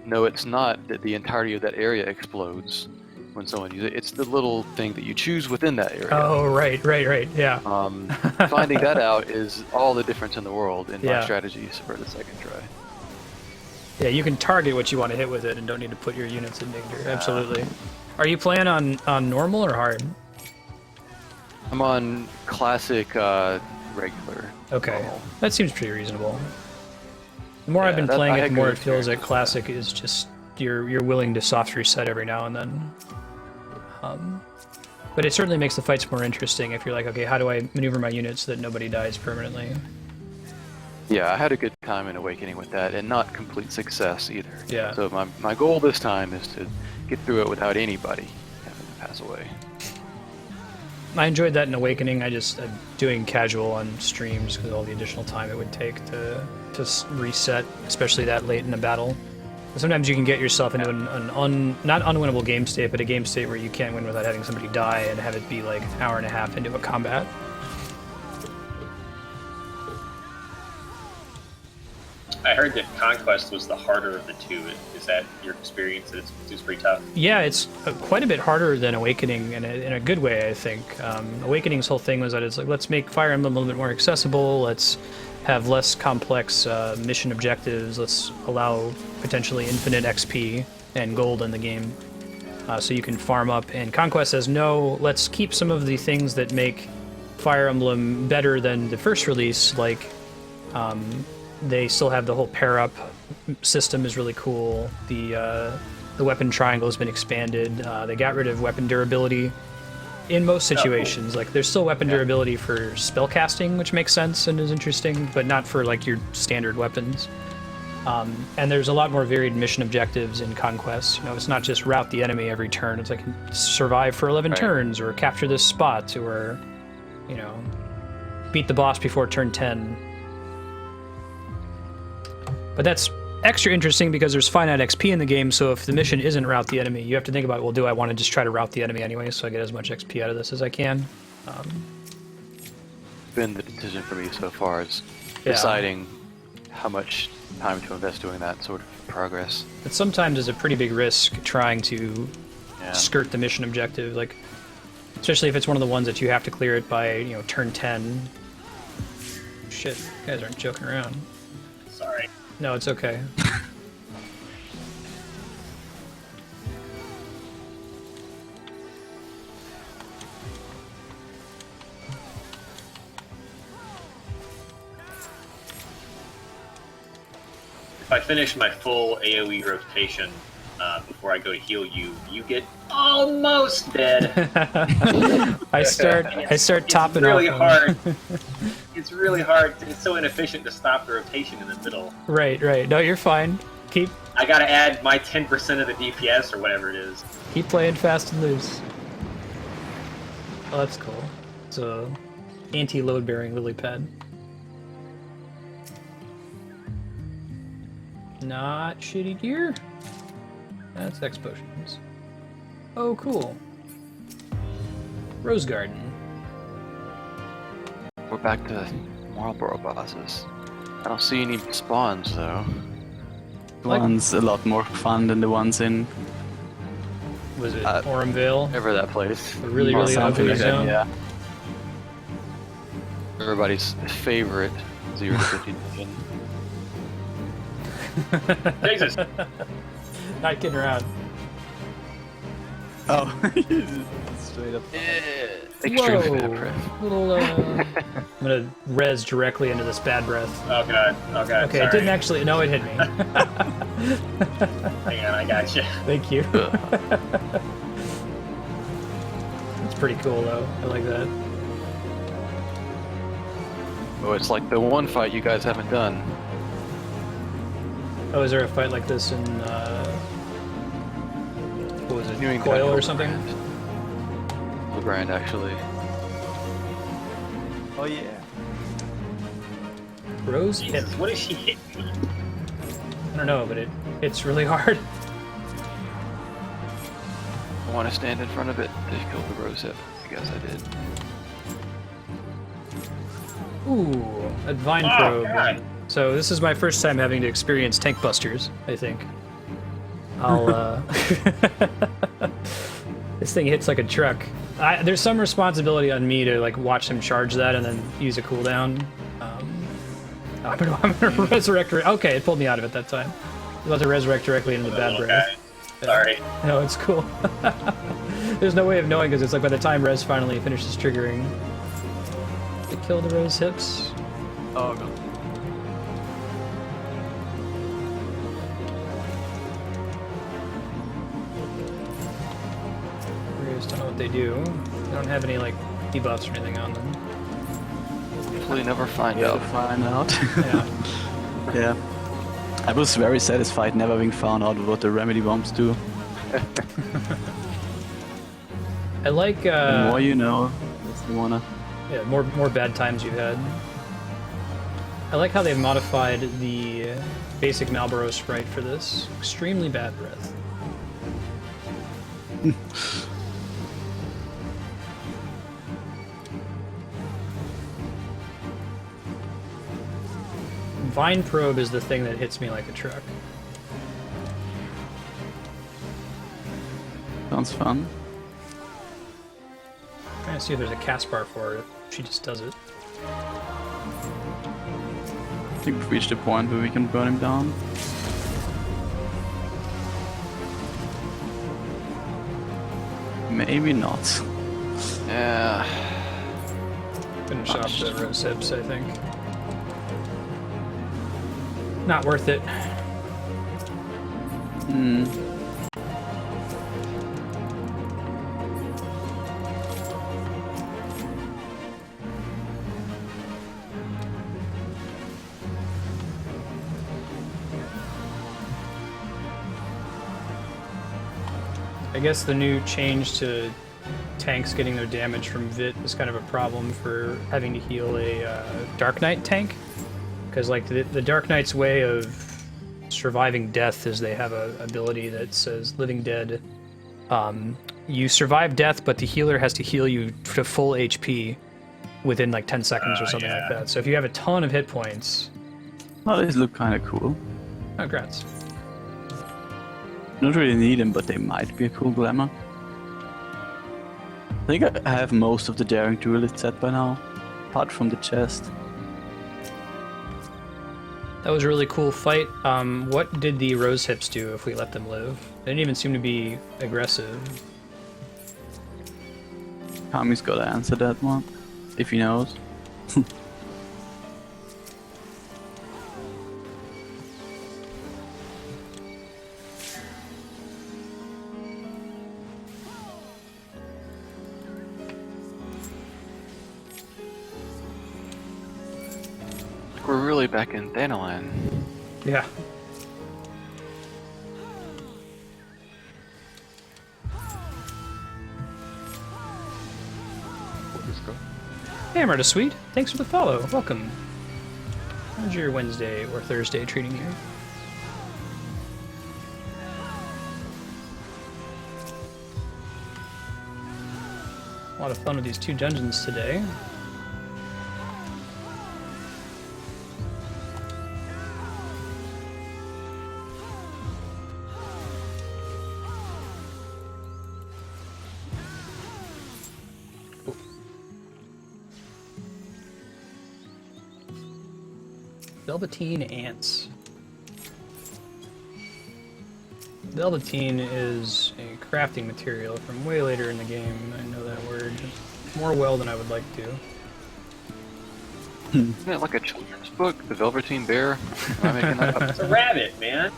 no, it's not that the entirety of that area explodes when someone uses it. It's the little thing that you choose within that area. Oh, right, yeah. Finding that out is all the difference in the world in Yeah. my strategies for the second try. Yeah, you can target what you want to hit with it and don't need to put your units in danger. Absolutely. Are you playing on normal or hard? I'm on classic regular. Okay, normal. that seems pretty reasonable. The more I've Yeah, been that- playing I it, had the more good it feels like experience with classic is just you're willing to soft reset every now and then. But it certainly makes the fights more interesting if you're like, okay, how do I maneuver my units so that nobody dies permanently? Yeah, I had a good time in Awakening with that, and not complete success either. Yeah. So my goal this time is to get through it without anybody having to pass away. I enjoyed that in Awakening. I'm doing casual on streams because of all the additional time it would take to reset, especially that late in a battle. Sometimes you can get yourself into not unwinnable game state, but a game state where you can't win without having somebody die and have it be like an hour and a half into a combat. I heard that Conquest was the harder of the two. Is that your experience? It's pretty tough. Yeah, it's quite a bit harder than Awakening in a good way, I think. Awakening's whole thing was that it's like, let's make Fire Emblem a little bit more accessible, let's have less complex mission objectives, let's allow potentially infinite XP and gold in the game so you can farm up. And Conquest says, no, let's keep some of the things that make Fire Emblem better than the first release, like they still have the whole pair up system is really cool. The weapon triangle has been expanded. They got rid of weapon durability in most situations. Like there's still weapon durability for spell casting, which makes sense and is interesting, but not for like your standard weapons. And there's a lot more varied mission objectives in Conquest. You know, it's not just rout the enemy every turn. It's like survive for 11 turns, or capture this spot, or, you know, beat the boss before turn 10. But that's extra interesting because there's finite XP in the game, so if the mission isn't rout the enemy, you have to think about, well, do I want to just try to rout the enemy anyway, so I get as much XP out of this as I can? Been the decision for me so far is deciding how much time to invest doing that sort of progress. But sometimes it's a pretty big risk trying to skirt the mission objective, like especially if it's one of the ones that you have to clear it by, you know, turn 10. Shit, you guys aren't joking around. Sorry. No, it's okay. If I finish my full AoE rotation before I go to heal you, you get almost dead. I start topping It's really off. hard. It's really hard. It's so inefficient to stop the rotation in the middle. Right. No, you're fine. I gotta add my 10% of the DPS or whatever it is. Keep playing fast and loose. Oh, that's cool. It's a anti-load bearing lily pad. Not shitty gear. That's X potions. Oh, cool. Rose Garden. We're back to Marlborough bosses. I don't see any spawns though. The one's a lot more fun than the ones in Was it Ormvale? Ever that place. The really something ugly like that, zone? yeah. Everybody's favorite 0 to 50 dungeon. Jesus. Not kidding around. Oh, straight up. Extremely bad breath. Little, I'm gonna res directly into this bad breath. Oh god. Okay, sorry. it didn't actually. No, it hit me. Hang on, I got you. Thank you. It's pretty cool, though. I like that. Oh, it's like the one fight you guys haven't done. Oh, is there a fight like this in, what was it, New England Coil or Overland. something? LeGrand, actually. Oh yeah. Rose hip. Jesus, what is she hitting me? I don't know, but it's really hard. I want to stand in front of it to kill the rose hip. I guess I did. Ooh, a Vine Oh, Probe. God. So this is my first time having to experience tank busters, I think. I'll, This thing hits like a truck. There's some responsibility on me to like watch him charge that and then use a cooldown. I'm gonna resurrect. Okay, it pulled me out of it that time. I'm about to resurrect directly into the bad breath. Okay. Sorry. No, it's cool. There's no way of knowing because it's like by the time res finally finishes triggering, to kill the rose hips. Oh god. Rares don't know what they do. They don't have any like debuffs or anything on them. Hopefully never find Yeah, out. to find out. Yeah. Yeah. I was very satisfied never having found out what the remedy bombs do. I like The more you know, that's the wanna. yeah, more bad times you've had. I like how they've modified the basic Marlboro sprite for this. Extremely bad breath. Vine Probe is the thing that hits me like a truck. Sounds fun. Trying to see if there's a cast bar for it. She just does it. I think we've reached a point where we can burn him down. Maybe not. Yeah. Finish off the rose hips, I think. Not worth it. Hmm. I guess the new change to tanks getting their damage from Vit is kind of a problem for having to heal a Dark Knight tank. Because like the Dark Knight's way of surviving death is they have a ability that says Living Dead. You survive death, but the healer has to heal you to full HP within like 10 seconds or something like that. So if you have a ton of hit points... Oh, these look kind of cool. Oh, congrats. Don't really need them, but they might be a cool glamour. I think I have most of the Daring Duelist set by now, apart from the chest. That was a really cool fight. What did the Rose Hips do if we let them live? They didn't even seem to be aggressive. Kami's gotta answer that one, if he knows. We're really back in Thanalan. Yeah. Hey, Marta Sweet. Thanks for the follow. Welcome. How's your Wednesday or Thursday treating you? A lot of fun with these 2 dungeons today. Velveteen ants. Velveteen is a crafting material from way later in the game. I know that word more well than I would like to. Isn't that like a children's book? The Velveteen Bear? Am I making that up? It's a rabbit, man.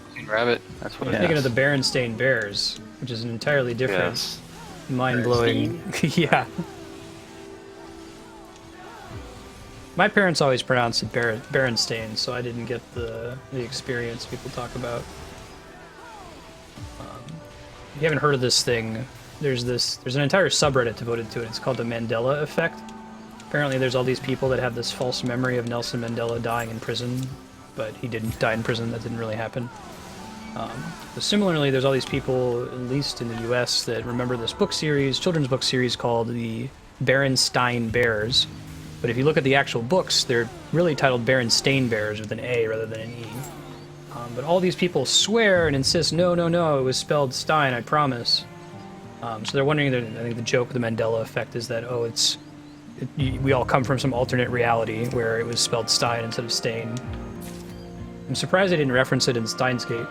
Velveteen Rabbit? That's what I'm it thinking is. of the Berenstain Bears, which is an entirely different, Yes. mind-blowing... yeah. My parents always pronounced it Berenstain, so I didn't get the experience people talk about. If you haven't heard of this thing, there's an entire subreddit devoted to it. It's called the Mandela Effect. Apparently there's all these people that have this false memory of Nelson Mandela dying in prison, but he didn't die in prison. That didn't really happen. But similarly, there's all these people, at least in the US, that remember this book series, children's book series called the Berenstain Bears. But if you look at the actual books, they're really titled Berenstain Bears with an A rather than an E. But all these people swear and insist, no, no, no, it was spelled Stein, I promise. So they're wondering, I think the joke of the Mandela Effect is that, oh, we all come from some alternate reality where it was spelled Stein instead of Stain. I'm surprised they didn't reference it in Steins Gate.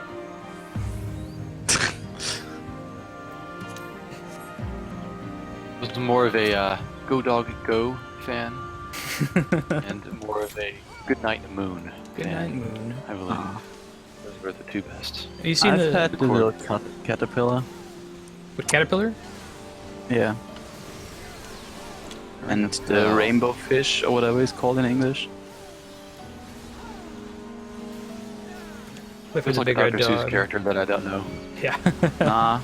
Was more of a Go Dog Go fan, and more of a Good Night Moon Good night, fan, Moon. I believe. Those were the 2 best. Have you seen I've the had the little caterpillar. with Caterpillar? Yeah. And it's the No. rainbow fish, or whatever it's called in English. Cliff It's is a like a big red Dr. Seuss dog. character that I don't know. Yeah. Nah.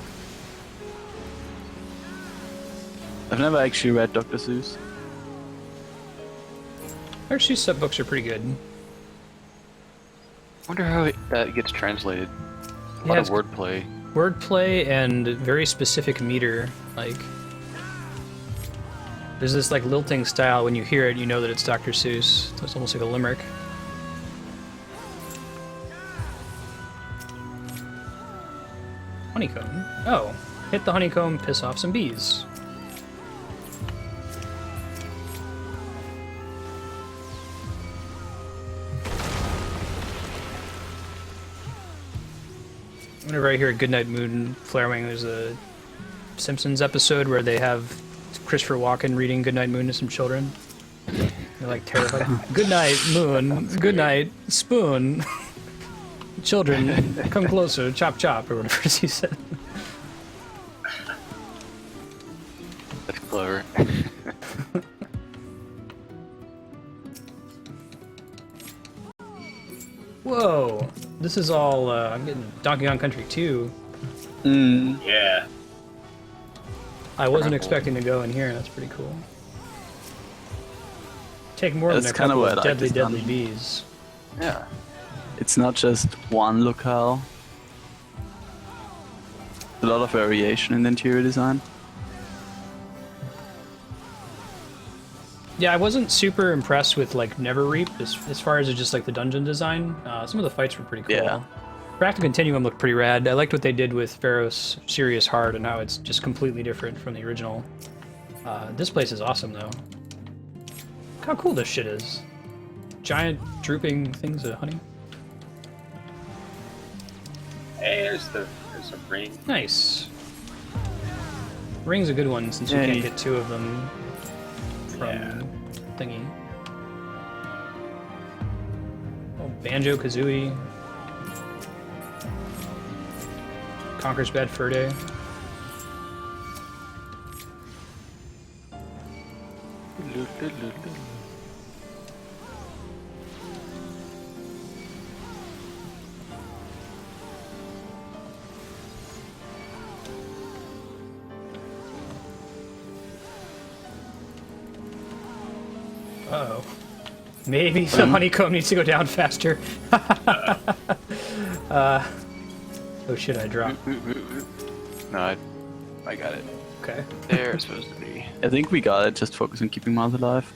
I've never actually read Dr. Seuss. Our Seuss sub books are pretty good. Wonder how that gets translated. A lot Yeah, of wordplay. Wordplay and very specific meter. Like, there's this like lilting style. When you hear it, you know that it's Dr. Seuss. So it's almost like a limerick. Honeycomb. Oh, hit the honeycomb, piss off some bees. Whenever I hear Goodnight Moon flaring, there's a Simpsons episode where they have Christopher Walken reading Goodnight Moon to some children. They're like terrified. Good night, Moon. Good night, Spoon. Children, come closer, chop chop, or whatever he said. That's clever. Whoa, this is all, I'm getting Donkey Kong Country 2. Yeah. I wasn't expecting to go in here, that's pretty cool. Take more than That's a kinda couple what of I like deadly, this deadly dungeon. bees. Yeah. It's not just one locale. A lot of variation in the interior design. Yeah, I wasn't super impressed with like Never Reap as far as just like the dungeon design. Some of the fights were pretty cool. Yeah. Fractal Continuum looked pretty rad. I liked what they did with Pharaoh's Serious Heart and how it's just completely different from the original. This place is awesome though. Look how cool this shit is. Giant drooping things of honey. Hey, there's a ring. Nice. Ring's a good one since you Yay. can't get two of them from Yeah. thingy. Oh, Banjo Kazooie. Conquers Bad Fur Day. Uh-oh. Maybe the honeycomb needs to go down faster. Oh shit, I dropped. No, I got it. Okay. There it's supposed to be. I think we got it. Just focus on keeping Mars alive.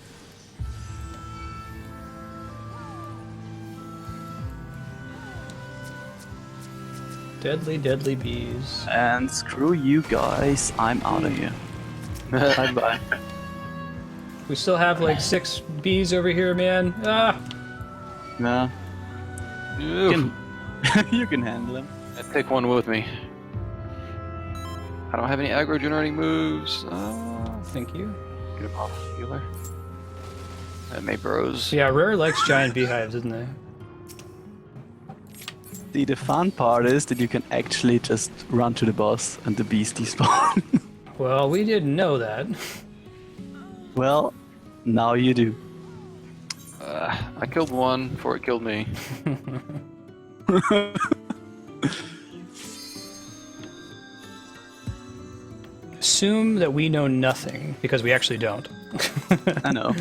Deadly, deadly bees. And screw you guys, I'm out of here. Bye bye. We still have like 6 bees over here, man. Ah! Yeah, Oof. you can handle them. I take one with me. I don't have any aggro generating moves. Thank you. Get him off healer. That may bros. Yeah, Rare likes giant beehives, isn't they? See, the fun part is that you can actually just run to the boss and the bees despawn. Well, we didn't know that. Well, now you do. I killed one before it killed me. Assume that we know nothing, because we actually don't. I know.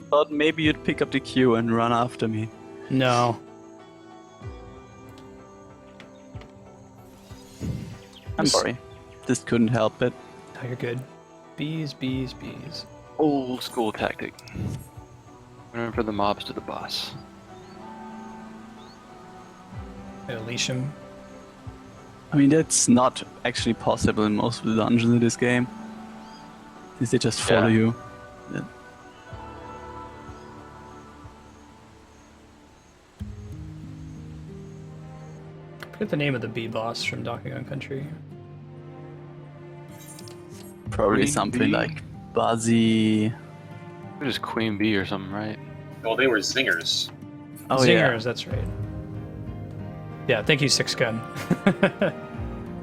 Thought maybe you'd pick up the queue and run after me. No. I'm sorry. Just couldn't help it. Oh, you're good. Bees, bees, bees. Old school tactic. Remember the mobs to the boss. Unleash him. I mean, that's not actually possible in most of the dungeons in this game. Since they just follow Yeah. you. I forget the name of the bee boss from Donkey Kong Country. Probably Queen something bee? like Buzzy. It was Queen Bee or something, right? Well, they were zingers. Oh Zingers, that's right. Yeah, thank you, Six Gun.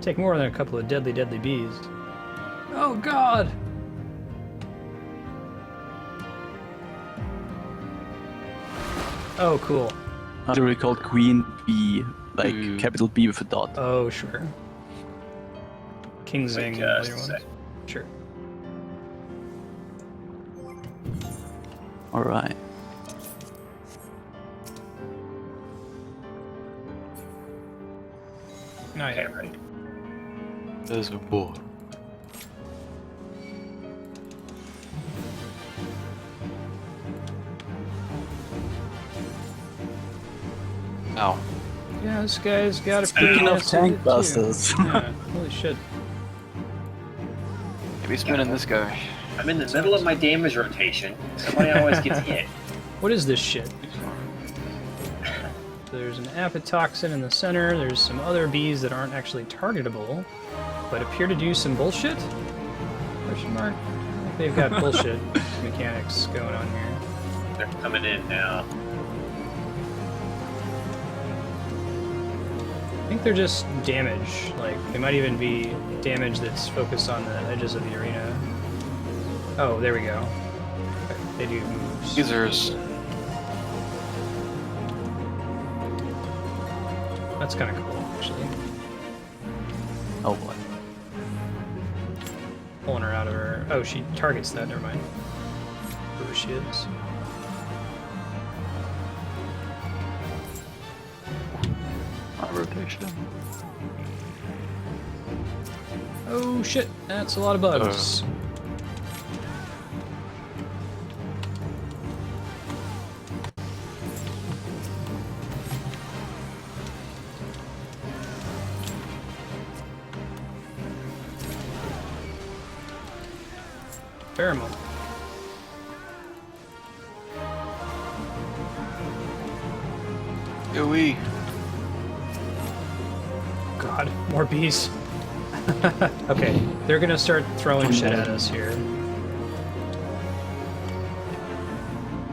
Take more than a couple of deadly, deadly bees. Oh god! Oh, cool. yeah. Literally called Queen Bee. Like Ooh. capital B with a dot. Oh, sure. King Zing. Like, and other ones. sec- Sure. Alright. No, Okay, yeah. right. There's a boy. Ow. Yeah, this guy's got a pretty Speaking of nice tank hit, too. busters. Yeah, holy shit. Maybe spinning this guy. I'm in the middle of my damage rotation. Somebody always gets hit. What is this shit? There's an apitoxin in the center. There's some other bees that aren't actually targetable, but appear to do some bullshit? Question mark? I think they've got bullshit mechanics going on here. They're coming in now. I think they're just damage. Like, they might even be damage that's focused on the edges of the arena. Oh, there we go. Okay, they do moves. Users. That's kind of cool, actually. Oh boy. Pulling her out of her... Oh, she targets that, never mind. Whoever she is. My rotation. Oh shit, that's a lot of bugs. Pheromone. Ooh-wee. God, more bees. Okay, they're gonna start throwing shit at us here.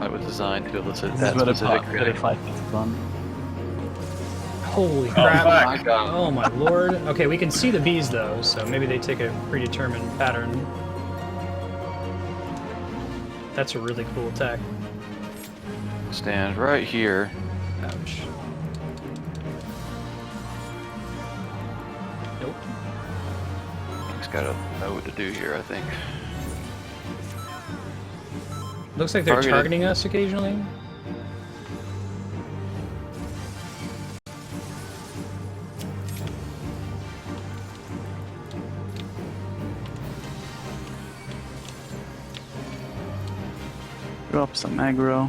I was designed to elicit This that is where the specific part 35 is fun. Holy Oh, crap. fuck. my god. Oh my lord. Okay, we can see the bees though, so maybe they take a predetermined pattern. That's a really cool attack. Stand right here. Ouch. Nope. He's gotta know what to do here, I think. Looks like they're Targeted. targeting us occasionally. Drop some aggro.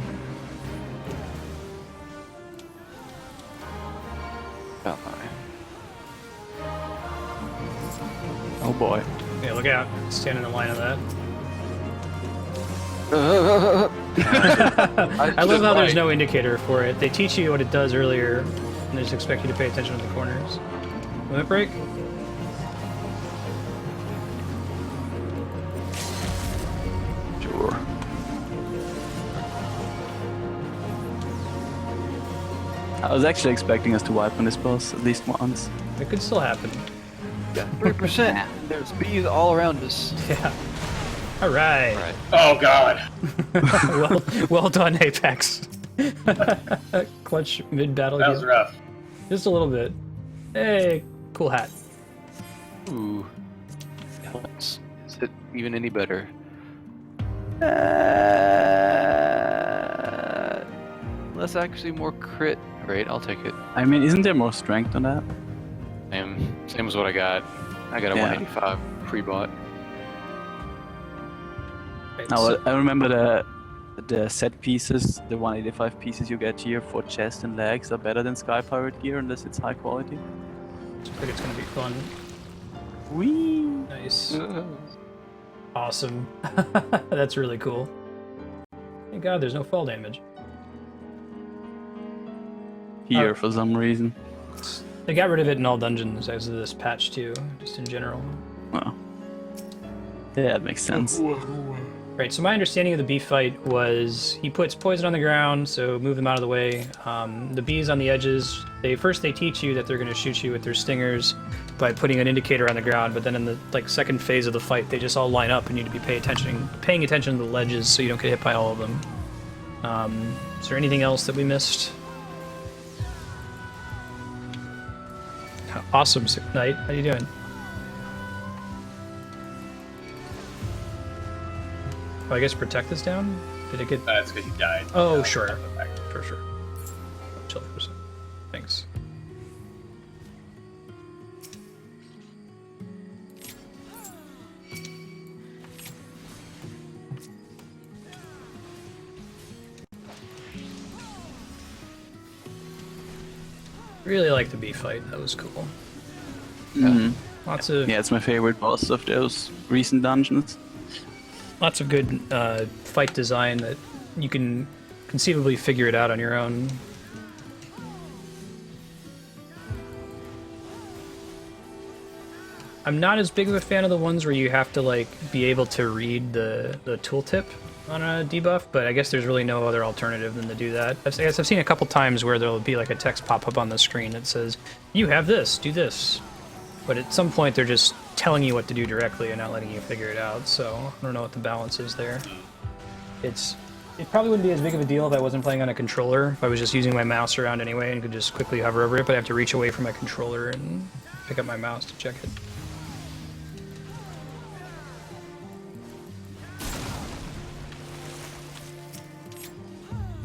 About my. Oh boy. Yeah, look out. Stand in the line of that. I love how there's no indicator for it. They teach you what it does earlier, and they just expect you to pay attention to the corners. Limit break? Sure. I was actually expecting us to wipe on this boss at least once. It could still happen. Yeah, 3%. There's bees all around us. Yeah. All right. Alright. Oh god. well done, Apex. Clutch mid-battle. That was heal. rough. Just a little bit. Hey, cool hat. Ooh. Is it even any better? That's actually more crit rate. I'll take it. I mean, isn't there more strength on that? Same as what I got. I got a Yeah. 185 pre-bought. Right, No, so- I remember the set pieces, the 185 pieces you get here for chest and legs are better than Sky Pirate gear unless it's high quality. I think it's gonna be fun. Whee! Nice. Awesome. That's really cool. Thank God there's no fall damage. Here Oh. for some reason. They got rid of it in all dungeons as of this patch too, just in general. Well, yeah, that makes sense. Right, so my understanding of the bee fight was he puts poison on the ground, so move them out of the way. The bees on the edges, they teach you that they're going to shoot you with their stingers by putting an indicator on the ground, but then in the second phase of the fight, they just all line up and you need to be paying attention to the ledges so you don't get hit by all of them. Is there anything else that we missed? Awesome, Knight. How you doing? Oh, I guess protect is down? Did it get... That's because you died. Oh, Yeah, sure. that's the fact. Sure. Chill for a second. Thanks. Really like the bee fight. That was cool. Mhm. Lots of Yeah, it's my favorite boss of those recent dungeons. lots of good fight design that you can conceivably figure it out on your own. I'm not as big of a fan of the ones where you have to be able to read the tooltip. on a debuff, but I guess there's really no other alternative than to do that. I guess I've seen a couple times where there'll be like a text pop up on the screen that says, "You have this, do this." But at some point, they're just telling you what to do directly and not letting you figure it out. So I don't know what the balance is there. It probably wouldn't be as big of a deal if I wasn't playing on a controller. If I was just using my mouse around anyway and could just quickly hover over it, but I have to reach away from my controller and pick up my mouse to check it.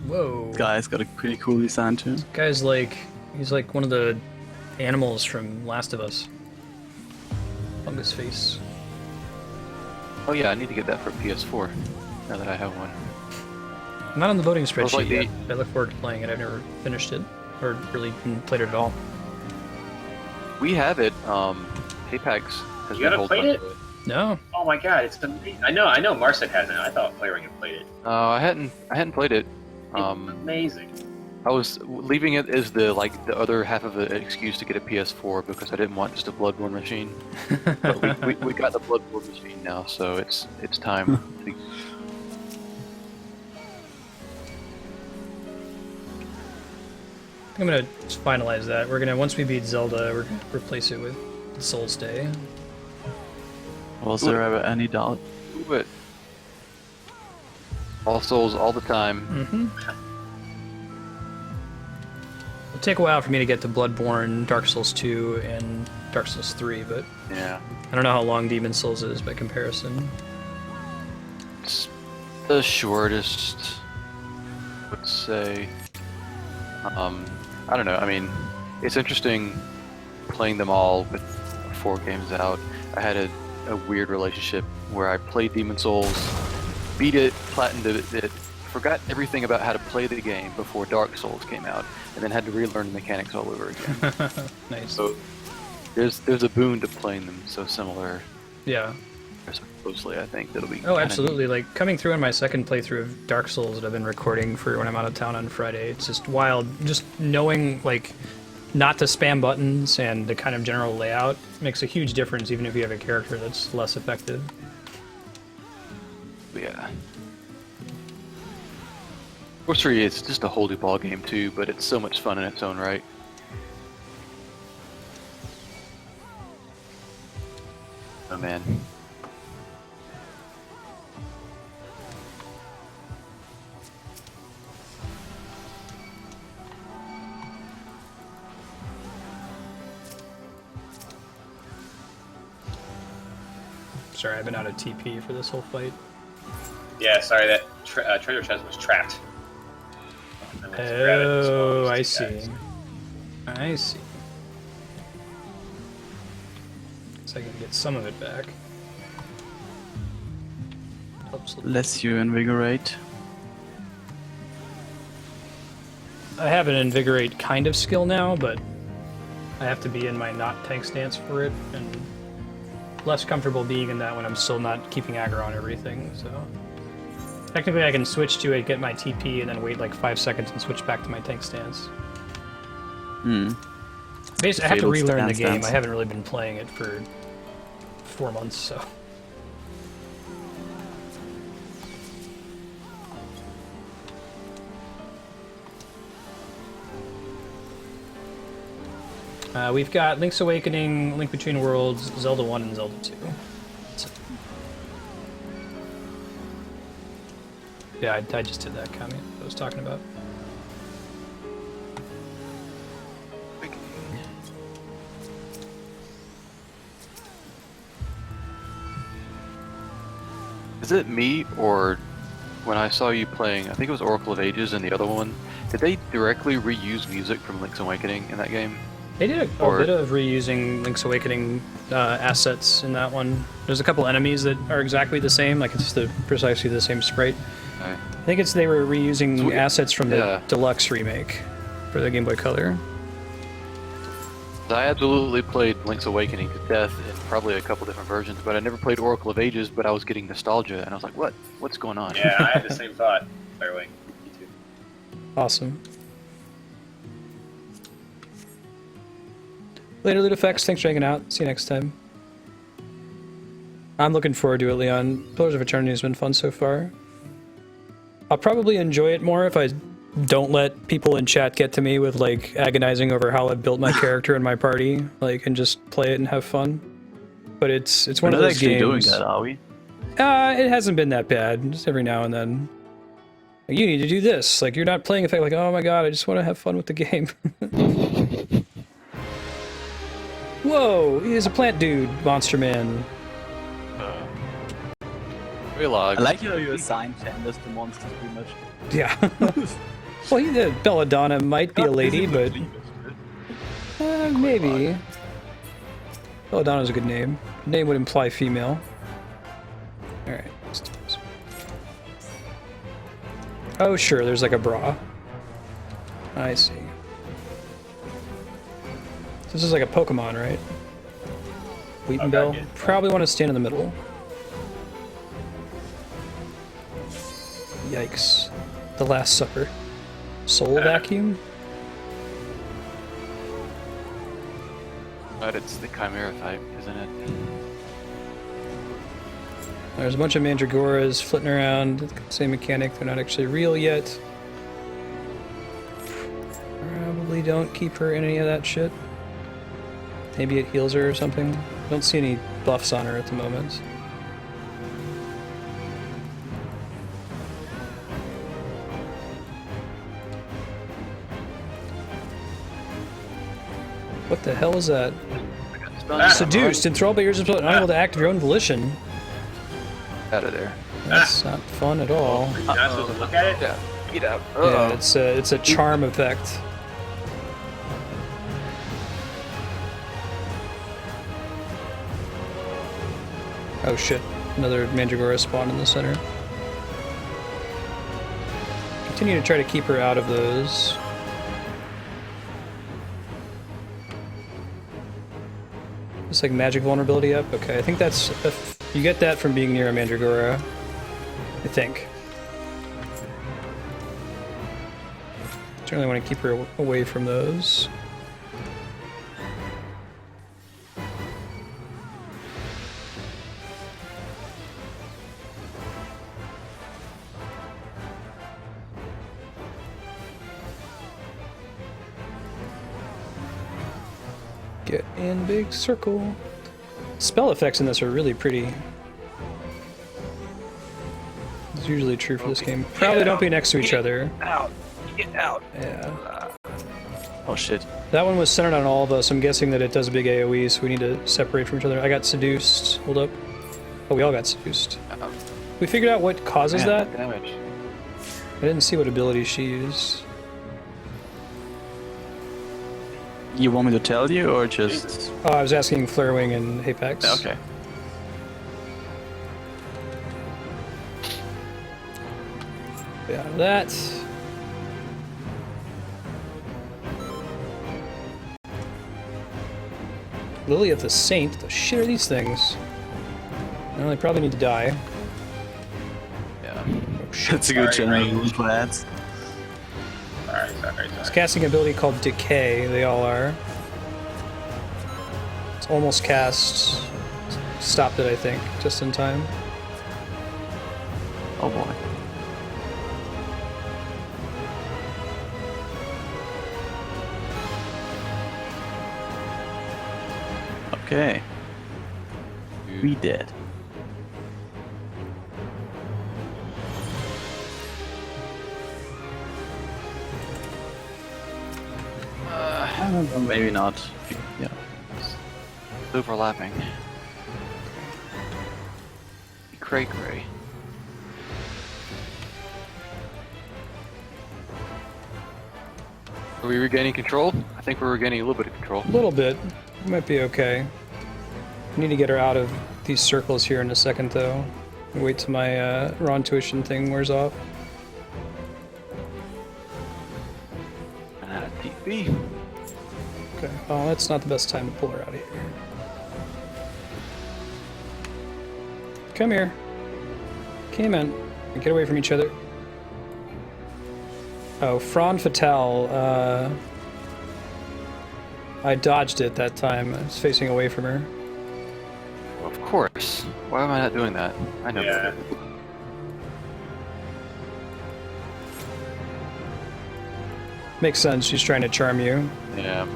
Whoa. Guy's got a pretty cool design too. Guy's he's like one of the animals from Last of Us. Fungus face. Oh yeah, I need to get that for PS4. Now that I have one. I'm not on the voting was spreadsheet like yet. I look forward to playing it. I've never finished it, or really even played it at all. We have it. Apex has You been gotta holding play on it? to it. No. Oh my god, it's amazing. I know Marset hasn't. I thought Playwing had played it. I hadn't played it. It's amazing. I was leaving it as the other half of an excuse to get a PS4 because I didn't want just a Bloodborne machine. But we got the Bloodborne machine now, so it's time. to... I'm gonna just finalize that. We're gonna, once we beat Zelda, we're gonna replace it with Soul's Day. Was there ever any doubt? But All Souls all the time. Mm-hmm. It'll take a while for me to get to Bloodborne, Dark Souls 2, and Dark Souls 3, but Yeah. I don't know how long Demon Souls is by comparison. It's the shortest, I would say. I don't know. I mean, it's interesting playing them all with 4 games out. I had a weird relationship where I played Demon Souls, beat it, platinumed it, forgot everything about how to play the game before Dark Souls came out, and then had to relearn the mechanics all over again. Nice. So there's a boon to playing them so similar, Yeah. or so closely. I think that'll be. Oh, kinda absolutely. Like, coming through on my second playthrough of Dark Souls that I've been recording for when I'm out of town on Friday, it's just wild. Just knowing, like, not to spam buttons and the kind of general layout makes a huge difference, even if you have a character that's less effective. neat. Yeah. Sorcery is just a holy ball game too, but it's so much fun in its own right. Oh man. Sorry, I've been out of TP for this whole fight. Yeah, sorry, that treasure chest was trapped. I went to grab it, Oh, so I just see. guys. I see. So I can get some of it back. Helps a little. Lets you invigorate. I have an invigorate kind of skill now, but I have to be in my not tank stance for it, and less comfortable being in that when I'm still not keeping aggro on everything, so... Technically I can switch to it, get my TP, and then wait like 5 seconds and switch back to my tank stance. Hmm. Basically, I have to Fatal relearn the stance. game. I haven't really been playing it for 4 months, so... We've got Link's Awakening, Link Between Worlds, Zelda 1, and Zelda 2. Yeah, I just did that comment I was talking about. Is it me, or when I saw you playing, I think it was Oracle of Ages and the other one, did they directly reuse music from Link's Awakening in that game? They did a bit of reusing Link's Awakening assets in that one. There's a couple enemies that are exactly the same, like it's precisely the same sprite. Okay. I think they were reusing assets from the Yeah. Deluxe remake for the Game Boy Color. I absolutely played Link's Awakening to death in probably a couple different versions, but I never played Oracle of Ages, but I was getting nostalgia, and I was like, what's going on? Yeah, I had the same thought. By the way, me too. Awesome. Later, Loot Effects, thanks for hanging out. See you next time. I'm looking forward to it, Leon. Pillars of Eternity has been fun so far. I'll probably enjoy it more if I don't let people in chat get to me with like agonizing over how I've built my character and my party, like, and just play it and have fun. But it's We're one of not those actually doing games. that, are we? It hasn't been that bad. Just every now and then. Like, you need to do this. Like, you're not playing effect. Like, oh my god, I just want to have fun with the game. Whoa, he is a plant dude, Monster Man. Relog. I like how you assign genders to monsters pretty much. Yeah. Well, he did. Belladonna might be a lady, but maybe. Belladonna's a good name. Name would imply female. All right. Let's do this. Oh, sure. There's like a bra. I see. This is like a Pokemon, right? Wheaton Okay, Bell. yeah. Probably want to stand in the middle. Yikes. The Last Supper. Soul Vacuum? But it's the Chimera type, isn't it? There's a bunch of Mandragoras flitting around. Same mechanic, they're not actually real yet. Probably don't keep her in any of that shit. Maybe it heals her or something. Don't see any buffs on her at the moment. What the hell is that? Seduced, enthralled by yours, unable to act of your own volition. Out of there. That's not fun at all. You're not supposed to look at it? Yeah. Get out. Yeah, it's a charm effect. Oh shit! Another Mandragora spawned in the center. Continue to try to keep her out of those. It's like magic vulnerability up. Okay, I think that's you get that from being near a Mandragora. I think. Generally want to keep her away from those. Get in big circle. Spell effects in this are really pretty. It's usually true for this game. Probably don't be next to each other. Out. Get out. Yeah. Oh shit. That one was centered on all of us. I'm guessing that it does a big AoE, so we need to separate from each other. I got seduced. Hold up. Oh, we all got seduced. We figured out what causes that. Damage. I didn't see what ability she used. You want me to tell you or just? Oh, I was asking Flarewing and Apex. Okay. Yeah, that. Lily of the Saint? The shit are these things? Well, they probably need to die. Yeah. Oh, shit. That's a good Sorry, general rule for that. Sorry. It's casting ability called Decay, they all are. It's almost cast. Stopped it, I think, just in time. Oh boy. Okay. We did. Maybe not. Yeah. Overlapping. Cray. Are we regaining control? I think we're regaining a little bit of control. A little bit. Might be okay. I need to get her out of these circles here in a second, though. Wait till my raw intuition thing wears off. TP. Okay, well, that's not the best time to pull her out of here. Come here. Came in. Get away from each other. Oh, Fron Fatale. I dodged it that time. I was facing away from her. Of course. Why am I not doing that? I know. Yeah. Makes sense. She's trying to charm you. Yeah.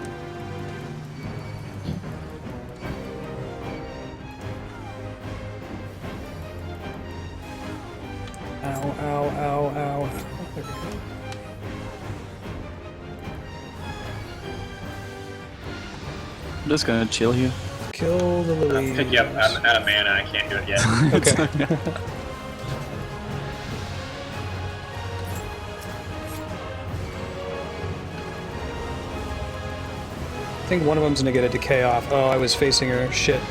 Ow, ow, ow, ow. There we go. I'm just gonna chill here. Kill the I'll lilies. pick you up. I'm out of mana. I can't do it yet. Okay. I think one of them's gonna get a decay off. Oh, I was facing her. Shit.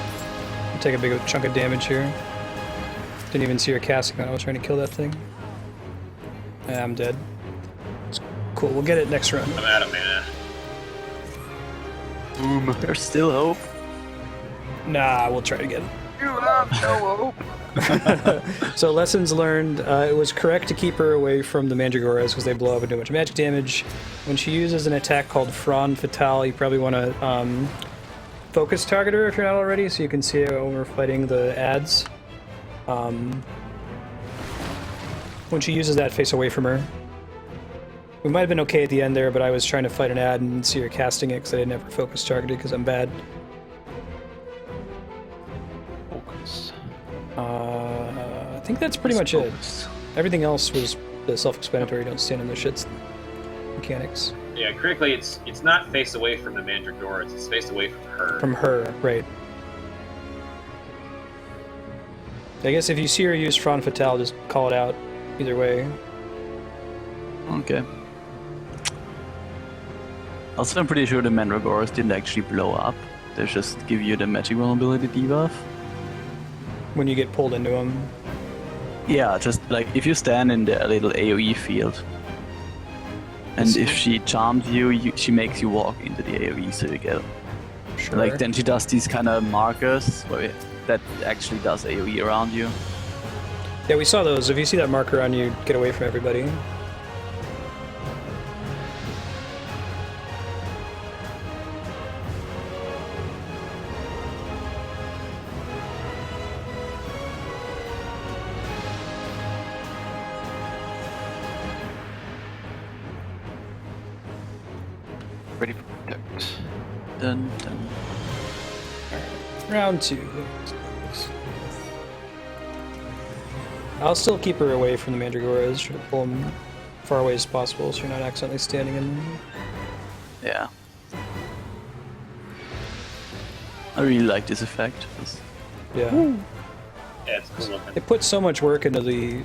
I'll take a big chunk of damage here. Didn't even see her casting when I was trying to kill that thing. Yeah, I'm dead. It's cool. We'll get it next run. I'm out of mana. Boom. There's still hope. Nah, we'll try again. You have no hope. So lessons learned, it was correct to keep her away from the Mandragoras because they blow up and do much magic damage. When she uses an attack called Fron Fatale, you probably want to focus target her if you're not already, so you can see her when we're fighting the ads. When she uses that, face away from her. We might have been okay at the end there, but I was trying to fight an ad and see her casting it because I didn't ever focus targeted because I'm bad. Focus. I think that's pretty much it. Everything else was self-explanatory. Don't stand on the shit's mechanics. Yeah, critically, it's not faced away from the Mandragoras. It's faced away from her. From her, right. I guess if you see her use Fron Fatale, just call it out. Either way. Okay. Also, I'm pretty sure the Mandragoras didn't actually blow up. They just give you the magic vulnerability debuff. When you get pulled into them. Yeah, just like if you stand in the little AoE field, and if she charms you, she makes you walk into the AoE, so you get Sure. like then she does these kind of markers that actually does AoE around you. Yeah, we saw those. If you see that marker on you, get away from everybody. Ready for protect. Dun, dun. Round 2. I'll still keep her away from the Mandragoras. Try to pull them far away as possible so you're not accidentally standing in them. Yeah. I really like this effect. Yeah. Yeah, it's cool looking. They put so much work into the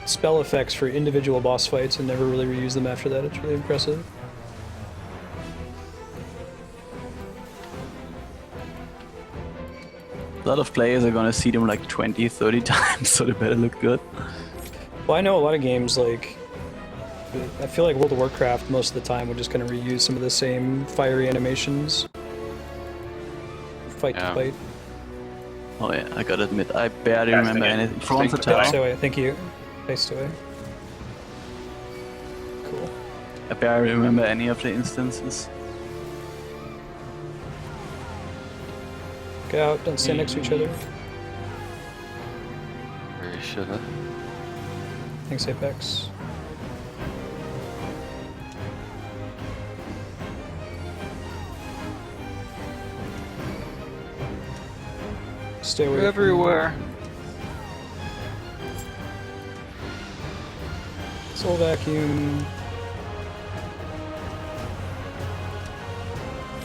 spell effects for individual boss fights and never really reuse them after that. It's really impressive. A lot of players are gonna see them like 20, 30 times, so they better look good. Well, I know a lot of games, like, I feel like World of Warcraft most of the time we're just going to reuse some of the same fiery animations. Fight to Yeah. fight. Oh yeah, I gotta admit, I barely Cast remember again. anything. Front Think attack. Faced away, thank you. Faced away. Cool. I barely remember any of the instances. Get out, don't stand next to each other. Very shoulda. Thanks, Apex. Stay away. Everywhere. Soul Vacuum.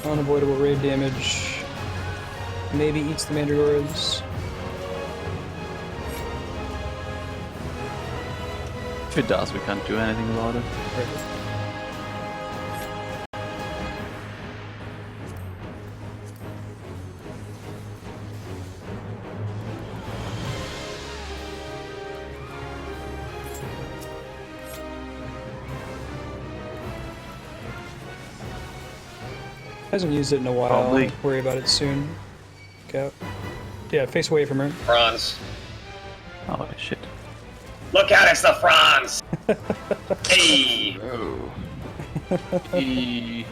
Unavoidable raid damage. Maybe eats the Mandragoras. If it does, we can't do anything about it. Right. Hasn't used it in a while. Probably. Worry about it soon. Go. Yeah, face away from her. Franz. Oh shit. Look out, it's the Franz! Hey! Oh. E.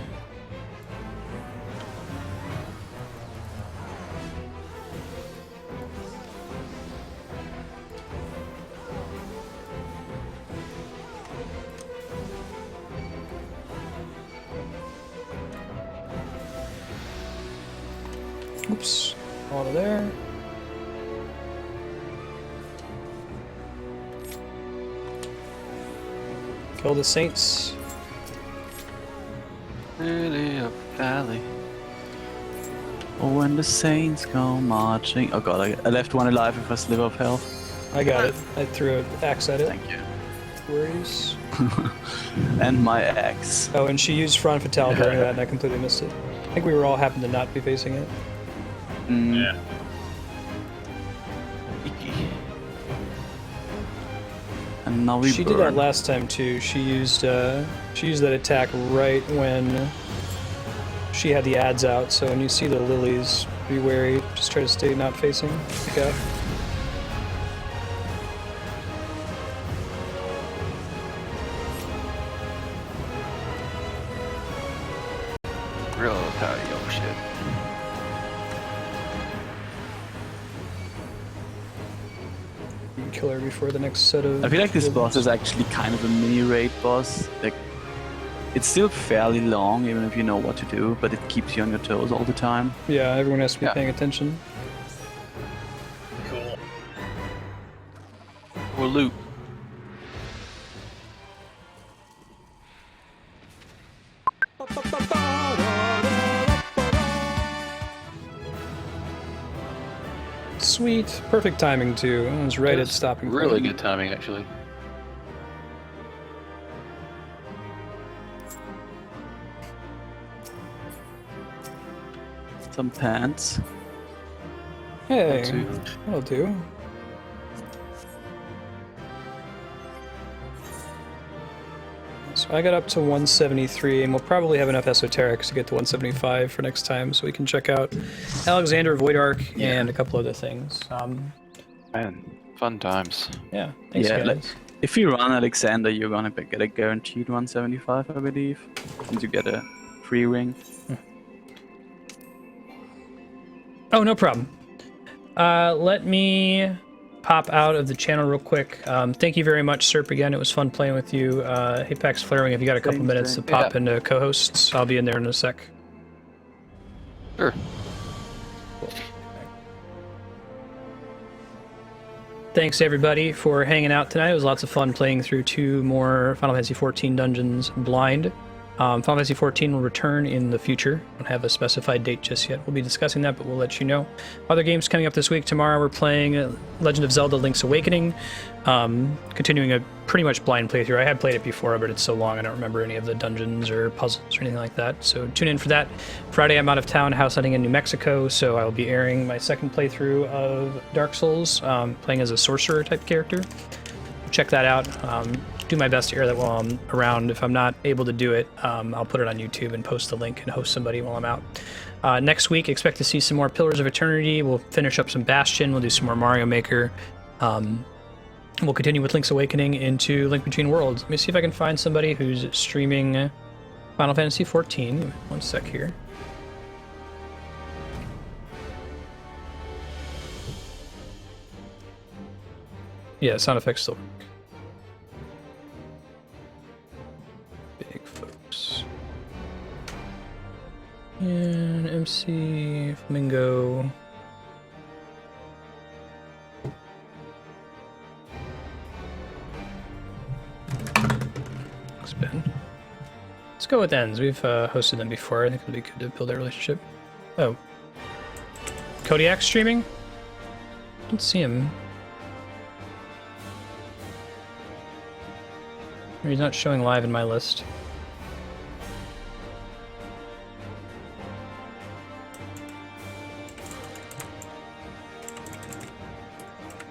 Oops. All of there. Kill the Saints. Lily of Valley. Oh, when the Saints go marching. Oh god, I left one alive with a sliver of health. I got it. I threw an axe at it. Thank you. Worries. And my axe. Oh, and she used Front Fatale during that, and I completely missed it. I think we were all happened to not be facing it. Mm. Yeah. And now we She did that last time too. She used that attack right when she had the ads out. So when you see the lilies, be wary. Just try to stay not facing. Okay. Real tired of your shit. You can kill her before the next set of. I feel like this lilies. boss is actually kind of a mini raid boss. Like, it's still fairly long, even if you know what to do, but it keeps you on your toes all the time. Yeah, everyone has to be Yeah. paying attention. Cool. Or loot. Sweet, perfect timing too. I was right at stopping. Really point. good timing, actually. Some pants. Hey, Too. that'll do. So I got up to 173, and we'll probably have enough esoterics to get to 175 for next time, so we can check out Alexander Void Arc and a couple other things. Man, fun times. Yeah, thanks Yeah, guys. like- If you run Alexander, you're gonna get a guaranteed 175, I believe. And you get a free ring. Oh, no problem. Let me pop out of the channel real quick. Thank you very much, Serp, again. It was fun playing with you. Apex Flaring, if you got a couple Thanks, minutes to Jay. pop Yeah. into co-hosts, I'll be in there in a sec. Sure. Thanks everybody for hanging out tonight. It was lots of fun playing through 2 more Final Fantasy XIV dungeons blind. Final Fantasy XIV will return in the future. Don't have a specified date just yet. We'll be discussing that, but we'll let you know. Other games coming up this week. Tomorrow we're playing Legend of Zelda: Link's Awakening. Continuing a pretty much blind playthrough. I had played it before, but it's so long I don't remember any of the dungeons or puzzles or anything like that. So tune in for that. Friday I'm out of town house hunting in New Mexico, so I will be airing my second playthrough of Dark Souls, playing as a sorcerer type character. Check that out. Do my best to air that while I'm around. If I'm not able to do it, I'll put it on YouTube and post the link and host somebody while I'm out. Next week, expect to see some more Pillars of Eternity. We'll finish up some Bastion. We'll do some more Mario Maker. We'll continue with Link's Awakening into Link Between Worlds. Let me see if I can find somebody who's streaming Final Fantasy XIV. Give me 1 sec here. Yeah, sound effects still work. Big folks. And MC Flamingo. Spin. Let's go with ends. We've hosted them before. I think it'll be good to build that relationship. Oh. Kodiak streaming? I don't see him. He's not showing live in my list.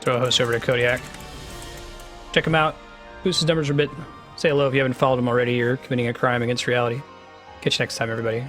Throw a host over to Kodiak. Check him out. Boost his numbers a bit. Say hello if you haven't followed him already. You're committing a crime against reality. Catch you next time, everybody.